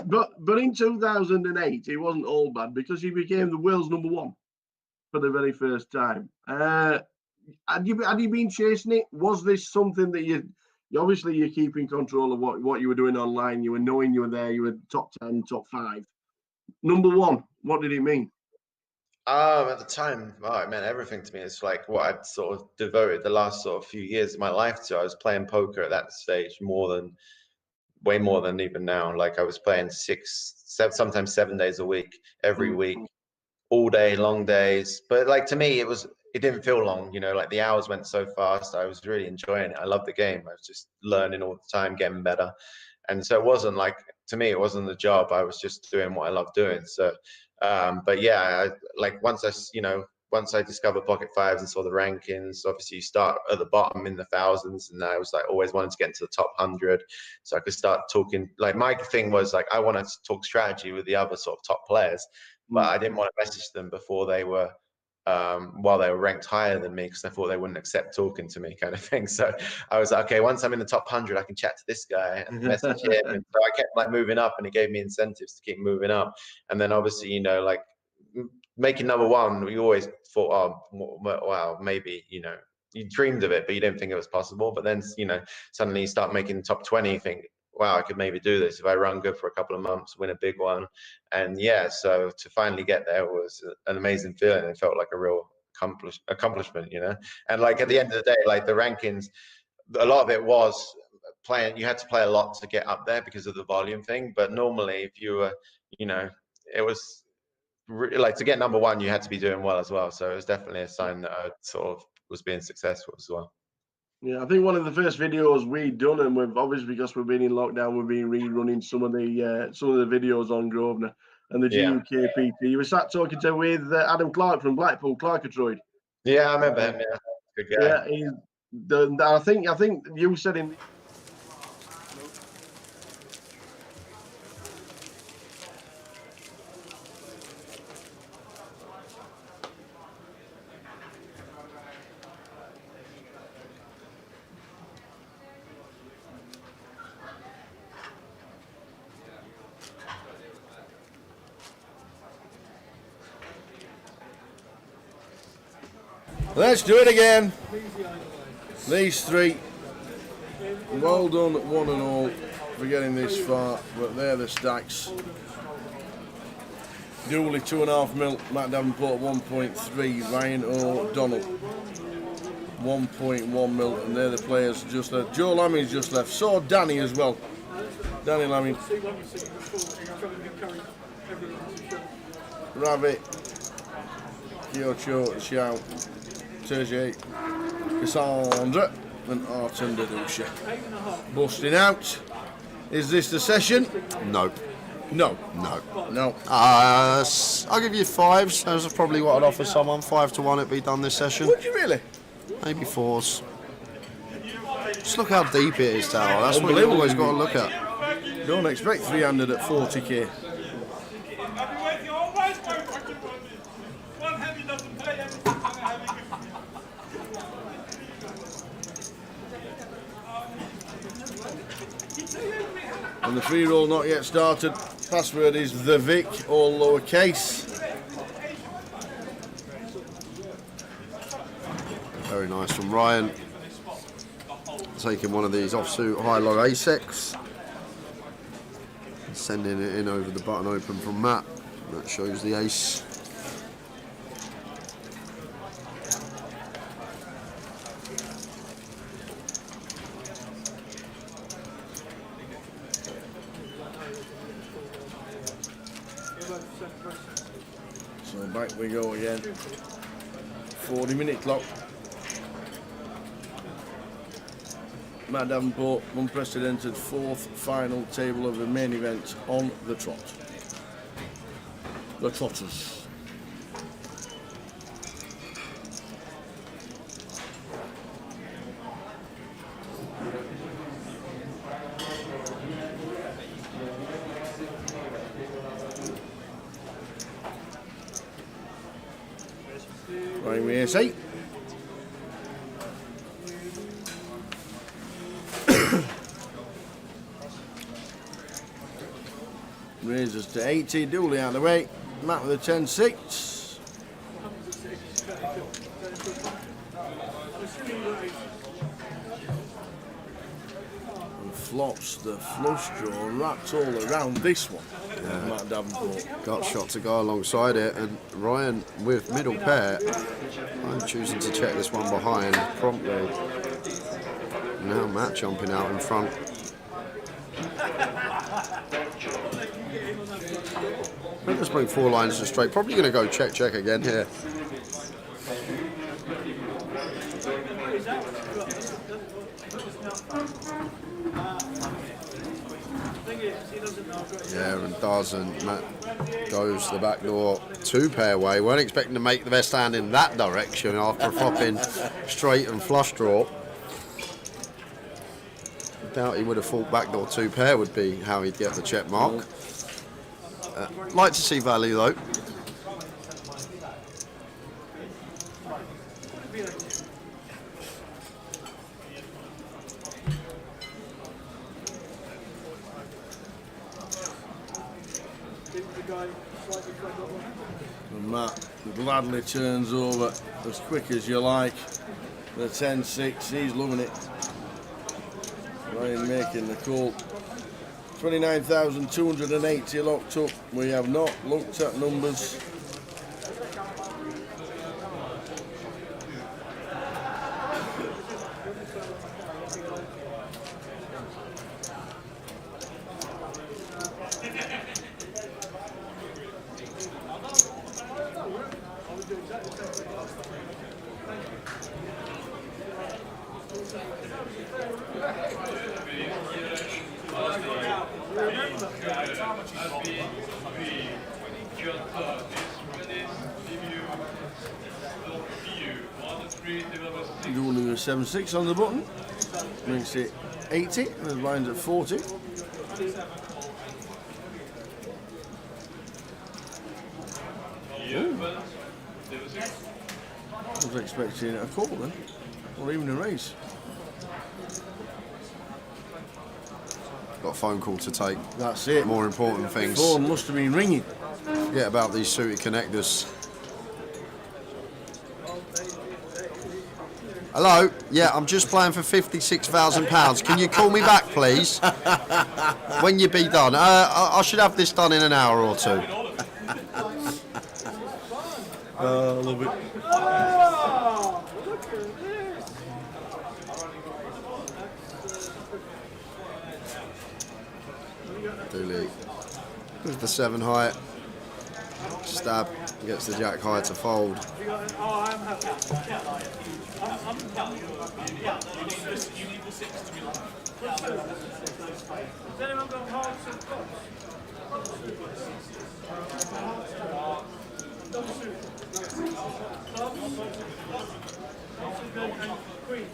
But in 2008, it wasn't all bad because he became the world's #1 for the very first time. Had you been chasing it? Was this something that you obviously you're keeping control of what you were doing online? You were knowing you were there. You were top 10, top 5, #1. What did it mean? At the time, oh, it meant everything to me. It's like what I'd sort of devoted the last sort of few years of my life to. I was playing poker at that stage way more than even now. Like I was playing 6, 7, sometimes 7 days a week, every week, all day, long days. But like to me, it didn't feel long, you know, like the hours went so fast. I was really enjoying it. I loved the game. I was just learning all the time, getting better. And so it wasn't like, to me, it wasn't a job. I was just doing what I loved doing. So, but yeah, once I discovered Pocket Fives and saw the rankings, obviously you start at the bottom in the thousands, and I was like always wanted to get into the top 100, so I could start talking. Like my thing was like I wanted to talk strategy with the other sort of top players, but I didn't want to message them before they were while they were ranked higher than me, because I thought they wouldn't accept talking to me, kind of thing. So I was like, okay, once I'm in the top 100, I can chat to this guy and message him. And so I kept like moving up, and it gave me incentives to keep moving up. And then obviously, you know, like making #1, we always thought, oh, wow, maybe, you know, you dreamed of it, but you didn't think it was possible. But then, you know, suddenly you start making top 20, you think, wow, I could maybe do this if I run good for a couple of months, win a big one. And yeah, so to finally get there was an amazing feeling. It felt like a real accomplishment, you know. And like at the end of the day, like the rankings, a lot of it was playing. You had to play a lot to get up there because of the volume thing. But normally, if you were, you know, it was like to get #1, you had to be doing well as well. So it was definitely a sign that I sort of was being successful as well. Yeah, I think one of the first videos we'd done, and we've obviously, because we've been in lockdown, we've been rerunning some of the videos on Grosvenor and the GUKPT. You were sat talking with Adam Clark from Blackpool, Clarkatroyd. Yeah, I remember him. Yeah, good guy. Yeah, I think you said in. Let's do it again. These three, well done one and all for getting this far, but they're the stacks. Dooley 2.5 mil, Matt Davenport 1.3, Ryan O'Donnell 1.1 mil, and they're the players just left. Joe Lammy's just left, so Danny as well. Danny Lammy. Rabbit, Kyocho, Xiao, Sergey, Cassandra, and Artem Dadusha. Busting out. Is this the session? No. No. I'll give you 5s. Those are probably what I'd offer someone. 5 to 1 it'd be done this session. Would you really? Maybe 4s. Just look how deep it is, Tower. That's what you've always got to look at. Don't expect 300 at 40k. And the free roll not yet started. Password is the Vic, all lowercase. Very nice from Ryan. Taking one of these offsuit high-low ASECs. Sending it in over the button open from Matt. That shows the ace. So back we go again. 40-minute clock. Matt Davenport, unprecedented fourth final table of the main event on the trot. The Trotters. Right, we say. Raises to 80, Dooley out of the way. Matt with a 10-6. And flops the flush draw wrapped all around this one. Yeah. Matt Davenport. Got shot to go alongside it, and Ryan with middle pair. I'm choosing to check this one behind promptly. Now Matt jumping out in front. Let's bring 4 lines to straight. Probably going to go check again here. Yeah, and doesn't. Matt goes to the back door, 2-pair way. Weren't expecting to make the best hand in that direction after flopping straight and flush draw. Doubt he would have thought backdoor 2-pair would be how he'd get the check mark. Like to see value though. And Matt gladly turns over as quick as you like. The 10-6, he's loving it. Ryan making the call. 29,280 locked up. We have not looked at numbers. Doing a 7-6 on the button. Makes it 80. The line's at 40. I was expecting a call then, or even a raise. Got a phone call to take. That's it. More important things. Phone must have been ringing. Forget about these suited connectors. Hello? Yeah, I'm just playing for £56,000. Can you call me back, please? When you be done. I should have this done in an hour or two. I love it. Oh, look at this. Dooley with the 7 high. Stab, gets the jack high to fold. Oh, I'm happy. Has anyone got hearts and cups? Queen.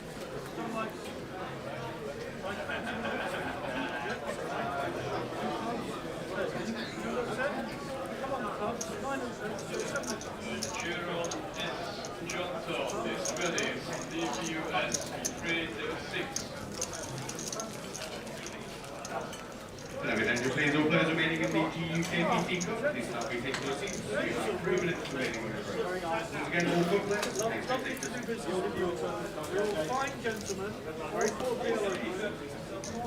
Please, all players remaining in the GUKPT Cup, please start taking your seats. You have 3 minutes remaining on the race. Once again, all cup players, please take your seats. fine gentleman, very cordial.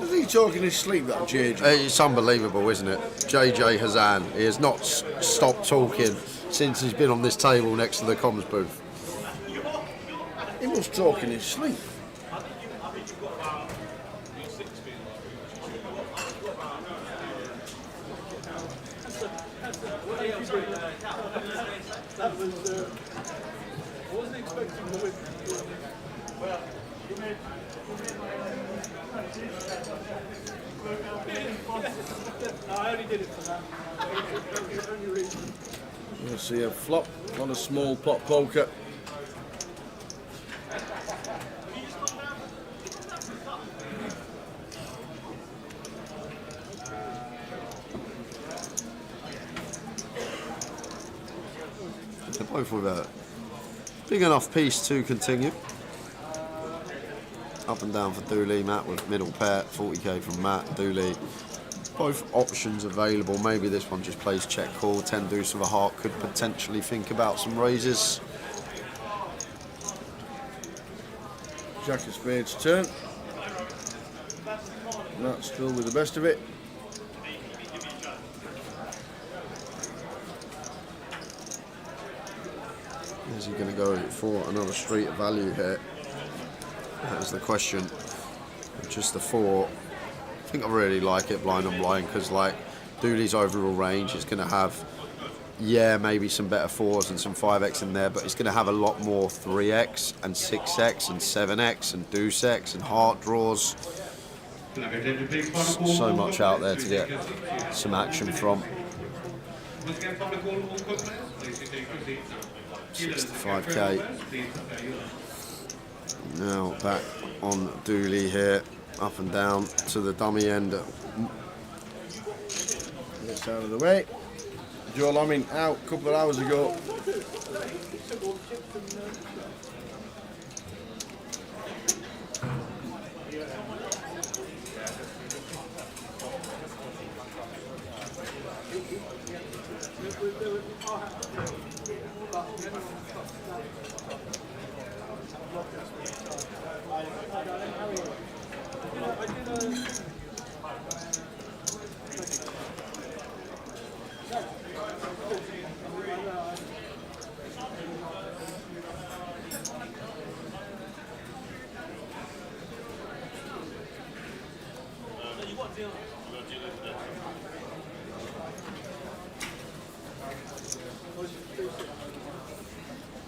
Is he talking his sleep, that JJ? It's unbelievable, isn't it? JJ Hazan. He has not stopped talking since he's been on this table next to the comms booth. He must talk in his sleep. That was, I wasn't expecting to win. No, I only did it for that. That was the only reason. You'll see a flop on a small pot poker. They're both with a big enough piece to continue. Up and down for Dooley, Matt with middle pair, 40k from Matt, Dooley. Both options available. Maybe this one just plays check call. 10 deuce of a heart could potentially think about some raises. Jack of spades turn. Matt still with the best of it. Is he going to go for another street of value here? That is the question. Just the 4. I think I really like it blind on blind because like Dooley's overall range is going to have, yeah, maybe some better 4s and some 5x in there, but it's going to have a lot more 3x and 6x and 7x and deuce x and heart draws. So much out there to get some action from. 65k. Now back on Dooley here, up and down to the dummy end. This out of the way. Joe Lamin out a couple of hours ago.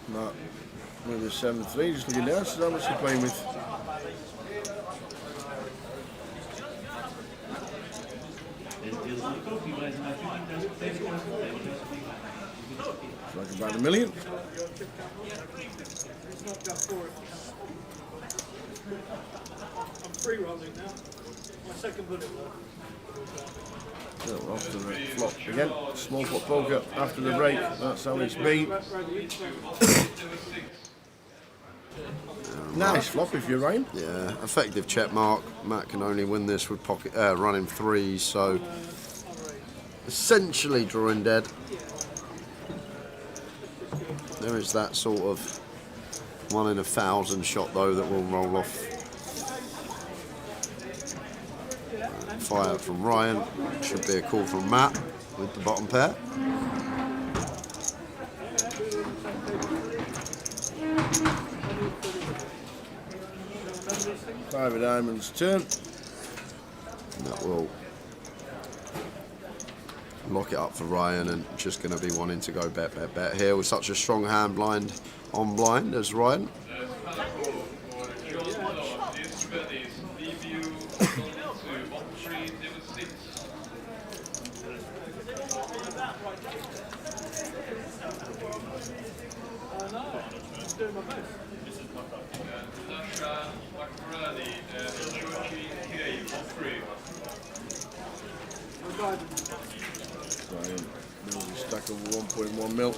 Matt with a 7-3, just looking down, so how much are you playing with? It's like about $1 million. I'm free rolling now. My second bullet. So off to the flop again. Small pot poker after the break. That's how it's been. Nice flop if you're Ryan. Yeah, effective check mark. Matt can only win this with pocket running 3s, so essentially drawing dead. There is that sort of 1 in 1,000 shot though that will roll off. Fire from Ryan, should be a call from Matt with the bottom pair. Five of diamonds turn. And that will lock it up for Ryan, and just going to be wanting to go bet here with such a strong hand blind on blind as Ryan. Ryan builds a stack of 1.1 mil.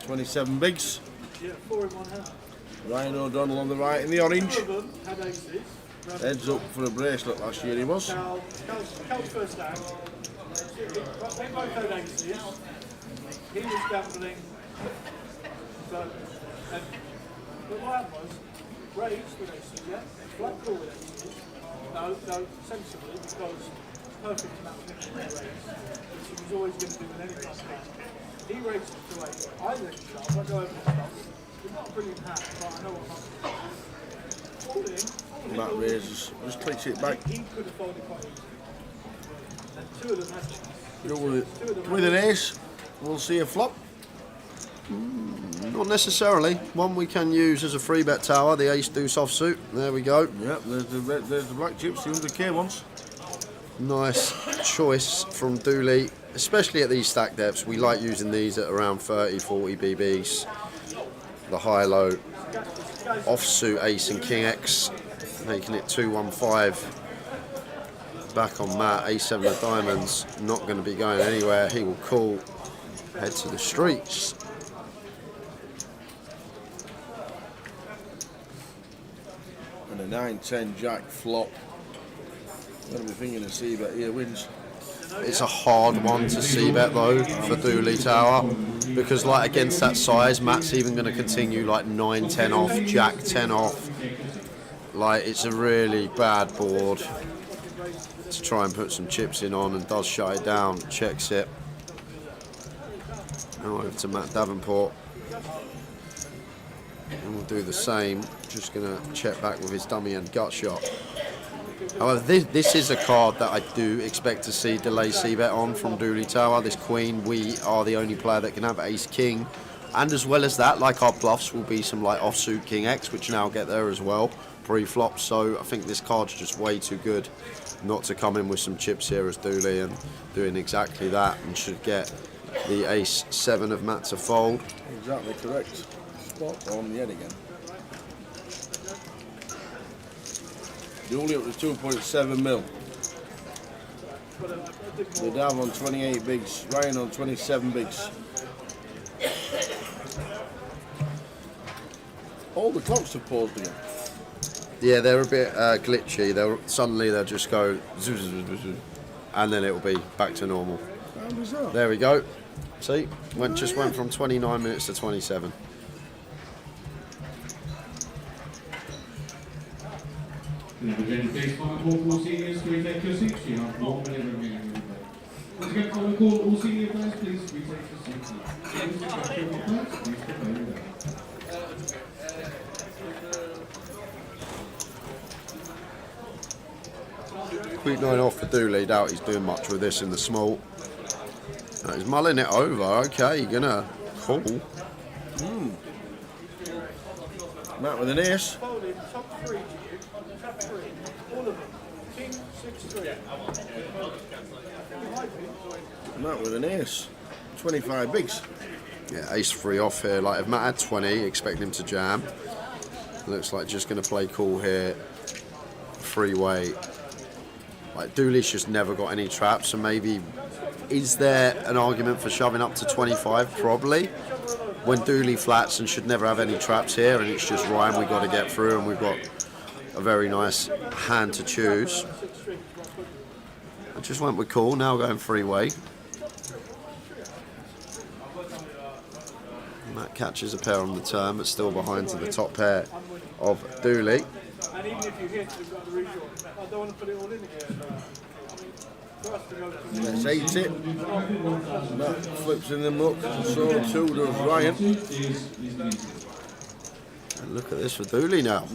27 bigs. Yeah, 4 in 1 hand. Ryan O'Donnell on the right in the orange. Two of them had aces. Heads up for a bracelet last year he was. Cal's first hand. They both had aces. He was gambling. So, plan was raise with aces, yeah, flat call with aces. No, sensibly, because perfect amount of mixing raise, which he was always going to do with any kind of hand. He raised it to 8. I then shove, I go over the top. It's not a brilliant hand, but I know what I'm doing. All in. Matt raises, just clicks it back. He could have folded quite easily. And two of them had chance. With an ace, we'll see a flop. Not necessarily. One we can use as a free bet tower, the ace deuce offsuit. There we go. Yep, there's the black chips, the 100k ones. Nice choice from Dooley, especially at these stack depths. We like using these at around 30, 40 BBs. The high-low offsuit ace and king X, making it 2-1-5. Back on Matt, a7 of diamonds, not going to be going anywhere. He will call, head to the streets. And a 9-10 jack flop. Gotta be thinking of c-bet here wins. It's a hard one to c-bet though for Dooley Tower, because like against that size, Matt's even going to continue like 9-10 off, jack 10 off. Like it's a really bad board to try and put some chips in on, and does shut it down, checks it. Now over to Matt Davenport. And we'll do the same, just going to check back with his dummy and gut shot. However, this is a card that I do expect to see delay c-bet on from Dooley Tower. This queen, we are the only player that can have ace-king. And as well as that, like our bluffs, will be some like offsuit king X, which now get there as well, pre-flop. So I think this card's just way too good not to come in with some chips here as Dooley, and doing exactly that, and should get the ace-7 of Matt to fold. Exactly correct. Spot on the head again. Dooley up to 2.7 mil. The Dav on 28 bigs, Ryan on 27 bigs. All the clocks have paused again. Yeah, they're a bit glitchy. Suddenly they'll just go zoo, zoo, zoo, zoo, and then it'll be back to normal. How bizarre. There we go. See, just went from 29 minutes to 27. Number 10, please, final call for all seniors, please take your seats. You have 1 minute remaining. Once again, final call, all senior players, please retake your seats. Please prepare your down. Quick 9 off for Dooley. Doubt he's doing much with this in the small. He's mulling it over. Okay, you're gonna call. Matt with an ace. Folded top 3 to you, top 3, all of them. King, 6-3. Matt with an ace. 25 bigs. Yeah, ace-3 off here. Like if Matt had 20, expect him to jam. Looks like just gonna play cool here. Freeway. Like Dooley's just never got any traps, so maybe is there an argument for shoving up to 25? Probably. When Dooley flats and should never have any traps here, and it's just Ryan we got to get through, and we've got a very nice hand to choose. I just went with call, now going freeway. Matt catches a pair on the turn, but still behind to the top pair of Dooley. And even if you hit, you've got the redraw. I don't want to put it all in again. Let's 8 it. Matt flips in the muck, so too does Ryan. And look at this for Dooley now.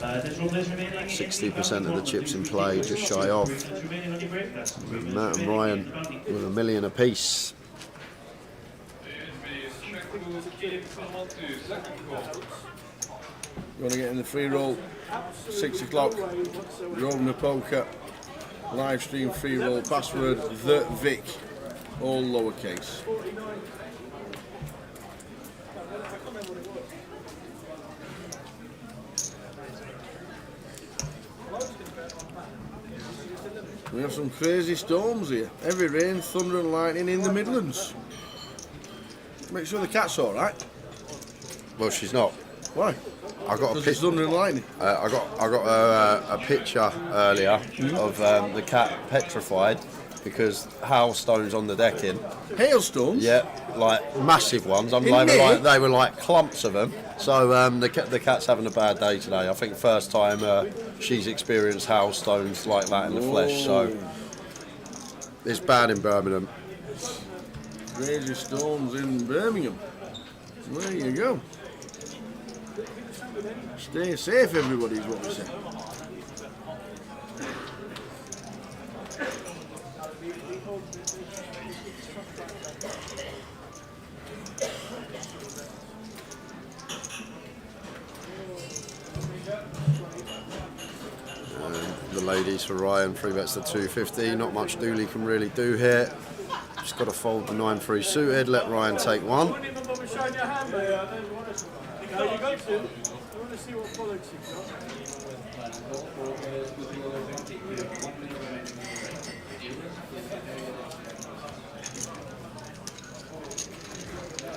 60% of the chips in play, just shy off. Matt and Ryan with $1 million apiece. You want to get in the free roll, 6 o'clock, Grosvenor Poker, live stream free roll, password the Vic, all lowercase. We have some crazy storms here, heavy rain, thunder and lightning in the Midlands. Make sure the cat's alright. Well, she's not. Why? I got a picture. I got a picture earlier of the cat petrified, because hailstones on the decking. Hailstones? Yeah, like massive ones. In May? They were like clumps of them. So the cat's having a bad day today. I think first time she's experienced hailstones like that in the flesh. So it's bad in Birmingham. Crazy storms in Birmingham. There you go. Stay safe, everybody, is what we say. The ladies for Ryan, 3 bets to 250. Not much Dooley can really do here. Just got to fold the 9-3 suited, let Ryan take one.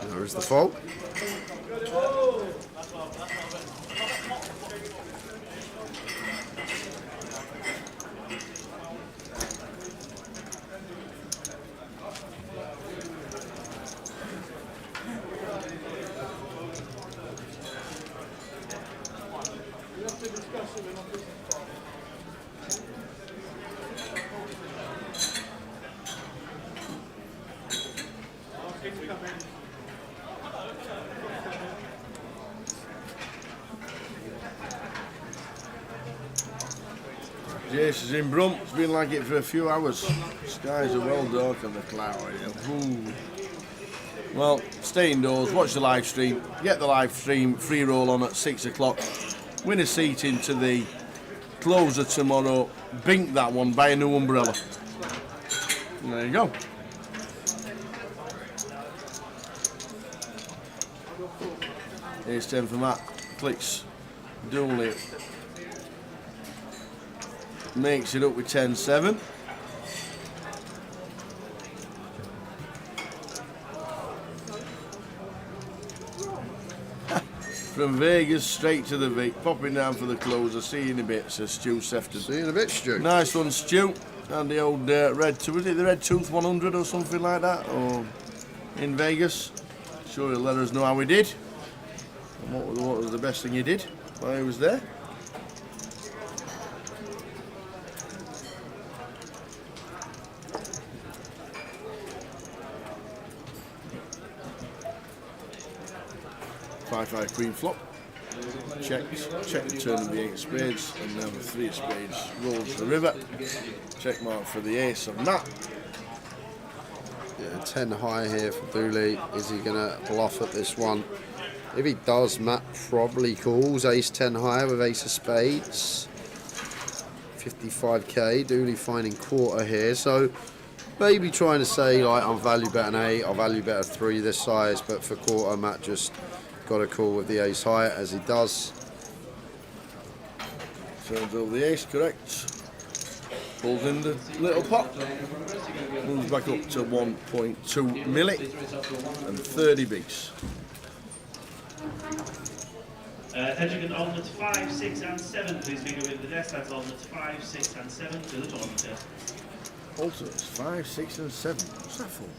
There's the fold. Jace is in Brum. It's been like it for a few hours. Skies are well dark and the cloudy. Ooh. Well, stay indoors, watch the live stream, get the live stream free roll on at 6 o'clock, win a seat into the closer tomorrow, bink that one, buy a new umbrella. And there you go. Here's 10 for Matt. Clicks. Dooley. Makes it up with 10-7. From Vegas straight to the Vic, popping down for the closer. See you in a bit, says Stu Sefton. See you in a bit, Stu. Nice one, Stu. And the old red tooth, was it the Red Tooth 100 or something like that? Or in Vegas? Sure, he'll let us know how he did. And what was the best thing he did while he was there? Five queen flop. Checks. Check the turn of the 8 of spades, and now the 3 of spades rolls the river. Check mark for the ace of Matt. Yeah, 10 high here for Dooley. Is he going to bluff at this one? If he does, Matt probably calls. Ace 10 high with ace of spades. 55k. Dooley finding quarter here. So maybe trying to say, like, I'm value bet an 8, I'll value bet a 3 this size, but for quarter, Matt just got a call with the ace high, as he does. Turns over the ace, correct. Pulls in the little pot. Moves back up to 1.2 milli and 30 bigs. Attention on 5, 6 and 7, please figure with the desk. That's on 5, 6 and 7 to the tournament. Alternates 5, 6 and 7. What's that for?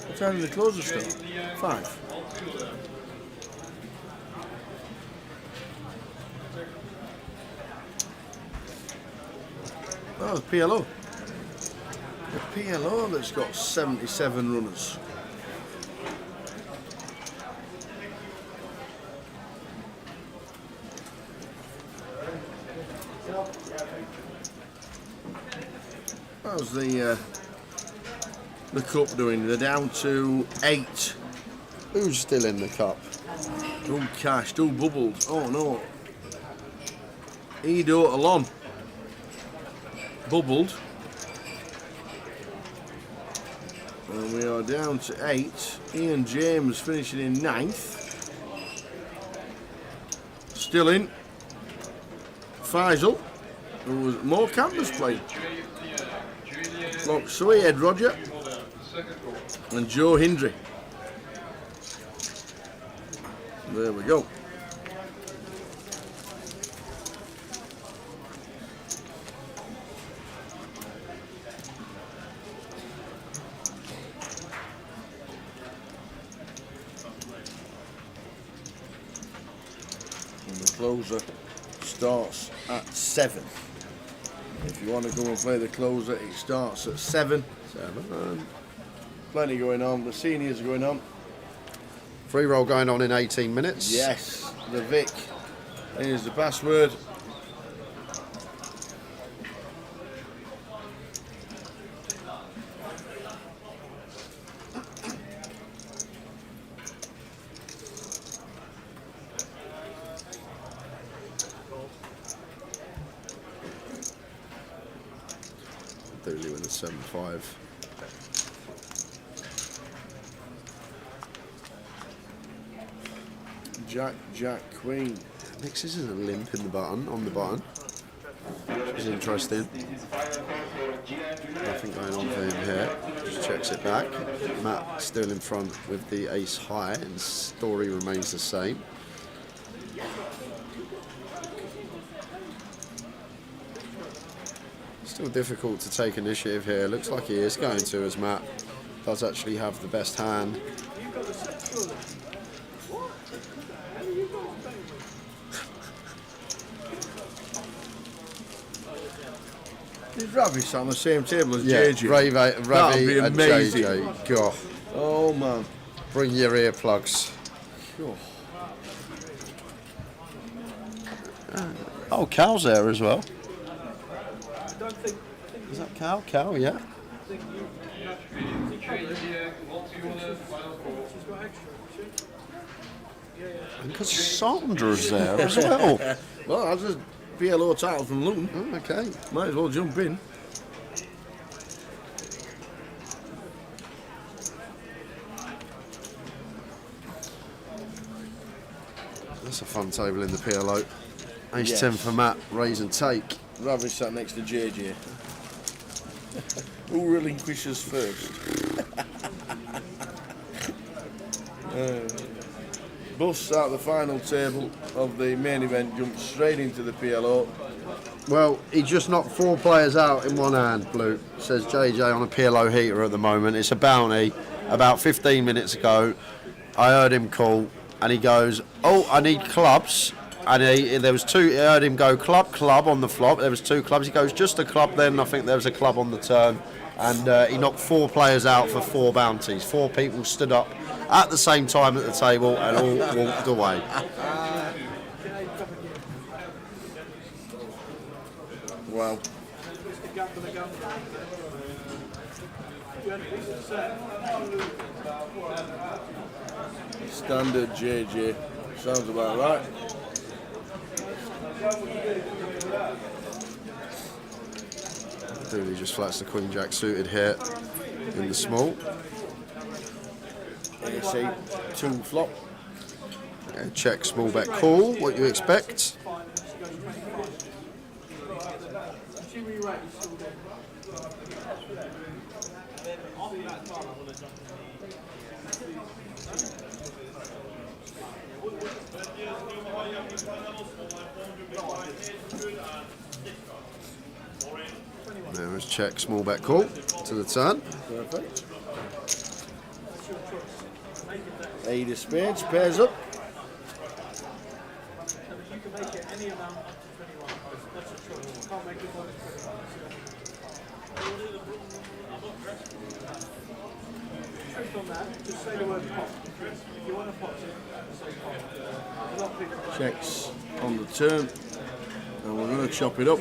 What time did the closer start? 5. Oh, the PLO. The PLO that's got 77 runners. How's the cup doing? They're down to 8. Who's still in the cup? Who cashed? Who bubbled? Oh no. Edo Alon bubbled. And we are down to 8. Ian James finishing in 9th. Still in. Faisal, who was more campers playing. Look, Sui Ed Roger and Joe Hindry. There we go. closer starts at 7. If you want to go and play the closer, it starts at 7. Plenty going on. The seniors are going on. Free roll going on in 18 minutes. Yes, the Vic. Here's the password. Dooley with a 7-5. Jack, Jack, Queen. Nix isn't a limp in the button, on the button. Which is interesting. Nothing going on for him here. Just checks it back. Matt still in front with the ace high, and story remains the same. Still difficult to take initiative here. Looks like he is going to, as Matt does actually have the best hand. Is Ravi sat on the same table as Yeah, JJ? Ravi and amazing. JJ. God. Oh man. Bring your earplugs. Sure. Oh, Cal's there as well. Is that Cal? Cal, yeah. And Cassandra's there as well. Well, that's a PLO title from Luton. Oh, okay. Might as well jump in. That's a fun table in the PLO. Ace Yes. 10 for Matt, raise and take. Ravi sat next to JJ. Who relinquishes first? Bus at the final table of the main event jumps straight into the PLO. Well, he just knocked 4 players out in one hand, Blue. Says JJ on a PLO heater at the moment. It's a bounty. About 15 minutes ago, I heard him call, and he goes, "Oh, I need clubs." And there was 2. I heard him go club on the flop. There was 2 clubs. He goes, "Just a club." Then I think there was a club on the turn, and he knocked 4 players out for 4 bounties. 4 people stood up at the same time at the table and all walked away. Wow. Standard JJ. Sounds about right. Dooley just flats the Queen Jack suited here in the small. AC 2 flop. Check, small bet, call. What you expect? There is check, small bet, call to the turn. Perfect. 8 of spades, pairs up. You can make it any amount up to 21. That's a choice. You can't make it more than 21. Truth on that, just say the word pop. If you want to pop it, say pop. A lot of people Checks on the turn. And we're going to chop it up.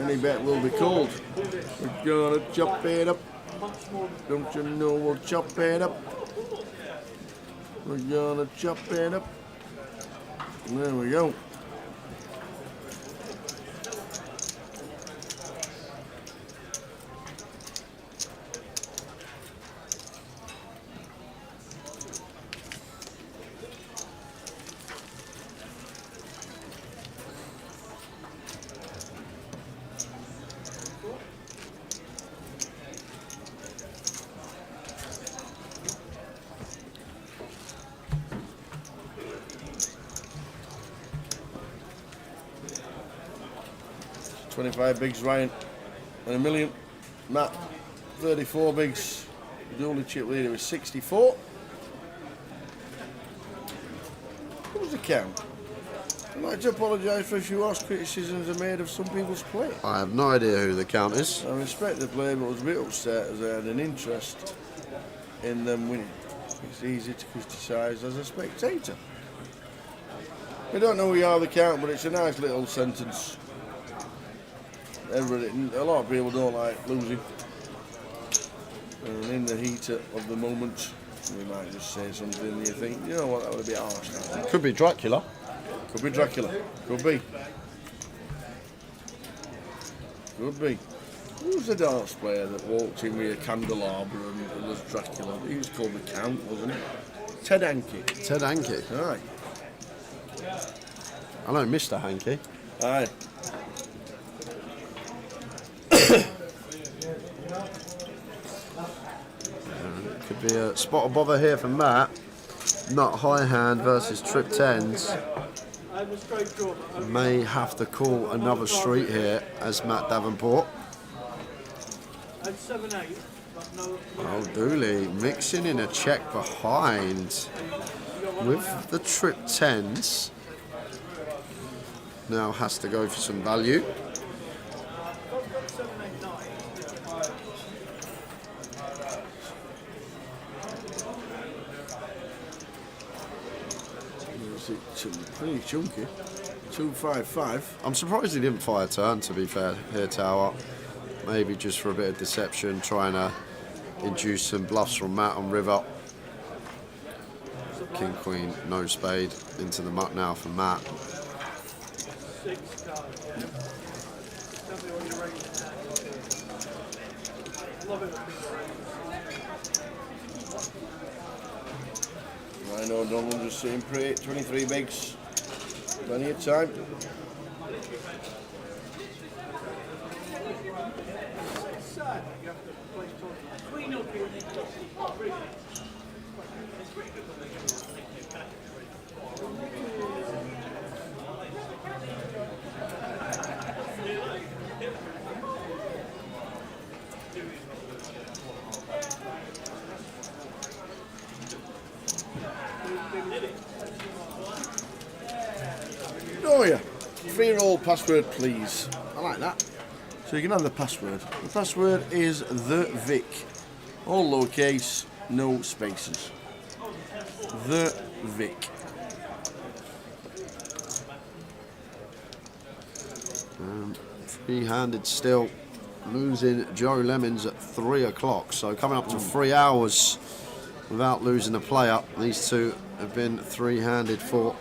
Any bet will be called. We're going to chop it up. Don't you know we'll chop it up? We're going to chop it up. There we go. $25 bigs, Ryan, and $1 million. Matt, 34 bigs. The only chip leader is 64. What was the count? I'd like to apologise for a few harsh criticisms I made of some people's play. I have no idea who the count is. I respect the play, but I was a bit upset as I had an interest in them winning. It's easy to criticise as a spectator. I don't know who you are, the count, but it's a nice little sentence. A lot of people don't like losing. And in the heat of the moment, we might just say something you think, you know what, that would be harsh. Could be Dracula. Could be Dracula. Could be. Could be. Who's the darts player that walked in with a candelabra and was Dracula? He was called the Count, wasn't he? Ted Hankey. Ted Hankey. Aye. I know Mr. Hankey. Aye. Could be a spot of bother here for Matt. Nut high hand versus trip tens. May have to call another street here as Matt Davenport. Oh, Dooley mixing in a check behind with the trip tens. Now has to go for some value. Pretty chunky. 255. I'm surprised he didn't fire turn, to be fair, here, Tower. Maybe just for a bit of deception, trying to induce some bluffs from Matt on river. King, queen, no spade into the muck now for Matt. Rhino Donald just sitting pretty, 23 bigs. Plenty of time. Oh yeah, free roll password please. I like that. So you can have the password. The password is the Vic. All lowercase, no spaces. The Vic. Free-handed still, losing Joe Lemons at 3 o'clock. So coming up to 3 hours without losing a player. These two have been three-handed for.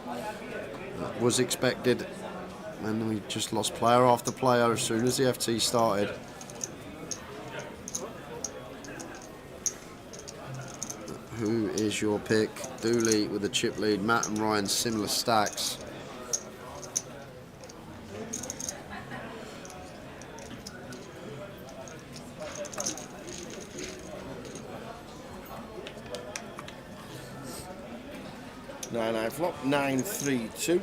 Was expected, and we just lost player after player as soon as the FT started. Who is your pick? Dooley with a chip lead, Matt and Ryan similar stacks. Nine flop, 9-3-2.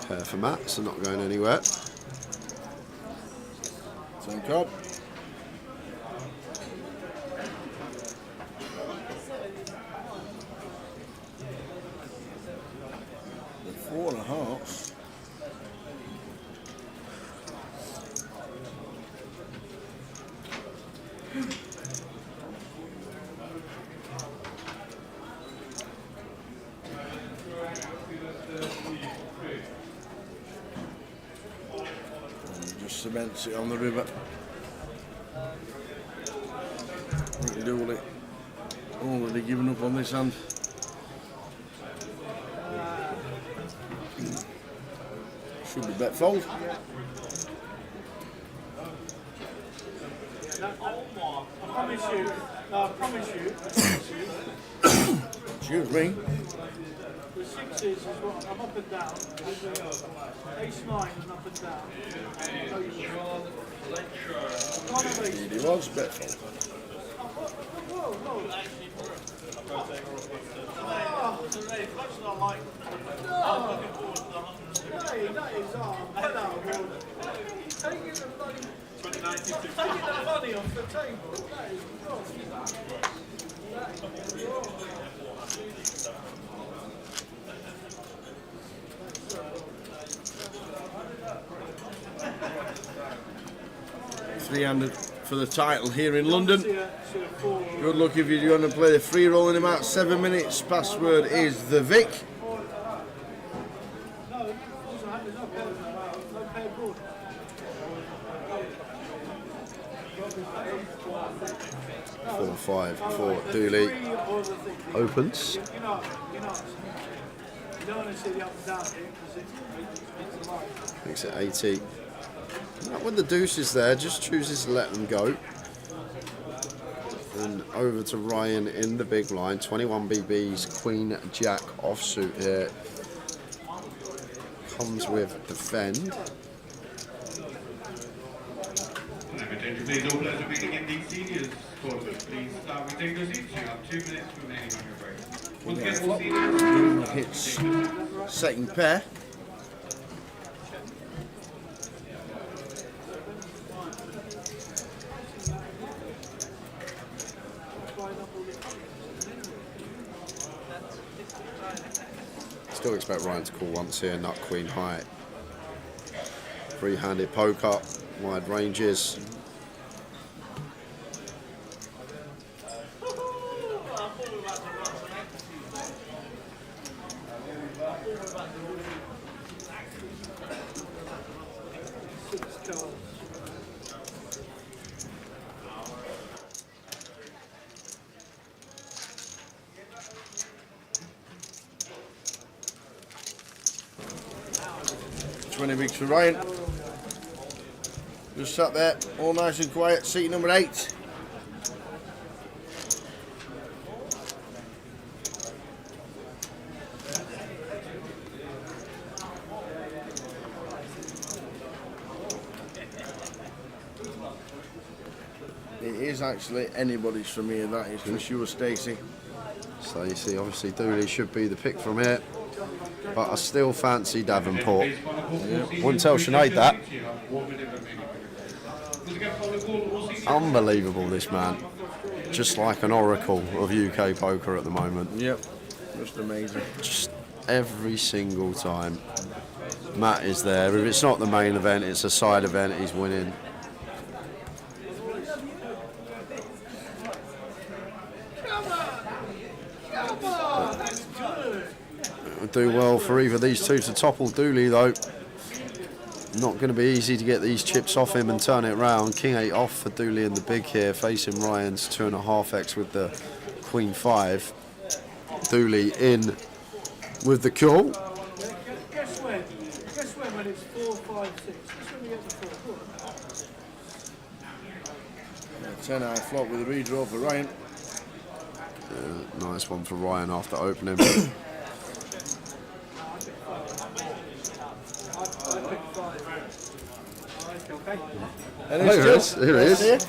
Pair for Matt, so not going anywhere. Same card. The 4 of hearts. Just cements it on the river. Dooley already given up on this hand. Should be bet fold. I promise you. Excuse me. The sixes is what I'm up and down. Ace 9 and up and down. He was bet fold. That is taking the money off the table. That is wrong. That is wrong. 300 for the title here in London. Good luck if you're going to play the free roll in about 7 minutes. Password is the Vic. Four, 5, 4. Dooley opens. You don't want to see the up and down here because it's alive. Makes it 80. When the deuce is there, just chooses to let them go. And over to Ryan in the big line. 21 BBs, Queen Jack offsuit here. Comes with defend. Please, all players remaining in the seniors quarter. Please start with taking your seats. You have 2 minutes remaining on your break. Once again, all seniors. Hits second pair. Still expect Ryan to call once here, nut queen high. Free-handed poker, wide ranges. Weeks for Ryan. Just sat there, all nice and quiet. Seat number 8. It is actually anybody's from here, that is for sure, Stacey. Stacey, obviously Dooley should be the pick from here. But I still fancy Davenport. Wouldn't tell Sinead that. Unbelievable, this man. Just like an oracle of UK poker at the moment. Yep, just amazing. Just every single time Matt is there. If it's not the main event, it's a side event, he's winning. Do well for either of these two to topple Dooley though. Not going to be easy to get these chips off him and turn it round. King 8 off for Dooley in the big here, facing Ryan's 2.5x with the Queen 5. Dooley in with the call. Guess when it's 4, 5, 6. Guess when we get the 4. 10 high flop with a redraw for Ryan. Nice one for Ryan after opening. And here it is.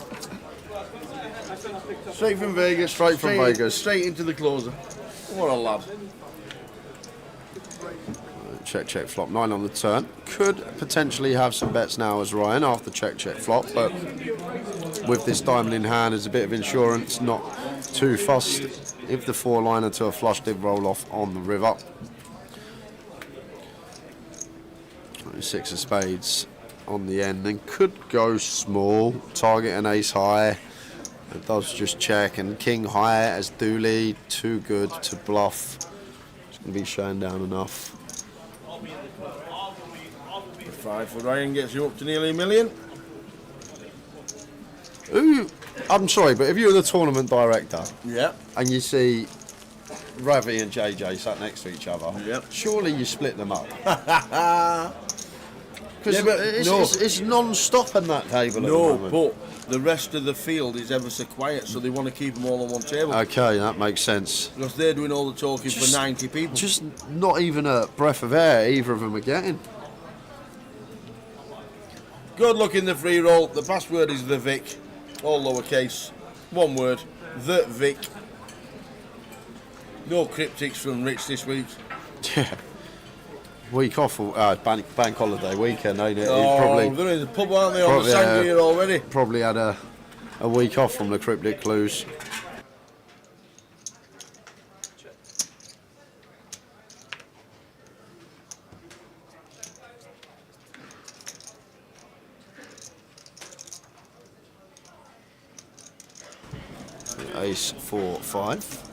Straight from Vegas. Straight into the closer. What a lad. Check, flop. 9 on the turn. Could potentially have some bets now as Ryan after check, flop, but with this diamond in hand as a bit of insurance, not too fussed. If the 4-liner to a flush did roll off on the river. 6 of spades on the end, and could go small, target an ace high. It does just check, and king high as Dooley, too good to bluff. It's going to be shown down enough. 5 for Ryan gets you up to nearly $1 million. Ooh, I'm sorry, but if you're the tournament director, yeah, and you see Ravi and JJ sat next to each other, yep, surely you split them up. Yeah, Because it's non-stop on that table at the moment. But the rest of the field is ever so quiet, so they want to keep them all on one table. Okay, that makes sense. Because they're doing all the talking for 90 people. Just not even a breath of air either of them are getting. Good luck in the free roll. The password is the Vic, all lowercase, one word, the Vic. No cryptics from Rich this week. Yeah. Week off, bank holiday weekend, ain't it? Oh, they're in the pub, aren't they, on the Sangria already? Probably had a week off from the cryptic clues. Ace 4 5.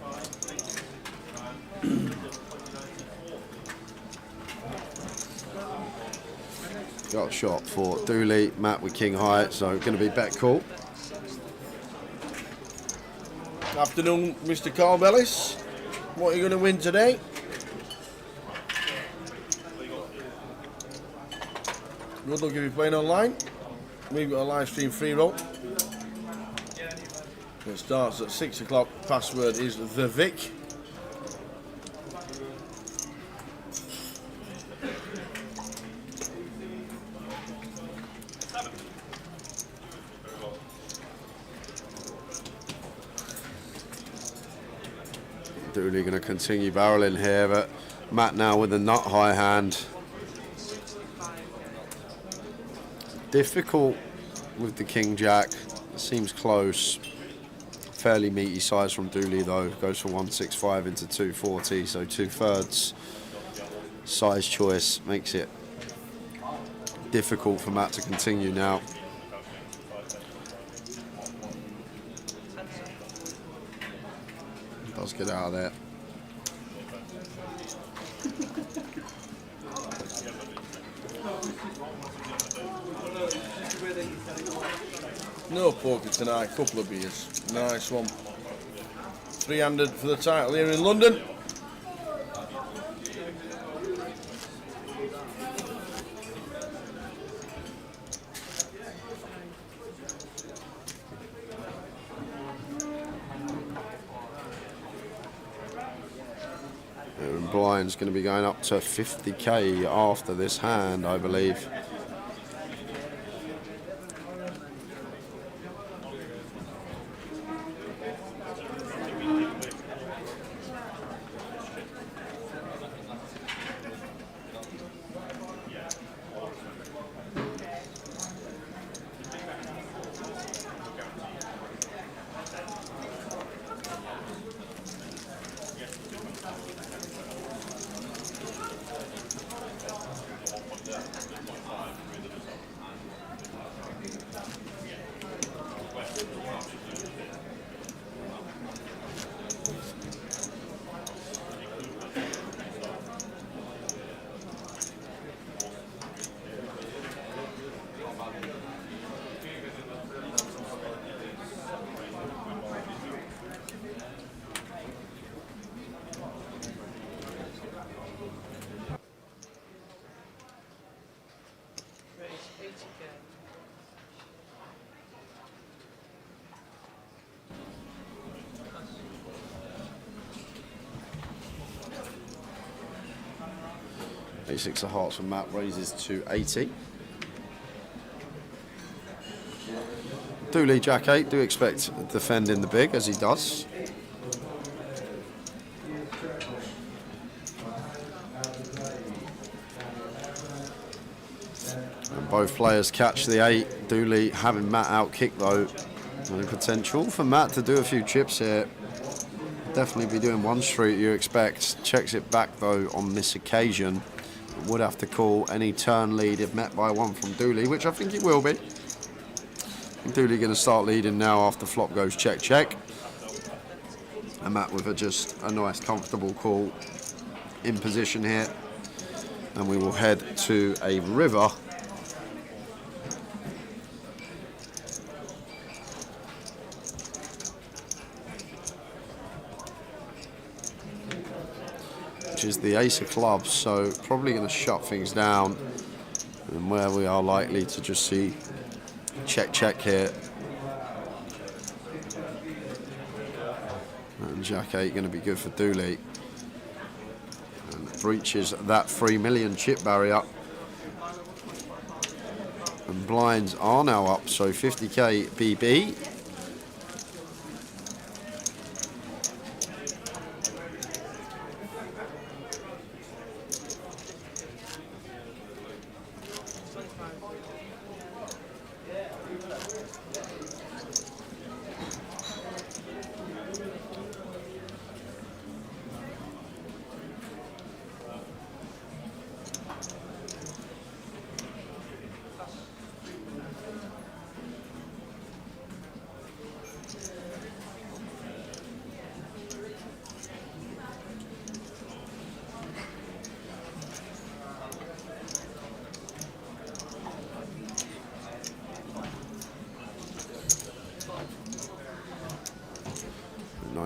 Got a shot for Dooley, Matt with king high, so going to be bet call. Afternoon, Mr. Corbellis. What are you going to win today? Good luck if you're playing online. We've got a live stream free roll. It starts at 6 o'clock. Password is the Vic. Dooley going to continue barreling here, but Matt now with a nut high hand. Difficult with the king jack. Seems close. Fairly meaty size from Dooley though. Goes for 165 into 240, so 2/3 size choice makes it difficult for Matt to continue now. Does get out of there. No poker tonight, couple of beers. Nice one. 300 for the title here in London. And blind's going to be going up to 50k after this hand, I believe. Six of hearts from Matt raises to 80. Dooley, Jack 8, do expect defending the big as he does. And both players catch the 8. Dooley having Matt out kick though. And potential for Matt to do a few chips here. Definitely be doing one street you expect. Checks it back though on this occasion. Would have to call any turn lead if met by one from Dooley, which I think it will be. Dooley going to start leading now after flop goes check, check. And Matt with just a nice comfortable call in position here. And we will head to a river. Which is the ace of clubs, so probably going to shut things down, and where we are likely to just see check check here, and Jack 8 going to be good for Dooley, and breaches that 3 million chip barrier, and blinds are now up, so 50k BB.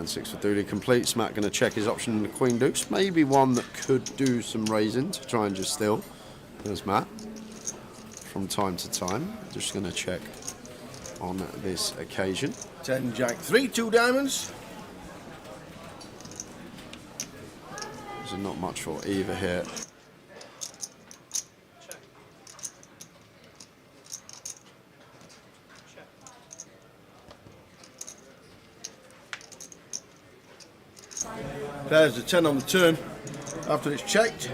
Hand 6 for Dooley completes. Matt going to check his option in the Queen Deuce. Maybe one that could do some raising to try and just steal. There's Matt. From time to time. Just going to check on this occasion. 10 Jack 3, 2 diamonds. There's not much for either here. There's the 10 on the turn after it's checked.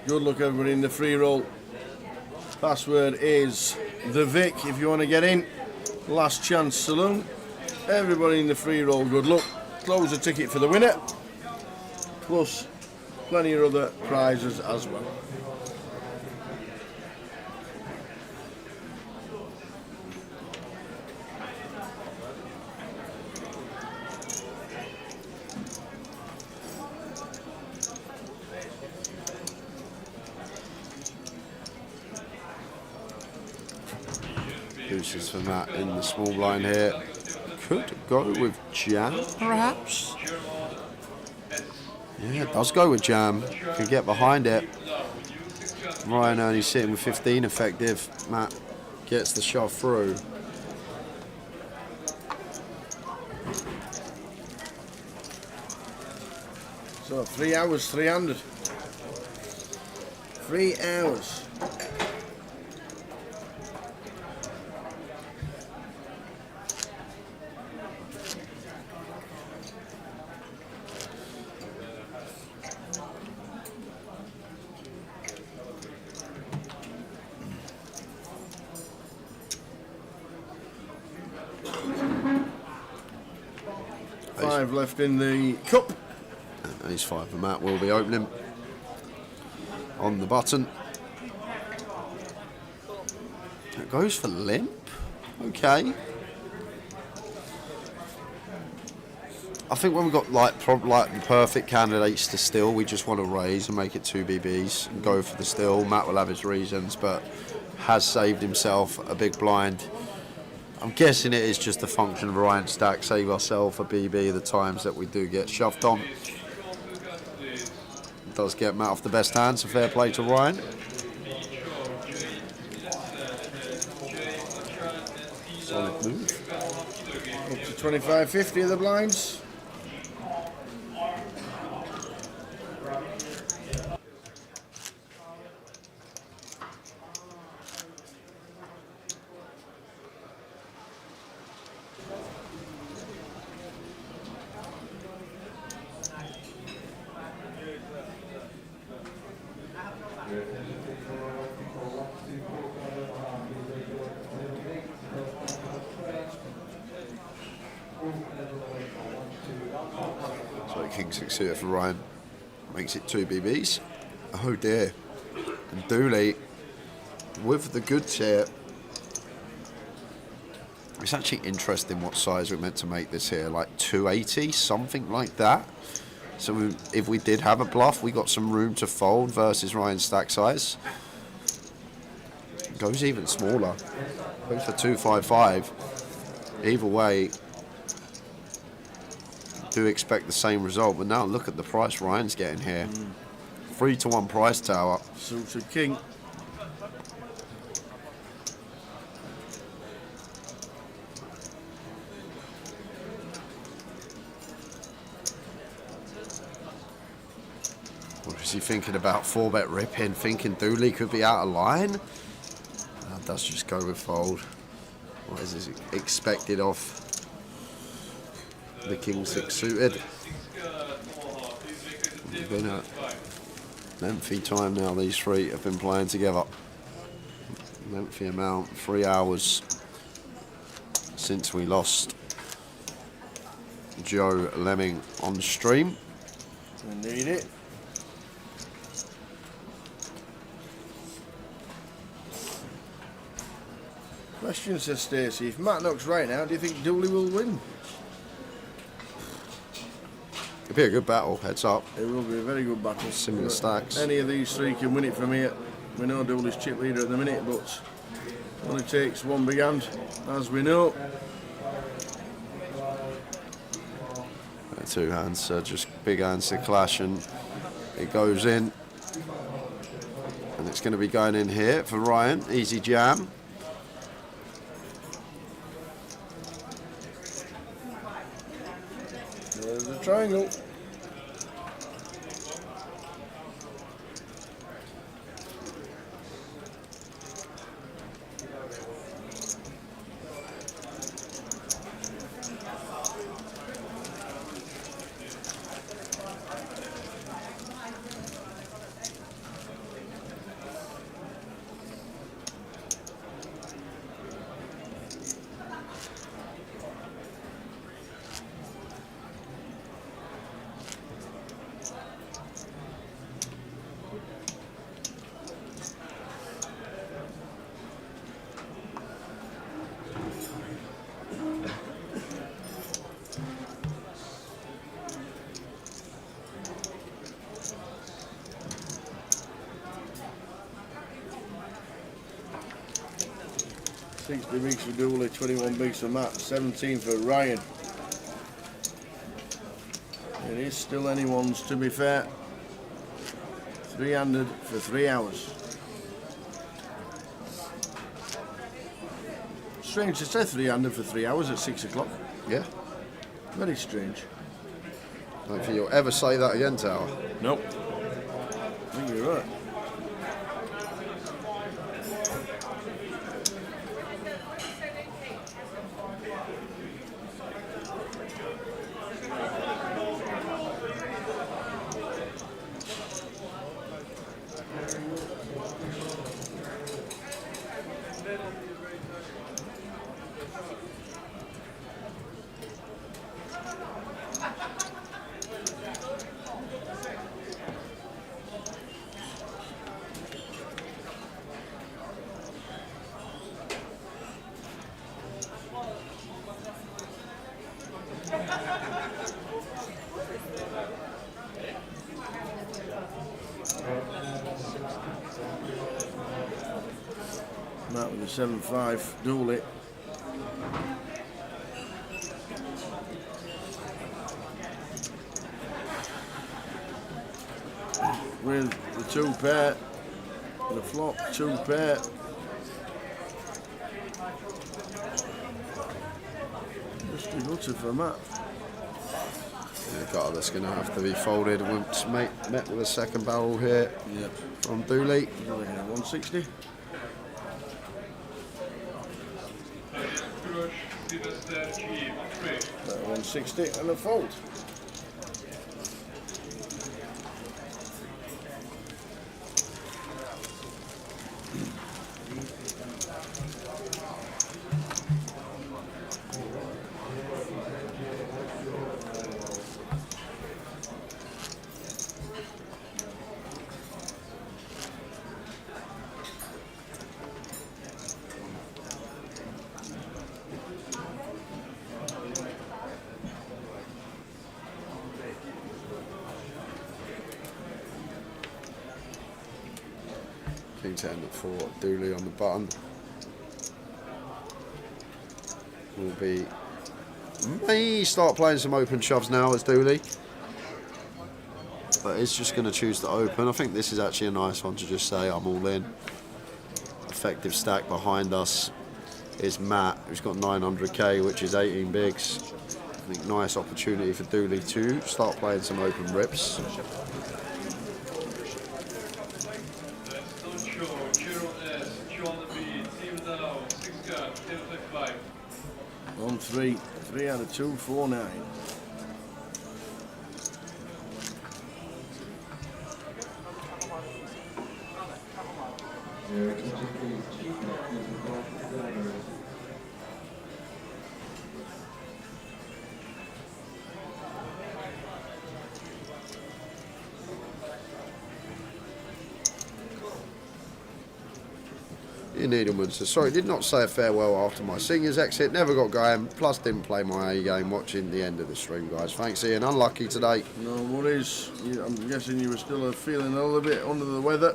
Good luck everybody in the free roll. Password is the Vic if you want to get in. Last chance saloon. Everybody in the free roll, good luck. Close the ticket for the winner. Plus plenty of other prizes as well. Deuces for Matt in the small blind here. Could go with jam, perhaps? Yeah, it does go with jam. Can get behind it. Ryan only sitting with 15 effective. Matt gets the shove through. So 3 hours, 300. 3 hours. Five left in the cup. And these 5 for Matt will be opening on the button. It goes for limp. Okay. I think when we've got like the perfect candidates to steal, we just want to raise and make it 2 BBs and go for the steal. Matt will have his reasons, but has saved himself a big blind. I'm guessing it is just a function of Ryan stack, save ourselves a BB the times that we do get shoved on. Does get Matt off the best hand, so fair play to Ryan. Solid move. Up to 25.50 of the blinds. So King 6 here for Ryan. Makes it 2 BBs. Oh dear. And Dooley with the goods here. It's actually interesting what size we're meant to make this here. Like 280, something like that. So if we did have a bluff, we got some room to fold versus Ryan's stack size. Goes even smaller. Goes for 255. Either way, do expect the same result, but now look at the price Ryan's getting here. 3-to-1 price tower. Suited king. What is he thinking about? 4-bet ripping, thinking Dooley could be out of line? That does just go with fold. What is this expected of the King 6 suited? It's been a lengthy time now, these three have been playing together. Lengthy amount, 3 hours since we lost Joe Lemming on stream. Indeed it. Question, says Stacey, if Matt knocks Ryan out, do you think Dooley will win? It'll be a good battle, heads up. It will be a very good battle. Similar stacks. Any of these three can win it from here. We know Dooley's chip leader at the minute, but only takes one big hand, as we know. Two hands, just big hands to clash, and it goes in. And it's going to be going in here for Ryan. Easy jam. There's the triangle. $60 bigs for Dooley, 21 bigs for Matt, 17 for Ryan. It is still anyone's, to be fair. 300 for 3 hours. Strange to say 300 for 3 hours at 6 o'clock. Yeah. Very strange. I don't think you'll ever say that again, Tower. Nope. I think you're right. Matt with a 7-5, Dooley. With the 2 pair, the flop, 2 pair. Just a gutter for Matt. Yeah, God, that's going to have to be folded once met with a second barrel here from Dooley. 160. 160 and a fold. King 10 for Dooley on the button. Will be may start playing some open shoves now as Dooley, but it's just going to choose to open. I think this is actually a nice one to just say I'm all in. Effective stack behind us is Matt, who's got 900k, which is 18 bigs. I think nice opportunity for Dooley to start playing some open rips. On 3 out of 2, 4-9. Ian Needleman says, sorry, did not say a farewell after my singers exit. Never got going. Plus, didn't play my A game watching the end of the stream, guys. Thanks, Ian. Unlucky today. No worries. I'm guessing you were still feeling a little bit under the weather.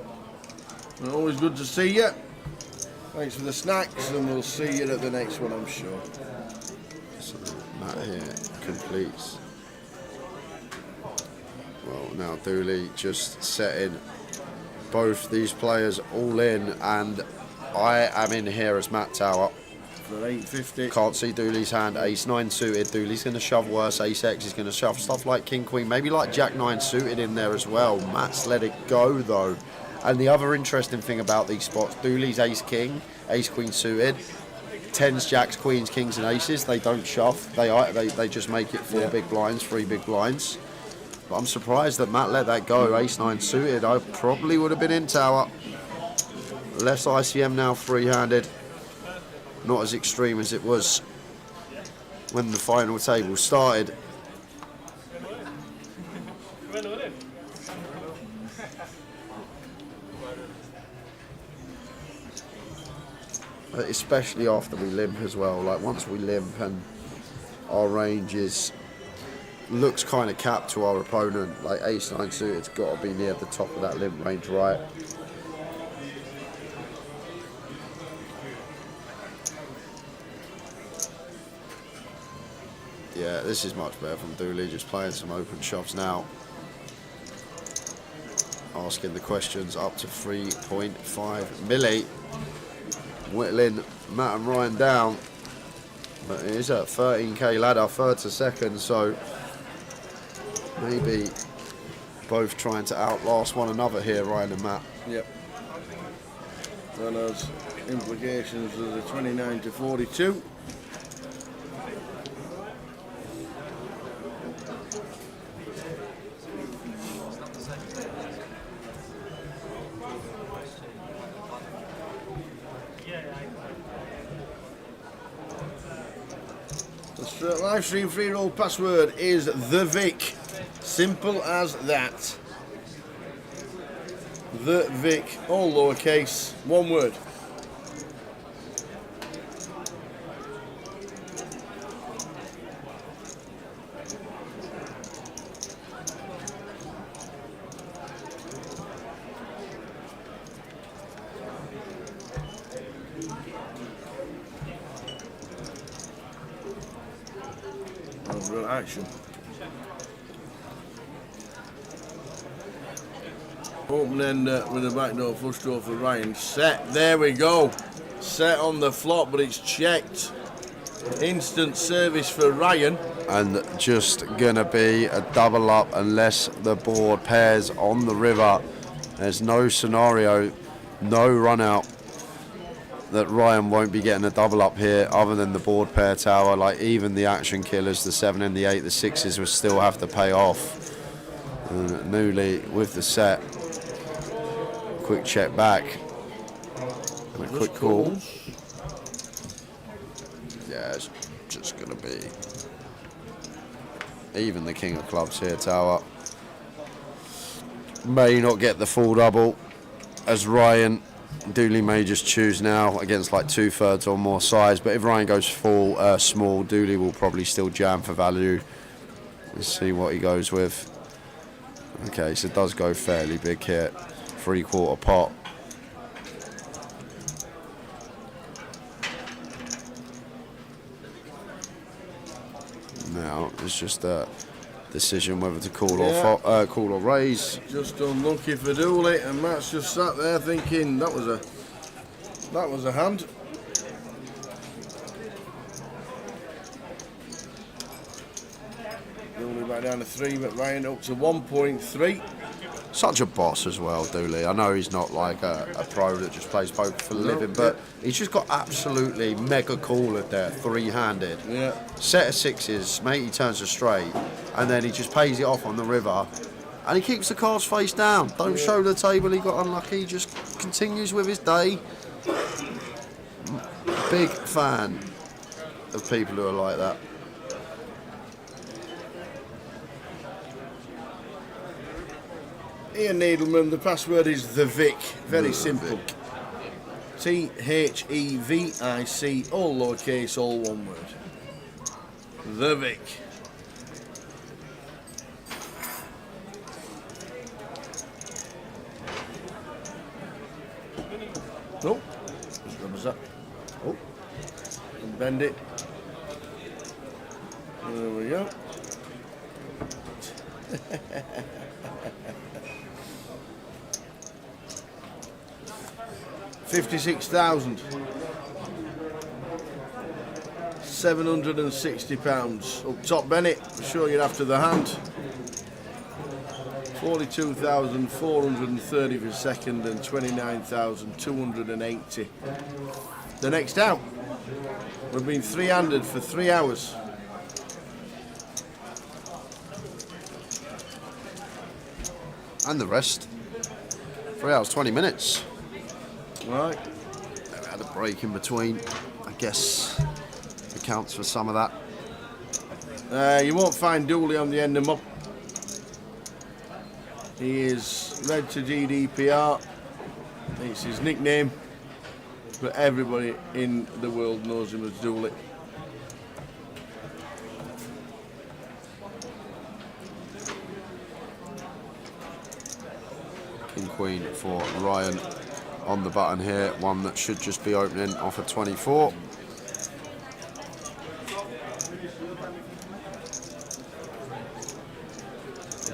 Always good to see you. Thanks for the snacks, and we'll see you at the next one, I'm sure. So Matt here completes. Well, now Dooley just setting both these players all in, and I am in here as Matt Tower. For 850. Can't see Dooley's hand. Ace 9 suited. Dooley's going to shove worse. Ace X is going to shove stuff like King Queen, maybe like Jack 9 suited in there as well. Matt's let it go though. And the other interesting thing about these spots, Dooley's Ace King, Ace Queen suited, 10s, Jacks, Queens, Kings and Aces, they don't shove. They just make it 4 big blinds, 3 big blinds. But I'm surprised that Matt let that go. Ace 9 suited, I probably would have been in tower. Less ICM now, free-handed. Not as extreme as it was when the final table started. Especially after we limp as well. Like once we limp and our range looks kind of capped to our opponent. Like Ace 9 suited's got to be near the top of that limp range, right? Yeah, this is much better from Dooley, just playing some open shoves now. Asking the questions up to 3.5 milli. Whittling Matt and Ryan down. But it is a 13k ladder, third to second, so maybe both trying to outlast one another here, Ryan and Matt. Yep. And those implications of the 29 to 42. The live stream free roll password is the Vic. Simple as that. The Vic, all lowercase, one word. Real action. Open end with a backdoor flush draw for Ryan. Set, there we go. Set on the flop, but it's checked. Instant service for Ryan. And just gonna be a double up unless the board pairs on the river. There's no scenario, no run out that Ryan won't be getting a double up here other than the board pair tower. Like even the action killers, the 7 and the 8, the 6s will still have to pay off. And Newley with the set. Quick check back. And a quick call. Yeah, it's just gonna be even the king of clubs here, tower. May not get the full double as Ryan. Dooley may just choose now against like 2/3 or more size, but if Ryan goes full small, Dooley will probably still jam for value. Let's see what he goes with. Okay, so it does go fairly big here, 3/4 pot. Now it's just a decision whether to call or raise. Just unlucky for Dooley, and Matt's just sat there thinking that was a hand. Dooley back down to 3, but Ryan up to 1.3. Such a boss as well, Dooley. I know he's not like a pro that just plays poker for a living, but he's just got absolutely mega cool at there, 3-handed. Yeah. Set of 6s, mate, he turns a straight, and then he just pays it off on the river, and he keeps the cards face down. Don't show the table he got unlucky, just continues with his day. Big fan of people who are like that. Ian Needleman, the password is the Vic. Very simple. THEVIC, all lowercase, all one word. The Vic. Nope. What was that? Oh. And bend it. There we go. £56,760. Up top, Bennett. I'm sure you're after the hand. 42,430 for second and 29,280. The next out. We've been three-handed for 3 hours. And the rest. 3 hours, 20 minutes. Right. We had a break in between. I guess accounts for some of that. You won't find Dooley on the end of him up. He is led to GDPR. It's his nickname, but everybody in the world knows him as Dooley. King Queen for Ryan on the button here. One that should just be opening off a 24.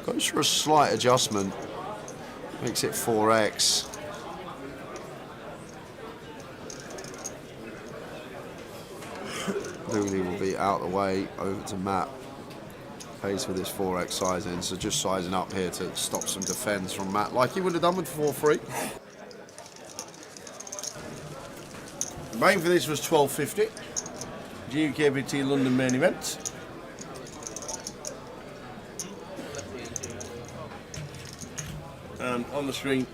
Goes for a slight adjustment. Makes it 4x. Dooley will be out of the way, over to Matt. Pays for this 4x sizing, so just sizing up here to stop some defence from Matt, like he would have done with 4-3. Buying for this was $12.50. GUKPT London main event. And on the screen,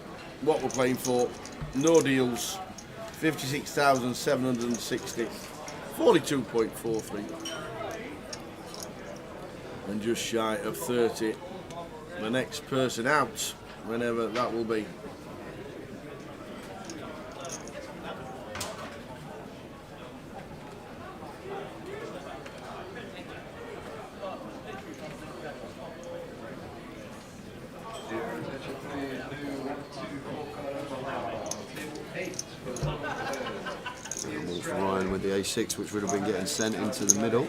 what we're playing for, no deals, 56,760, 42.43. And just shy of 30. The next person out, whenever that will be. Ryan with the A6, which would have been getting sent into the middle.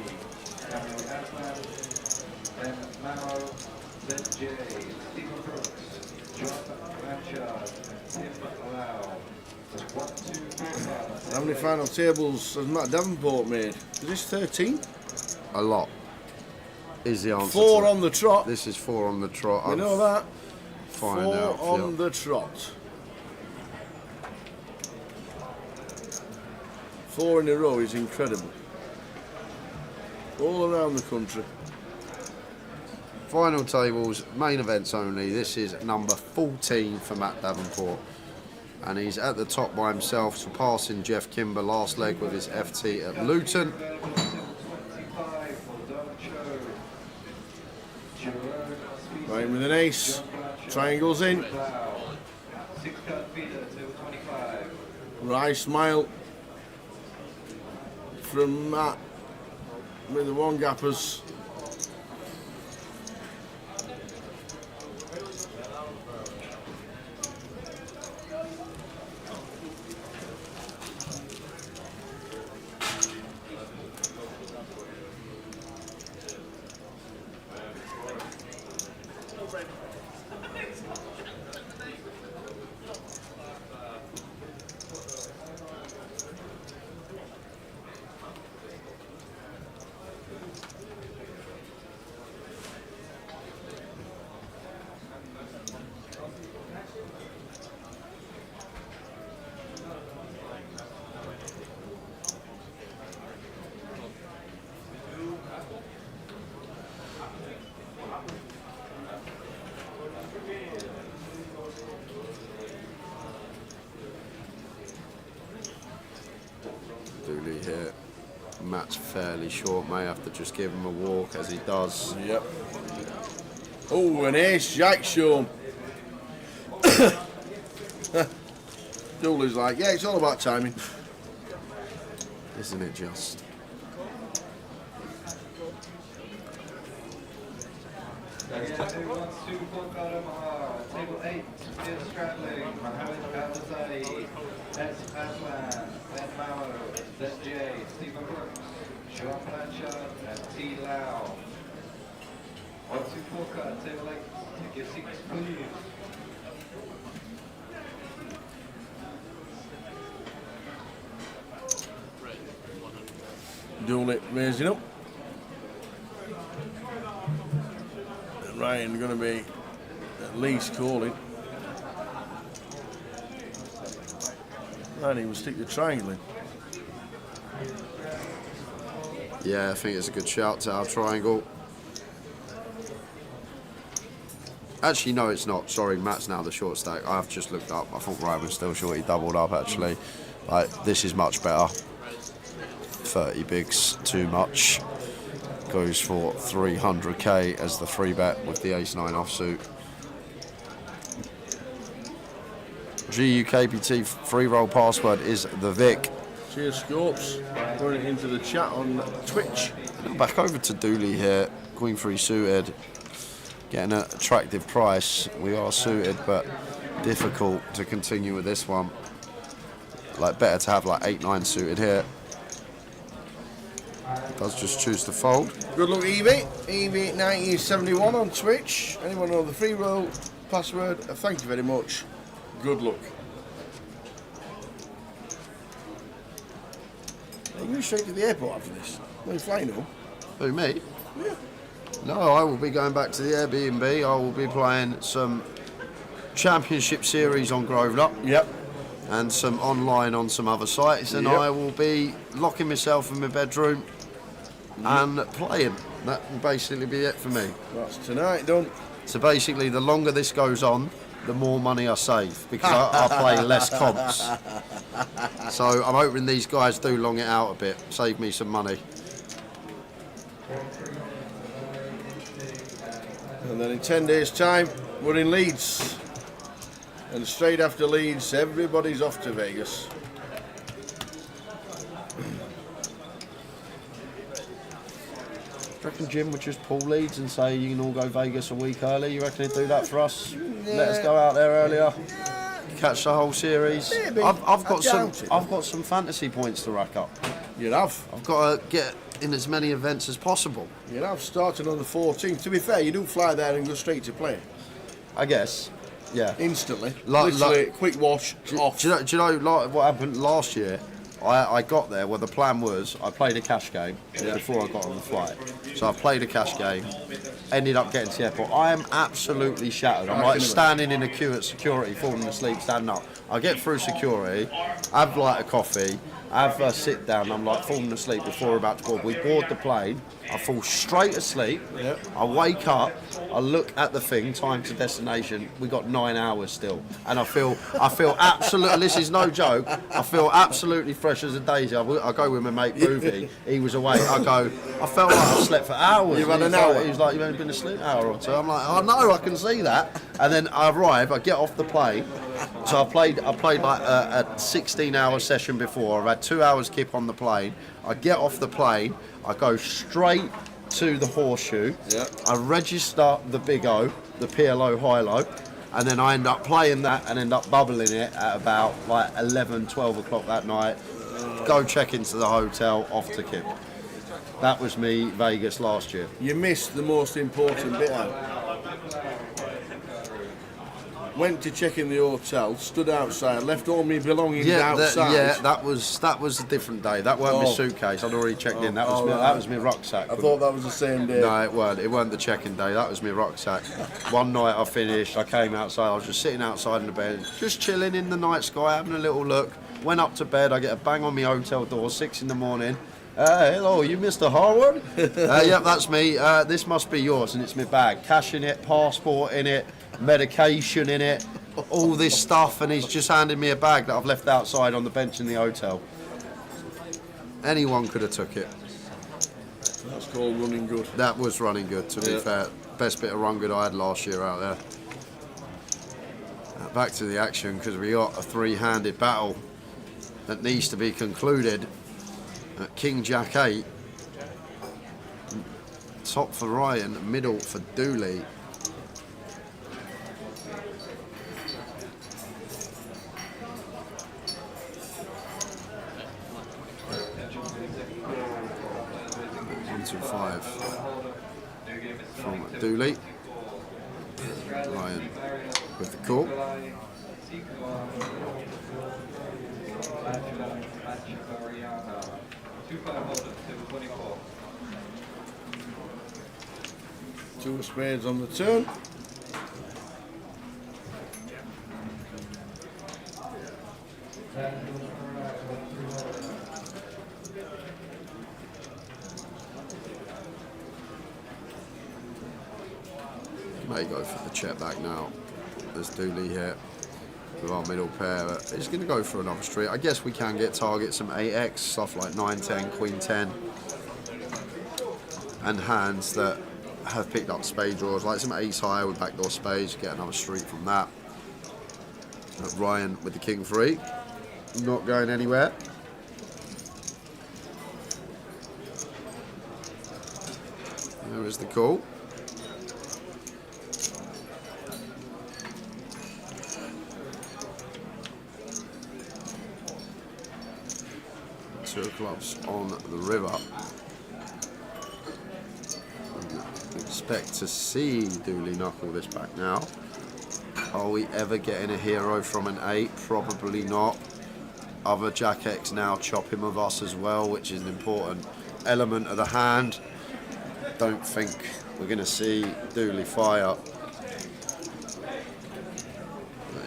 How many final tables has Matt Davenport made? Is this 13? A lot is the answer. 4 on the trot. This is 4 on the trot. You know that? Find 4 out, on the trot. 4 in a row is incredible. All around the country. Final tables, main events only. This is number 14 for Matt Davenport. And he's at the top by himself, surpassing Jeff Kimber last leg with his FT at Luton. Right with an ace. Triangles in. Right smile from Matt with the one gappers. That's fairly short. May have to just give him a walk as he does. Yep. Oh, an ace jack, Sean. Dooley's like, yeah, it's all about timing. Isn't it just? Table 8 is traveling. Mohammed Al-Azadi. That's Aslan. Ben Mauer. That's Jay. Stephen Brooks. Sean Blanchard. And T. Lau. 1, 2, 4 card. Table 8. Take your seats, please. Dooley raising up. And Ryan going to be at least calling. Ryan, he will stick the triangle in. Yeah, I think it's a good shout to our triangle. Actually, no, it's not. Sorry, Matt's now the short stack. I've just looked up. I thought Ryan was still short. He doubled up, actually. Like, this is much better. 30 bigs, too much. Goes for 300k as the free bet with the ace-9 offsuit. GUKPT free roll password is the Vic. Cheers, Scopes. Putting it into the chat on Twitch. Back over to Dooley here. Queen 3 suited. Getting an attractive price. We are suited, but difficult to continue with this one. Like, better to have like 8-9 suited here. Does just choose to fold. Good luck, Evie. Evie1971 on Twitch. Anyone know the free roll password? Thank you very much. Good luck. Are you going straight to the airport after this? Are you flying home? Who, me? Yeah. No, I will be going back to the Airbnb. I will be playing some Championship Series on Grosvenor. Yep. And some online on some other sites. And Yep. I will be locking myself in my bedroom and playing. That will basically be it for me. That's tonight done. So basically, the longer this goes on, the more money I save because I play less comps. So I'm hoping these guys do long it out a bit, save me some money. And then in 10 days' time, we're in Leeds. And straight after Leeds, everybody's off to Vegas. Do you reckon Jim would just pull Leeds and say you can all go Vegas a week early? You reckon he'd do that for us? Let us go out there earlier, catch the whole series. Maybe. I've got I doubt it. some fantasy points to rack up. You'd have. I've got to get in as many events as possible. You'd have starting on the 14th. To be fair, you do fly there and go straight to play. I guess. Yeah. Instantly. Like- Literally, quick wash, off. Do you know like what happened last year? I got there, well the plan was I played a cash game before I got on the flight. So I played a cash game, ended up getting to the airport. I am absolutely shattered. I'm like standing in a queue at security, falling asleep, standing up. I get through security, have like a coffee, have a sit down, I'm like falling asleep before we're about to board. We board the plane, I fall straight asleep, I wake up, I look at the thing, time to destination, we got 9 hours still. And I feel absolutely, this is no joke, I feel absolutely fresh as a daisy. I go with my mate Groovy, he was awake, I felt like I slept for hours. You've had an hour? He was like, you've only been asleep an hour or two. I'm like, oh no, I can see that. And then I arrive, I get off the plane. So I played like a 16-hour session before. I've had 2 hours kip on the plane. I get off the plane, I go straight to the Horseshoe. I register the Big O, the PLO high-low, and then I end up playing that and end up bubbling it at about like 11, 12 o'clock that night. Go check into the hotel, off to kip. That was me, Vegas last year. You missed the most important bit out. Went to check in the hotel, stood outside, left all my belongings outside. That was a different day. That weren't my suitcase. I'd already checked in. That was my rucksack. I thought that was the same day. No, it weren't. It weren't the check-in day. That was my rucksack. One night I finished. I came outside. I was just sitting outside in the bed, just chilling in the night sky, having a little look. Went up to bed. I get a bang on my hotel door, 6 in the morning. Hello, you Mr. Harwood? Yep, that's me. This must be yours, and it's my bag. Cash in it, passport in it, medication in it, all this stuff, and he's just handed me a bag that I've left outside on the bench in the hotel. Anyone could have took it. That's called running good. That was running good, to be fair. Best bit of run good I had last year out there. Back to the action, because we got a three-handed battle that needs to be concluded at King Jack 8. Top for Ryan, middle for Dooley. From Dooley. Ryan with the call. Two of spades on the turn. May go for the check back now. There's Dooley here with our middle pair. He's going to go for another street. I guess we can get targets, some 8x, stuff like 9, 10, Queen 10. And hands that have picked up spade draws, like some ace high with backdoor spades, get another street from that. But Ryan with the King 3, not going anywhere. There is the call. Two of clubs on the river. Expect to see Dooley knuckle this back now. Are we ever getting a hero from an 8? Probably not. Other Jack X now chopping with us as well, which is an important element of the hand. Don't think we're going to see Dooley fire.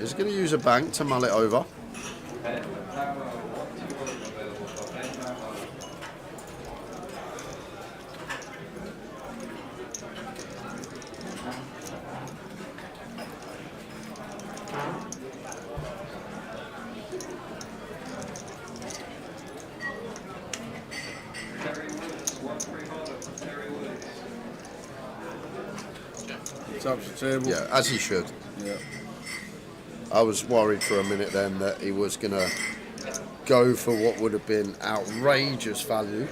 He's going to use a bank to mull it over. Taps the table. Yeah, as he should. Yeah. I was worried for a minute then that he was going to go for what would have been outrageous value.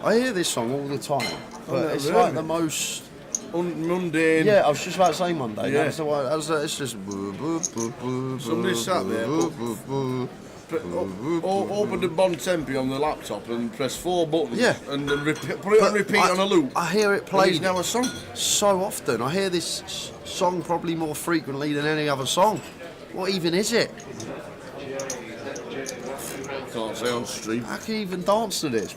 I hear this song all the time, but it's like the most mundane. Yeah, I was just about to say Monday. Yeah. That's the one. It's just. Somebody sat there, opened a Bon Tempi on the laptop and pressed 4 buttons. Yeah. And then put it on repeat on a loop. I hear it played It's now a song. so often. I hear this song probably more frequently than any other song. What even is it? Can't say on stream. I can even dance to this.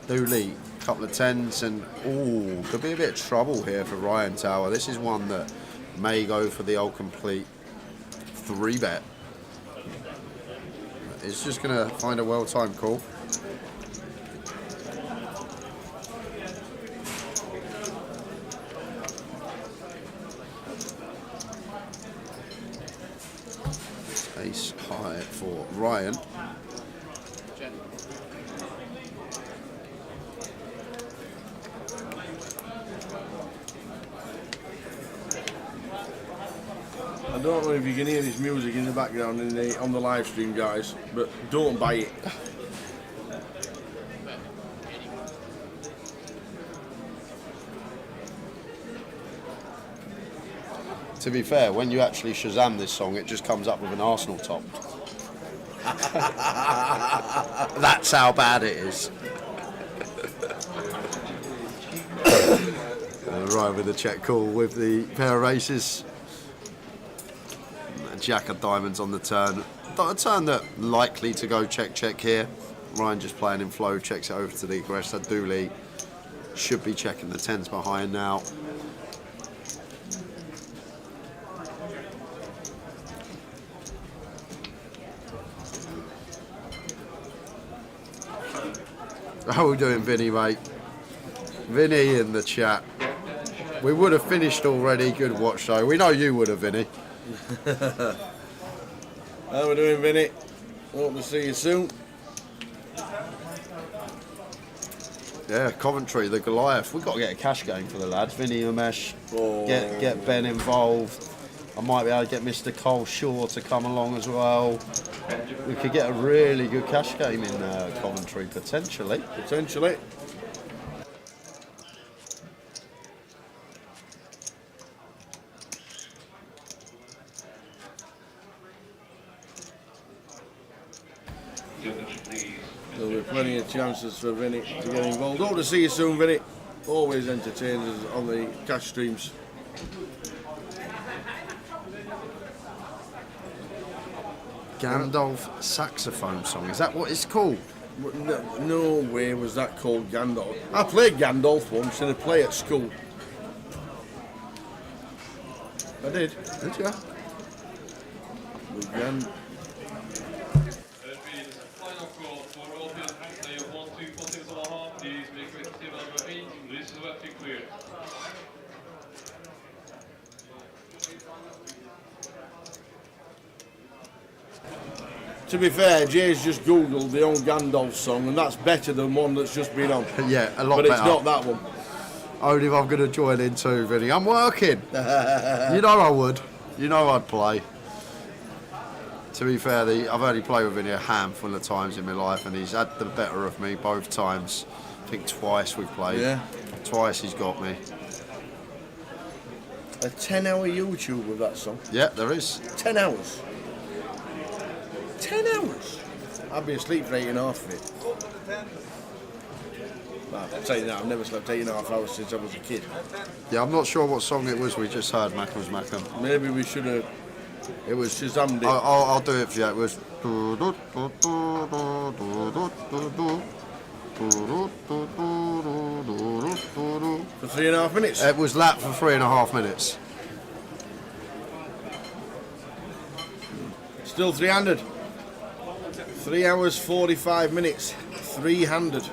Dooley, couple of 10s, and ooh, could be a bit of trouble here for Ryan Tower. This is one that may go for the old complete 3-bet. It's just going to find a well-timed call. Ace high for Ryan. I don't know if you can hear this music in the background on the live stream, guys, but don't buy it. To be fair, when you actually Shazam this song, it just comes up with an Arsenal top. That's how bad it is. Ryan with the check call with the pair of aces. Jack of diamonds on the turn. A turn that likely to go check here. Ryan just playing in flow, checks it over to the aggressor. Dooley should be checking the 10s behind now. How are we doing, Vinny, mate? Vinny in the chat. We would have finished already. Good watch, though. We know you would have, Vinny. How are we doing, Vinny? Hope to see you soon. Yeah, Coventry, the Goliath. We've got to get a cash game for the lads. Vinny, Umesh, get Ben involved. I might be able to get Mr. Cole Shaw to come along as well. We could get a really good cash game in Coventry, potentially. Potentially. There'll be plenty of chances for Vinny to get involved. Hope to see you soon, Vinny. Always entertains us on the cash streams. Gandalf saxophone song. Is that what it's called? No way was that called Gandalf. I played Gandalf once in a play at school. I did. Did you? Final call for all field play of 1, 2, 4, 6 and a half. Please make way to table number 8. This is what you clear. To be fair, Jay's just googled the old Gandalf song, and that's better than one that's just been on. Yeah, a lot but better. But it's not that one. Only if I'm going to join in too, Vinny. I'm working. You know I would. You know I'd play. To be fair, I've only played with Vinny a handful of times in my life, and he's had the better of me both times. I think twice we've played. Yeah. Twice he's got me. A 10-hour YouTube with that song? Yeah, there is. 10 hours? 10 hours? I'd be asleep for 8.5 of it. Well, I'm saying that, I've never slept 8.5 hours since I was a kid. Yeah, I'm not sure what song it was we just heard, Mackham's Mackham. Maybe we should have... It was Shazammed it. I'll do it for you. It was... For 3.5 minutes? It was lap for 3.5 minutes. Still 300. 3 hours 45 minutes. 300.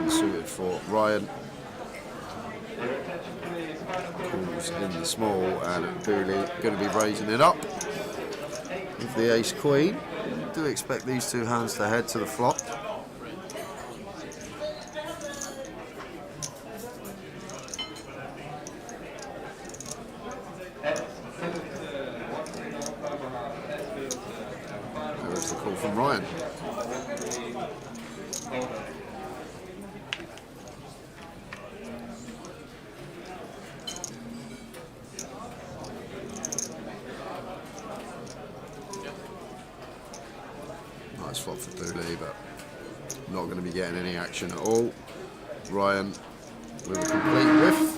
Suited for Ryan. Calls in the small, and Dooley going to be raising it up with the ace queen. Do expect these two hands to head to the flop. There's the call from Ryan. Nice flop for Dooley, but not going to be getting any action at all. Ryan with a complete whiff.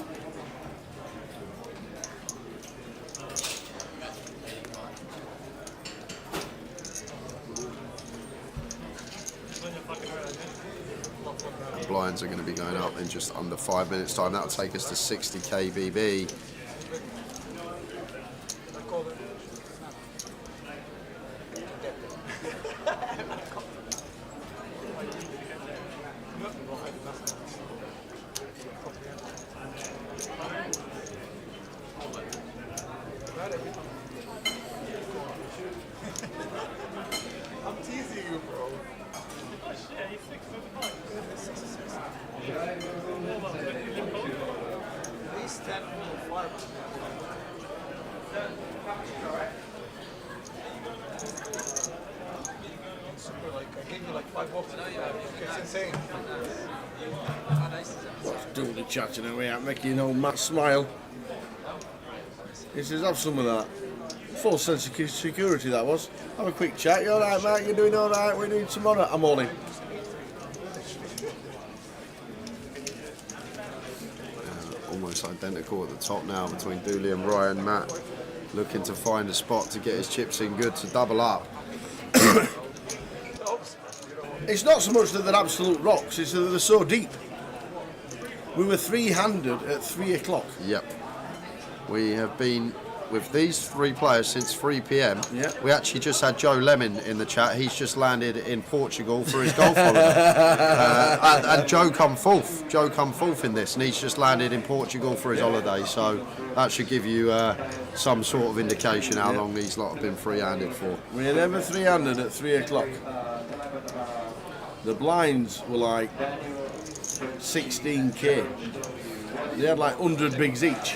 The blinds are going to be going up in just under 5 minutes time. That'll take us to 60k BB. I'm teasing you, bro. At least 10 Super, like, I gave you like 5 bucks. It's insane. How nice is it? Totally chatting away out, making old Matt smile. He says, have some of that. Full sense of security that was. Have a quick chat. You alright, Matt? You doing alright? What are you doing tomorrow? I'm all in. Almost identical at the top now between Dooley and Ryan. Matt looking to find a spot to get his chips in good to double up. It's not so much that they're absolute rocks, it's that they're so deep. We were three-handed at 3 o'clock. Yep. We have been with these three players since 3 p.m. Yep. We actually just had Joe Lemon in the chat. He's just landed in Portugal for his golf holiday. And Joe come fourth. Joe come fourth in this, and he's just landed in Portugal for his holiday. So that should give you some sort of indication how long these lot have been free-handed for. We were never three-handed at 3 o'clock. The blinds were like 16k. They had like 100 bigs each.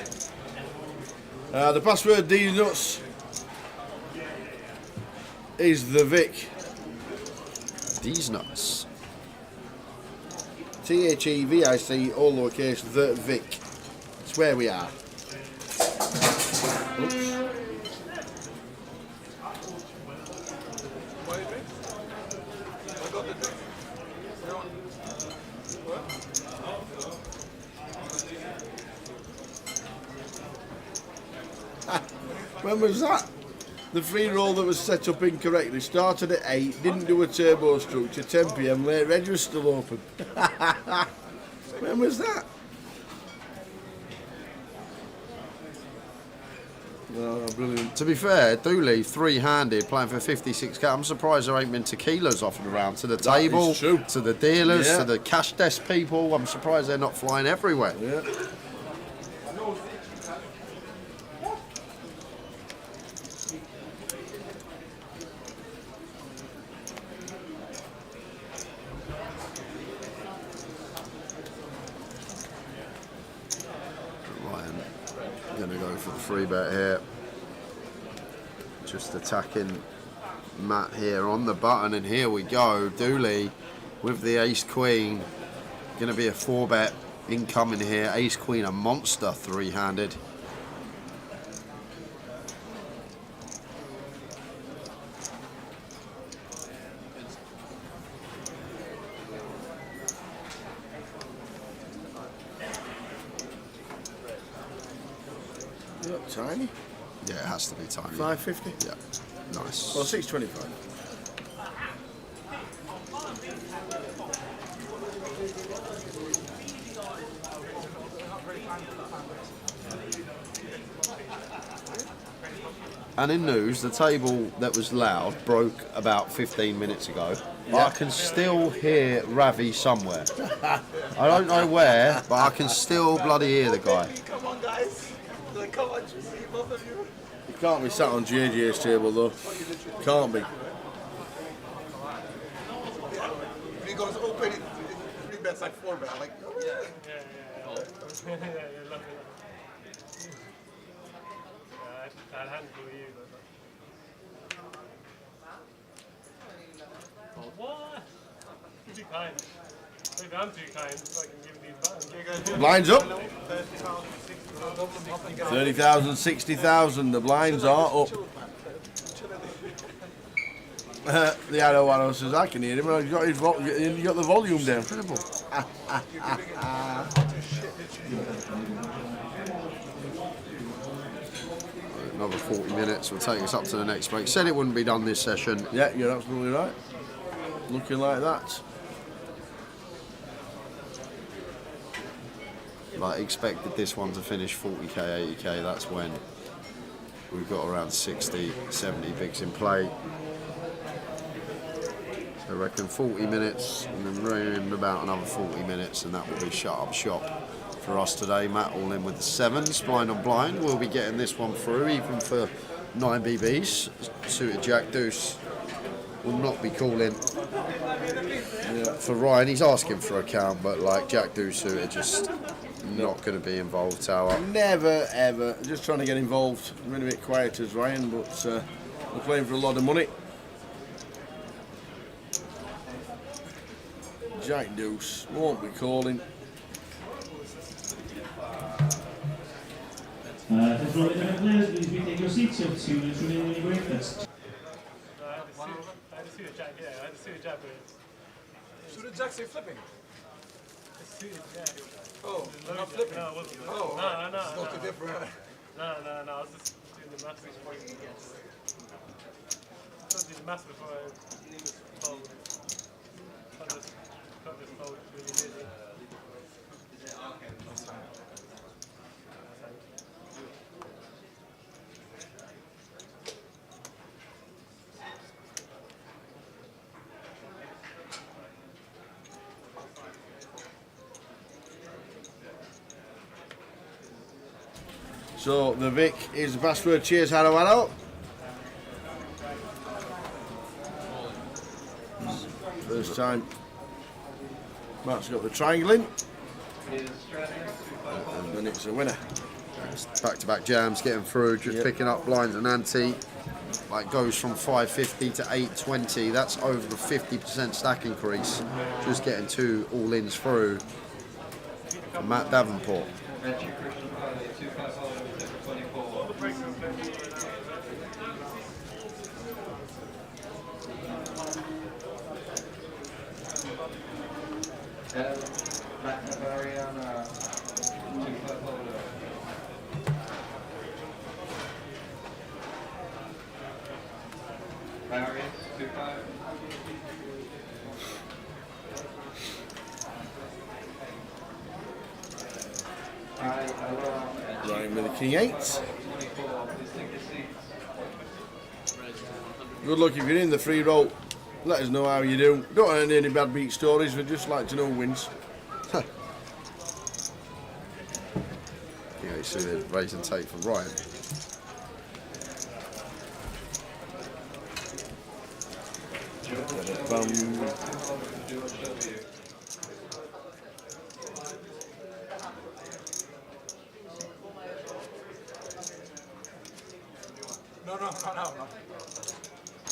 The password These Nuts is the Vic. These Nuts. THEVIC, all lowercase, the Vic. It's where we are. Oops. When was that? The free roll that was set up incorrectly started at 8, didn't do a turbo structure, 10 p.m, late reg was still open. When was that? Oh, brilliant. To be fair, Dooley, three-handed, playing for 56k. I'm surprised there ain't been tequilas offered around to the table, to the dealers, to the cash desk people. I'm surprised they're not flying everywhere. Yeah. Gonna go for the free bet here. Just attacking Matt here on the button, and here we go. Dooley with the ace queen. Gonna be a 4-bet incoming here. Ace queen, a monster three-handed. Tiny? Yeah, it has to be tiny. 550? Yeah, nice. Well, 625. And in news, the table that was loud broke about 15 minutes ago. Yeah. I can still hear Ravi somewhere. I don't know where, but I can still bloody hear the guy. Come on, guys. Come on, just see both of you. You can't be sat on JJ's table though. Can't be. When he goes open, it 3 bets like 4 bet. Like, oh, I'll hand for you. What? You're too kind. Maybe I'm too kind, so I can give these buttons. Blinds up. 30,000, 60,000. The blinds are up. The arrow says, I can hear him. You got the volume down. Incredible. Another 40 minutes will take us up to the next break. Said it wouldn't be done this session. Yeah, you're absolutely right. Looking like that. Like, expected this one to finish 40k, 80k. That's when we've got around 60, 70 bigs in play. So I reckon 40 minutes and then round about another 40 minutes, and that will be shut up shop for us today. Matt all in with the 7s, blind on blind. We'll be getting this one through, even for 9 BBs. Suited Jack Deuce will not be calling for Ryan. He's asking for a count, but like Jack Deuce suited, just not going to be involved. Tower. Never ever. Just trying to get involved. I'm been a bit quiet as Ryan, but we're playing for a lot of money. Jack Deuce won't be calling. Test roll 11 players, please retake your seats. You have 2 minutes remaining when you break test. I had to see the jack, yeah, I had to see the jack with it. So did Jack say flipping? Yeah. Oh, not flipping? No, it wasn't. Oh, no. It's not too different. No, I was just doing the maths before you guess. I was doing the maths before I fold. Got this fold really busy. So the Vic is the password. Cheers, hello, hello. First time Matt's got the triangle in, and then it's a winner. Back-to-back jams getting through, just picking up blinds and ante. Like goes from 550 to 820. That's over a 50% stack increase. Just getting 2 all-ins through from Matt Davenport. Running with the King 8. Good luck if you're in the free roll. Let us know how you do. Don't want any bad beat stories, we'd just like to know who wins. Yeah, you see the raise and take from Ryan. No.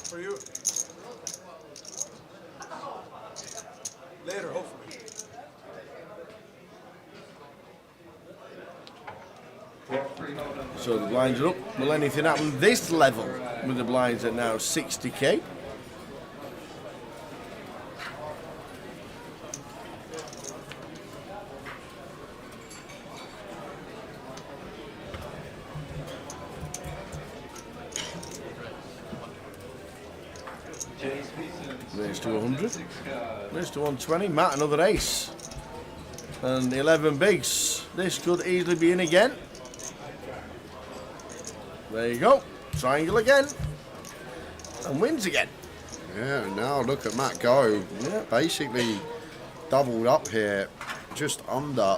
For you. Later, hopefully. So the blinds are up. Will anything happen this level with the blinds at now 60k? There's to 100. There's to 120. Matt, another ace. And 11 bigs. This could easily be in again. There you go. Triangle again. And wins again. Yeah, now look at Matt go. Yeah. Basically doubled up here, just under.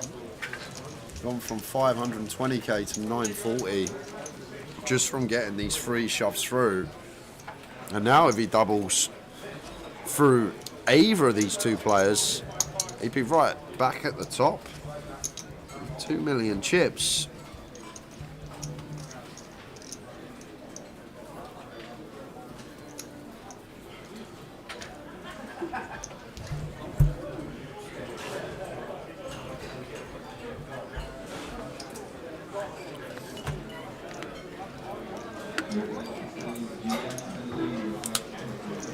Gone from 520k to 940. Just from getting these 3 shoves through. And now if he doubles through either of these 2 players, he'd be right back at the top. 2 million chips.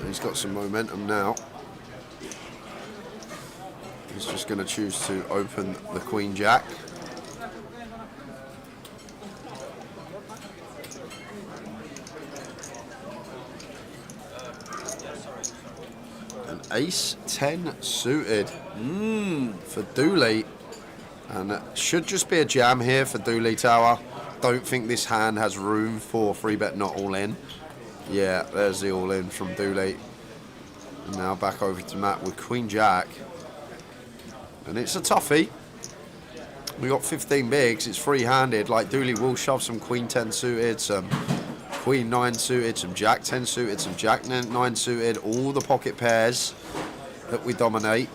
He's got some momentum now. He's just going to choose to open the Queen Jack. An ace 10 suited for Dooley. And it should just be a jam here for Dooley Tower. Don't think this hand has room for 3-bet not all in. Yeah, there's the all in from Dooley. And now back over to Matt with Queen Jack. And it's a toughie. We got 15 bigs, it's free-handed. Like Dooley will shove some Queen 10 suited, some Queen 9 suited, some Jack 10 suited, some Jack 9 suited, all the pocket pairs that we dominate.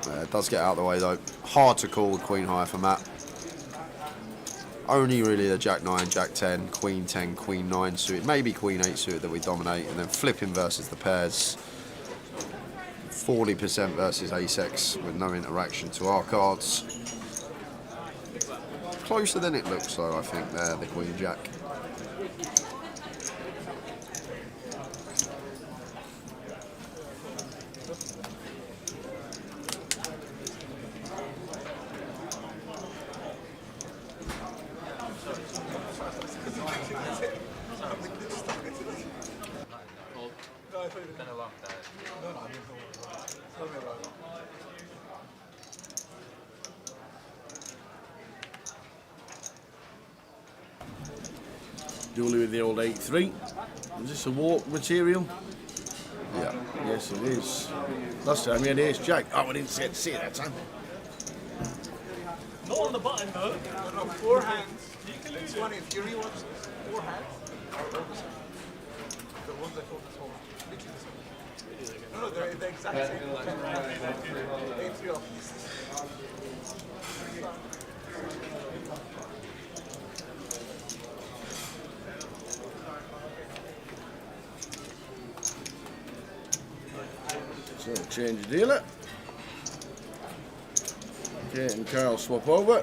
It does get out of the way though. Hard to call with Queen High for Matt. Only really the Jack 9, Jack 10, Queen 10, Queen 9 suited, maybe Queen 8 suited that we dominate, and then flipping versus the pairs. 40% versus Ace-X with no interaction to our cards. closer than it looks, though, I think, there, the Queen Jack. Been a long day. No, I mean, tell me about it. Julie with the old 8-3. Is this a walk material? Yeah. Yes, it is. Last time we had ace jack. Oh, we didn't see it that time. Not on the button though. No, 4 hands. It's funny, if you rewatch this, 4 hands are opposite. The ones I focus on. Literally the same. No, they're the exact same. 8-3 off. So change the dealer. Kate and Kyle swap over.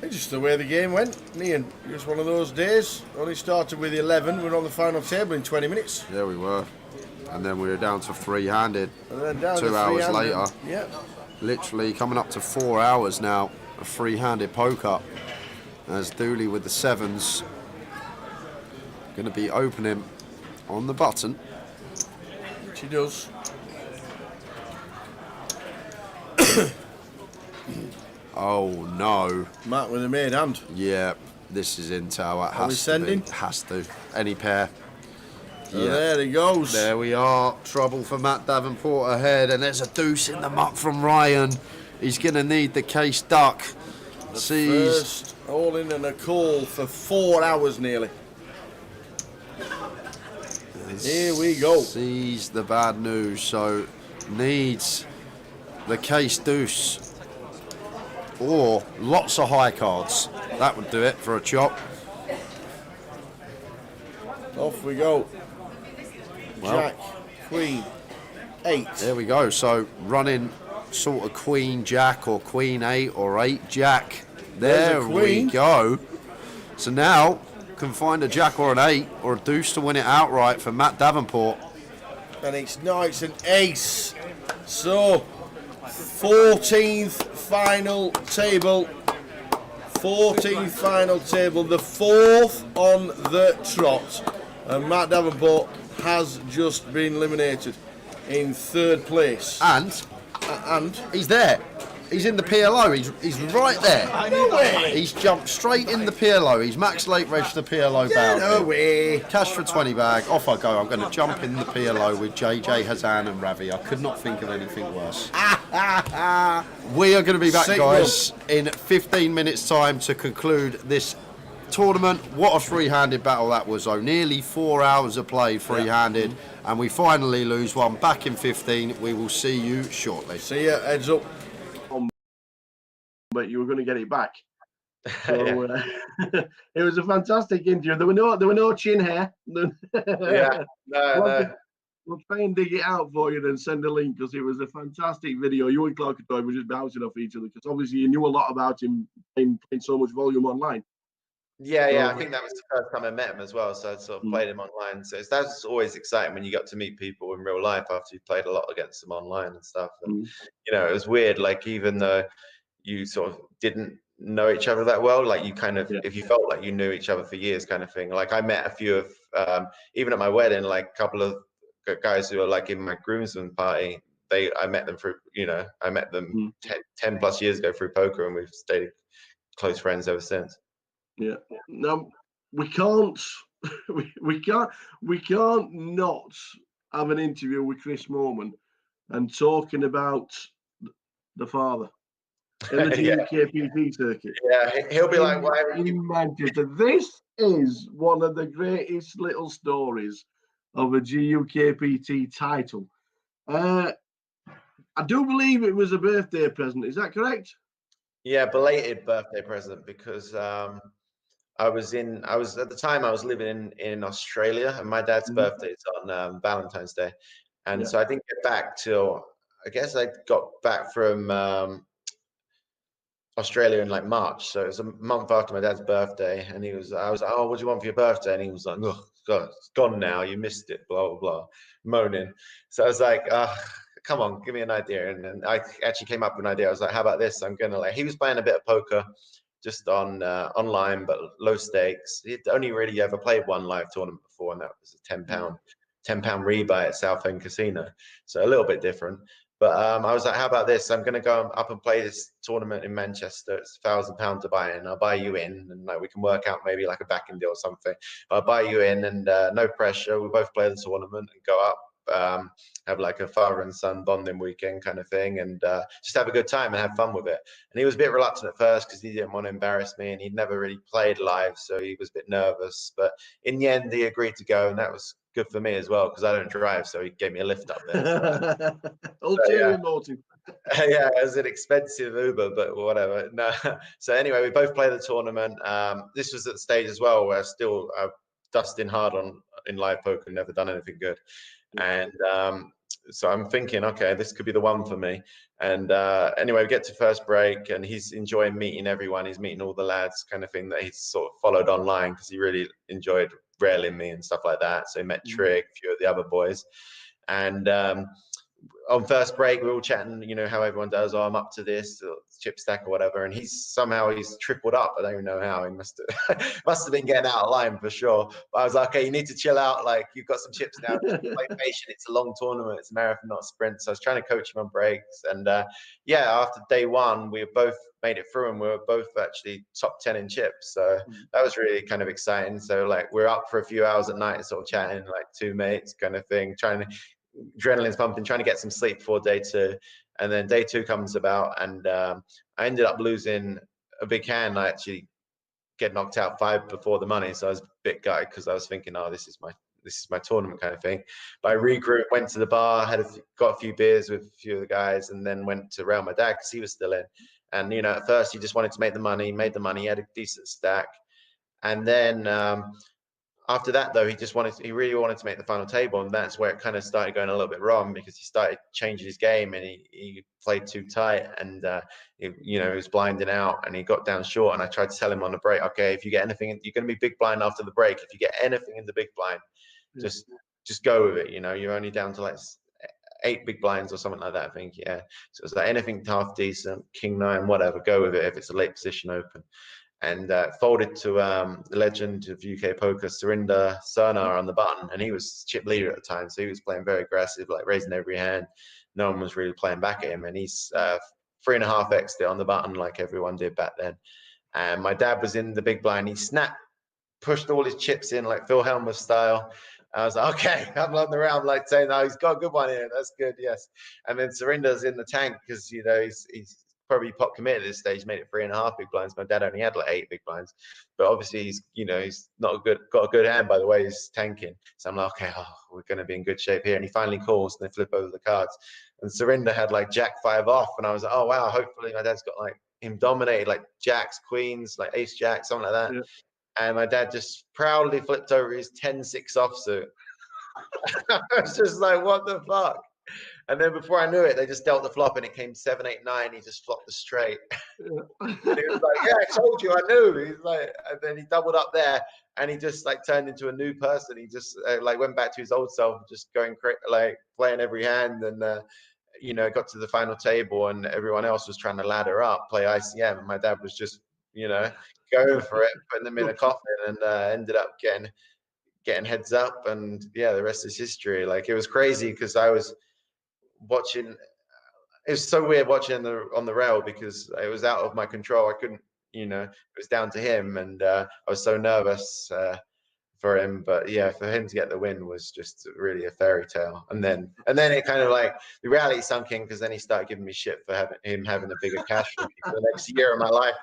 It's just the way the game went, Ian. Just one of those days. Only started with 11. We're on the final table in 20 minutes. Yeah, we were. And then we were down to three-handed And then down 2 to hours three-handed. later. Yeah. Literally coming up to 4 hours now of free-handed poker. As Dooley with the 7s going to be opening on the button. She does. Oh no. Matt with a made hand. Yeah, this is in tower. Are we sending? Has to. Any pair. So there he goes. There we are. Trouble for Matt Davenport ahead. And there's a deuce in the muck from Ryan. He's going to need the case duck. First all in and a call for 4 hours nearly. Here we go. Sees the bad news, so needs the case deuce. Or lots of high cards. That would do it for a chop. Off we go. Well, Jack, Queen, 8. There we go. So running sort of Queen Jack or Queen 8 or 8 Jack. There There's a we queen. go. So now can find a Jack or an 8 or a deuce to win it outright for Matt Davenport. And it's an ace. So 14th final table. 14th final table. The 4th on the trot. And Matt Davenport has just been eliminated in 3rd place. And he's there. He's in the PLO. He's right there. No way. He's jumped straight in the PLO. He's max late register PLO bound. No way. Cash for 20 bag. Off I go. I'm going to jump in the PLO with JJ, Hazan and Ravi. I could not think of anything worse. We are going to be back, guys, in 15 minutes' time to conclude this tournament. What a free-handed battle that was, though. Nearly 4 hours of play free-handed, and we finally lose one. Back in 15. We will see you shortly. See ya. Heads up. But you were going to get it back. So it was a fantastic interview. There were no chin hair. Yeah, no. We'll try and dig it out for you and send a link because it was a fantastic video. You and Clark were just bouncing off each other because obviously you knew a lot about him playing so much volume online. Yeah. I think that was the first time I met him as well. So I sort of played him online. So that's always exciting when you got to meet people in real life after you played a lot against them online and stuff. And you know, it was weird. Like even though you sort of didn't know each other that well, like you kind of, if you felt like you knew each other for years, kind of thing. Like I met a few of, even at my wedding, like a couple of guys who are like in my groomsmen party. I met them through, I met them 10 plus years ago through poker, and we've stayed close friends ever since. Yeah. Now we can't not have an interview with Chris Moorman and talking about the father in the GUKPT circuit. Yeah, he'll be like, "Why?" In Manchester. This is one of the greatest little stories of a GUKPT title. I do believe it was a birthday present. Is that correct? Yeah, belated birthday present because I I was at the time I was living in Australia, and my dad's birthday is on Valentine's Day, and so I didn't get back till, I guess I got back from Australia in like March, so it was a month after my dad's birthday, and I was like, oh, what do you want for your birthday? And he was like, oh God, it's gone now, you missed it, blah blah blah, moaning. So I was like, come on, give me an idea. And then I actually came up with an idea. I was like, how about this? I'm gonna he was playing a bit of poker just on online, but low stakes. He'd only really ever played one live tournament before, and that was a £10 rebuy at Southend Casino, so a little bit different. But I was like, how about this? I'm going to go up and play this tournament in Manchester. It's £1,000 to buy in. I'll buy you in, and like we can work out maybe like a backing deal or something. I'll buy you in, and no pressure. We both play the tournament and go up, have like a father and son bonding weekend kind of thing, and just have a good time and have fun with it. And he was a bit reluctant at first because he didn't want to embarrass me, and he'd never really played live, so he was a bit nervous. But in the end, he agreed to go, and that was good for me as well because I don't drive, so he gave me a lift up there. Ulterior motive. Yeah, it was an expensive Uber, but whatever. No. So anyway, we both played the tournament. This was at the stage as well where still dusting hard in live poker, never done anything good. And so I'm thinking, okay, this could be the one for me. And anyway, we get to first break, and he's enjoying meeting everyone. He's meeting all the lads, kind of thing that he's sort of followed online because he really enjoyed railing me and stuff like that. So he met Trig, a few of the other boys, and on first break, we're all chatting, you know, how everyone does. Oh, I'm up to this chip stack or whatever, and he's tripled up. I don't even know how. He must have been getting out of line for sure. But I was like, okay, you need to chill out. Like, you've got some chips now. Just play patient. It's a long tournament. It's a marathon, not a sprint. So I was trying to coach him on breaks, and yeah, after day one, we both made it through, and we were both actually top 10 in chips. So that was really kind of exciting. So like, we're up for a few hours at night, sort of chatting like two mates, kind of thing, trying to. Adrenaline's pumping, trying to get some sleep before day two, and then day two comes about, and I ended up losing a big hand. I actually get knocked out 5 before the money, so I was a bit gutted because I was thinking, oh, this is my tournament kind of thing. But I regrouped, went to the bar, got a few beers with a few of the guys, and then went to rail my dad because he was still in. And you know, at first he just wanted to make the money, made the money, he had a decent stack, and then after that, though, he really wanted to make the final table, and that's where it kind of started going a little bit wrong because he started changing his game, and he played too tight, and he was blinding out, and he got down short. And I tried to tell him on the break, okay, if you get anything, you're going to be big blind after the break. If you get anything in the big blind, just go with it. You know, you're only down to like 8 big blinds or something like that, I think. Yeah, so it's like anything half decent, king 9, whatever, go with it if it's a late position open. And folded to the legend of UK poker, Surinder Sarnar, on the button, and he was chip leader at the time, so he was playing very aggressive, like raising every hand. No one was really playing back at him, and he's 3.5x it on the button like everyone did back then. And my dad was in the big blind. He pushed all his chips in like Phil Helmuth style. I was like, okay, I'm on the round, like saying, oh, he's got a good one here. That's good, yes. And then Surinder's in the tank because, you know, he's probably pot committed at this stage, made it 3.5 big blinds. My dad only had like 8 big blinds, but obviously he's got a good hand by the way he's tanking. So I'm like, okay, we're going to be in good shape here. And he finally calls, and they flip over the cards, and Surinder had like Jack 5 off, and I was like, oh wow, hopefully my dad's got like him dominated, like jacks, queens, like ace jack, something like that. Yeah. And my dad just proudly flipped over his 10-6 offsuit. I was just like, what the fuck? And then before I knew it, they just dealt the flop, and it came 7-8-9. He just flopped the straight. And he was like, yeah, I told you, I knew. He's like, and then he doubled up there, and he just like turned into a new person. He just like went back to his old self, just going like playing every hand, and got to the final table, and everyone else was trying to ladder up, play ICM, and my dad was just going for it, putting them in a coffin, and ended up getting heads up, and yeah, the rest is history. Like, it was crazy because I was watching. It was so weird watching on the rail because it was out of my control. I couldn't, it was down to him, and I was so nervous for him. But yeah, for him to get the win was just really a fairy tale. And then it kind of like the reality sunk in, because then he started giving me shit for having a bigger cash for the next year of my life.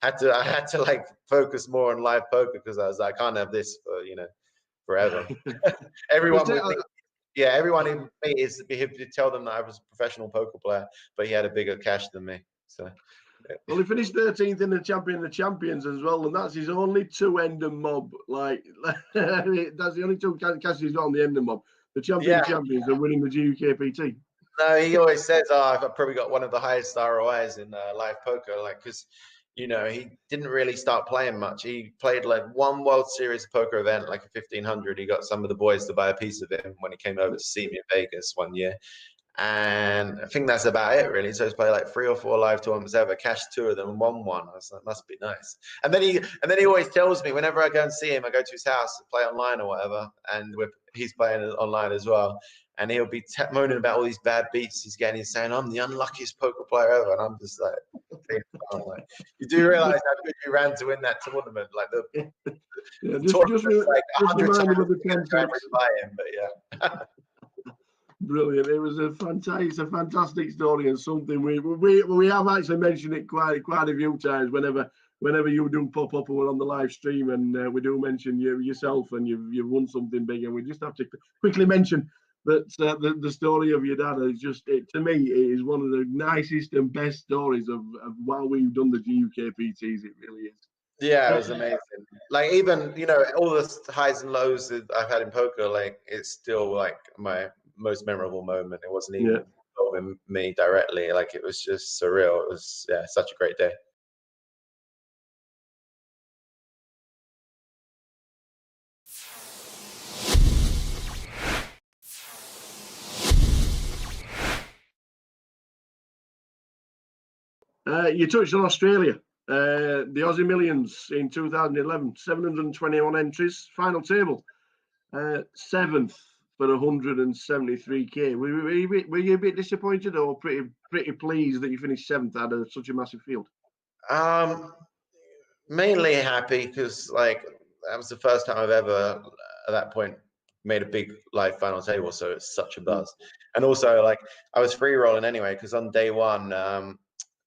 I had to like focus more on live poker because I was like, I can't have this for forever. Everyone in me he'd tell them that I was a professional poker player, but he had a bigger cash than me. So Well, he finished 13th in the Champion of Champions as well, and that's his only two Ender mob. Like that's the only two casts he's got on the Ender mob. The Champion of Champions are winning the GUKPT. No, he always says, "Oh, I've probably got one of the highest ROIs in live poker." Like, because he didn't really start playing much. He played like one World Series poker event, like a 1500. He got some of the boys to buy a piece of it when he came over to see me in Vegas one year. And I think that's about it, really. So he's played like 3 or 4 live tournaments ever, cashed 2 of them and won one. I was like, must be nice. And then he always tells me whenever I go and see him, I go to his house and play online or whatever, and he's playing online as well. And he'll be moaning about all these bad beats he's getting. He's saying, "I'm the unluckiest poker player ever," and I'm just like, you do realize how good you ran to win that tournament? Like just like 100 remind him times of the 10 try and reply him, but yeah. Brilliant! It was a fantastic story, and something we have actually mentioned it quite a few times. Whenever you do pop up and we're on the live stream, and we do mention yourself, and you've won something big, and we just have to quickly mention that the story of your dad is just to me it is one of the nicest and best stories of while we've done the GUKPTs. It really is. Yeah, it was amazing. Like, even all the highs and lows that I've had in poker, like it's still like my most memorable moment. It wasn't even involving me directly. Like, it was just surreal. It was such a great day. You touched on Australia. The Aussie Millions in 2011, 721 entries, final table, 7th for 173k. Were you a bit disappointed or pretty pleased that you finished 7th out of such a massive field? Mainly happy because like that was the first time I've ever at that point made a big live final table, so it's such a buzz. And also, like, I was free rolling anyway because on day one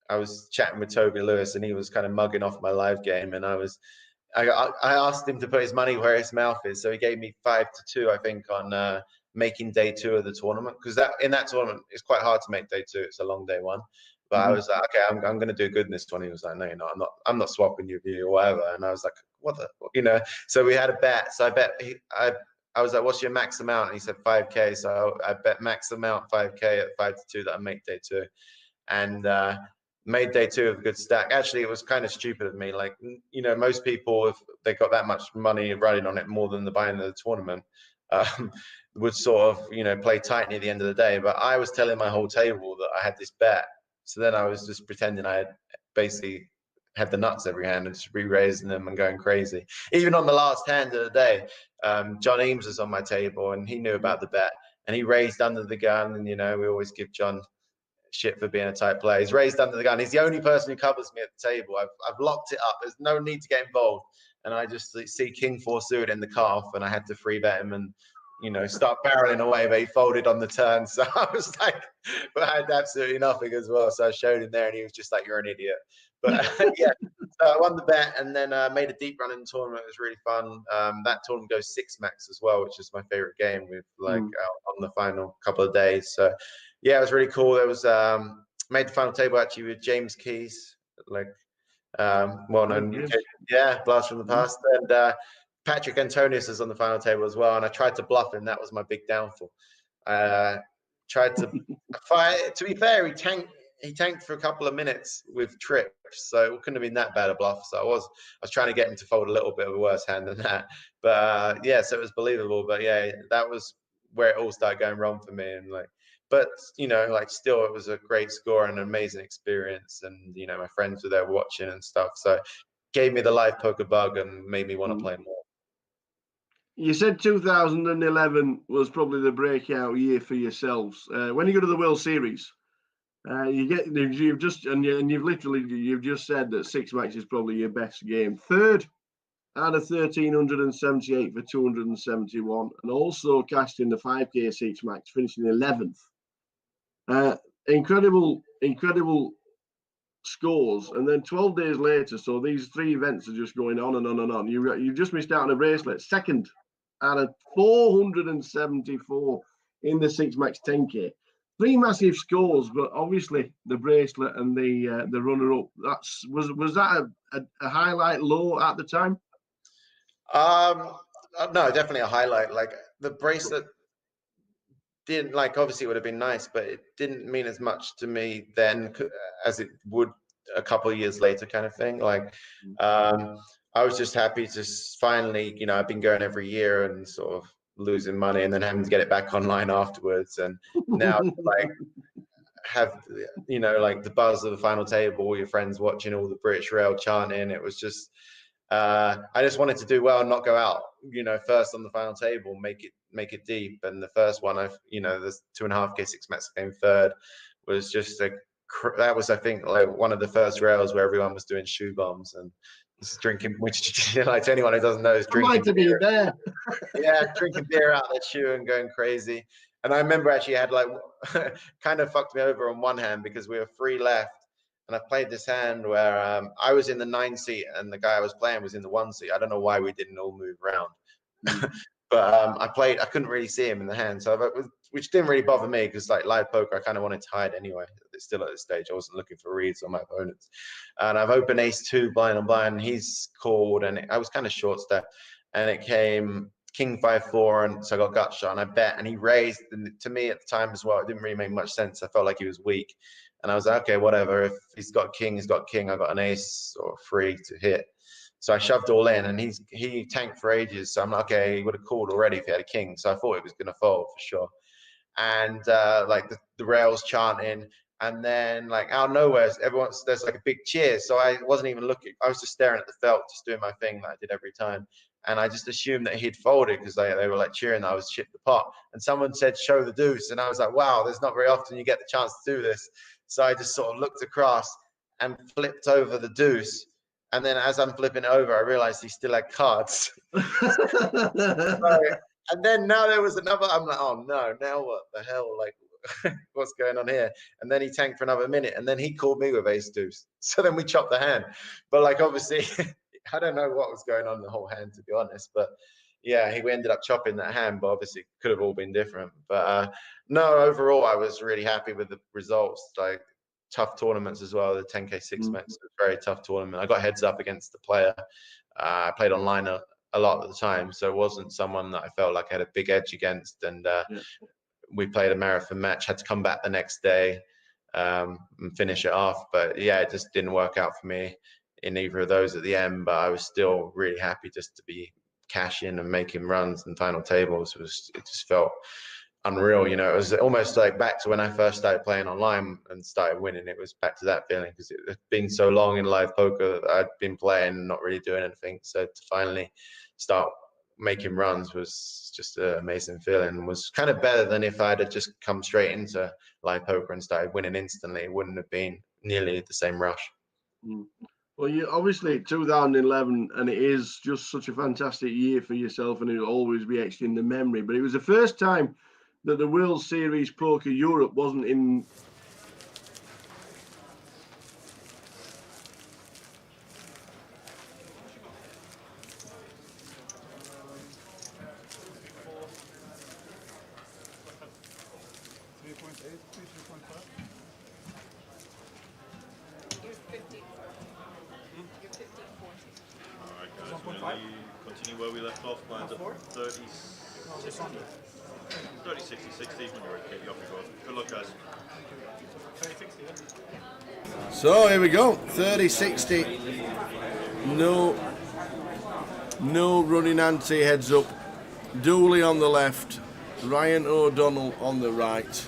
I was chatting with Toby Lewis and he was kind of mugging off my live game, and I asked him to put his money where his mouth is, so he gave me 5-2, I think, on making day 2 of the tournament, because in that tournament it's quite hard to make day 2. It's a long day 1. But I was like, okay, I'm going to do good in this one. He was like, no, you're not. I'm not swapping you or whatever. And I was like, what the, So we had a bet. So I bet I was like, what's your max amount? And he said 5k. So I bet max amount 5k at 5-2 that I make day 2, and made day 2 of a good stack. Actually, it was kind of stupid of me. Like, most people, if they got that much money running on it, more than the buying of the tournament, would sort of, play tight near the end of the day. But I was telling my whole table that I had this bet. So then I was just pretending I had basically had the nuts every hand and just re-raising them and going crazy. Even on the last hand of the day, John Eames was on my table and he knew about the bet and he raised under the gun. And, we always give John shit for being a tight player. He's raised under the gun. He's the only person who covers me at the table. I've locked it up. There's no need to get involved. And I just see King 4 suited in the calf and I had to free bet him and start barreling away, but he folded on the turn. So I was like, but I had absolutely nothing as well. So I showed him there and he was just like, you're an idiot. But yeah, so I won the bet and then made a deep run in the tournament. It was really fun. That tournament goes 6 max as well, which is my favorite game with on the final couple of days. So yeah, it was really cool. There was made the final table actually with James Keys, like well-known UK, blast from the past, and Patrick Antonius is on the final table as well, and I tried to bluff him. That was my big downfall. Tried to fight. To be fair, he tanked for a couple of minutes with trips, so it couldn't have been that bad a bluff. So I was trying to get him to fold a little bit of a worse hand than that. But yeah, so it was believable. But yeah, that was where it all started going wrong for me. And but still, it was a great score and an amazing experience. And my friends were there watching and stuff. So gave me the live poker bug and made me want to play more. You said 2011 was probably the breakout year for yourselves. When you go to the World Series, you've just said that 6 max is probably your best game. 3rd out of 1,378 for 271, and also cashed in the 5k 6 max, finishing 11th. Incredible scores, and then 12 days later, so these 3 events are just going on and on and on. You just missed out on a bracelet, 2nd out of 474 in the 6 max 10k. 3 massive scores, but obviously the bracelet and the runner-up. Was that a highlight low at the time? No, definitely a highlight. Like the bracelet didn't, like, obviously it would have been nice, but it didn't mean as much to me then as it would a couple of years later, kind of thing. Like, I was just happy to finally, you know, I've been going every year and sort of losing money and then having to get it back online afterwards. And now, like, have, you know, like the buzz of the final table, all your friends watching, all the British Rail chanting. It was just, I just wanted to do well and not go out, you know, first on the final table, make it deep. And the first one, you know, the 2.5K 6 Mets came third, was just that was, I think, like one of the first rails where everyone was doing shoe bombs and just drinking, which, you know, like to anyone who doesn't know, is drinking beer. There. Yeah, drinking beer out their shoe and going crazy. And I remember actually I had like kind of fucked me over on one hand because we were 3 left. And I played this hand where I was in the 9 seat and the guy I was playing was in the 1 seat. I don't know why we didn't all move around. But I couldn't really see him in the hand. So which didn't really bother me because like live poker, I kind of wanted to hide anyway. Still at this stage, I wasn't looking for reads on my opponents. And I've opened ace-2 blind on blind. And he's called and I was kind of short step. And it came king 5-4, and so I got gut shot and I bet, and he raised. And to me at the time as well, it didn't really make much sense. I felt like he was weak, and I was like, okay, whatever. If he's got king, he's got king. I got an ace or 3 to hit, so I shoved all in, and he tanked for ages. So I'm like, okay, he would have called already if he had a king. So I thought it was going to fold for sure. And like the rails chanting, and then like out of nowhere, there's like a big cheer. So I wasn't even looking. I was just staring at the felt, just doing my thing that I did every time. And I just assumed that he'd folded because they were like cheering that I was chipped the pot. And someone said, show the deuce. And I was like, wow, there's not very often you get the chance to do this. So I just sort of looked across and flipped over the deuce. And then as I'm flipping it over, I realized he still had cards. And then now there was another, I'm like, oh no, now what the hell? Like, what's going on here? And then he tanked for another minute. And then he called me with ace deuce. So then we chopped the hand. But like, obviously, I don't know what was going on in the whole hand, to be honest. But yeah, we ended up chopping that hand, but obviously it could have all been different. But no, overall, I was really happy with the results. Like, tough tournaments as well. The 10K 6 Mets was a very tough tournament. I got heads up against the player. I played online a lot at the time, so it wasn't someone that I felt like I had a big edge against. And we played a marathon match, had to come back the next day and finish it off. But yeah, it just didn't work out for me in either of those at the end. But I was still really happy just to be cashing and making runs and final tables. It just felt unreal, you know. It was almost like back to when I first started playing online and started winning. It was back to that feeling because it had been so long in live poker that I'd been playing and not really doing anything. So to finally start making runs was just an amazing feeling. It was kind of better than if I'd have just come straight into live poker and started winning instantly. It wouldn't have been nearly the same rush. Well, you obviously 2011, and it is just such a fantastic year for yourself, and it'll always be etched in the memory. But it was the first time that the World Series Poker Europe wasn't in. Continue where we left off. Lines up 30, 60, 60 when you're ready to get you off your board. Good luck, guys. So here we go, 30-60. No running ante, heads up. Dooley on the left, Ryan O'Donnell on the right.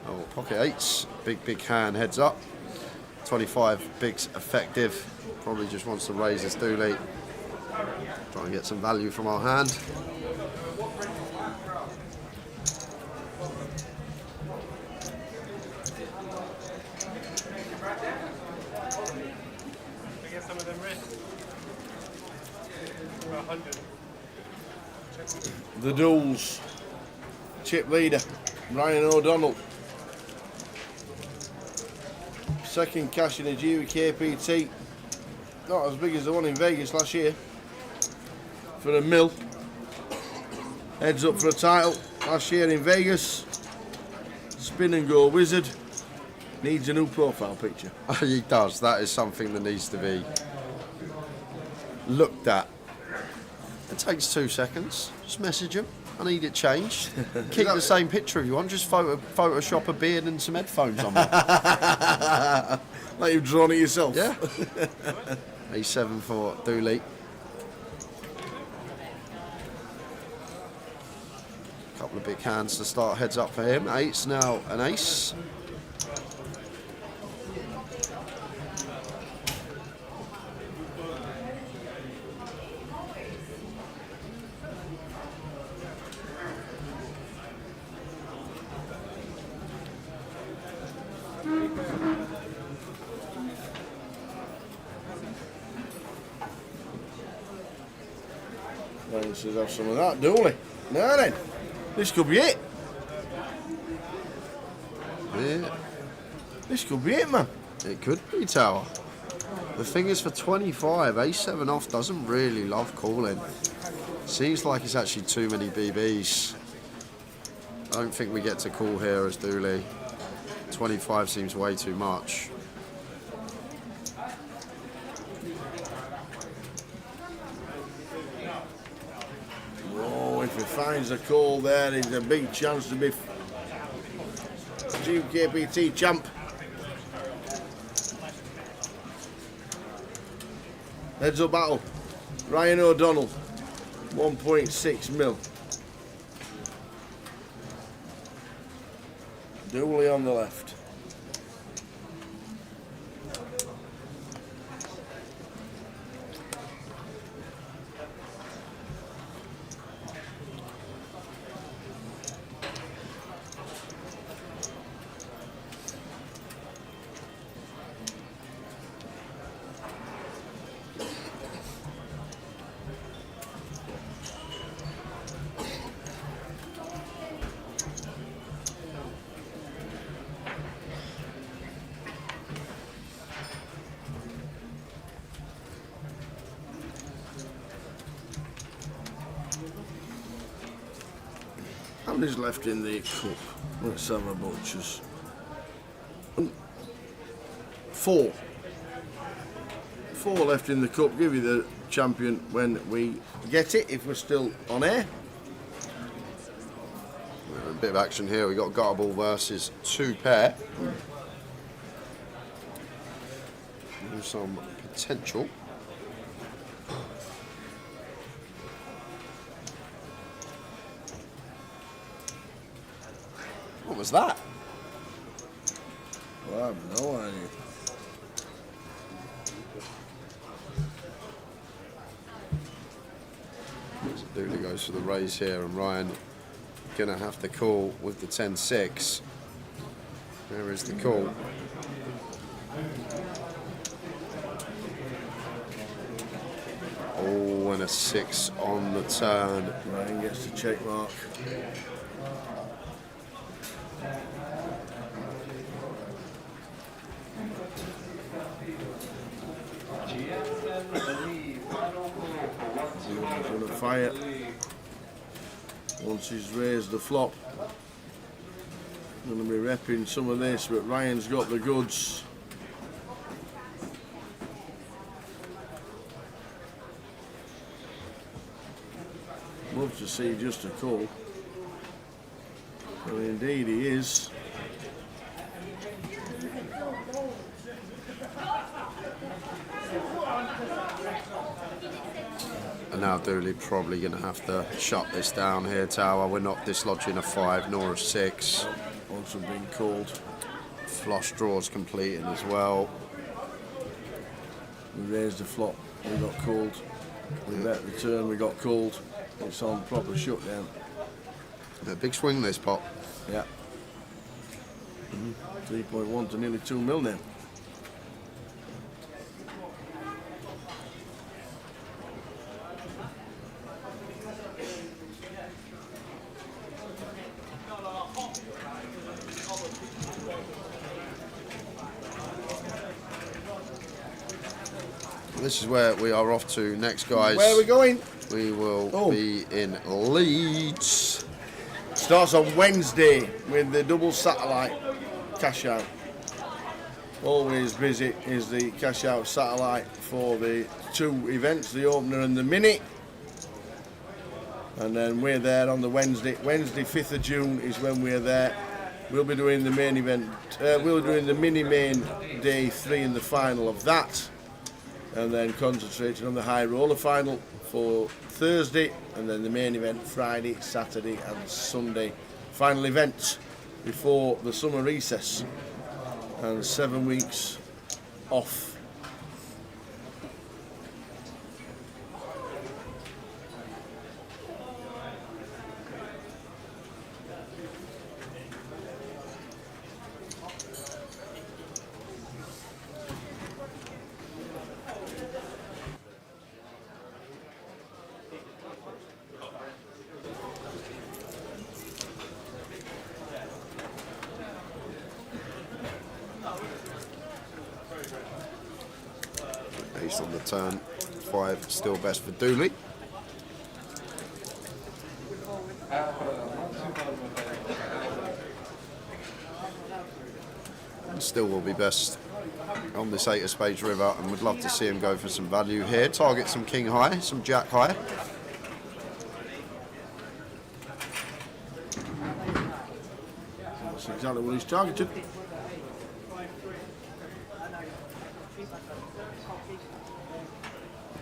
Oh, pocket eights, big hand, heads up. 25 bigs effective. Probably just wants to raise his Dooley. Try and get some value from our hand. some of them risks. For 100. The duels. Chip leader, Ryan O'Donnell. Second cash in a GUKPT. Not as big as the one in Vegas last year. For a mil. Heads up for a title. Last year in Vegas. Spin and go wizard. Needs a new profile picture. He does. That is something that needs to be looked at. It takes 2 seconds. Just message him. I need it changed. Keep the same picture if you want. Just Photoshop a beard and some headphones on me. Like you've drawn it yourself. Yeah. A7 for Dooley. Couple of big hands to start heads up for him. Eight's now an ace. Let's have some of that, Dooley. Now then, this could be it. Yeah. This could be it, man. It could be, Tower. The thing is, for 25, A7 off doesn't really love calling. Seems like it's actually too many BBs. I don't think we get to call here as Dooley. 25 seems way too much. Oh, if he finds a call there, there's a big chance to be GUKPT champ. Heads up battle. Ryan O'Donnell, 1.6 mil. Dooley on the left. How many's left in the cup? Let's have a butchers. 4. 4 left in the cup. Give you the champion when we get it, if we're still on air. A bit of action here. We've got Guttable versus 2 pair. There's some potential. What was that? Well, I have no idea. Dooley goes for the raise here, and Ryan gonna have to call with the 10-6. There is the call. Oh, and a 6 on the turn. Ryan gets the check mark. He's going to fire once he's raised the flop. Going to be repping some of this, but Ryan's got the goods. Love to see just a call. And indeed he is. And now Dooley probably going to have to shut this down here, Tower. We're not dislodging a 5 nor a 6. Also being called. Flush draws completed as well. We raised the flop, we got called. We bet the turn, we got called. It's on proper shutdown. A big swing this pot. Yeah. 3.1 to nearly 2 mil now. This is where we are off to next, guys. Where are we going? We will be in Leeds. Starts on Wednesday with the double satellite cash out. Always busy is the cash out satellite for the two events, the opener and the mini. And then we're there on the Wednesday 5th of June is when we're there. We'll be doing the main event, we'll be doing the mini main day 3 in the final of that. And then concentrating on the high roller final for Thursday, and then the main event Friday, Saturday and Sunday. Final event before the summer recess and 7 weeks off. Ace on the turn, 5 still best for Dooley. And still will be best on this 8 of spades river, and would love to see him go for some value here. Target some king high, some jack high. That's exactly what he's targeted.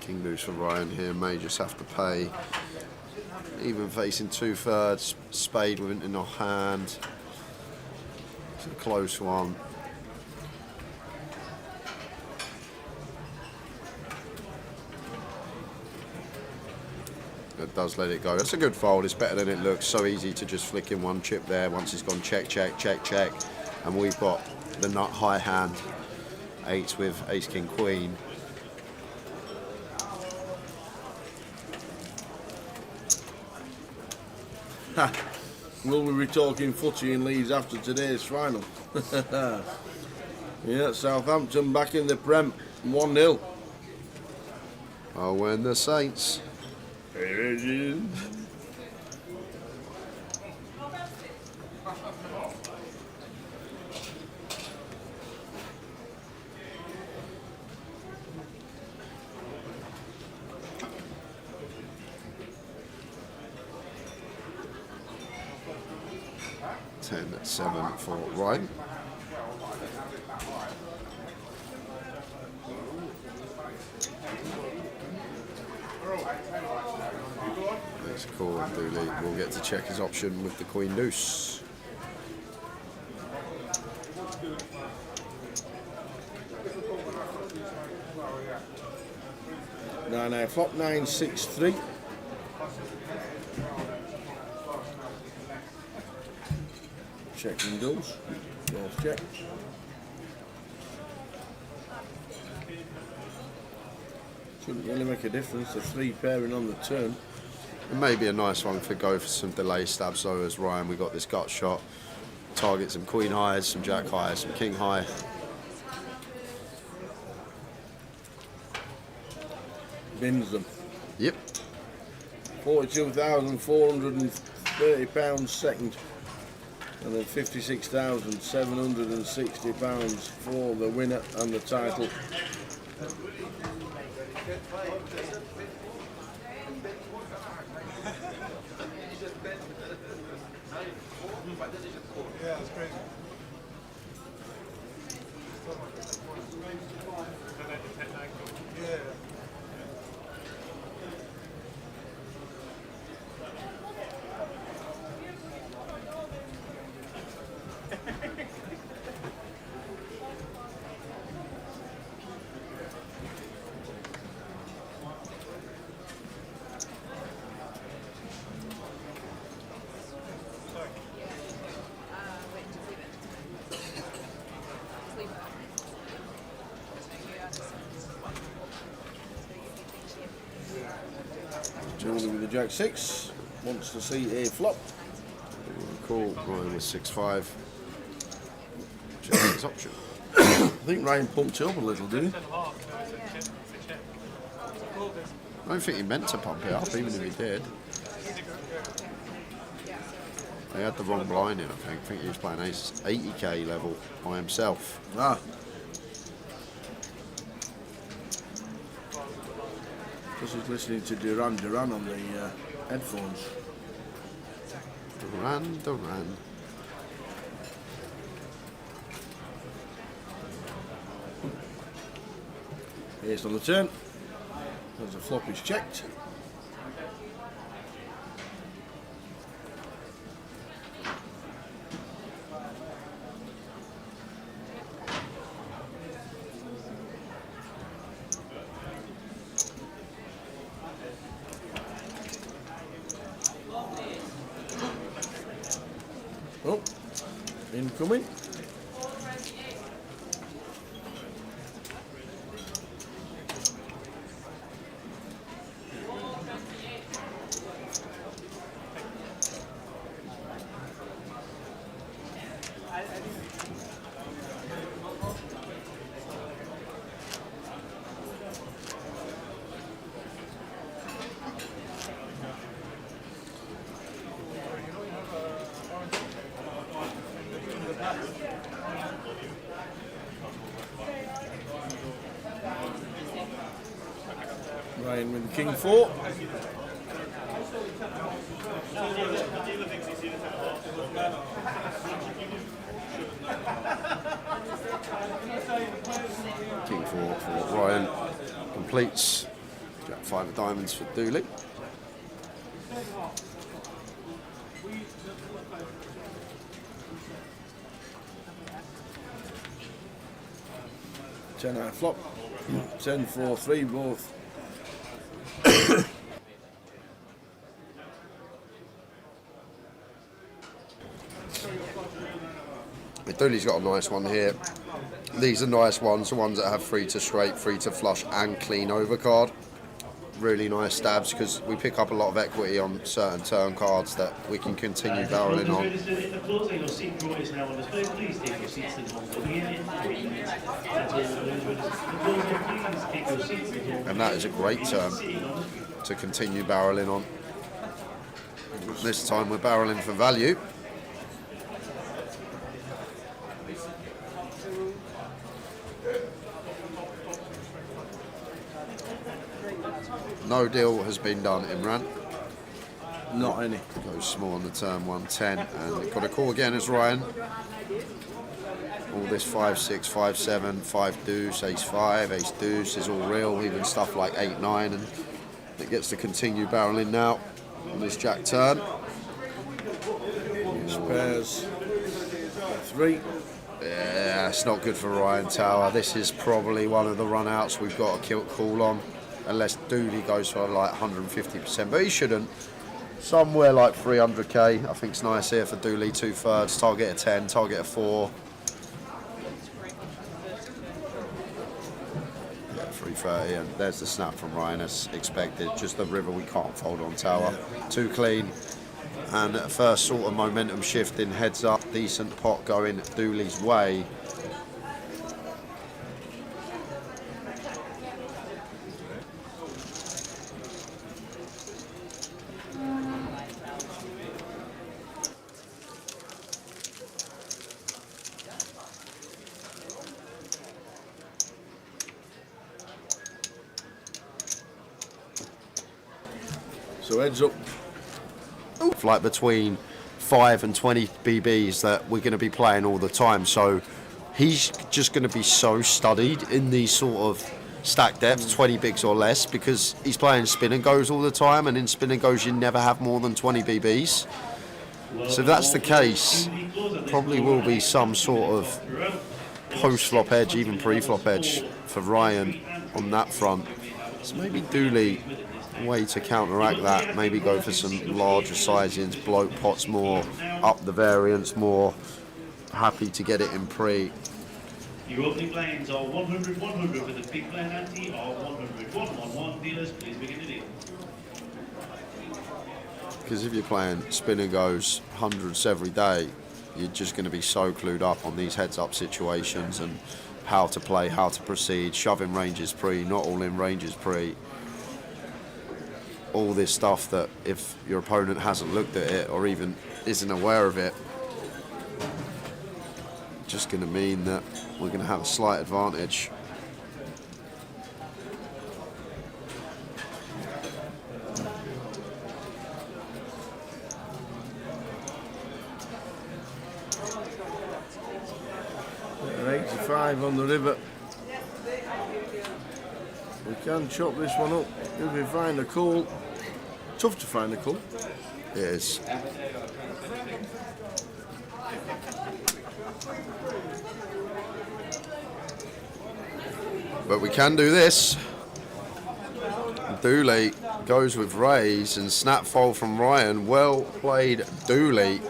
King loose for Ryan here, may just have to pay. Even facing 2/3, spade with it in our hand. It's a close one. It does let it go. It's a good fold. It's better than it looks. So easy to just flick in one chip there once it's gone check, check, check, check. And we've got the nut high hand, 8 with ace, king, queen. Will we be talking footy in Leeds after today's final? Yeah, Southampton back in the Prem, 1-0. Oh, when the Saints. Here it is. At 7 for Ryan. That's cool. Dooley will get to check his option with the queen deuce. Nine flop 9-6-3. Checking goes. Yes, check. Shouldn't really make a difference, the 3 pairing on the turn. It may be a nice one for go for some delay stabs though, as Ryan, we got this gut shot. Target some queen highs, some jack highs, some king high. Bins them. Yep. £42,430 second. And then £56,760 for the winner and the title. Yeah, it's crazy. Yeah. Julie with the jack 6 wants to see a flop. Cool. Ryan with 6-5. Check his option. I think Ryan pumped it up a little, didn't he? I don't think he meant to pump it up, even if he did. He had the wrong blind in, I think. I think he was playing 80k level by himself. Ah. Because he's listening to Duran Duran on the headphones. Duran. Here's on the turn. As the flop is checked. Oh, incoming. Ryan with the king 4. King 4 for Ryan. Completes. Jack 5 of diamonds for Dooley. Ten out flop. 10, 4, 3 both. Dooley's got a nice one here. These are nice ones, the ones that have free to straight, free to flush and clean overcard. Really nice stabs because we pick up a lot of equity on certain turn cards that we can continue barreling on. In the closing, your seat draw is now on display. Please take your seats in the hall. We'll begin in 3 minutes. That's all the please take your seats in the hall. And that is a great turn to continue barreling on. This time we're barreling for value. No deal has been done, Imran. Not any. Goes small on the turn, 110, and got a call again as Ryan. All this 5, 6, 5, 7, 5 deuce, ace 5, ace deuce is all real, even stuff like 8, 9, and it gets to continue barreling now on this jack turn. Spares 3. Yeah, it's not good for Ryan Tower. This is probably one of the run-outs we've got to call on, unless Dooley goes for like 150%, but he shouldn't. Somewhere like 300k, I think it's nice here for Dooley, 2/3, target a 10, target a 4. Yeah, 330, and there's the snap from Ryan as expected. Just the river we can't fold on Tower. Too clean. And at first sort of momentum shifting, heads up, decent pot going Dooley's way. So heads up. Like between 5 and 20 BBs that we're going to be playing all the time. So he's just going to be so studied in these sort of stack depths, 20 bigs or less, because he's playing spin and goes all the time, and in spin and goes you never have more than 20 BBs. So if that's the case, probably will be some sort of post-flop edge, even pre-flop edge for Ryan on that front. So maybe Dooley, way to counteract that, maybe go for some larger sizings, bloat pots more, up the variance more, happy to get it in pre. Your opening blinds are 100, 100 with a big blind ante, or 100, 111. Dealers, please begin the deal. Because if you're playing spin and goes hundreds every day, you're just going to be so clued up on these heads-up situations and how to play, how to proceed, shoving ranges pre, not all in ranges pre. all this stuff that if your opponent hasn't looked at it or even isn't aware of it, just going to mean that we're going to have a slight advantage. They're 85 on the river. We can chop this one up if we find a coal. Tough to find a coal. It is. But we can do this. Dooley goes with raise and snap fold from Ryan. Well played, Dooley.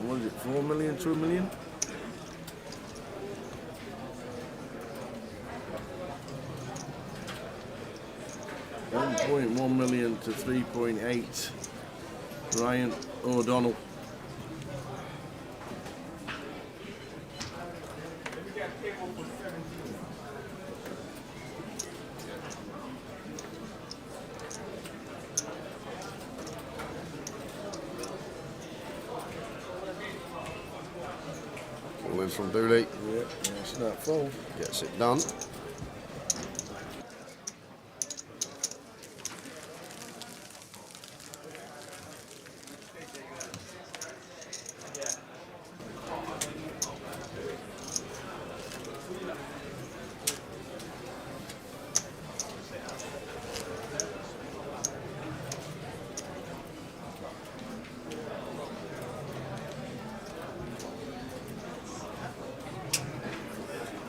What is it, 4 million, 2 million? $1.1 million to 3.8. Ryan O'Donnell. All in from Dooley. Yeah, snap fold. Gets it done.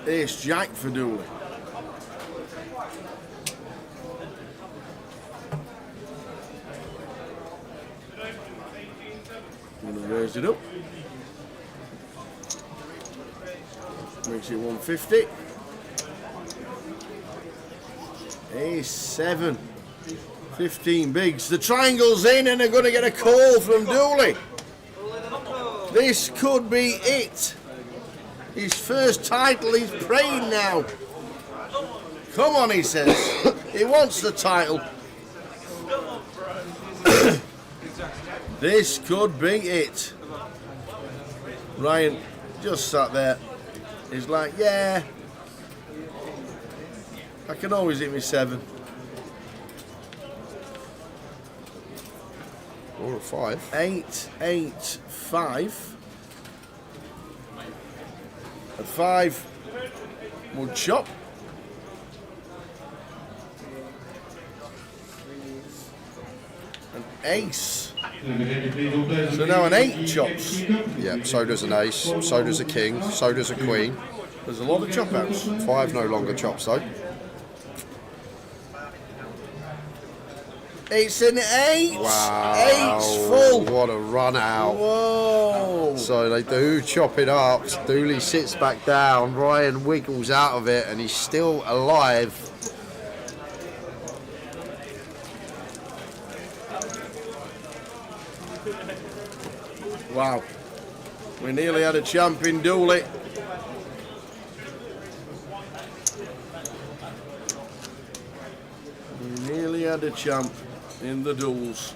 Ace Jack for Dooley. Gonna raise it up. Makes it 150. Ace 7. 15 bigs. The triangle's in and they're going to get a call from Dooley. This could be it. His first title, he's praying now. Come on, he says. He wants the title. This could be it. Ryan just sat there. He's like, yeah, I can always hit me 7. Or a 5. 8, 8, 5. A 5 would chop. An ace. So now an 8 chops. Yeah, so does an ace, so does a king, so does a queen. There's a lot of chop outs. 5 no longer chops though. It's an 8. Wow. 8's full. What a run out. Whoa. So they do chop it up. Dooley sits back down. Ryan wiggles out of it and he's still alive. Wow. We nearly had a champ in Dooley. We nearly had a champ in the duels.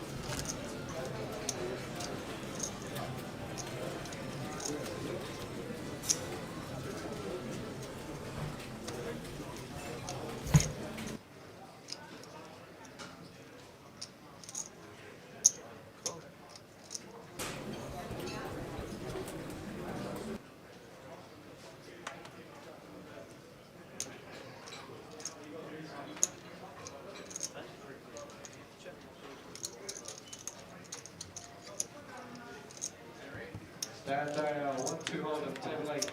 Stand down, 1-2 hold of table 8.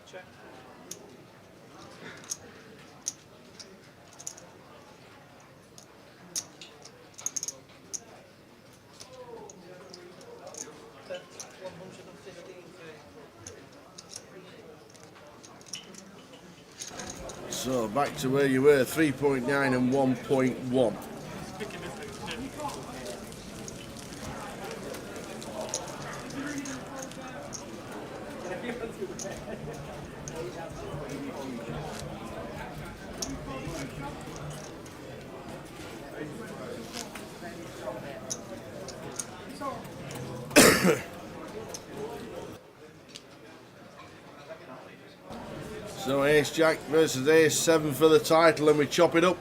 Check. So back to where you were, 3.9 and 1.1. So Ace Jack versus Ace 7 for the title, and we chop it up.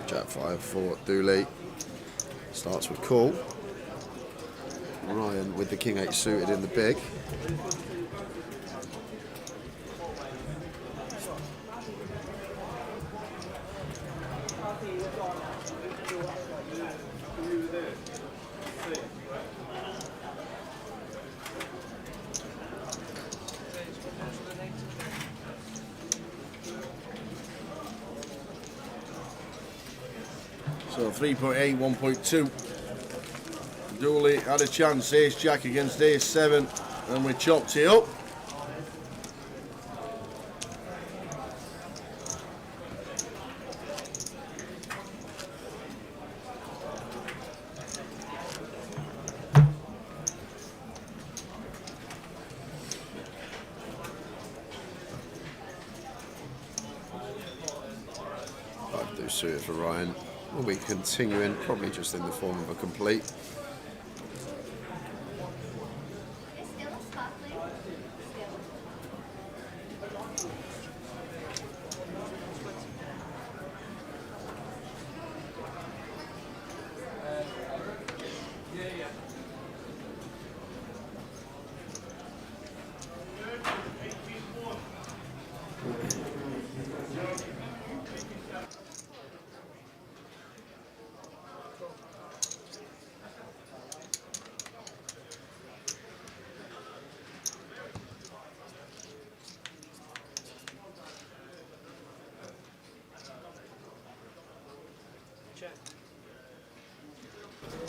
Jack 5 for Dooley. Starts with call. Ryan with the King 8 suited in the big. So 3.8, 1.2. Dooley had a chance, Ace Jack against Ace 7, and we chopped it up. I'd do suited for Ryan. We'll be continuing, probably just in the form of a complete.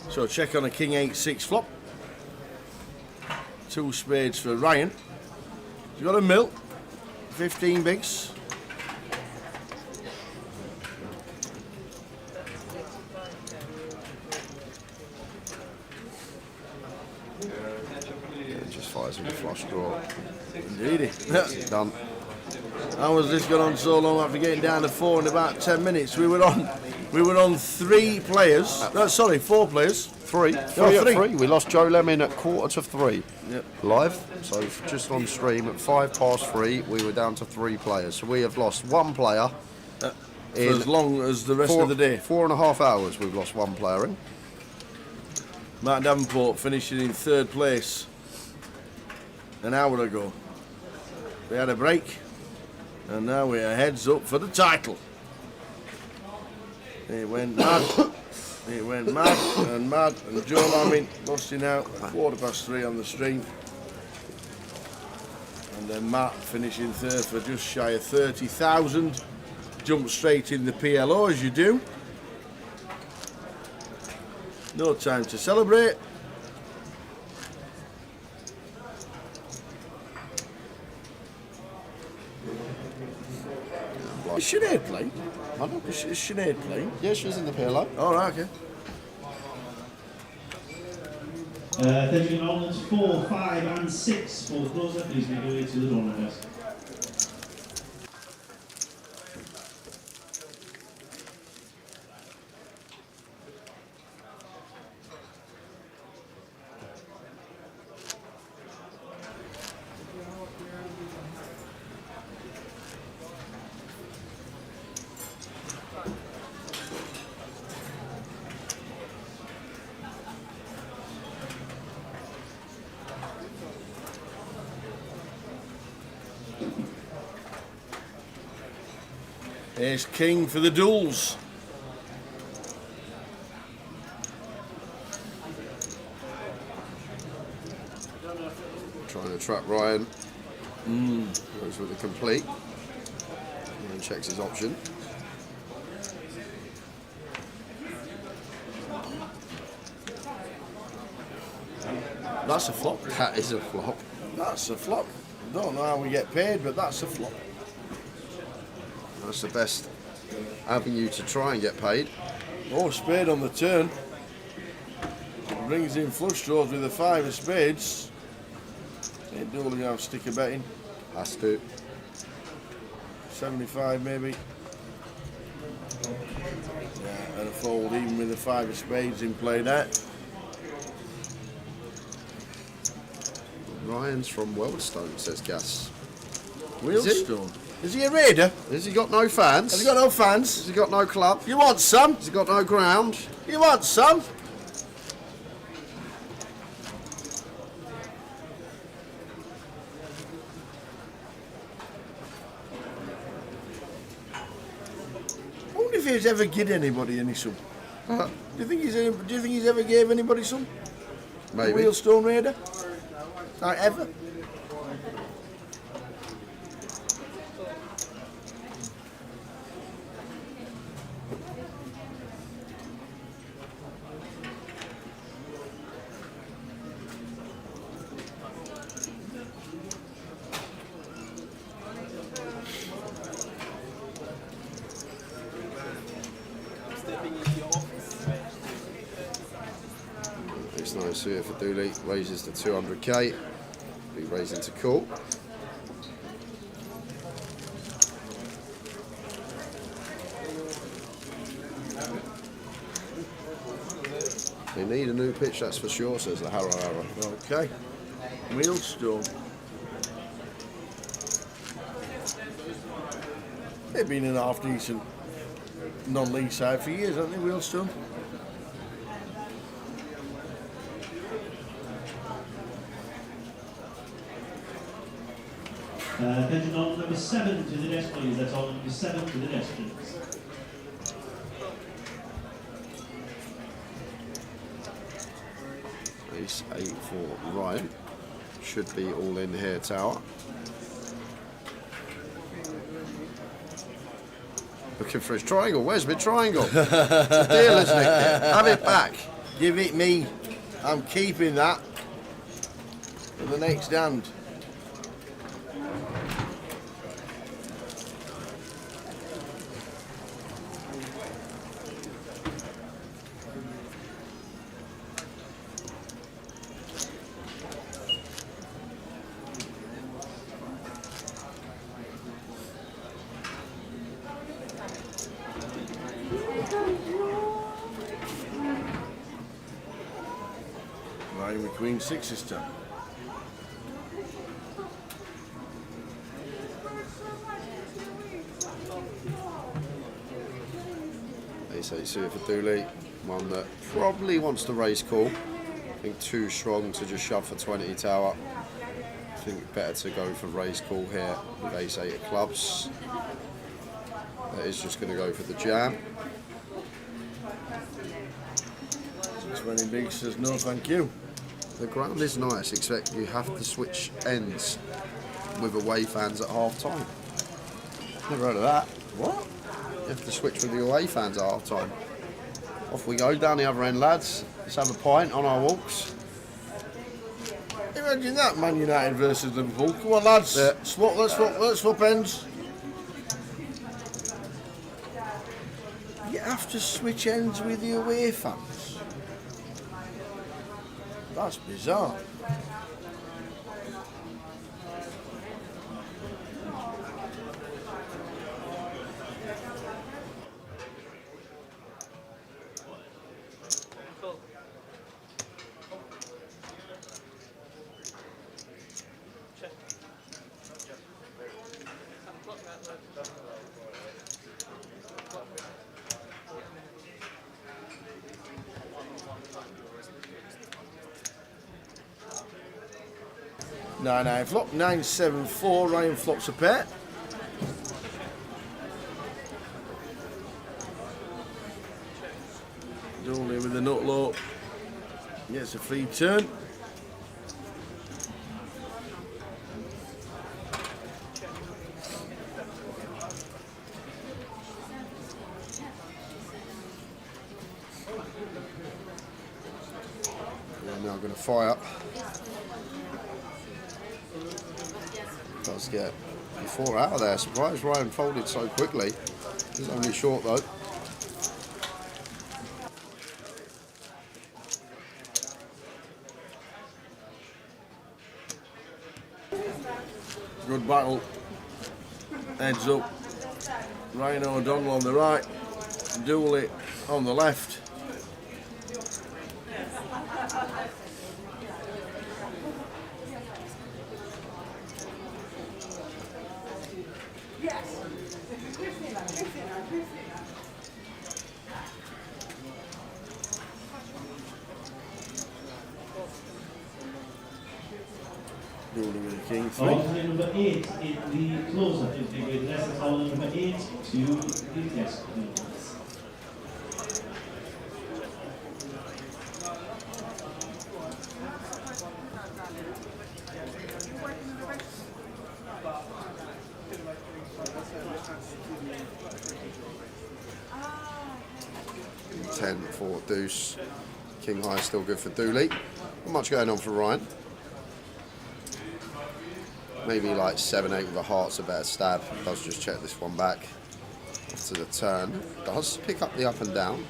So check on a King 8-6 flop. 2 spades for Ryan. He's got a mill. 15 bigs. Just fires with a flush draw. Indeedy. Done. How was this gone on so long after getting down to 4 in about 10 minutes? We were on 3 players. No, sorry, 4 players. 3. Oh, 3. We lost Joe Lemon at 2:45. Yep. Live. So just on stream at 3:05, we were down to 3 players. So we have lost 1 player. For as long as the rest of the day. 4.5 hours we've lost 1 player in. Matt Davenport finishing in 3rd place an hour ago. We had a break, and now we're heads up for the title. It went mad. It went mad, and Joe Lamin busting out 3:15 on the stream. And then Matt finishing 3rd for just shy of 30,000. Jump straight in the PLO as you do. No time to celebrate. Is Sinead playing? Is Sinead playing? Yeah, she's in the PLO. Oh, right, okay. Attention Ireland's 4, 5 and 6 for the closer. Please make your way to the door desk. Ace King for the duels. Trying to trap Ryan. Goes with a complete. And checks his option. That's a flop. That is a flop. That's a flop. Don't know how we get paid, but that's a flop. That's the best avenue to try and get paid. Oh, spade on the turn. Brings in flush draws with a 5 of spades. Ain't Dooley have sticker betting. Has to. 75 maybe. Yeah, and a fold even with a 5 of spades in play there. Ryan's from Weldstone, says Gas. Wealdstone? Is he a raider? Has he got no fans? Has he got no fans? Has he got no club? You want some? Has he got no ground? You want some? I wonder if he's ever given anybody any some. Do you think he's ever gave anybody some? Maybe. A Wealdstone raider? Like ever? It's nice here for Dooley. Raises to 200k. Be raising to call. They need a new pitch, that's for sure, says the Harrow Harrow. Okay. Wealdstone. They've been in a half decent non-league side for years, haven't they, Wealdstone? Attention on number 7 to the desk, please. That's on number 7 to the desk, please. Ace 8 for Ryan. Should be all in here, Tower. Looking for his triangle. Where's my triangle? It's a deal, isn't it? Have it back. Give it me. I'm keeping that for the next hand. Ryan with Queen 6 this time. Ace 8 suited for Dooley. One that probably wants to raise call. I think too strong to just shove for 20 Tower. I think better to go for raise call here with Ace 8 of clubs. That is just going to go for the jam. 20 big says no thank you. The ground is nice, except you have to switch ends with away fans at half time. Never heard of that. What? You have to switch with the away fans at half time. Off we go down the other end, lads. Let's have a pint on our walks. Imagine that, Man United versus Liverpool. Come on, lads. Yeah. Let's swap ends. You have to switch ends with the away fans. That's bizarre. Nine flop, 9-7-4. Ryan flops a pair. Dooley with the nut low. Gets a free turn. We're now going to fire. Does get 4 out of there. Surprised Ryan folded so quickly. He's only short though. Good battle. Heads up. Ryan O'Donnell on the right. Dooley on the left. Dooley with the king three. Alternate number 8 in the closer is the great lessons. Alternate number 8 to the test. Ten for deuce. King high still good for Dooley. Not much going on for Ryan. Maybe like 7-8 with a heart's a better stab. Does just check this one back. Off to the turn. Does pick up the up and down.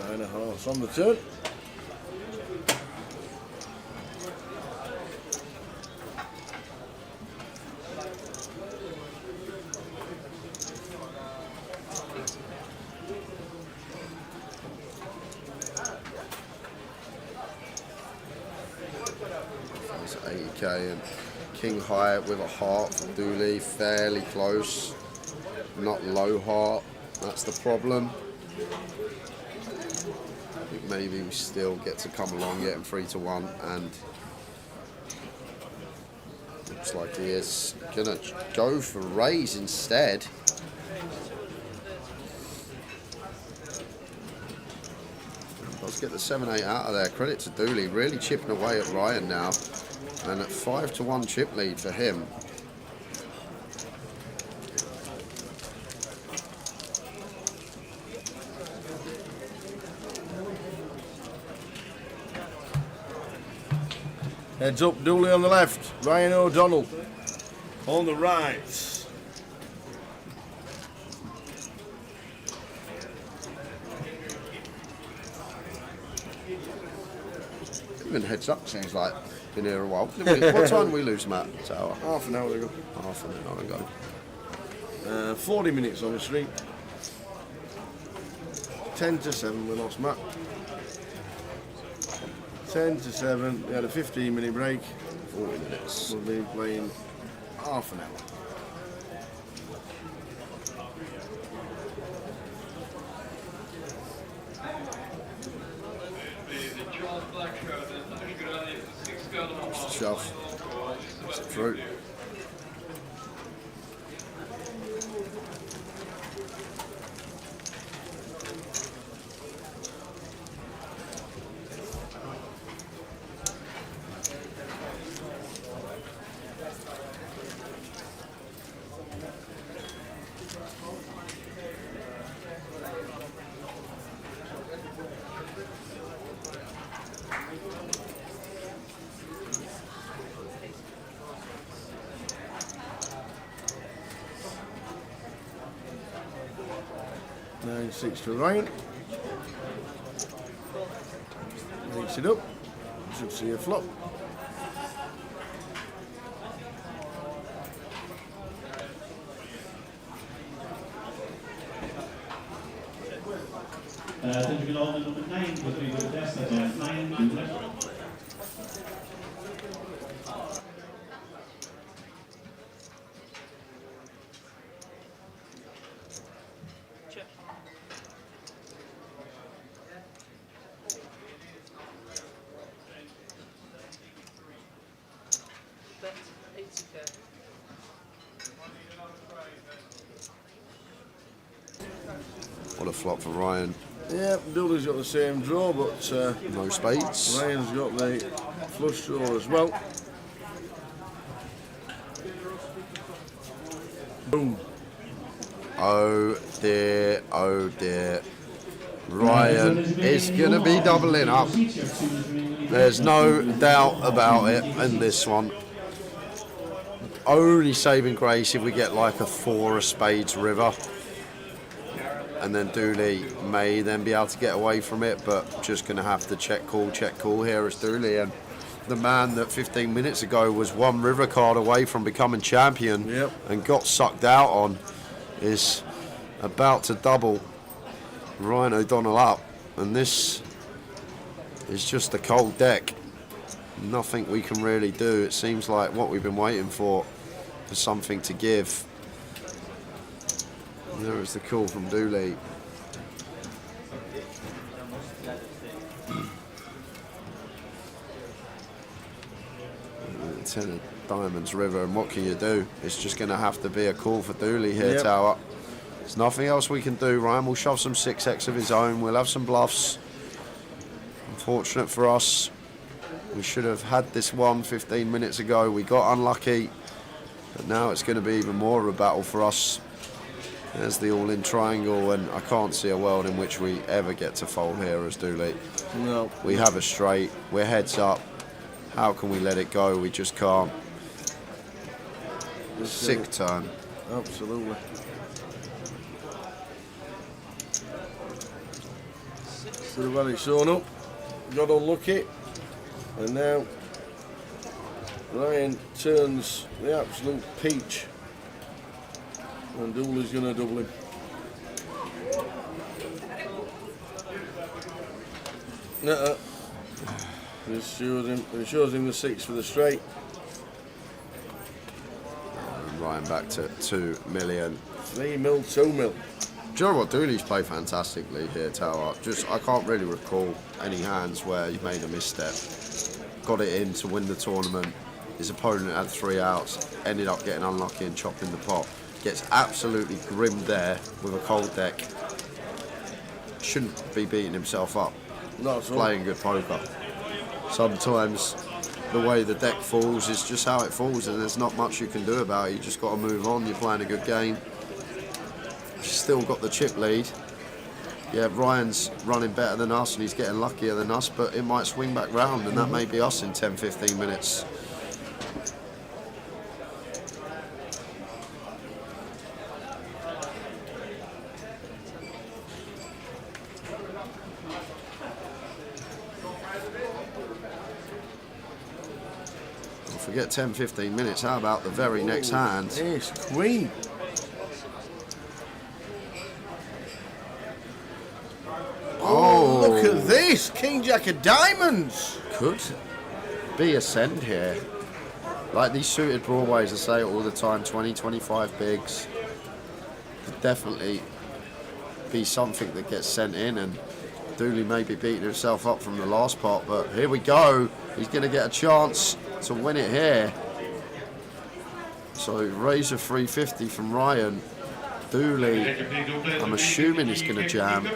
9 of hearts on the turn. That's 80k and king high with a heart for Dooley. Fairly close. Not low heart. That's the problem. I think maybe we still get to come along, get him 3-1, and looks like he is gonna go for raise instead. Let's get the 7-8 out of there. Credit to Dooley, really chipping away at Ryan now, and at 5-1 chip lead for him. Heads up, Dooley on the left, Ryan O'Donnell on the right. Even heads up seems like been here a while. What time did we lose, Matt? Tower? Half an hour ago. Half an hour ago. 40 minutes on the street. 10-7 we lost, Matt. 10-7. We had a 15-minute break. 40 minutes. We'll be playing half an hour. Shove. That's it through. Nine, 6 to Ryan. Makes it up. Should see a flop. Then we go on to number 9 with the good test. 9 to left. Bet 80k. What a flop for Ryan. Yeah, Dooley's got the same draw, but no spades. Ryan's got the flush draw as well. Boom. Oh dear, oh dear. Ryan is going to be doubling up. There's no doubt about it in this one. Only saving grace if we get like a 4 of spades river. And then Dooley may then be able to get away from it, but just going to have to check call here as Dooley. And the man that 15 minutes ago was 1 river card away from becoming champion and got sucked out on is about to double Ryan O'Donnell up. And this is just a cold deck. Nothing we can really do. It seems like what we've been waiting for something to give. There was the call from Dooley. 10 of diamonds river, and what can you do? It's just going to have to be a call for Dooley here, Tower. There's nothing else we can do. Ryan will shove some 6x of his own. We'll have some bluffs. Unfortunate for us. We should have had this one 15 minutes ago. We got unlucky. But now it's going to be even more of a battle for us. There's the all-in triangle, and I can't see a world in which we ever get to fold here as Dooley. No. We have a straight. We're heads up. How can we let it go? We just can't. Sick turn. Absolutely. Should have had it sewn up. Got unlucky. And now Ryan turns the absolute peach. And Dooley's going to double him. It shows him the 6 for the straight. And Ryan back to 2 million. 3 mil, 2 mil. Do you know what? Dooley's played fantastically here, Tower. I can't really recall any hands where he made a misstep. Got it in to win the tournament. His opponent had 3 outs, ended up getting unlucky and chopping the pot. Gets absolutely grimmed there with a cold deck. Shouldn't be beating himself up. Not at all. Playing good poker. Sometimes the way the deck falls is just how it falls, and there's not much you can do about it. You just got to move on. You're playing a good game. Still got the chip lead. Yeah, Ryan's running better than us and he's getting luckier than us, but it might swing back round, and that may be us in 10-15 minutes. Forget 10-15 minutes, how about the very next hand? Yes, Queen. Oh, look at this! King Jack of diamonds! Could be a send here. Like these suited broadways, I say it all the time, 20-25 bigs. Could definitely be something that gets sent in, and Dooley may be beating himself up from the last pot, but here we go. He's going to get a chance to win it here. So raise a 350 from Ryan. Dooley, I'm assuming he's going to jam.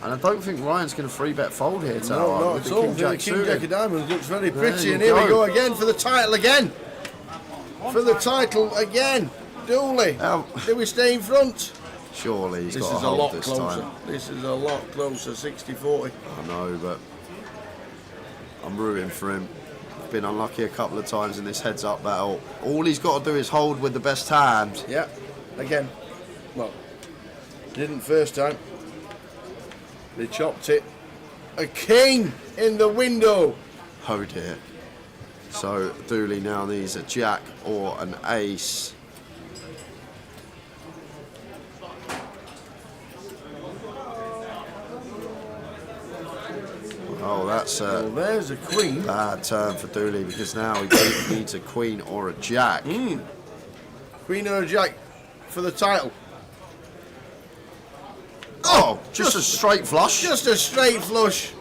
And I don't think Ryan's going to 3-bet fold here, Tower. No, not at all. The King Jack of diamonds looks very pretty, and here we go again for the title again. For the title again. Dooley, do we stay in front? Surely he's this got to is a hold lot this closer. time. This is a lot closer, 60-40. I know, but I'm rooting for him. Been unlucky a couple of times in this heads-up battle. All he's got to do is hold with the best hand. Yeah, again. Well, didn't first time. They chopped it. A king in the window. Oh dear. So Dooley now needs a jack or an ace. Oh, that's there's a queen. Bad turn for Dooley, because now he needs a queen or a jack. Queen or a jack for the title. Oh, just a straight flush. Just a straight flush.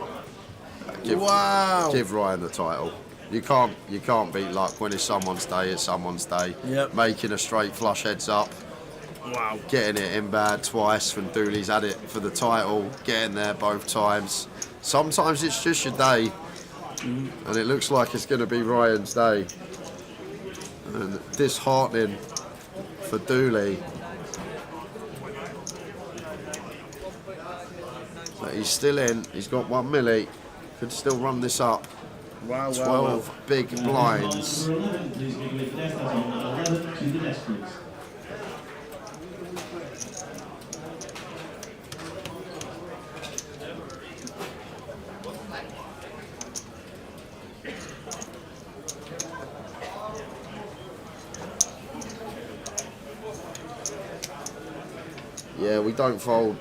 Wow. Give Ryan the title. You can't beat luck. When it's someone's day, it's someone's day. Yep. Making a straight flush heads up. Wow. Getting it in bad twice when Dooley's had it for the title. Getting there both times. Sometimes it's just your day. and it looks like it's going to be Ryan's day. And disheartening for Dooley. But he's still in. He's got 1 milli. Could still run this up. Wow, 12 big blinds. Number 11, please make way for desk. That's on 11 to the desk, please. Yeah, we don't fold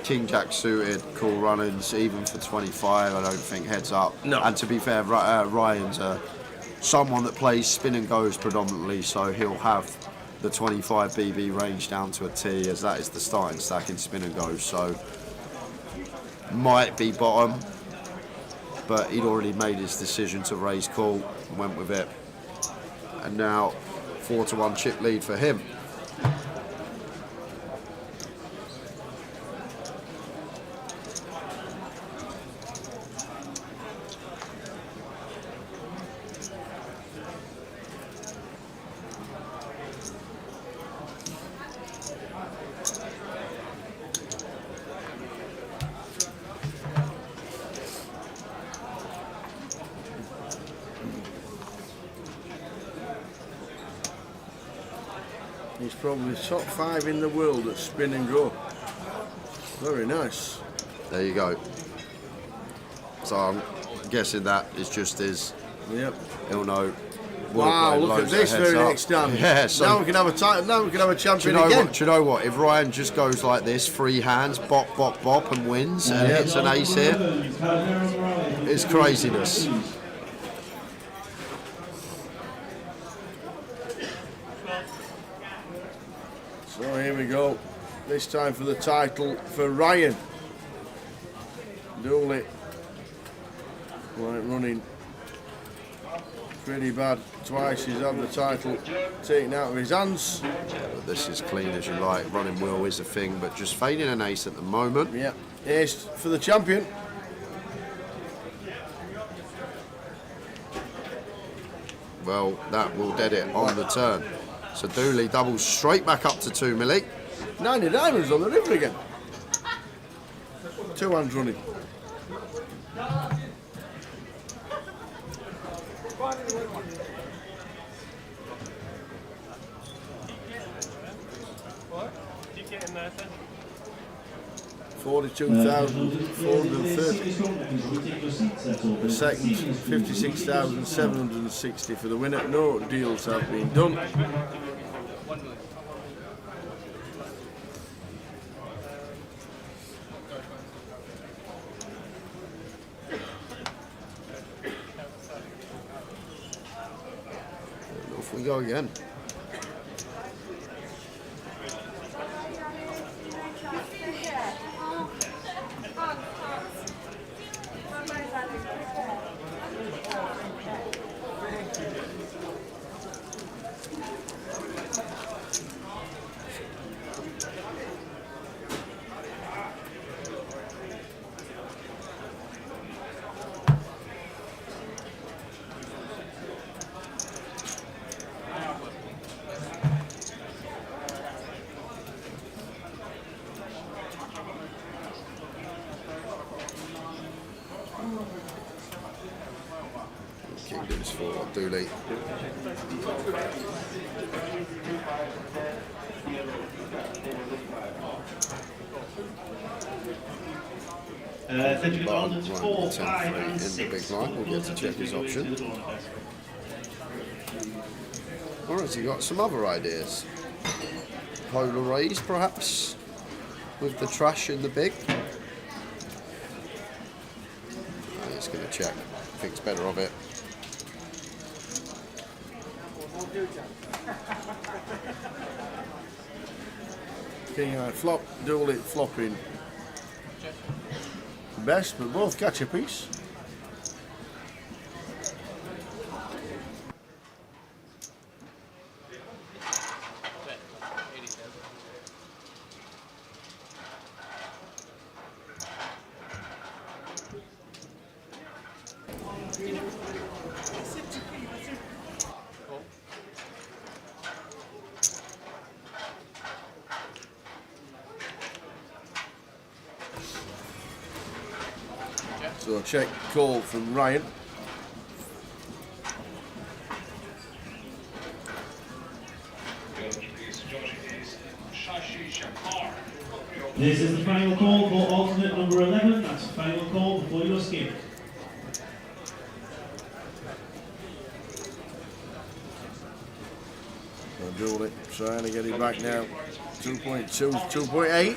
King Jack suited, cool runnings, even for 25, I don't think, heads up. No. And to be fair, Ryan's someone that plays spin and goes predominantly, so he'll have the 25 BB range down to a T, as that is the starting stack in spin and goes, so might be bottom, but he'd already made his decision to raise call and went with it. And now 4-1 chip lead for him. He's probably top 5 in the world at spin and go. Very nice. There you go. So I'm guessing that is just his. Yep. He'll know. Wow, look at this very next stand. Yeah, so now we can have a title. Now we can have a champion do you know again. What, do you know what? If Ryan just goes like this, free hands, bop, bop, bop, and wins, and hits an ace here, it's craziness. So here we go. This time for the title for Ryan. Dooley. Right, running pretty bad. Twice he's had the title taken out of his hands. But this is clean as you like. Running wheel is a thing, but just fading an ace at the moment. Yeah, ace for the champion. Well, that will dead it on the turn. So Dooley doubles straight back up to 2 milli. 90 diamonds on the river again. 2 hands running. What? Did you get in there, sir? 42,430. The second, 56,760 for the winner. No deals have been done. Off we go again. Kingdoms for Dooley. Century Bar, Gardens, 4, 1, 5 10, and 3 in the 6. big line. We'll get to check his option. Or has he got some other ideas? Polar raise, perhaps, with the trash in the big. He's going to check. Thinks better of it. King high flop, Dooley flopping best, but both catch a piece. So check call from Ryan. This is the final call for alternate number 11. That's the final call before your skip. Dooley trying to get it back now. 2.2, 2.8.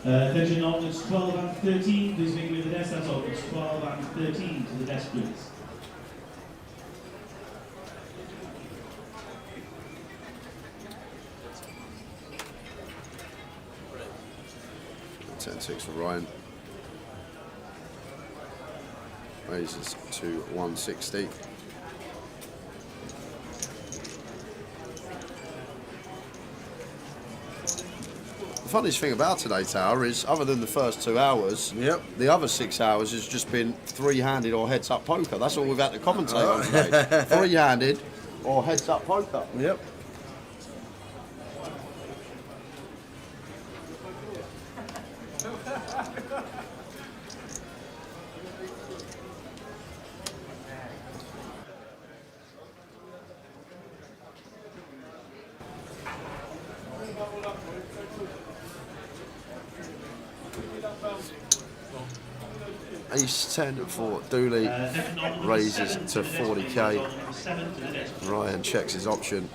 Attention alternates 12 and 13, please make with the desk. That's alternates 12 and 13 to the desk, please. Ten 6 for Ryan. Raises to 160. The funniest thing about today, Tower, is other than the first 2 hours, the other 6 hours has just been three-handed or heads-up poker. That's all we've had to commentate on today. Three-handed or heads-up poker. Yep. Ace 10 for Dooley, raises to 40k. Ryan checks his option.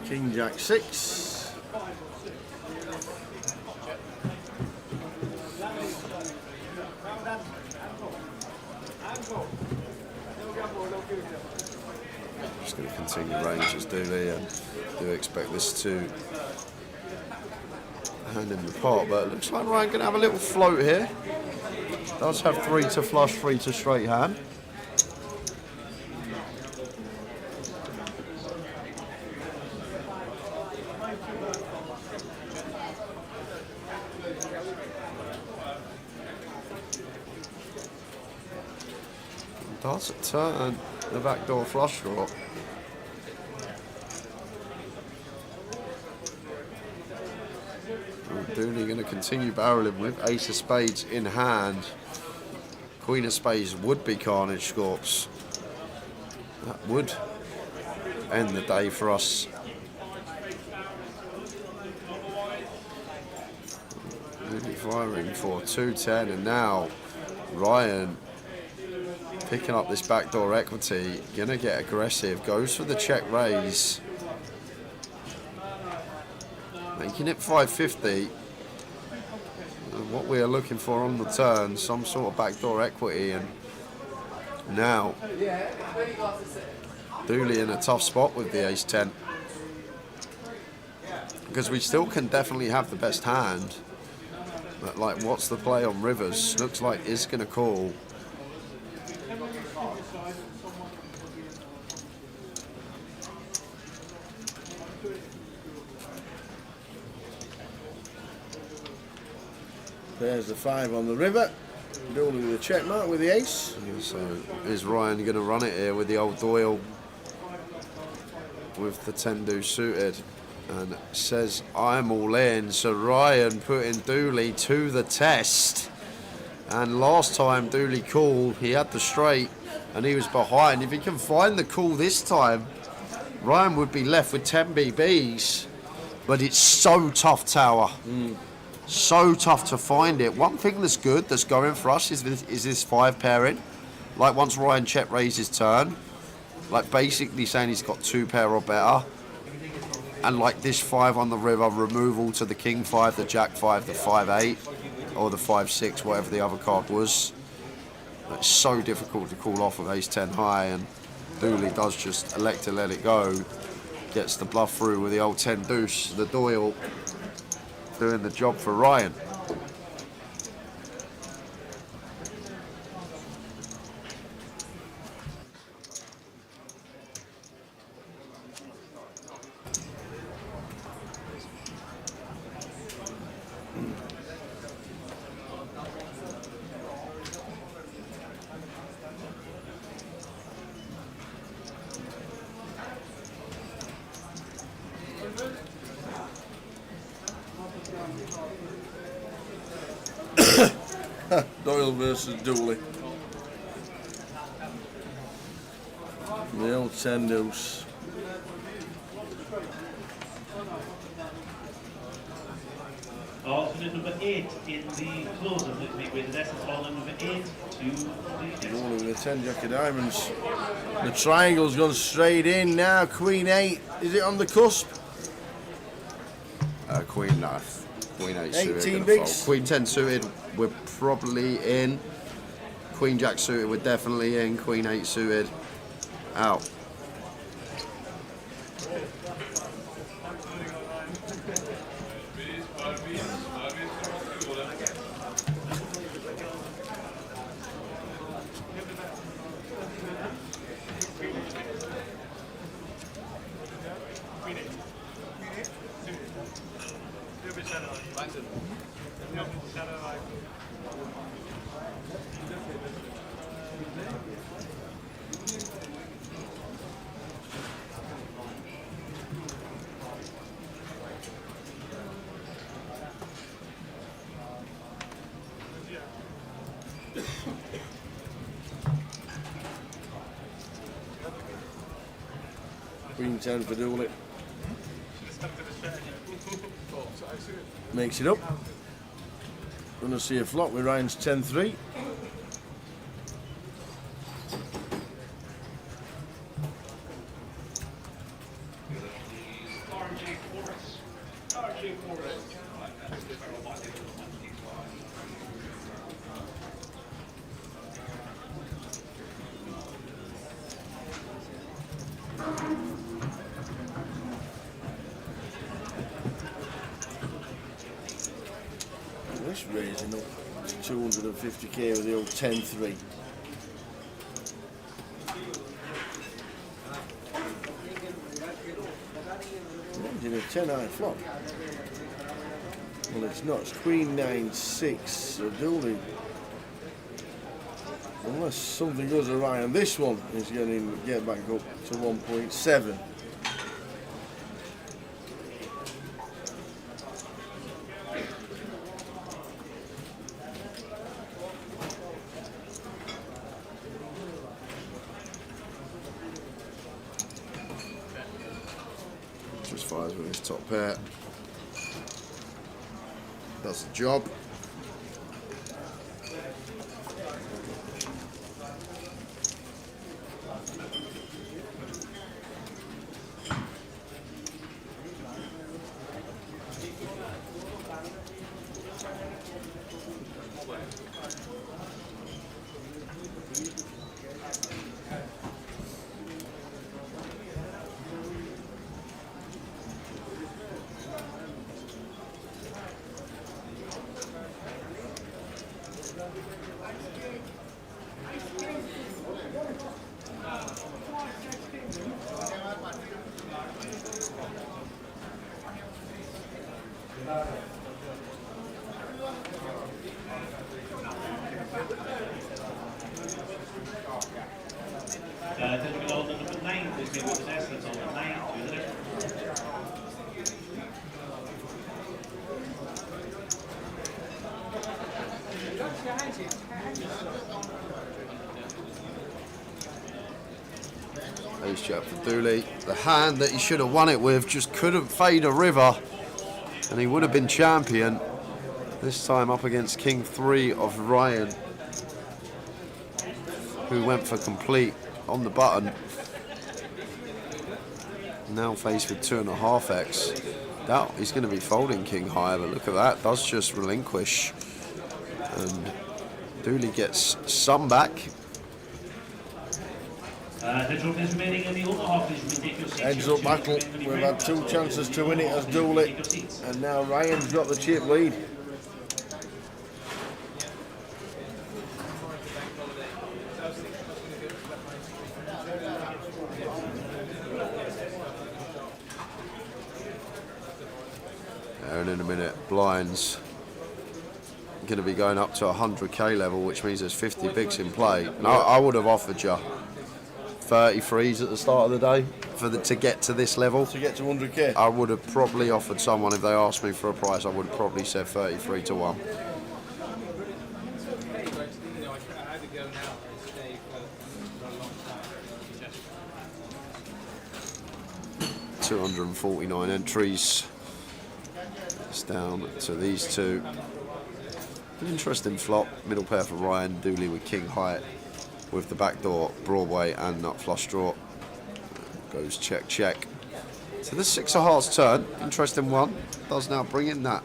King Jack 6. Just going to continue ranges, Dooley, and do expect this to hand in the pot, but it looks like Ryan going to have a little float here. Does have 3 to flush, 3 to straight hand. Does turn the backdoor flush draw. Dooley going to continue barreling with ace of spades in hand. Queen of spades would be carnage, Scorps. That would end the day for us. Dooley firing for 210, and now Ryan picking up this backdoor equity, going to get aggressive, goes for the check raise. Making it 550. And what we are looking for on the turn, some sort of backdoor equity, and now Dooley in a tough spot with the ace 10. Because we still can definitely have the best hand. But like, what's the play on rivers? Looks like it's going to call. There's the 5 on the river. Dooley with a check mark with the ace. So is Ryan going to run it here with the old Doyle with the 10 deuce suited, and says I'm all in. So Ryan putting Dooley to the test, and last time Dooley called, he had the straight and he was behind. If he can find the call this time, Ryan would be left with 10 BBs, but it's so tough, Tower. So tough to find it. One thing that's good, that's going for us, is this 5 pairing. Like, once Ryan check raises turn, like basically saying he's got 2 pair or better. And like this 5 on the river, removal to the king 5, the jack 5, the 5-8, or the 5-6, whatever the other card was. It's so difficult to call off with ace 10 high, and Dooley does just elect to let it go. gets the bluff through with the old 10 deuce. The Doyle doing the job for Ryan. Doyle versus Dooley. The old 10 deuce. Alternate number 8 in the closer with me with essence alternate number 8 to the Dooley with the 10 jack of diamonds. The triangle's gone straight in now. Queen 8. Is it on the cusp? Queen, no. Queen 8 suited. 18 gonna bigs. fold. Queen 10 suited, we're probably in. Queen Jack suited, we're definitely in. Queen 8 suited, out. Queen 10 for Dooley. Makes it up. Gonna see a flop with Ryan's 10-3. This raising up to 250k with the old 10-3. In a 10 high flop. Well, it's not. It's Queen 9-6. So Dooley, unless something goes awry on this one, is going to get back up to 1.7. Just fires with his top pair. Does the job. Typical order number 9, please be with an S, that's order 9 to the next one. Ace Jack for Dooley. The hand that he should have won it with just couldn't fade a river, and he would have been champion. This time up against King 3 of Ryan, who went for complete on the button. Now faced with 2.5x. Doubt he's going to be folding King High, but look at that, does just relinquish. And Dooley gets some back. The drum is remaining in the other half, please retake your seats. Heads up battle. We've had 2 chances to win it as Dooley, and now Ryan's got the chip lead. And in a minute, blinds going to be going up to 100k level, which means there's 50 bigs in play. And I would have offered you 33s at the start of the day to get to this level. To get to 100k? I would have probably offered someone, if they asked me for a price, I would have probably said 33 to 1. $249 entries. It's down to these two. An interesting flop. Middle pair for Ryan. Dooley with king high with the backdoor Broadway and nut flush draw. Goes check, check. So this 6 of hearts turn. Interesting one. Does now bring in that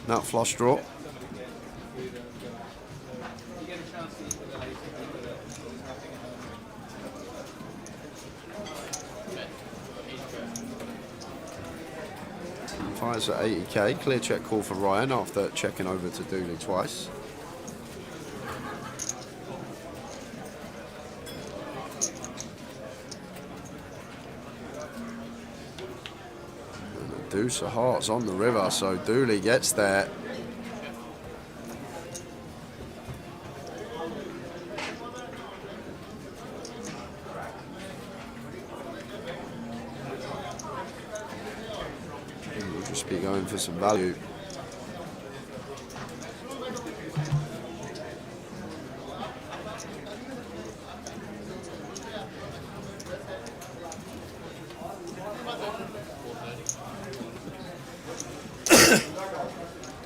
nut flush draw. Fires at 80k. Clear check call for Ryan after checking over to Dooley twice. And a deuce of hearts on the river, so Dooley gets there. Be going for some value.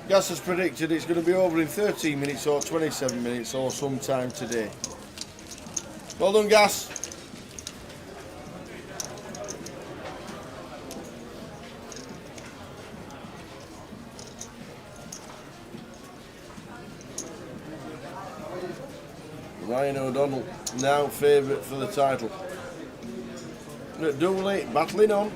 Gas has predicted it's going to be over in 13 minutes or 27 minutes or sometime today. Well done, Gas. Ryan O'Donnell now favourite for the title. Dooley battling on.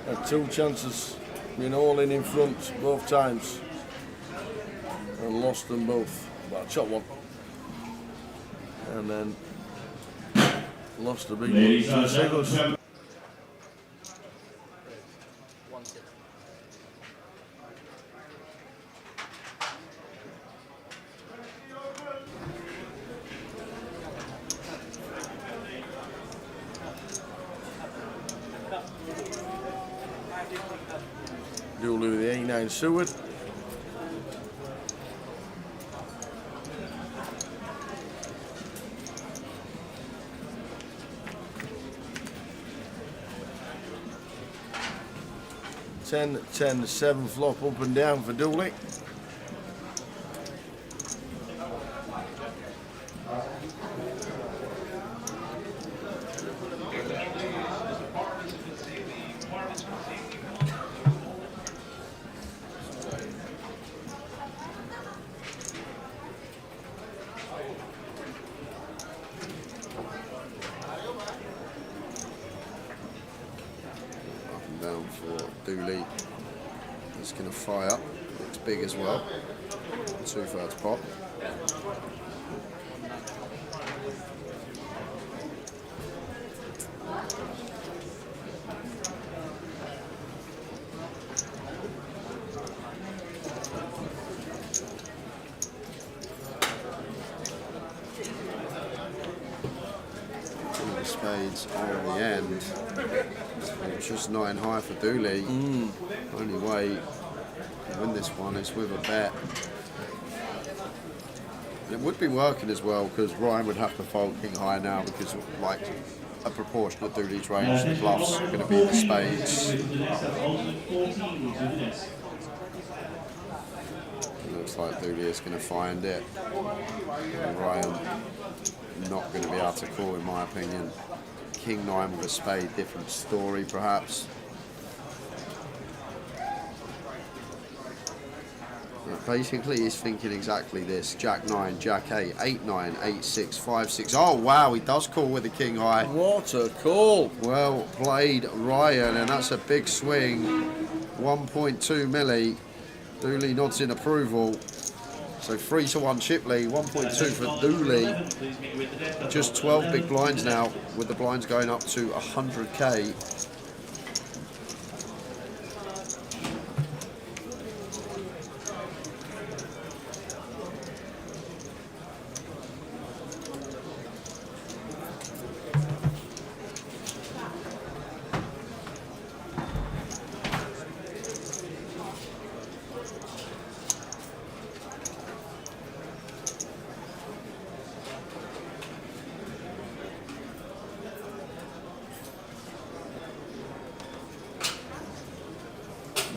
Had 2 chances, been all in front both times and lost them both. Well, shot one and then lost the big one. Dooley with the 89 Seward. Ten, 10, 7 flop up and down for Dooley. Down for Dooley. It's going to fire. Looks big as well. 2/3 pot. Two of spades on the end. It's just 9 high for Dooley. Only way to win this one is with a bet. It would be working as well because Ryan would have to fold king high now because like a proportion of Dooley's range, the bluffs are going to be the spades. It looks like Dooley is going to find it. And Ryan not going to be able to call in my opinion. King 9 with a spade, different story perhaps. Basically, he's thinking exactly this. Jack 9, Jack 8, 8 9, 8 6, 5 6. Oh wow, he does call with the king high. What a call! Well played, Ryan, and that's a big swing. 1.2 milli. Dooley nods in approval. So 3-1 Chipley, 1.2 for Dooley. Just 12 big blinds now, with the blinds going up to 100k.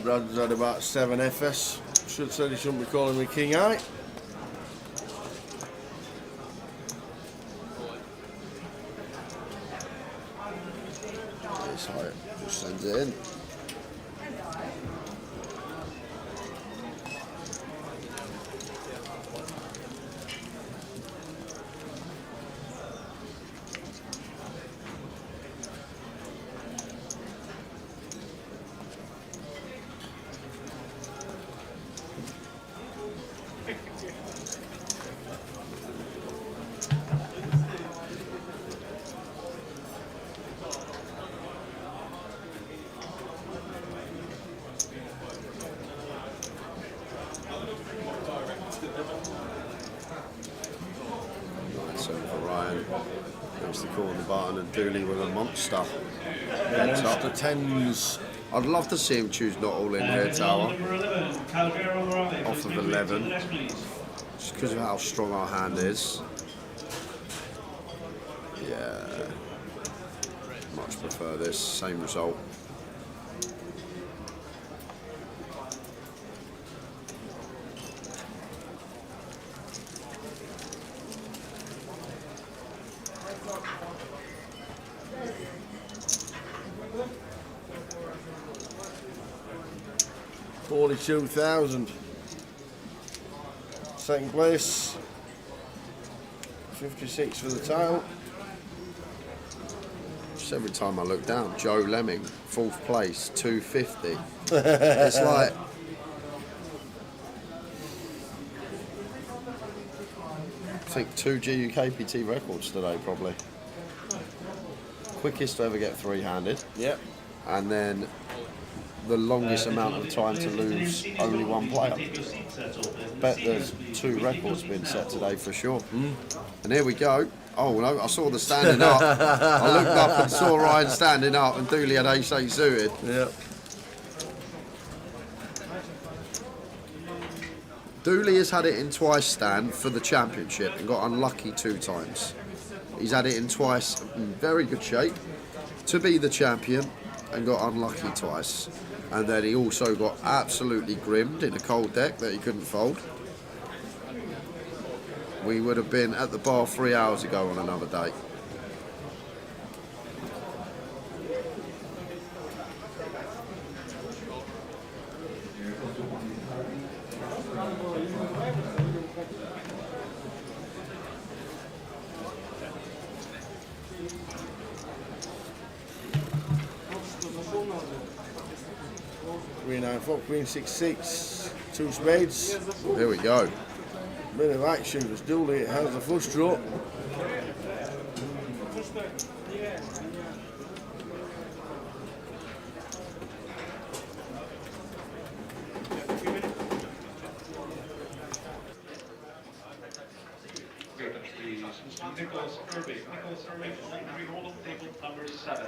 Brad's had about 7 FS. Should said he shouldn't be calling me king high. It's high, just sends it in. Nice over Ryan. Goes the call on the button, and Dooley with a monster. Heads up. Monster 10s. I'd love to see him choose not all in here, Tower. Off of 11. Just because of how strong our hand is. Yeah. Much prefer this. Same result. $42,000. Second place. 56 for the title. Just every time I look down, Joe Lemming, 4th place, 250. It's like, I think 2 GUKPT records today, probably. Quickest to ever get 3-handed. Yep. And then the longest amount of time to lose only one player. Bet there's 2 records been set today for sure. And here we go. Oh no, I saw the standing up. I looked up and saw Ryan standing up, and Dooley had ace-8 suited. Yep. Dooley has had it in twice stand for the championship and got unlucky 2 times. He's had it in twice in very good shape to be the champion and got unlucky twice. And then he also got absolutely grimmed in a cold deck that he couldn't fold. We would have been at the bar 3 hours ago on another day. Queen 9-4, Queen 6-6, 2 spades. Here we go. Bit of action as Dooley has the flush draw. Nicholas Irving, hold on table number 7.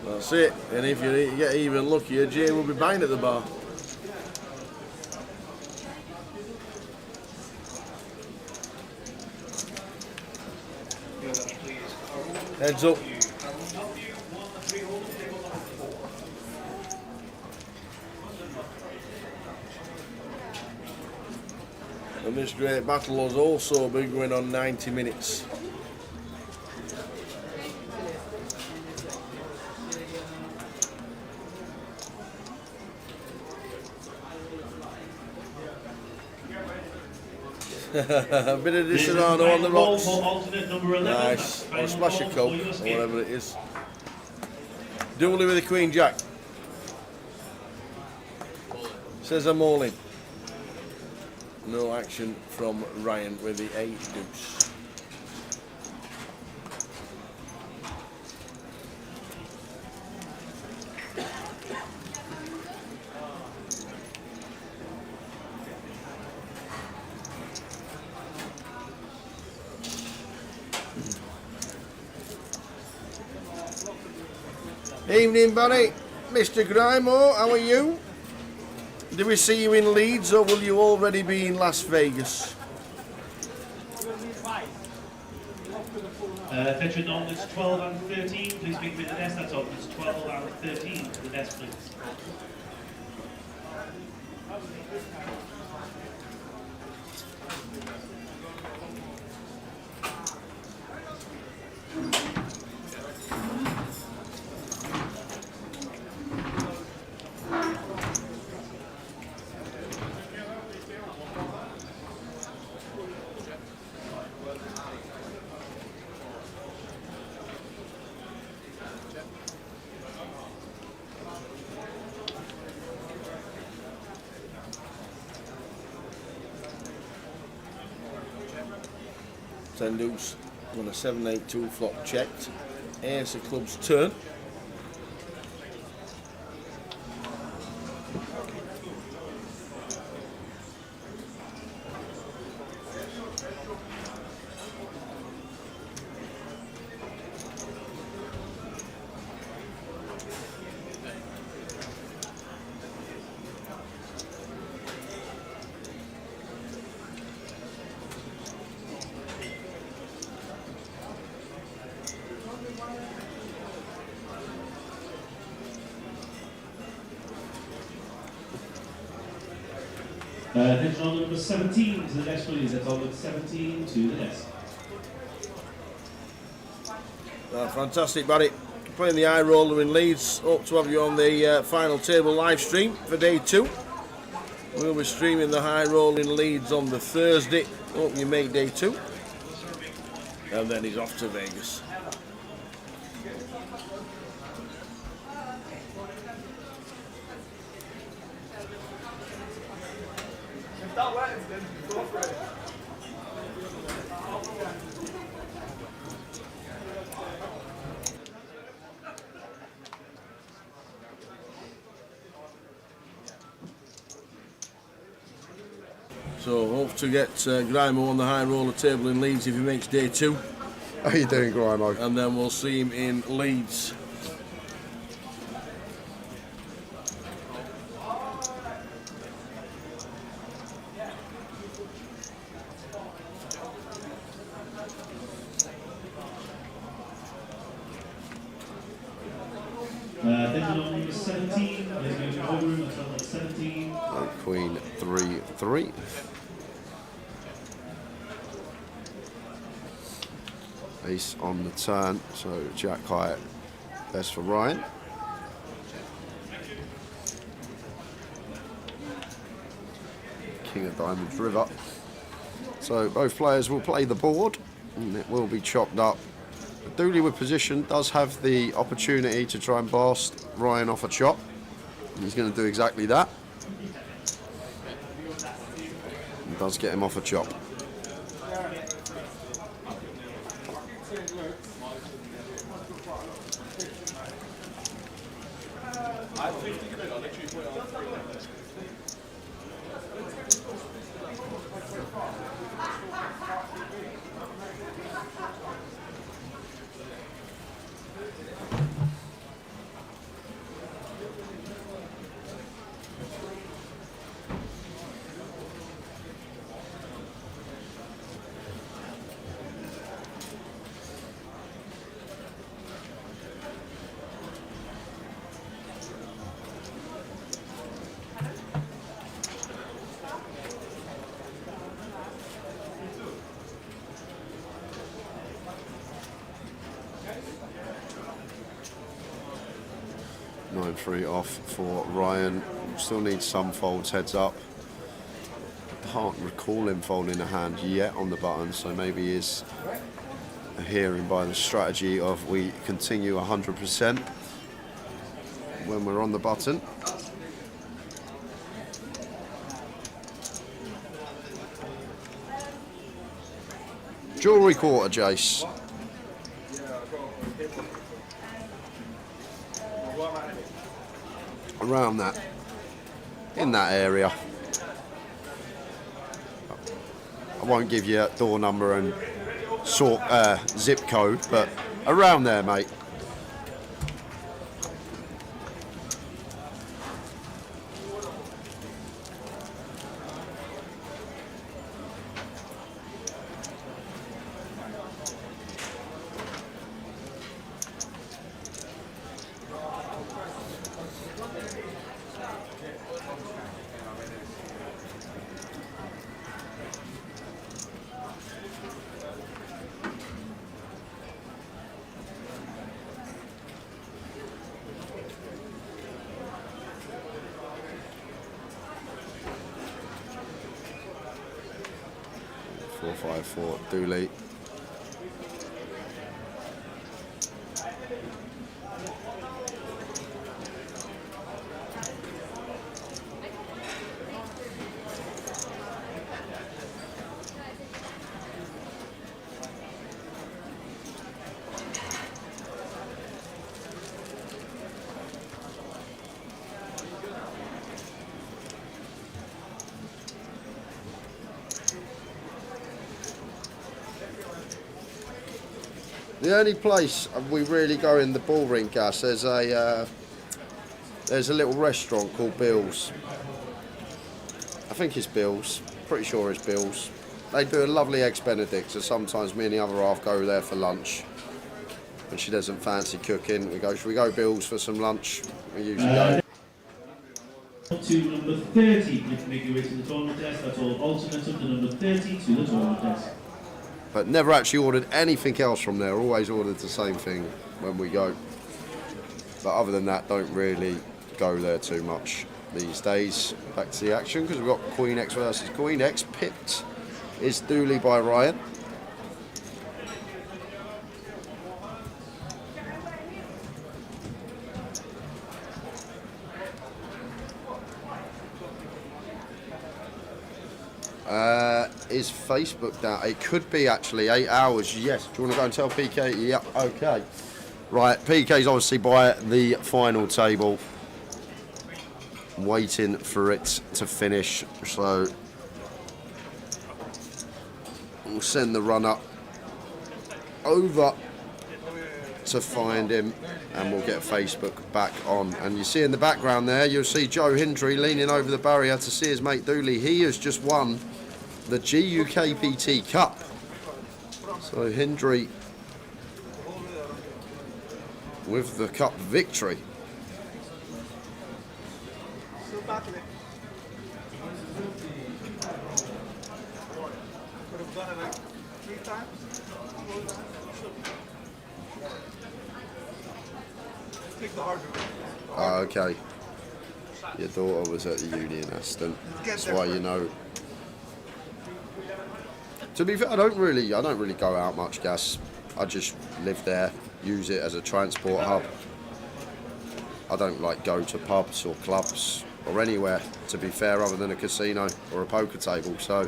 That's it. And if you get even luckier, Jay will be buying at the bar. Heads up. And this great battle has also been going on 90 minutes. A bit of Disarano on the rocks. Nice. Or a splash of coke, or whatever it is. Dooley with the Queen Jack. Says I'm all in. No action from Ryan with the 8 deuce. Evening, Barry. Mr. Grimo, how are you? Do we see you in Leeds, or will you already be in Las Vegas? Attention numbers 12 and 13, please meet me at the desk. That's numbers 12 and 13 to the desk, please. Ten deuce on a 7-8-2 flop checked. Ace of clubs turn. Attention on number 17 to the desk, please. That's on number 17 to the desk. Fantastic, Barry. Playing the high roller in Leeds. Hope to have you on the final table live stream for day 2. We'll be streaming the high roll in Leeds on the Thursday. Hope you make day 2. And then he's off to Vegas. So hope to get Grimo on the high roller table in Leeds if he makes day 2. How you doing, Grimo? And then we'll see him in Leeds. Attention on number 17, please move your over room. That's on number 17. Queen 3-3. Ace on the turn, so Jack high, best for Ryan. King of Diamonds River. So both players will play the board, and it will be chopped up. Dooley with position does have the opportunity to try and blast Ryan off a chop. And he's going to do exactly that. And does get him off a chop. 3 off for Ryan. Still needs some folds, heads up. Can't recall him folding a hand yet on the button, so maybe he is hearing by the strategy of we continue 100% when we're on the button. Jewellery quarter, Jace. Around that, in that area. I won't give you a door number and zip code, but around there, mate. For Dooley. The only place we really go in the ball ring, Gas, there's a little restaurant called Bill's. I think it's Bill's. Pretty sure it's Bill's. They do a lovely eggs Benedict, so sometimes me and the other half go there for lunch. When she doesn't fancy cooking, we go, should we go Bill's for some lunch? We usually go. To number 30, you can make your way to the tournament desk. That's all alternates up to number 30 to the tournament desk. But never actually ordered anything else from there. Always ordered the same thing when we go. But other than that, don't really go there too much these days. Back to the action, because we've got Queen X versus Queen X. Pipped is Dooley by Ryan. Is Facebook down? It could be actually 8 hours. Yes. Do you want to go and tell PK? Yeah. Okay. Right. PK's obviously by the final table, waiting for it to finish. So we'll send the runner over to find him, and we'll get Facebook back on. And you see in the background there, you'll see Joe Hindry leaning over the barrier to see his mate Dooley. He has just won the GUKPT Cup. So Hindry with the cup victory. Still battling. Could have done it like 3 times. 4 times. Take the hard route. Oh, okay. Your daughter was at the uni in Aston. That's why you know. To be fair, I don't really go out much, Gas. I just live there, use it as a transport hub. I don't like go to pubs or clubs or anywhere, to be fair, other than a casino or a poker table. So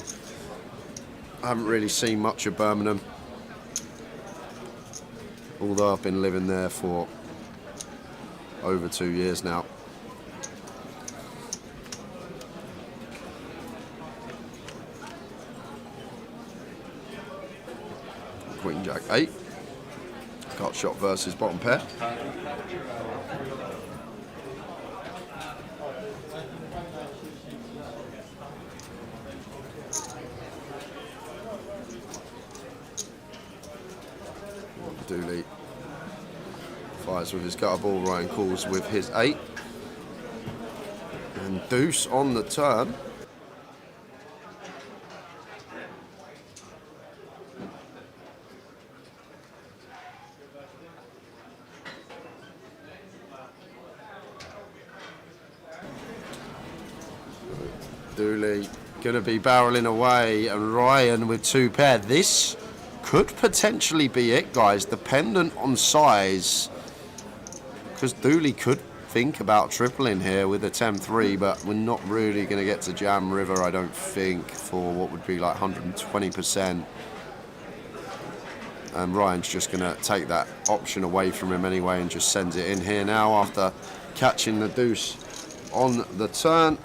I haven't really seen much of Birmingham, although I've been living there for over 2 years now. Queen Jack 8. Cut shot versus bottom pair. Dooley fires with his gutter ball. Ryan calls with his 8. And deuce on the turn. Dooley going to be barreling away, and Ryan with 2 pair. This could potentially be it, guys, dependent on size, because Dooley could think about tripling here with a 10-3, but we're not really going to get to Jam River, I don't think, for what would be like 120%. And Ryan's just going to take that option away from him anyway and just sends it in here now after catching the deuce on the turn.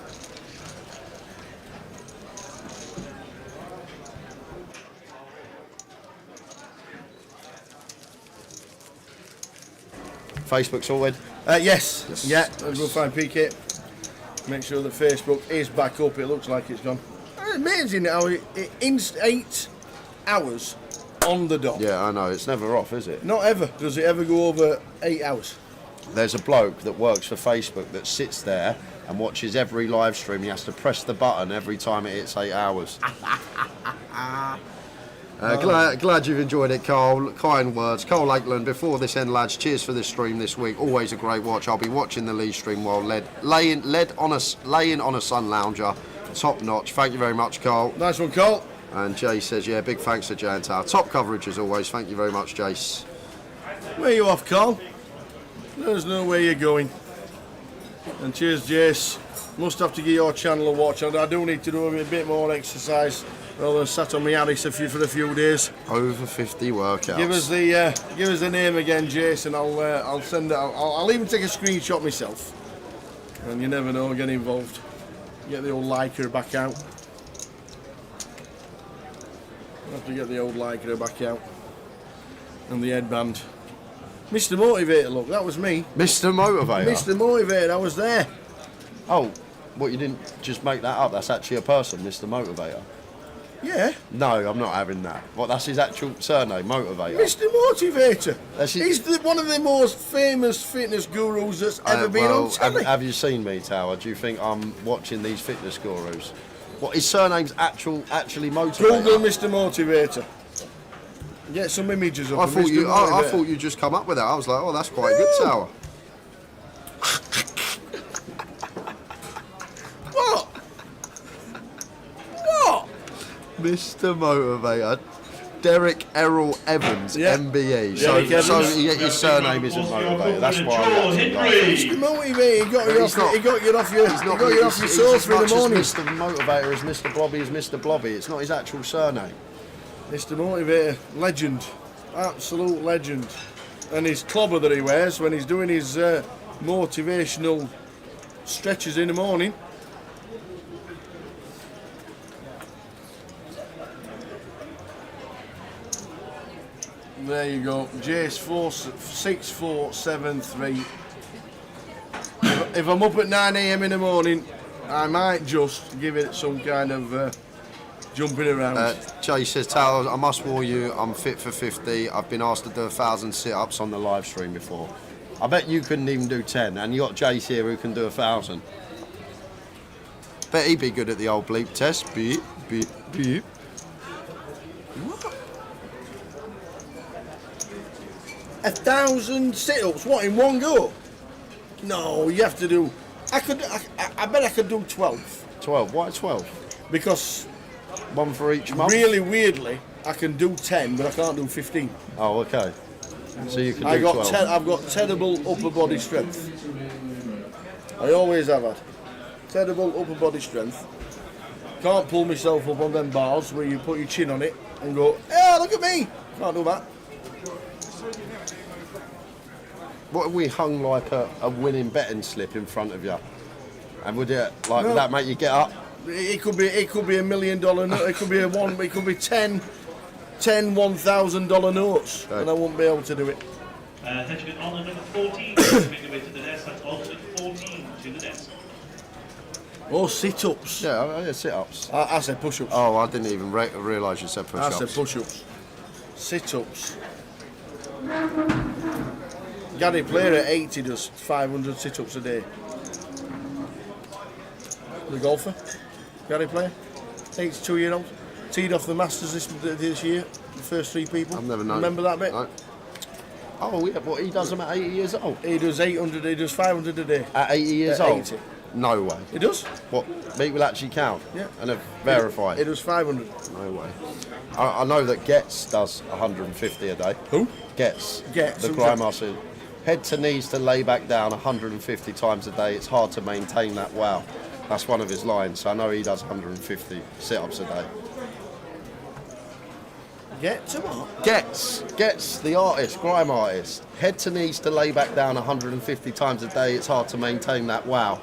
Facebook sorted? Yes. Yeah, I'll go find PK. Make sure that Facebook is back up. It looks like it's gone. It's amazing how in 8 hours on the dot. Yeah, I know. It's never off, is it? Not ever. Does it ever go over 8 hours? There's a bloke that works for Facebook that sits there and watches every live stream. He has to press the button every time it hits 8 hours. Glad you've enjoyed it, Carl. Kind words. Carl Lakeland, before this end, lads, cheers for this stream this week. Always a great watch. I'll be watching the Lee stream while laying on a sun lounger. Top notch. Thank you very much, Carl. Nice one, Carl. And Jay says, yeah, big thanks to Jay and Tower. Top coverage as always. Thank you very much, Jace. Where are you off, Carl? Let us know where you're going. And cheers, Jace. Must have to give your channel a watch. I do need to do a bit more exercise rather than sat on my Harris for a few days. Over 50 workouts. Give us the name again, Jason. I'll send it out. I'll even take a screenshot myself. And you never know, get involved. Get the old Lycra back out. I'll have to get the old Lycra back out. And the headband. Mr. Motivator, look, that was me. Mr. Motivator? Mr. Motivator, I was there. Oh, what, you didn't just make that up? That's actually a person, Mr. Motivator? Yeah. No, I'm not having that. What, that's his actual surname, Motivator? Mr. Motivator. He's one of the most famous fitness gurus that's ever been on telly. Have you seen me, Tower? Do you think I'm watching these fitness gurus? What, his surname's actually Motivator? Google Mr. Motivator. Get some images of I him. thought you just come up with that. I was like, oh, that's quite good, Tower. What? Mr. Motivator. Derek Errol Evans, MBE. Yeah, so his surname isn't Motivator. That's why I'm Mr. Motivator, he got you off your sofa in the morning. Mr. Motivator as Mr. Blobby as Mr. Blobby. It's not his actual surname. Mr. Motivator, legend. Absolute legend. And his clobber that he wears when he's doing his motivational stretches in the morning. There you go, Jace 6473. If I'm up at 9 AM in the morning, I might just give it some kind of jumping around. Jay says, Tal, I must warn you, I'm fit for 50. I've been asked to do 1,000 sit-ups on the live stream before. I bet you couldn't even do 10, and you got Jace here who can do 1,000. Bet he'd be good at the old bleep test. Beep, beep, beep. What? 1,000 sit-ups, what, in one go? No, you have to do... I bet I could do 12. 12? Why 12? Because... one for each month? Really weirdly, I can do 10, but I can't do 15. Oh, okay. So you can do 12. I've got terrible upper body strength. I always have had. Terrible upper body strength. Can't pull myself up on them bars where you put your chin on it and go, hey, look at me! Can't do that. What if we hung like a winning betting slip in front of you? And would it, like, would that make you get up? It could be $1 million note. It could be it could be 10 $1,000 notes, and I won't be able to do it. Attention on the number 14, make your way to the desk. That's alternate 14 to the desk. Oh, sit-ups. Yeah, sit-ups. I said push-ups. Oh, I didn't even realise you said push-ups. I said push-ups. Sit-ups. Gary Player at 80 does 500 sit-ups a day. The golfer, Gary Player, 82-year-old, teed off the Masters this year. The first 3 people. I've never known. Remember that bit? No. Oh yeah, but he does them at 80 years old. He does 800. He does 500 a day. At 80 years old. 80. No way. It does. What? Meat will actually count? Yeah. And verify? It was 500. No way. I know that Getz does 150 a day. Who? Getz. Getz, The who's Grindmaster. Head to knees to lay back down 150 times a day. It's hard to maintain that. Wow. That's one of his lines. So I know he does 150 sit-ups a day. Get to what? Getz, the artist, grime artist. Head to knees to lay back down 150 times a day. It's hard to maintain that. Wow.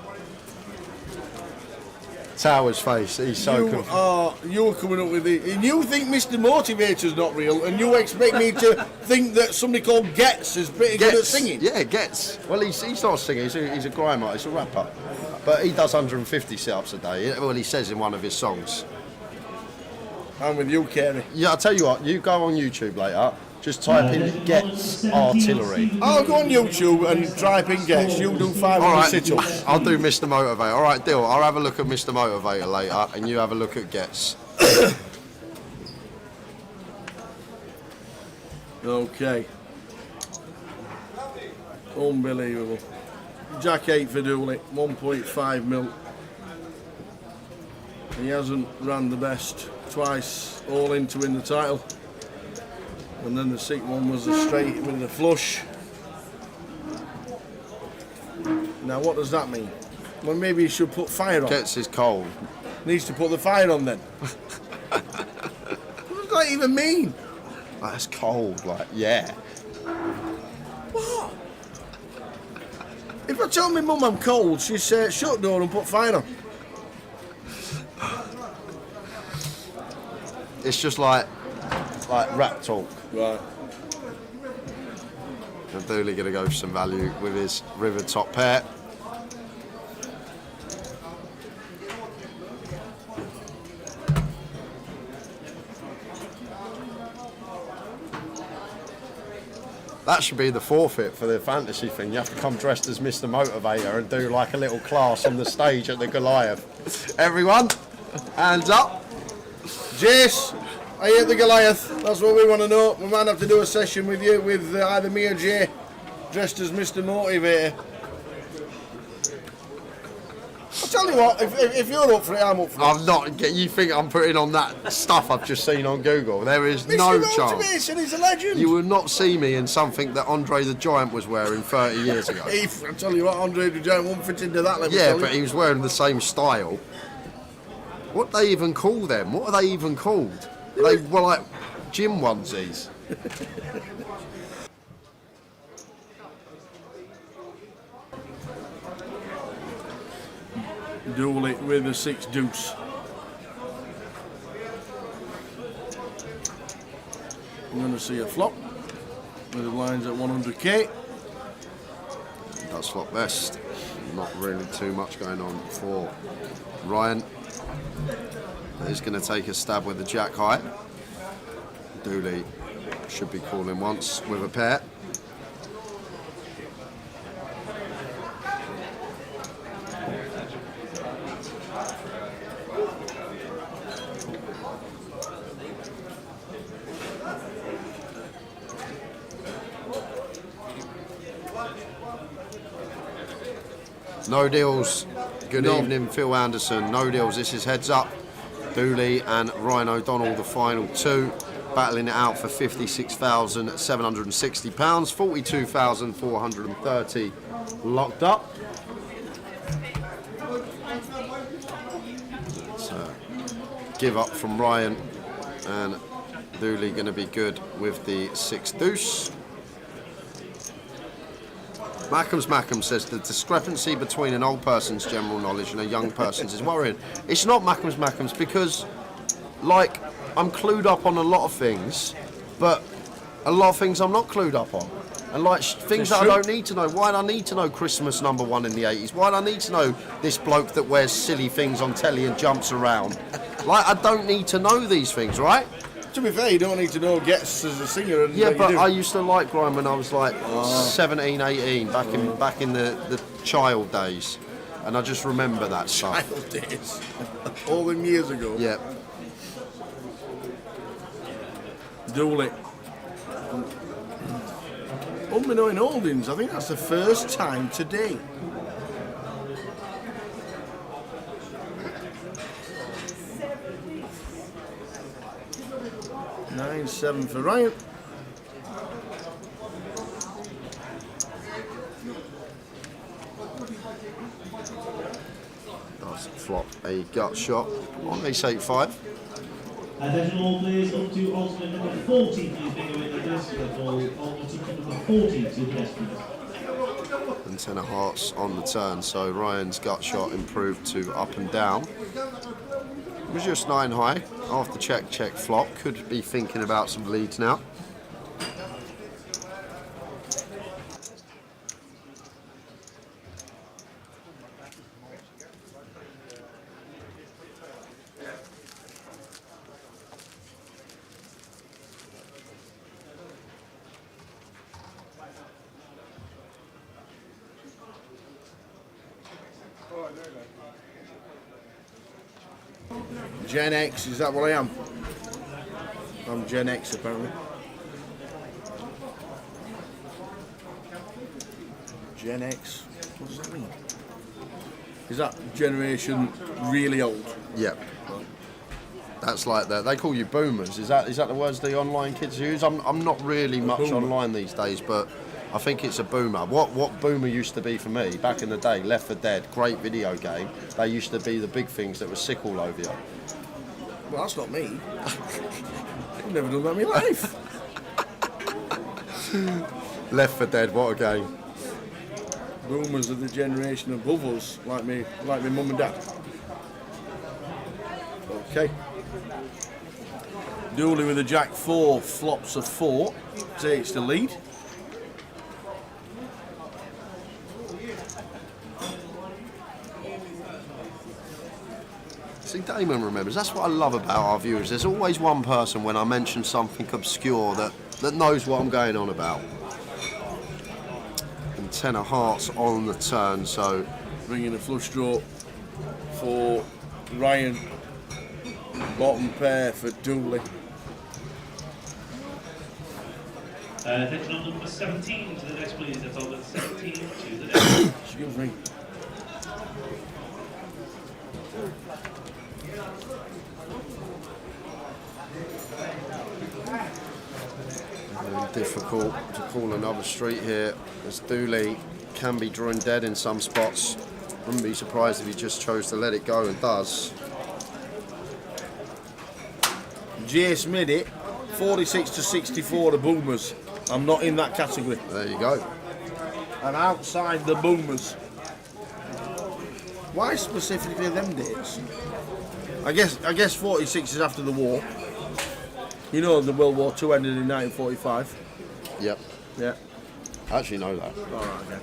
Tower's face. He's so confused. You're coming up with it. And you think Mr. Motivator's not real, and you expect me to think that somebody called Getz is pretty good at singing? Yeah, Getz. Well, he's not singing. He's a grime artist, a rapper. But he does 150 sit-ups a day. Well, he says in one of his songs. I'm with you, Kerry. Yeah, I'll tell you what. You go on YouTube later. Just type in Getz Artillery. I'll go on YouTube and type in Getz. You do 500 sit-ups. I'll do Mr. Motivator. All right, deal. I'll have a look at Mr. Motivator later, and you have a look at Getz. Okay. Unbelievable. Jack 8 for Dooley, 1.5 mil. He hasn't ran the best. Twice all in to win the title. And then the sixth one was a straight with a flush. Now what does that mean? Well, maybe he should put fire on. Getz is cold. Needs to put the fire on then. What does that even mean? That's cold, like, yeah. What? If I tell my mum I'm cold, she'd say shut the door and put fire on. It's just like rap talk. Right. And Dooley going to go for some value with his river top pair. That should be the forfeit for the fantasy thing. You have to come dressed as Mr. Motivator and do like a little class on the stage at the Goliath. Everyone, hands up. Jace, are you at the Goliath? That's what we want to know. We might have to do a session with you, with either me or Jay, dressed as Mr. Motivator. I'll tell you what, if you're up for it, I'm up for it. I'm not. You think I'm putting on that stuff I've just seen on Google? There is no Mr. chance. Motivation is a legend. You will not see me in something that Andre the Giant was wearing 30 years ago. I'll tell you what, Andre the Giant won't fit into that. Yeah, but he was wearing the same style. What do they even call them? What are they even called? They were like gym onesies. Dooley with a 6 deuce. I'm going to see a flop with the blinds at 100k. That's flop best. Not really too much going on for Ryan. He's going to take a stab with the jack high. Dooley should be calling once with a pair. No deals. Good evening, Phil Anderson. No deals. This is heads up. Dooley and Ryan O'Donnell, the final two, battling it out for £56,760, 42,430 locked up. So, give up from Ryan, and Dooley going to be good with the 6 deuce. Mackham says the discrepancy between an old person's general knowledge and a young person's is worrying. It's not Mackham's because, like, I'm clued up on a lot of things, but a lot of things I'm not clued up on. And like things that I don't need to know. Why do I need to know Christmas #1 in the 80s? Why do I need to know this bloke that wears silly things on telly and jumps around? Like, I don't need to know these things, right? To be fair, you don't need to know Getz as a singer. Yeah, but I used to like grime when I was like 17, 18, back in the child days. And I just remember that stuff. Child days. All them years ago. Yeah. Dooley. Unbeknown Holdings, I think that's the first time today. 9-7 for Ryan. Nice flop a gut shot on ace-8-5. Attention all players up to alternate number 40, please bring away the disc. Alternate number 40 to the desk, please. And 10 of hearts on the turn, so Ryan's gut shot improved to up and down. It was just 9 high. After check, check, flop. Could be thinking about some leads now. Gen X, is that what I am? I'm Gen X apparently. Gen X, what does that mean? Is that generation really old? Yep. That's like that. They call you boomers. Is that the words the online kids use? I'm not really much online these days, but I think it's a boomer. What boomer used to be for me back in the day? Left 4 Dead, great video game. They used to be the big things that were sick all over you. Well, that's not me. I've never done that in my life. Left 4 Dead, what a game. Boomers are the generation above us, like me mum and dad. Okay. Dooley with a Jack 4, flops a 4, takes the lead. See, Damon remembers. That's what I love about our viewers. There's always one person when I mention something obscure that knows what I'm going on about. And 10 of hearts on the turn, so Bringing a flush draw for Ryan. Bottom pair for Dooley. Attention on number 17 to the next, please. That's all. 17 to the next. Excuse me. very difficult to call another street here, as Dooley can be drawing dead in some spots. Wouldn't be surprised if he just chose to let it go and does. Jace mid it, 46 to 64 the Boomers. I'm not in that category. There you go. I'm outside the Boomers. Why specifically them dates? I guess 46 is after the war. You know the World War II ended in 1945. Yep. Yeah. I actually know that. All right, okay.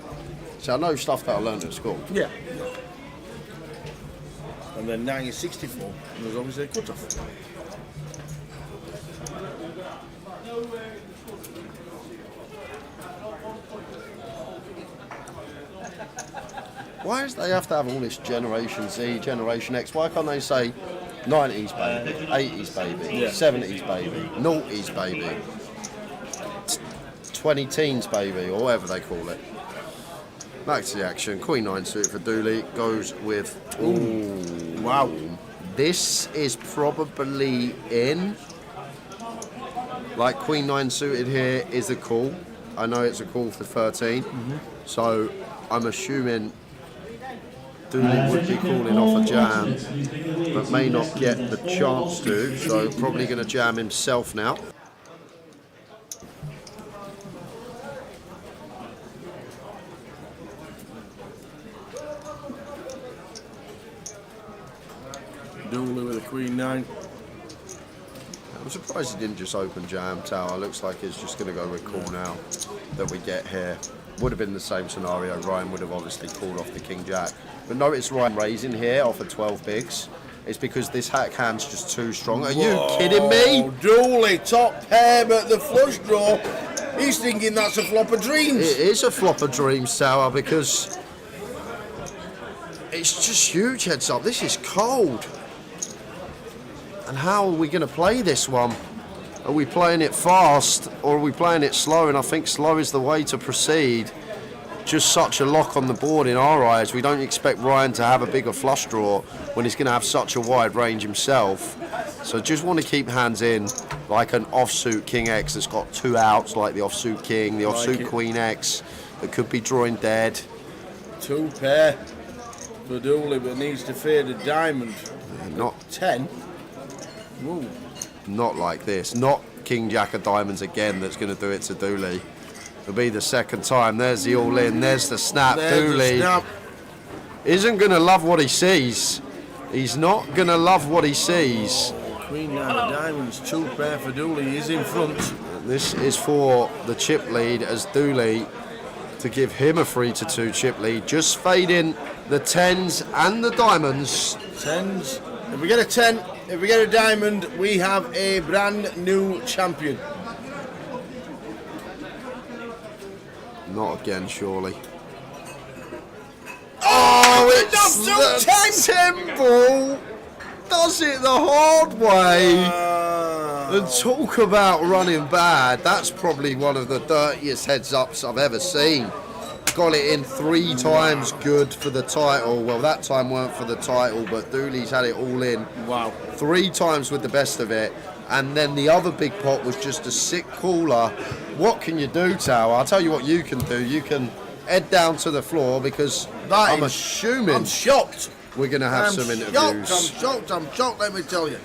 So I know stuff that I learned at school. Yeah. And then 1964 was obviously a cut-off. Why does they have to have all this Generation Z, Generation X? Why can't they say 90s baby, 80s baby, Yeah. 70s baby, noughties baby, 20 teens baby, or whatever they call it? Back to the action. Queen 9 suited for Dooley goes with. Ooh, wow. This is probably in. Like Queen 9 suited here is a call. I know it's a call for 13. So I'm assuming Dooley would be calling off a jam, but may not get the chance to. So probably going to jam himself now. Dooley with a Queen 9. I'm surprised he didn't just open jam tower. Looks like it's just going to go with call now that we get here. Would have been the same scenario. Ryan would have obviously called off the King Jack. But notice Ryan raising here off of 12 bigs. It's because this hack hand's just too strong. Are you kidding me? Dooley, top pair, but the flush draw. He's thinking that's a flop of dreams. It is a flop of dreams tower because it's just huge heads up. This is cold. And how are we going to play this one? Are we playing it fast or are we playing it slow? And I think slow is the way to proceed. just such a lock on the board in our eyes. We don't expect Ryan to have a bigger flush draw when he's going to have such a wide range himself. So just want to keep hands in, like an offsuit King X that's got 2 outs, like the offsuit King, the offsuit Queen X that could be drawing dead. 2 pair for Dooley, but needs to fade a diamond. Not 10. Ooh. Not like this. Not King Jack of Diamonds again that's going to do it to Dooley. It'll be the second time. There's the all in. There's the snap. There's Dooley the snap. isn't going to love what he sees. He's not going to love what he sees. Queen 9 of diamonds, 2 pair for Dooley. He's in front. This is for the chip lead as Dooley to give him a 3-2 chip lead. Just fading the 10s and the diamonds. 10s. If we get a 10, if we get a diamond, we have a brand new champion. Not again, surely. Oh, it's the temple. Does it the hard way. And talk about running bad. That's probably one of the dirtiest heads-ups I've ever seen. Got it in 3 times good for the title. Well, that time weren't for the title, but Dooley's had it all in. Wow. 3 times with the best of it. And then the other big pot was just a sick cooler. What can you do, Tower? I'll tell you what you can do. You can head down to the floor because I'm assuming I'm shocked. We're going to have some interviews. I'm shocked, let me tell you.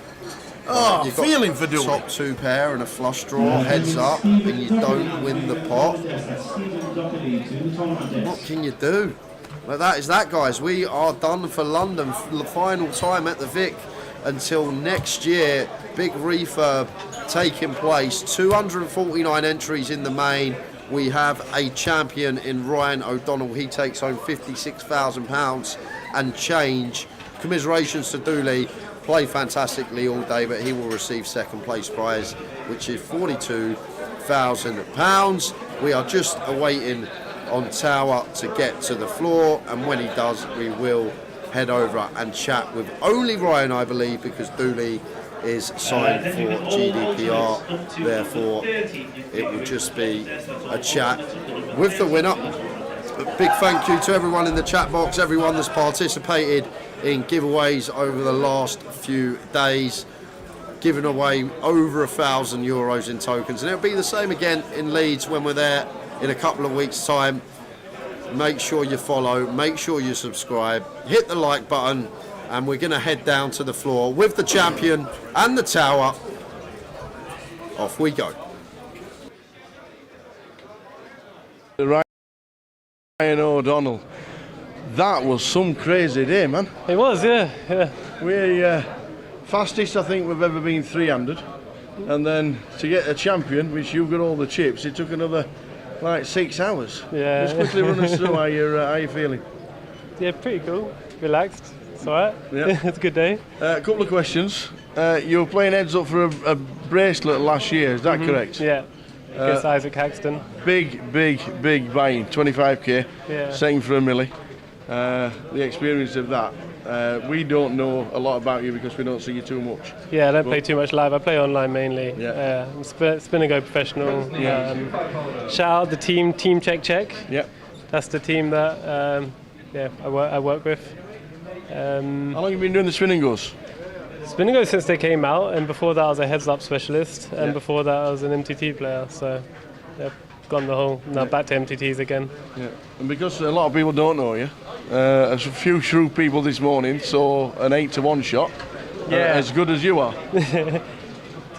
Oh, You've got feeling for Dooley. Top 2 pair and a flush draw, heads up, and you don't win the pot. What can you do? Well, that is that, guys. We are done for London. The final time at the Vic until next year. Big refurb taking place. 249 entries in the main. We have a champion in Ryan O'Donnell. He takes home £56,000 and change. Commiserations to Dooley. Played fantastically all day, but he will receive second place prize, which is £42,000. We are just awaiting on Tower to get to the floor, and when he does, we will head over and chat with only Ryan, I believe, because Dooley is signed for GDPR. Therefore, it will just be a chat with the winner. A big thank you to everyone in the chat box, everyone that's participated in giveaways over the last few days, giving away over €1,000 in tokens, and it'll be the same again in Leeds when we're there in a couple of weeks' time. Make sure you follow, make sure you subscribe, hit the like button, and we're going to head down to the floor with the champion and the Tower. Off we go. Ryan O'Donnell. That was some crazy day, man. It was, yeah. We fastest I think we've ever been 300, and then to get a champion, which you've got all the chips, it took another like 6 hours. Yeah. Just quickly run us through how you feeling. Yeah, pretty cool. Relaxed. It's alright. Yeah. It's a good day. A couple of questions. You were playing heads up for a bracelet last year, is that correct? Yeah. Against Isaac Haxton. Big buying, 25k. Yeah. Second for a milli. The experience of that. We don't know a lot about you because we don't see you too much. Yeah, I don't play too much live. I play online mainly. Yeah. I'm Spin and Go professional. Yeah. Shout out the team Check. Yeah. That's the team that I work with. How long have you been doing the Spin and Goes? Spin and Go since they came out, and before that I was a heads-up specialist, and before that I was an MTT player. So, yeah, gone the whole. Now back to MTTs again. Yeah. And because a lot of people don't know you, a few shrewd people this morning saw an 8-1 shot. Yeah. As good as you are. To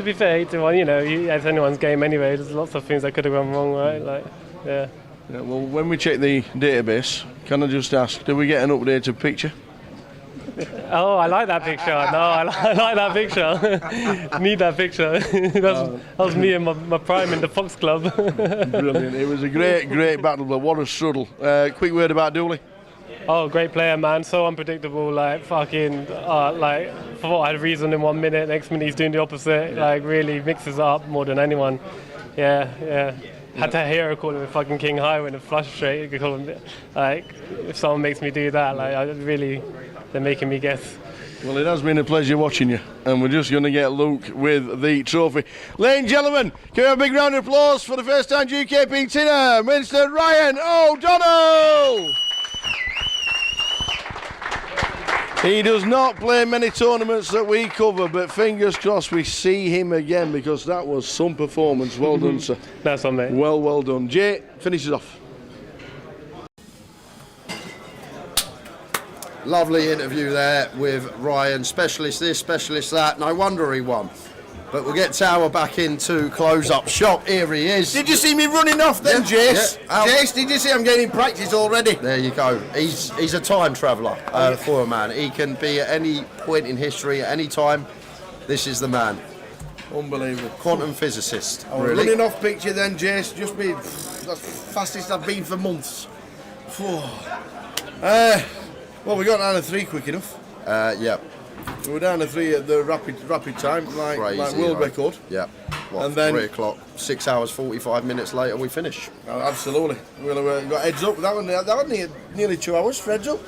be fair, 8-1, it's anyone's game anyway. There's lots of things that could have gone wrong, right? Yeah, well, when we check the database, can I just ask, do we get an updated picture? Oh, I like that picture. No, I like that picture. Need that picture. that was me and my prime in the Fox Club. Brilliant. It was a great battle, but what a struggle. Quick word about Dooley. Oh, great player, man. So unpredictable. For what I had reason in 1 minute, next minute he's doing the opposite. Really mixes it up more than anyone. Yeah. Had to hear her call him a fucking king high when it flushed straight. You could call him, if someone makes me do that, they're making me guess. Well, it has been a pleasure watching you, and we're just going to get Luke with the trophy. Ladies and gentlemen, can we have a big round of applause for the first time GUKPT winner, Mr. Ryan O'Donnell? He does not play many tournaments that we cover, but fingers crossed we see him again, because that was some performance. Well done, sir. That's on, mate. Well done. Jay, finishes off. Lovely interview there with Ryan. Specialist this, specialist that. No wonder he won. But we'll get Tower back into close-up shop. Here he is. Did you see me running off then, Jace? Yeah. Jace, did you see I'm getting practice already? There you go. He's a time traveller for a man. He can be at any point in history, at any time. This is the man. Unbelievable. Quantum physicist. I was Really? running off picture then, Jace. Just been the fastest I've been for months. Well, we got down to 3 quick enough. Yeah. We were down to 3 at the rapid time, like world record. Yeah. What, And then 3 o'clock, 6 hours, 45 minutes later, we finish. Absolutely. We got heads up. That was nearly 2 hours for heads up.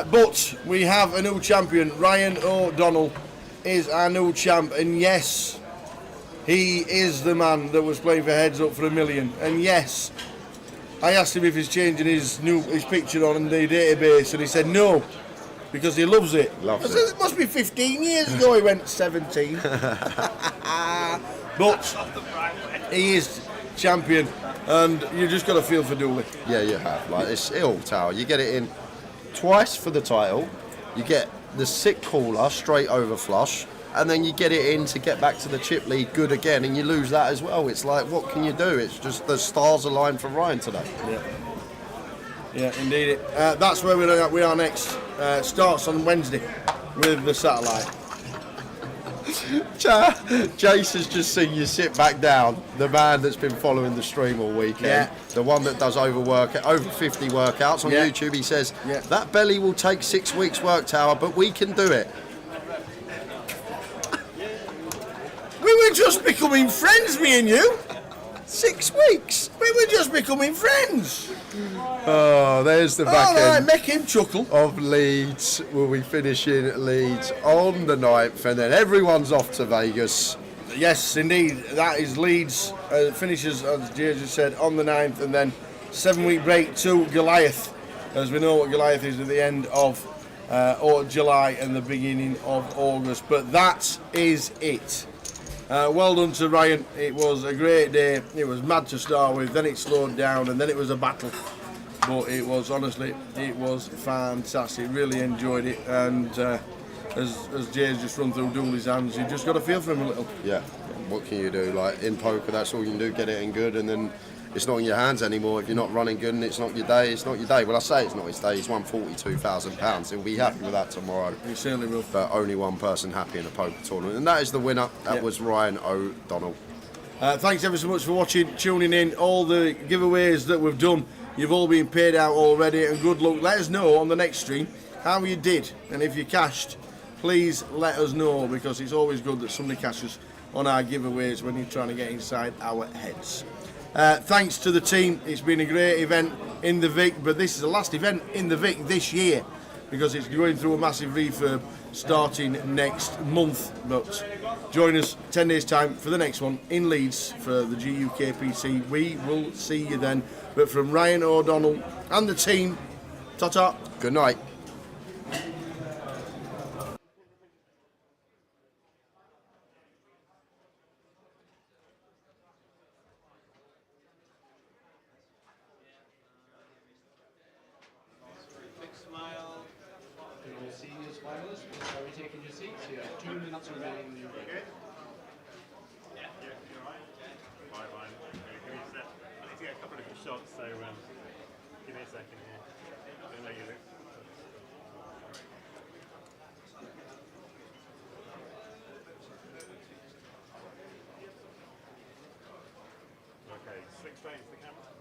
But we have a new champion. Ryan O'Donnell is our new champ. And yes, he is the man that was playing for heads up for $1 million. And yes, I asked him if he's changing his picture on the database, and he said no, because he loves it. Loves I said, it must be 15 years ago he went 17. But he is champion, and you just got to feel for Dooley. Yeah, you have. Like, it's ill, Tower. You get it in twice for the title. You get the sick caller straight over flush, and then you get it in to get back to the chip lead good again, and you lose that as well. It's like, what can you do? It's just the stars aligned for Ryan today. Yeah, indeed. That's where we are next. Starts on Wednesday with the satellite. Jace has just seen you sit back down. The man that's been following the stream all weekend. Yeah. The one that does over 50 workouts on Yeah. YouTube. He says, that belly will take 6 weeks work, Tower, but we can do it. We were just becoming friends, me and you. 6 weeks. We were just becoming friends. Oh, there's the back end. Make him chuckle. Of Leeds. We'll be finishing Leeds on the 9th, and then everyone's off to Vegas. Yes, indeed. That is Leeds. Finishes, as Jay just said, on the 9th, and then 7-week break to Goliath, as we know what Goliath is at the end of July and the beginning of August. But that is it. Well done to Ryan. It was a great day. It was mad to start with, then it slowed down, and then it was a battle. But it was, honestly, it was fantastic. Really enjoyed it. And as Jay's just run through Dooley's hands, you just got to feel for him a little. Yeah, what can you do? Like, in poker, that's all you can do, get it in good, and then it's not in your hands anymore. If you're not running good and it's not your day, it's not your day. Well, I say it's not his day. He's won £42,000. He'll be happy with that tomorrow. He certainly will. But only one person happy in a poker tournament, and that is the winner. That was Ryan O'Donnell. Thanks ever so much for watching, tuning in. All the giveaways that we've done, you've all been paid out already, and good luck. Let us know on the next stream how you did, and if you cashed, please let us know, because it's always good that somebody cashes on our giveaways when you're trying to get inside our heads. Thanks to the team. It's been a great event in the Vic, but this is the last event in the Vic this year, because it's going through a massive refurb starting next month. But join us 10 days time for the next one in Leeds for the GUKPT. We will see you then. But from Ryan O'Donnell and the team, ta-ta. Good night. Are we taking your seats? Yeah, 2 minutes remaining. Yeah, you're right. Fine. Give me a sec. I need to get a couple of different shots, so give me a second here. Don't make it look. Okay, 6 days the camera.